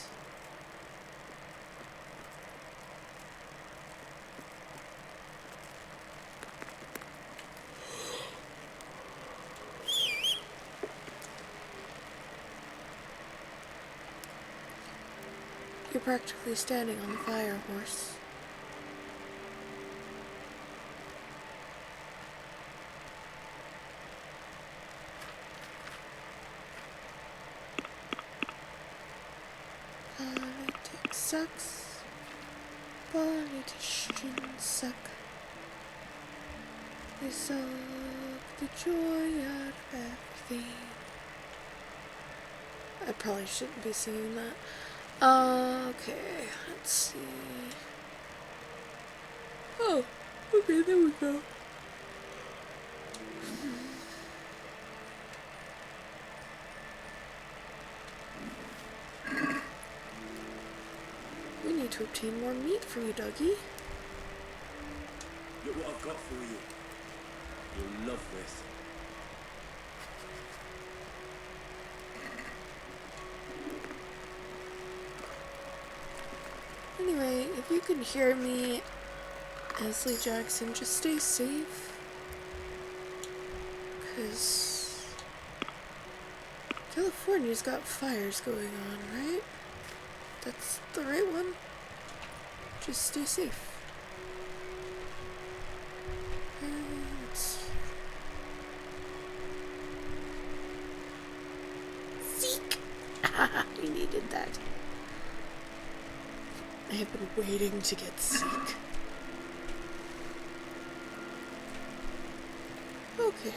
You're practically standing on the fire horse. Politics sucks. Politicians suck. They suck the joy out of everything. I probably shouldn't be singing that. Okay, let's see. Oh, okay, there we go. We need to obtain more meat from you, Dougie. Look what I've got for you. You'll love this. Anyway, if you can hear me, Ashley Jackson, just stay safe. 'Cause California's got fires going on, right? That's the right one. Just stay safe. Zeke! We needed that. I have been waiting to get sick. Okay.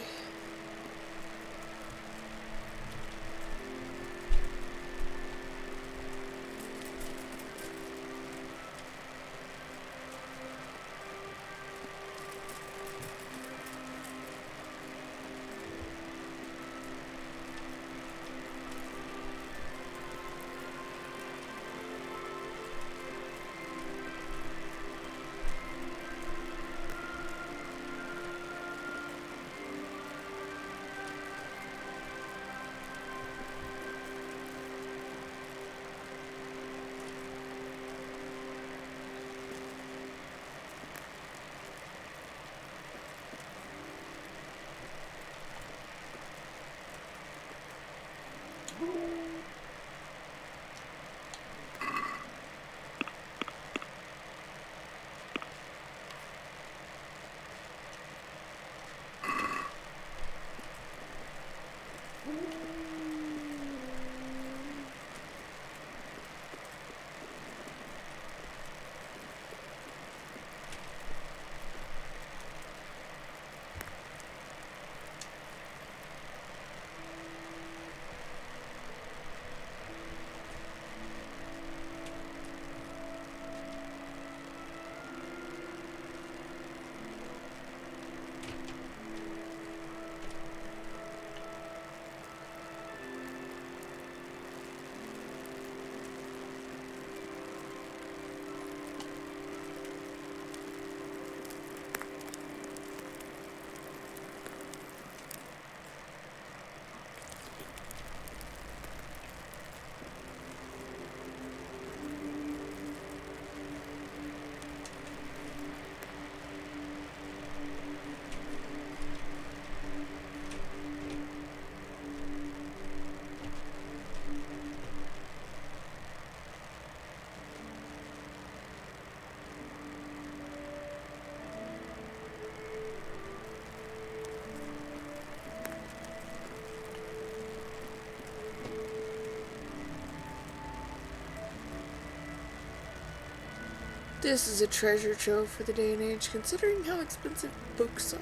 This is a treasure trove for the day and age, considering how expensive books are.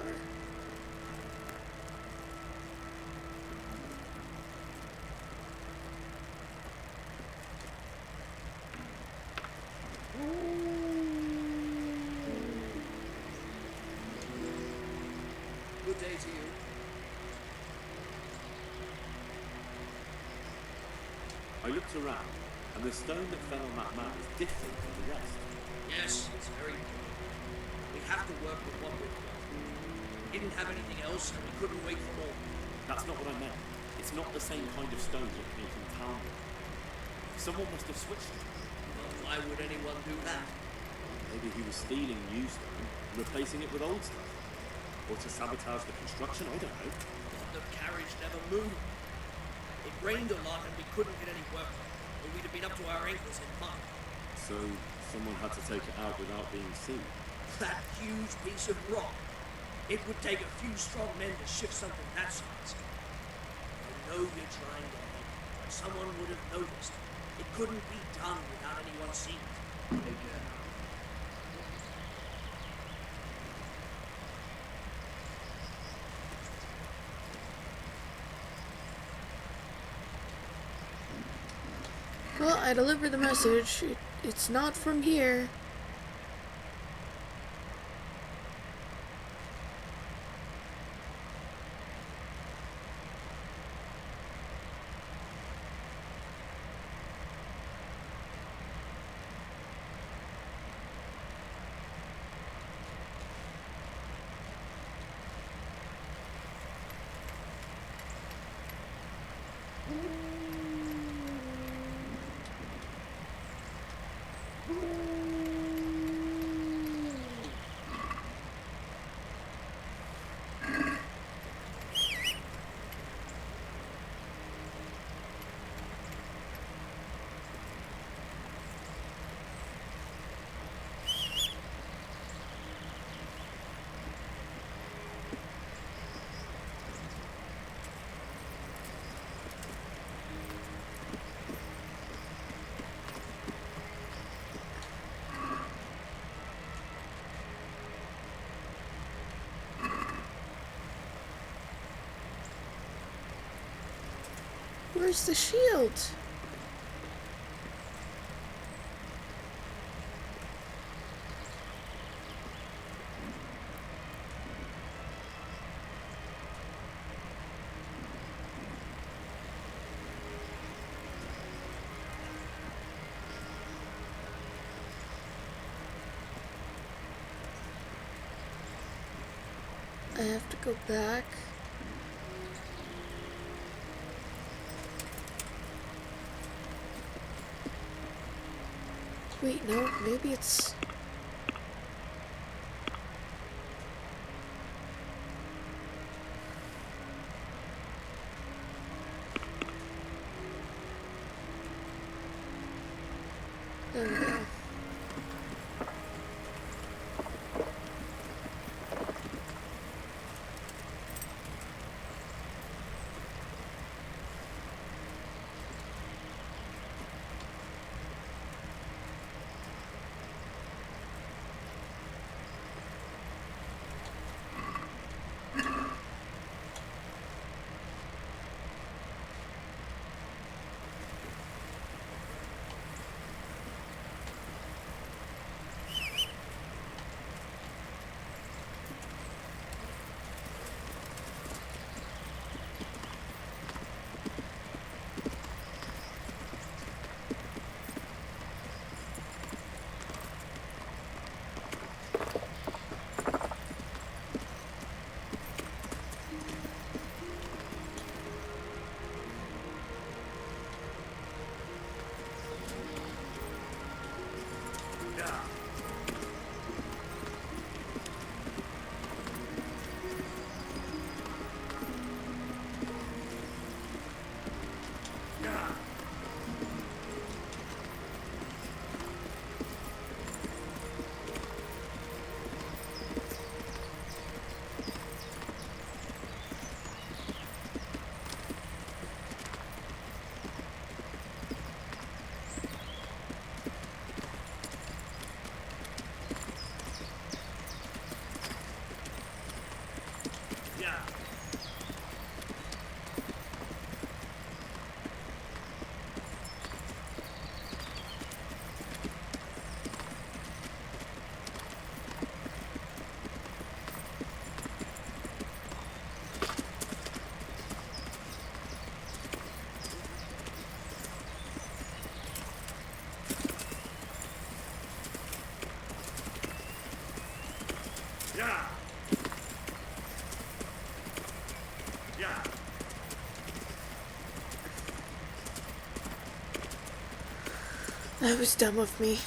Good day to you. I looked around, and the stone that fell on that man is different from the rest. Yes, it's very important. We have to work with what we've got. We didn't have anything else, and we couldn't wait for more. That's not what I meant. It's not the same kind of stone that came from town. Someone must have switched it. Well, why would anyone do that? Maybe he was stealing new stone and replacing it with old stuff. Or to sabotage the construction, I don't know. But the carriage never moved. It rained a lot and we couldn't get any work on it, or we'd have been up to our ankles in mud. So, someone had to take it out without being seen. That huge piece of rock. It would take a few strong men to shift something that size. I know you're trying to help, but someone would have noticed. It couldn't be done without anyone seeing it. Take care. Well, I delivered the message. It's not from here. Where's the shield? I have to go back. Wait, no, maybe it's... There we go. Yeah. Yeah. That was dumb of me.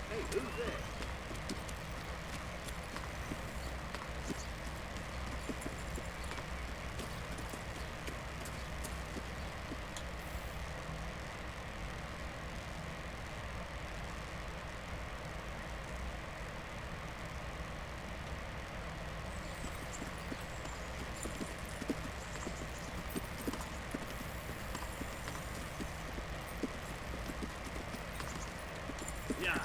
Hey, who's there? Yeah.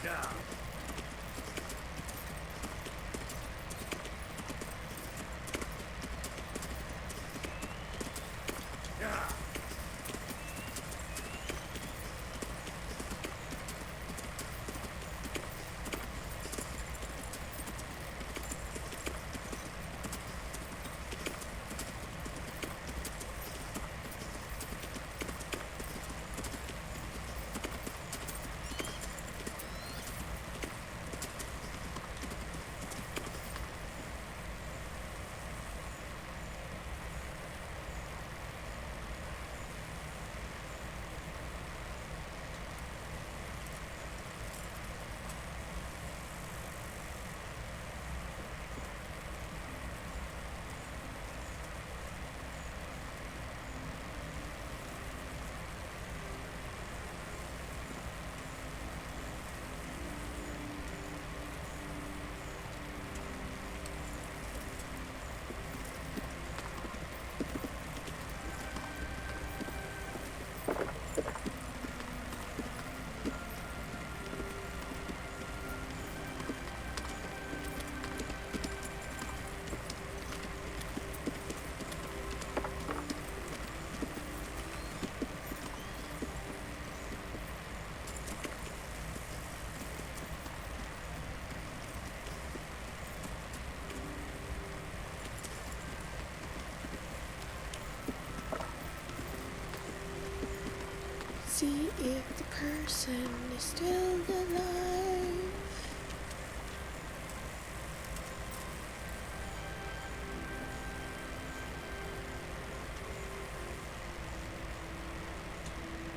Yeah. Yeah. See if the person is still alive.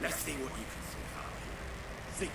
Let's see what you can sort out. Think.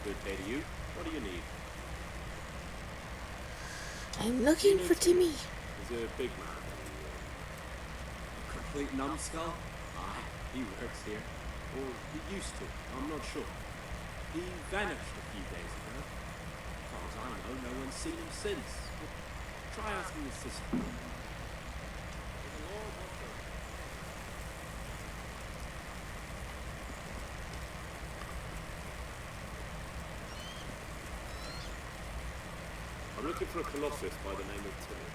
Good day to you. What do you need? I'm looking for Timmy. He's a big man. A complete numbskull? Aye, he works here. Or he used to, I'm not sure. He vanished a few days ago. As far as I know, no one's seen him since. But try asking his sister. I'm looking for a colossus by the name of Timmy.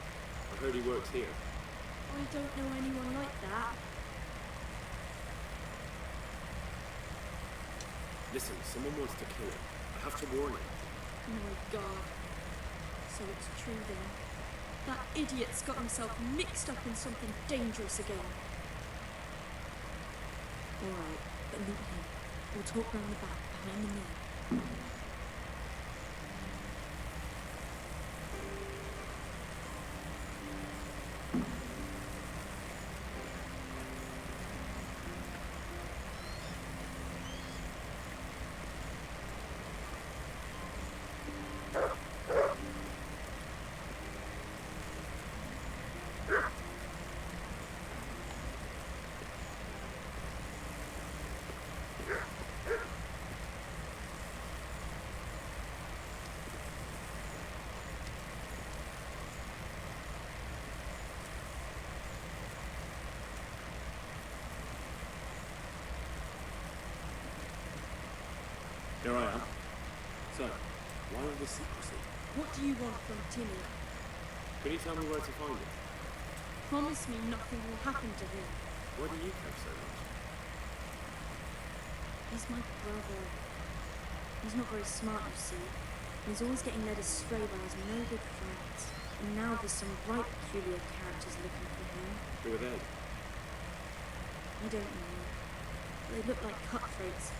I heard he works here. I don't know anyone like that. Listen, someone wants to kill him. I have to warn him. Oh my god. So it's true then. That idiot's got himself mixed up in something dangerous again. Alright, but meet him. We'll talk round the back, behind the mill. Here I am. So, why all this secrecy? What do you want from Timmy? Can you tell me where to find him? Promise me nothing will happen to him. Why do you care so much? He's my brother. He's not very smart, you see. He's always getting led astray by his no good friends. And now there's some right peculiar characters looking for him. Who are they? I don't know. They look like cutthroats,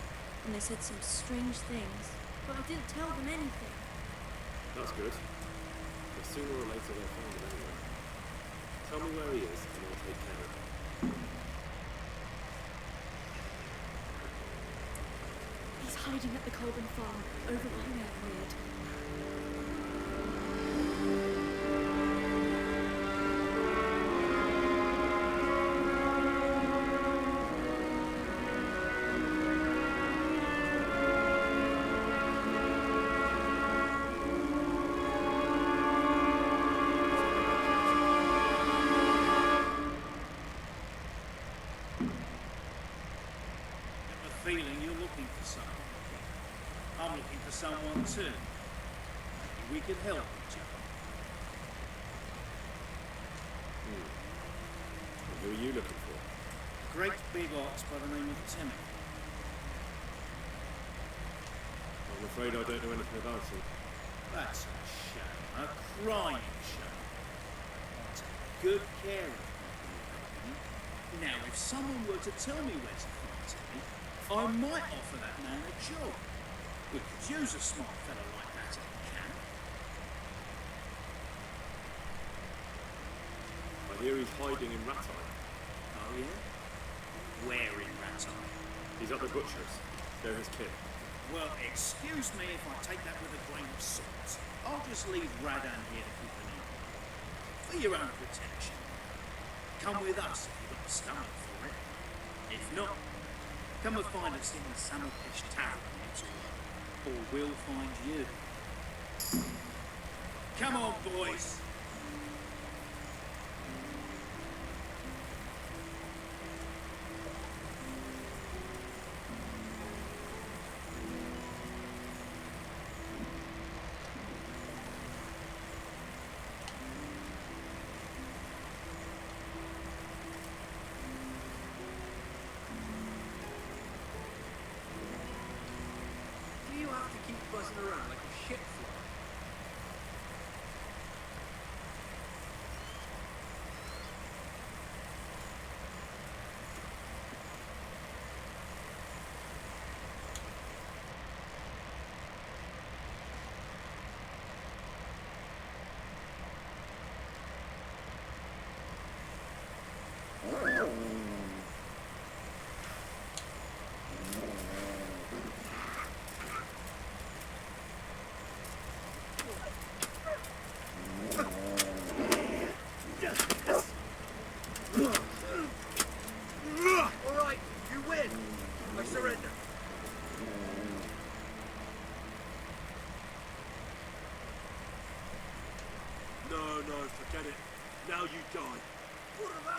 and they said some strange things. But I didn't tell them anything. That's good. But sooner or later they'll find him anyway. Tell me where he is, and I'll take care of him. He's hiding at the Colburn farm, over by Redwood. Feeling you're looking for someone. I'm looking for someone too. Maybe we could help each other. And who are you looking for? Great big ox by the name of Timmy. I'm afraid I don't know anything about him. That's a shame. A crying shame. I'll take good care of him. Now, if someone were to tell me where to find Timmy, I might offer that man a job. We could use a smart fellow like that at the camp. I hear he's hiding in Rattay. Oh yeah? Where in Rattay? He's at the butcher's. They're his kid. Well, excuse me if I take that with a grain of salt. I'll just leave Radan here to keep an eye on. For your own protection. Come with us if you've got the stomach for it. If not, come and find us in the Samopish Tavern next week, or we'll find you. Come on, boys! Do you have to keep buzzing around like a shit fly? No, forget it. Now you die. Kurwa!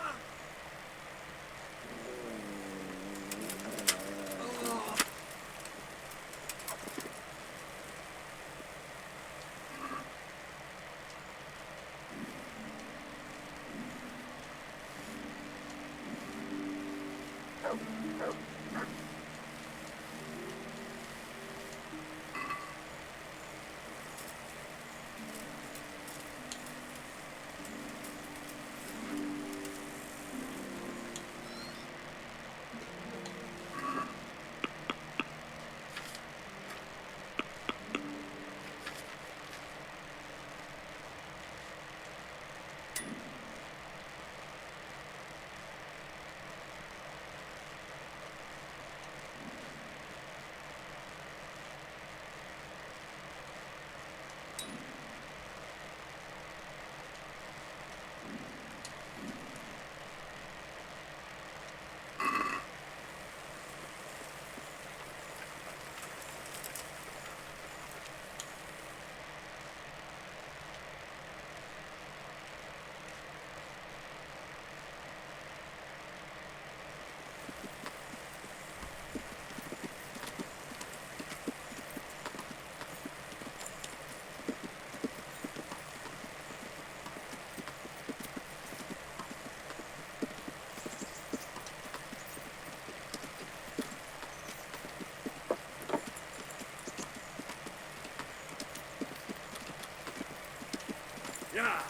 Yeah.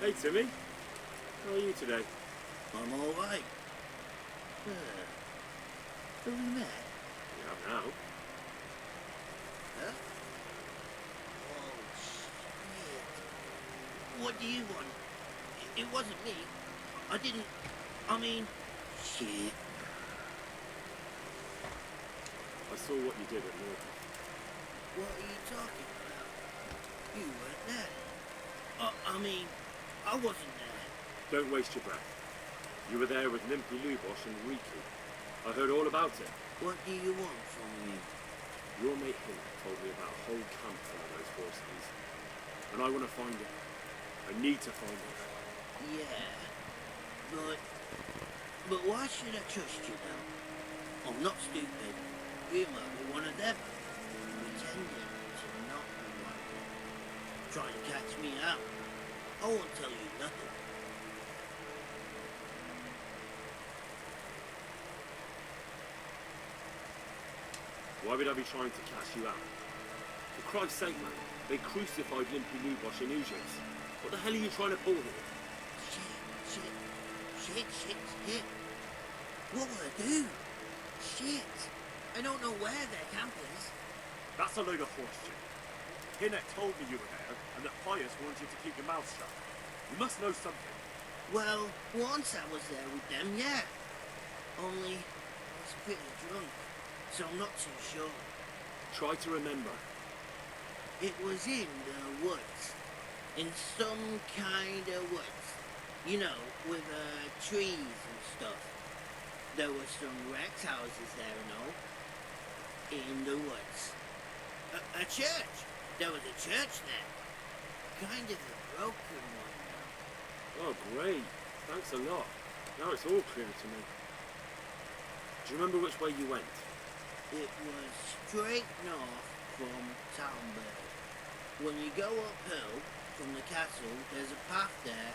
Hey, Timmy. How are you today? I'm all right. Have we met? You have now. Huh? Oh, shit. What do you want? It wasn't me. I didn't... I mean... Shit. I saw what you did at Norton. What are you talking about? You weren't there. I mean, I wasn't there. Don't waste your breath. You were there with Limpy Lubosh and Riku. I heard all about it. What do you want from me? Your mate Hink told me about a whole camp full of those horses. And I want to find it. I need to find it. Yeah. But why should I trust you now? I'm not stupid. You might be one of them. Pretending to not be one. Try and catch me out. I won't tell you nothing. Why would I be trying to catch you out? For Christ's sake, man, they crucified Limpy Lubosh and Uzis. What the hell are you trying to pull here? Shit. What will I do? Shit. I don't know where their camp is. That's a load of horse shit. Hinnet told me you were there, and that Pius wanted you to keep your mouth shut. You must know something. Well, once I was there with them, yeah. Only I was pretty drunk, so I'm not too sure. Try to remember. It was in the woods. In some kind of woods. You know, with trees and stuff. There were some wrecked houses there and all. In the woods. A church. There was a church there. Kind of a broken one now. Oh, great. Thanks a lot. Now it's all clear to me. Do you remember which way you went? It was straight north from Talmberg. When you go uphill from the castle, there's a path there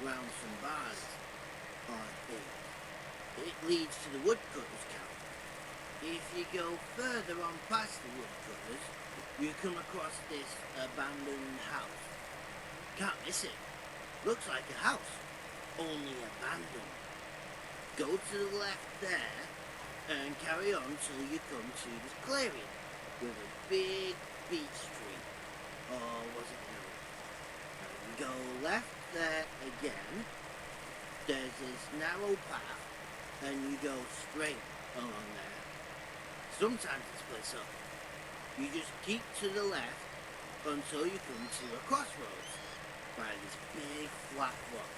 round some bars, I think. It leads to the woodcutter's camp. If you go further on past the woodcutters, you come across this abandoned house. Can't miss it. Looks like a house, only abandoned. Go to the left there and carry on till you come to this clearing with a big beech tree. Or was it no? And go left there again. There's this narrow path and you go straight along there. Sometimes it splits up. You just keep to the left until you come to a crossroads by this big flat rock.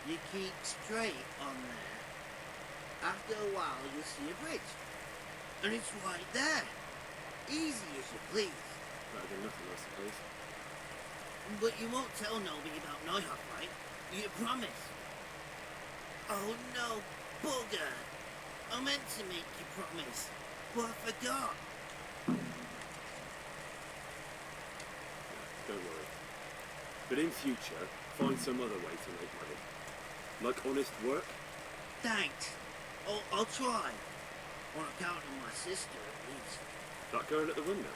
You keep straight on there. After a while you'll see a bridge. And it's right there. Easy as you please. Better than nothing, I suppose. But you won't tell nobody about Neuhoff, right? You promise? Oh no, bugger! I meant to make you promise, but I forgot. Don't worry. But in future, find some other way to make money. Like honest work? Thanks. I'll try. On account of my sister, at least. That girl at the window?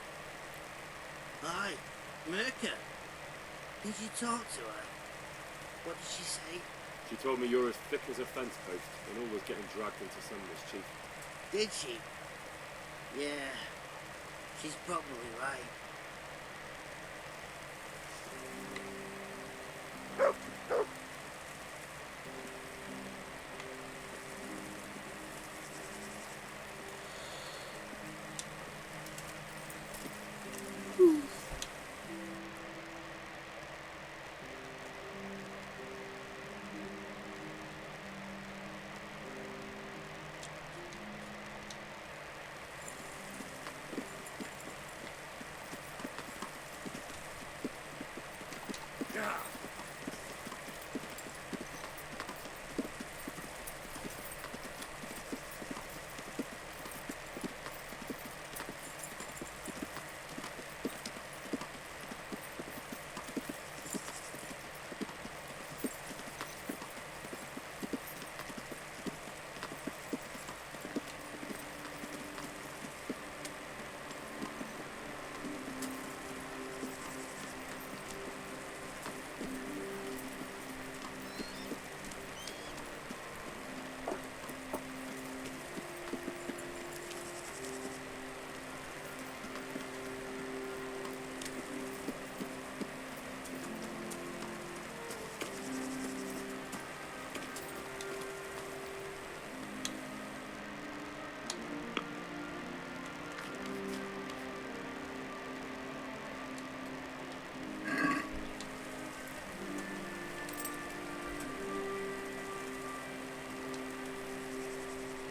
Aye, Mirka. Did you talk to her? What did she say? She told me you're as thick as a fence post and always getting dragged into some mischief. Did she? Yeah, she's probably right.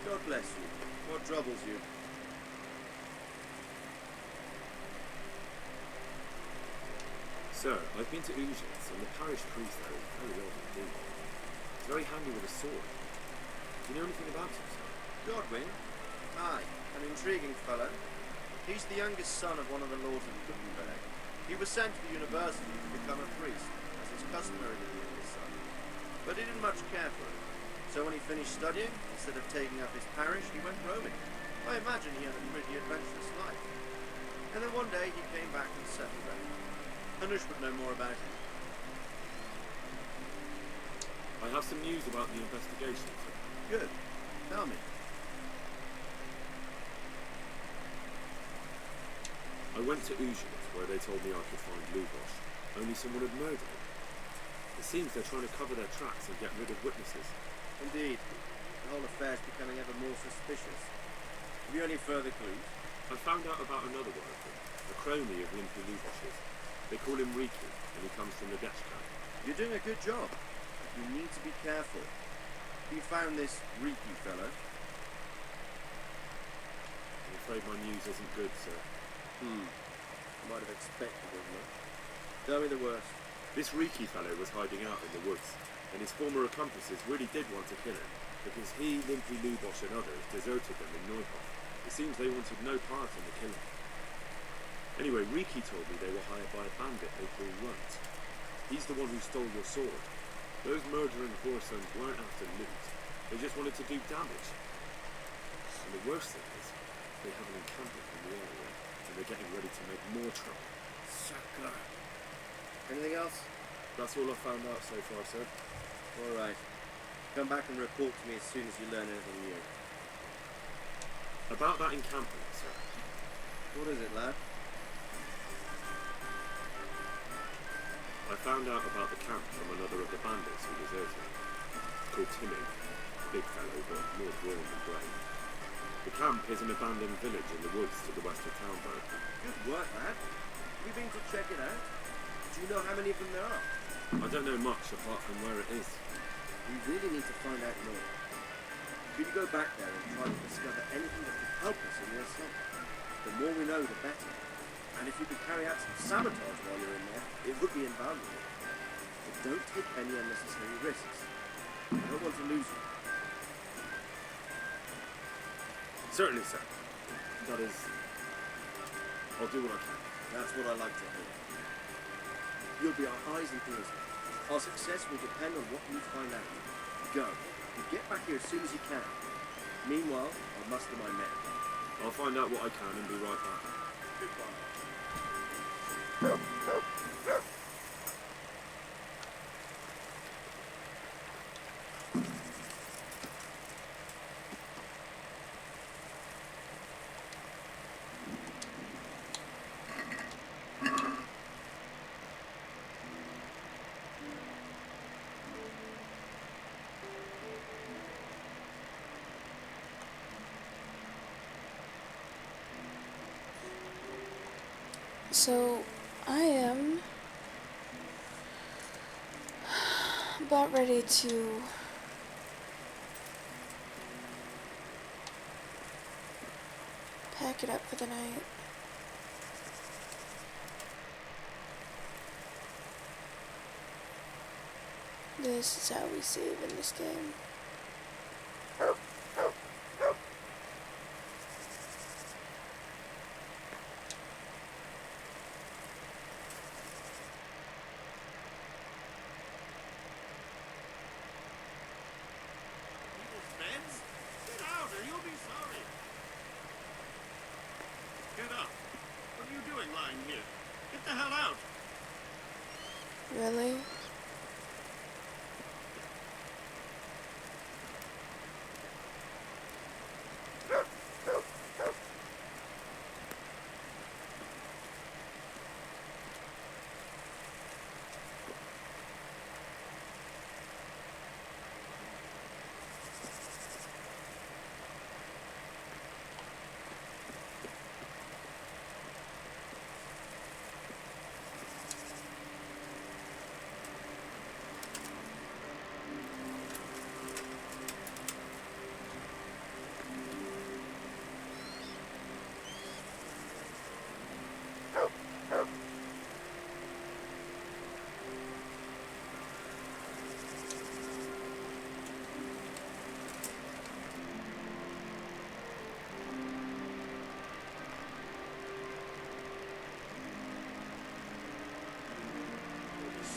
God bless you. What troubles you? Sir, I've been to Ujits, and the parish priest there is very old indeed. He's very handy with a sword. Do you know anything about him, sir? Godwin? Aye, an intriguing fellow. He's the youngest son of one of the lords of Gutenberg. He was sent to the university to become a priest, as is customary with the youngest son. But he didn't much care for it. So when he finished studying, instead of taking up his parish, he went roaming. I imagine he had a pretty adventurous life. And then one day he came back and settled there. Hanush would know more about him. I have some news about the investigation, sir. Good. Tell me. I went to Ujit, where they told me I could find Lubosh, only someone had murdered him. It seems they're trying to cover their tracks and get rid of witnesses. Indeed. The whole affair's becoming ever more suspicious. Have you any further clues? I found out about another worker, a crony of Limpy Lubosh's. They call him Riki, and he comes from the Getch camp. You're doing a good job. You need to be careful. You found this Riki fellow? I'm afraid my news isn't good, sir. Might have expected it, no? Tell me the worst. This Riki fellow was hiding out in the woods, and his former accomplices really did want to kill him, because he, Limpy Lubosh and others deserted them in Neuhof. It seems they wanted no part in the killing. Anyway, Riki told me they were hired by a bandit they call Runt. He's the one who stole your sword. Those murdering whoresons weren't after loot. They just wanted to do damage. And the worst thing is, they have an encampment in the area, and they're getting ready to make more trouble. Sucker. Anything else? That's all I've found out so far, sir. All right. Come back and report to me as soon as you learn anything new. About that encampment, sir. What is it, lad? I found out about the camp from another of the bandits who deserted. Called Timmy. Big fellow, but more brawn than brain. The camp is an abandoned village in the woods to the west of Talmberg. Good work, lad. Have you been to check it out? Do you know how many of them there are? I don't know much apart from where it is. We really need to find out more. Could you go back there and try to discover anything that could help us in the assault? The more we know, the better. And if you could carry out some sabotage while you're in there, it would be invaluable. But don't take any unnecessary risks. I don't want to lose you. Certainly, sir. That is... I'll do what I can. That's what I like to hear. You'll be our eyes and ears. Our success will depend on what you find out. Go. And get back here as soon as you can. Meanwhile, I'll muster my men. I'll find out what I can and be right back. Goodbye. So, I am about ready to pack it up for the night. This is how we save in this game. Get out or you'll be sorry. Get up. What are you doing lying here? Get the hell out. Really?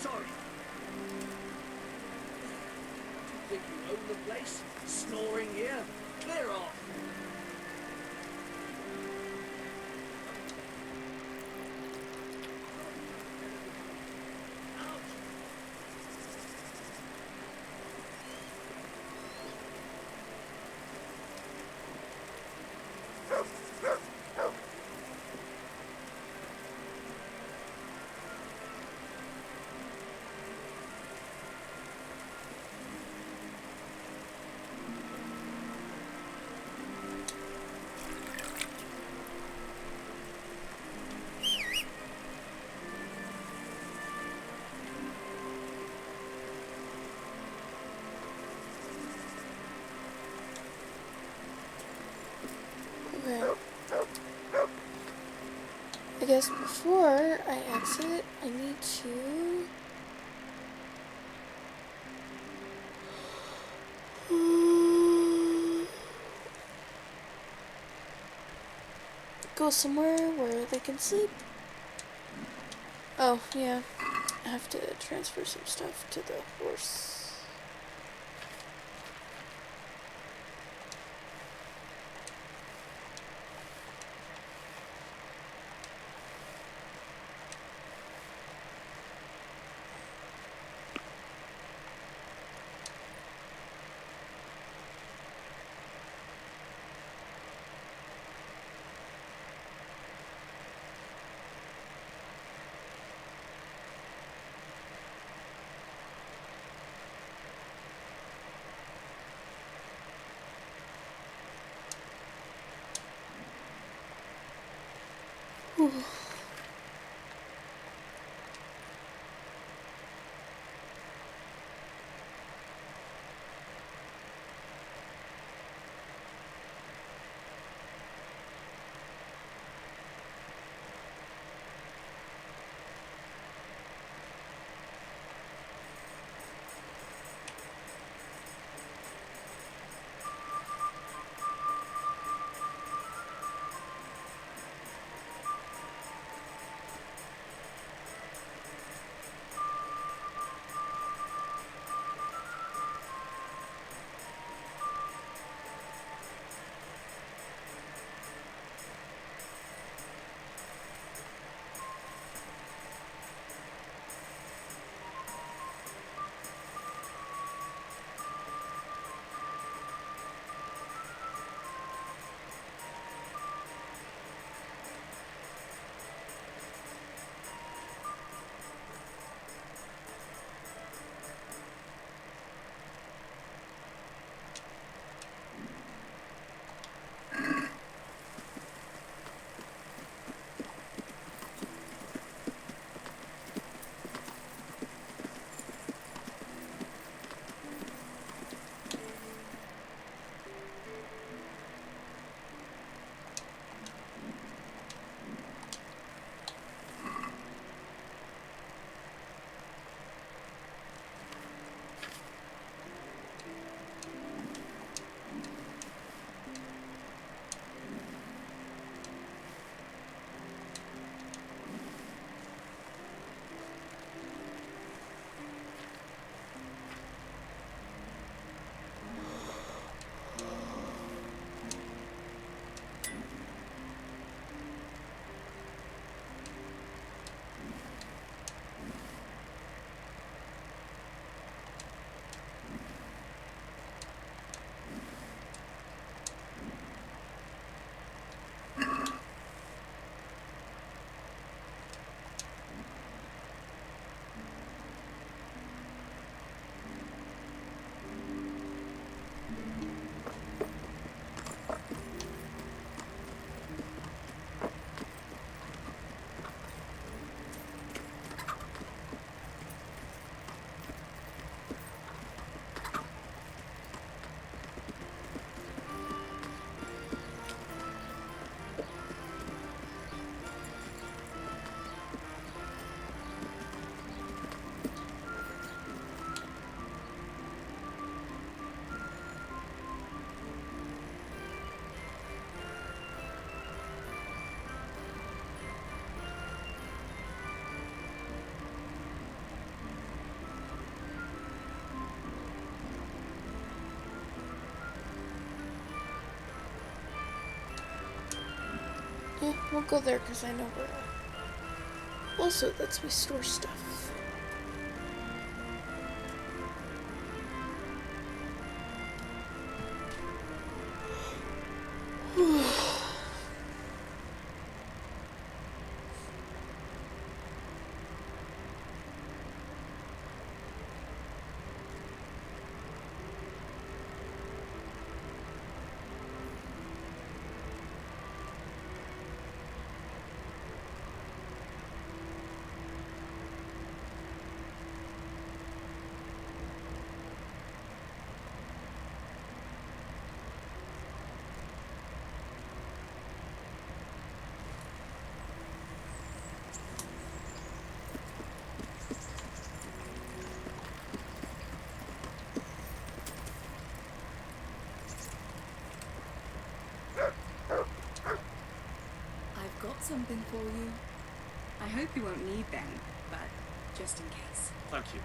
Sorry. Do you think you own the place? Snoring here? Clear off. guess before I exit, I need to go somewhere where they can sleep. Oh, yeah. I have to transfer some stuff to the horse. Whew. Yeah, we'll go there because I know where. Also, that's we store stuff. for you. I hope you won't need them, but just in case. Thank you.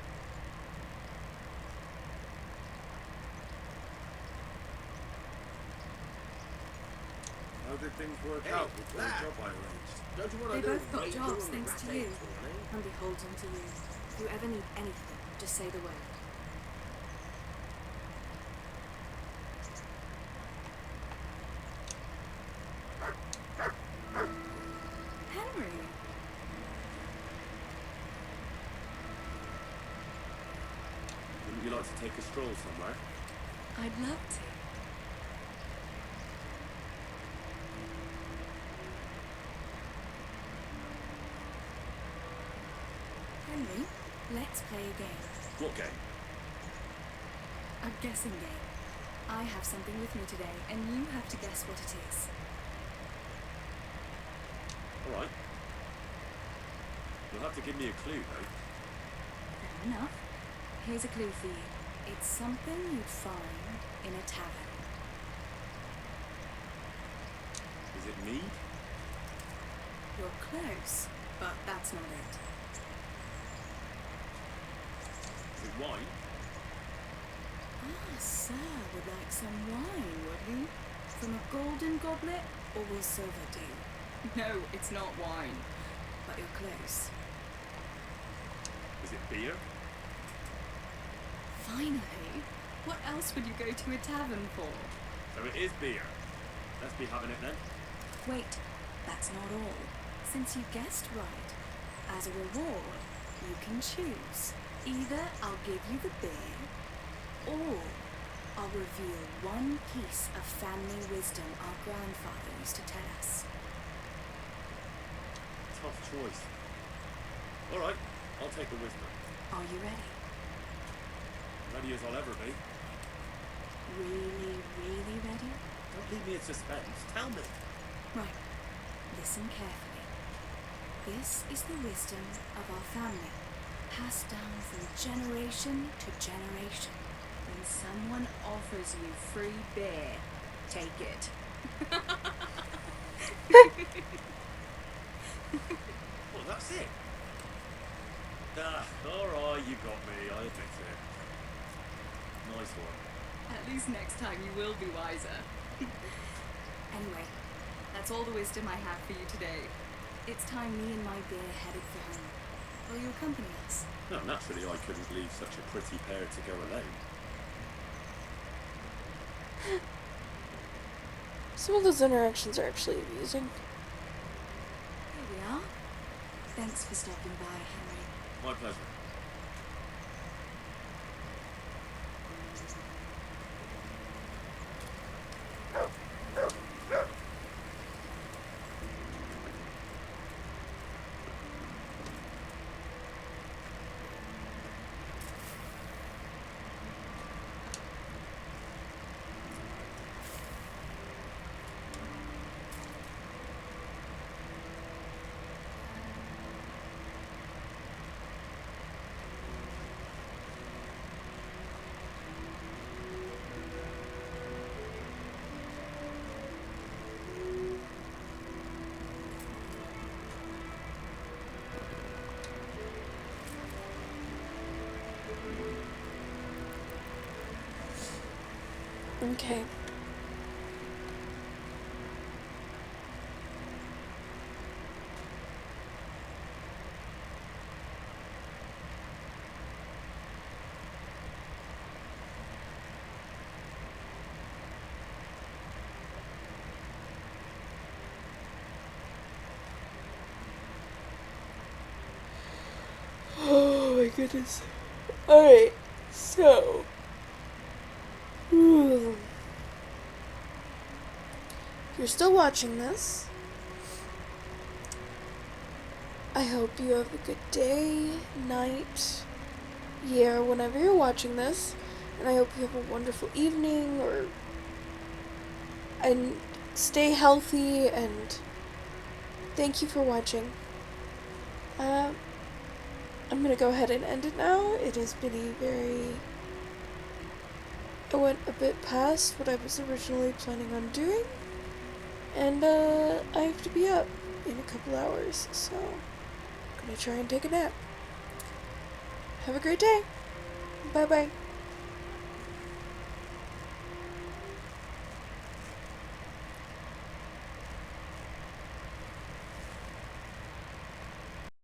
How did things work out with the job I arranged? Don't you want They to both got raid jobs all thanks to rat you. eggs, eh? I'm beholden to you. If you ever need anything, just say the word. Henry! Wouldn't you like to take a stroll somewhere? I'd love to. Henry, let's play a game. What game? A guessing game. I have something with me today, and you have to guess what it is. Alright. You'll have to give me a clue, though. Fair enough. Here's a clue for you. It's something you'd find in a tavern. Is it mead? You're close, but that's not it. Is it wine? Ah, sir would like some wine, would he? From a golden goblet, or will silver do? No, it's not wine, but you're close. Is it beer? Finally! What else would you go to a tavern for? So it is beer. Let's be having it then. Wait, that's not all. Since you guessed right, as a reward, you can choose. Either I'll give you the beer, or I'll reveal one piece of family wisdom our grandfather used to tell us. Tough choice. Alright, I'll take the wisdom. Are you ready? Ready as I'll ever be. Really, really ready? Don't leave me in suspense. Tell me. Right. Listen carefully. This is the wisdom of our family, passed down from generation to generation. When someone offers you free beer, take it. Well, that's it. Alright, you got me. I admit it. Nice one. At least next time you will be wiser. Anyway, that's all the wisdom I have for you today. It's time me and my beer headed for home. Will you accompany us? No, naturally I couldn't leave such a pretty pair to go alone. Some of those interactions are actually amusing. Here we are. Thanks for stopping by, Henry. My pleasure. Okay. Oh my goodness. Alright, so. If you're still watching this, I hope you have a good day, night, year, whenever you're watching this. And I hope you have a wonderful evening, and stay healthy, and thank you for watching. I'm gonna go ahead and end it now. It has been I went a bit past what I was originally planning on doing, and I have to be up. in a couple hours, so I'm gonna try and take a nap. Have a great day. Bye bye.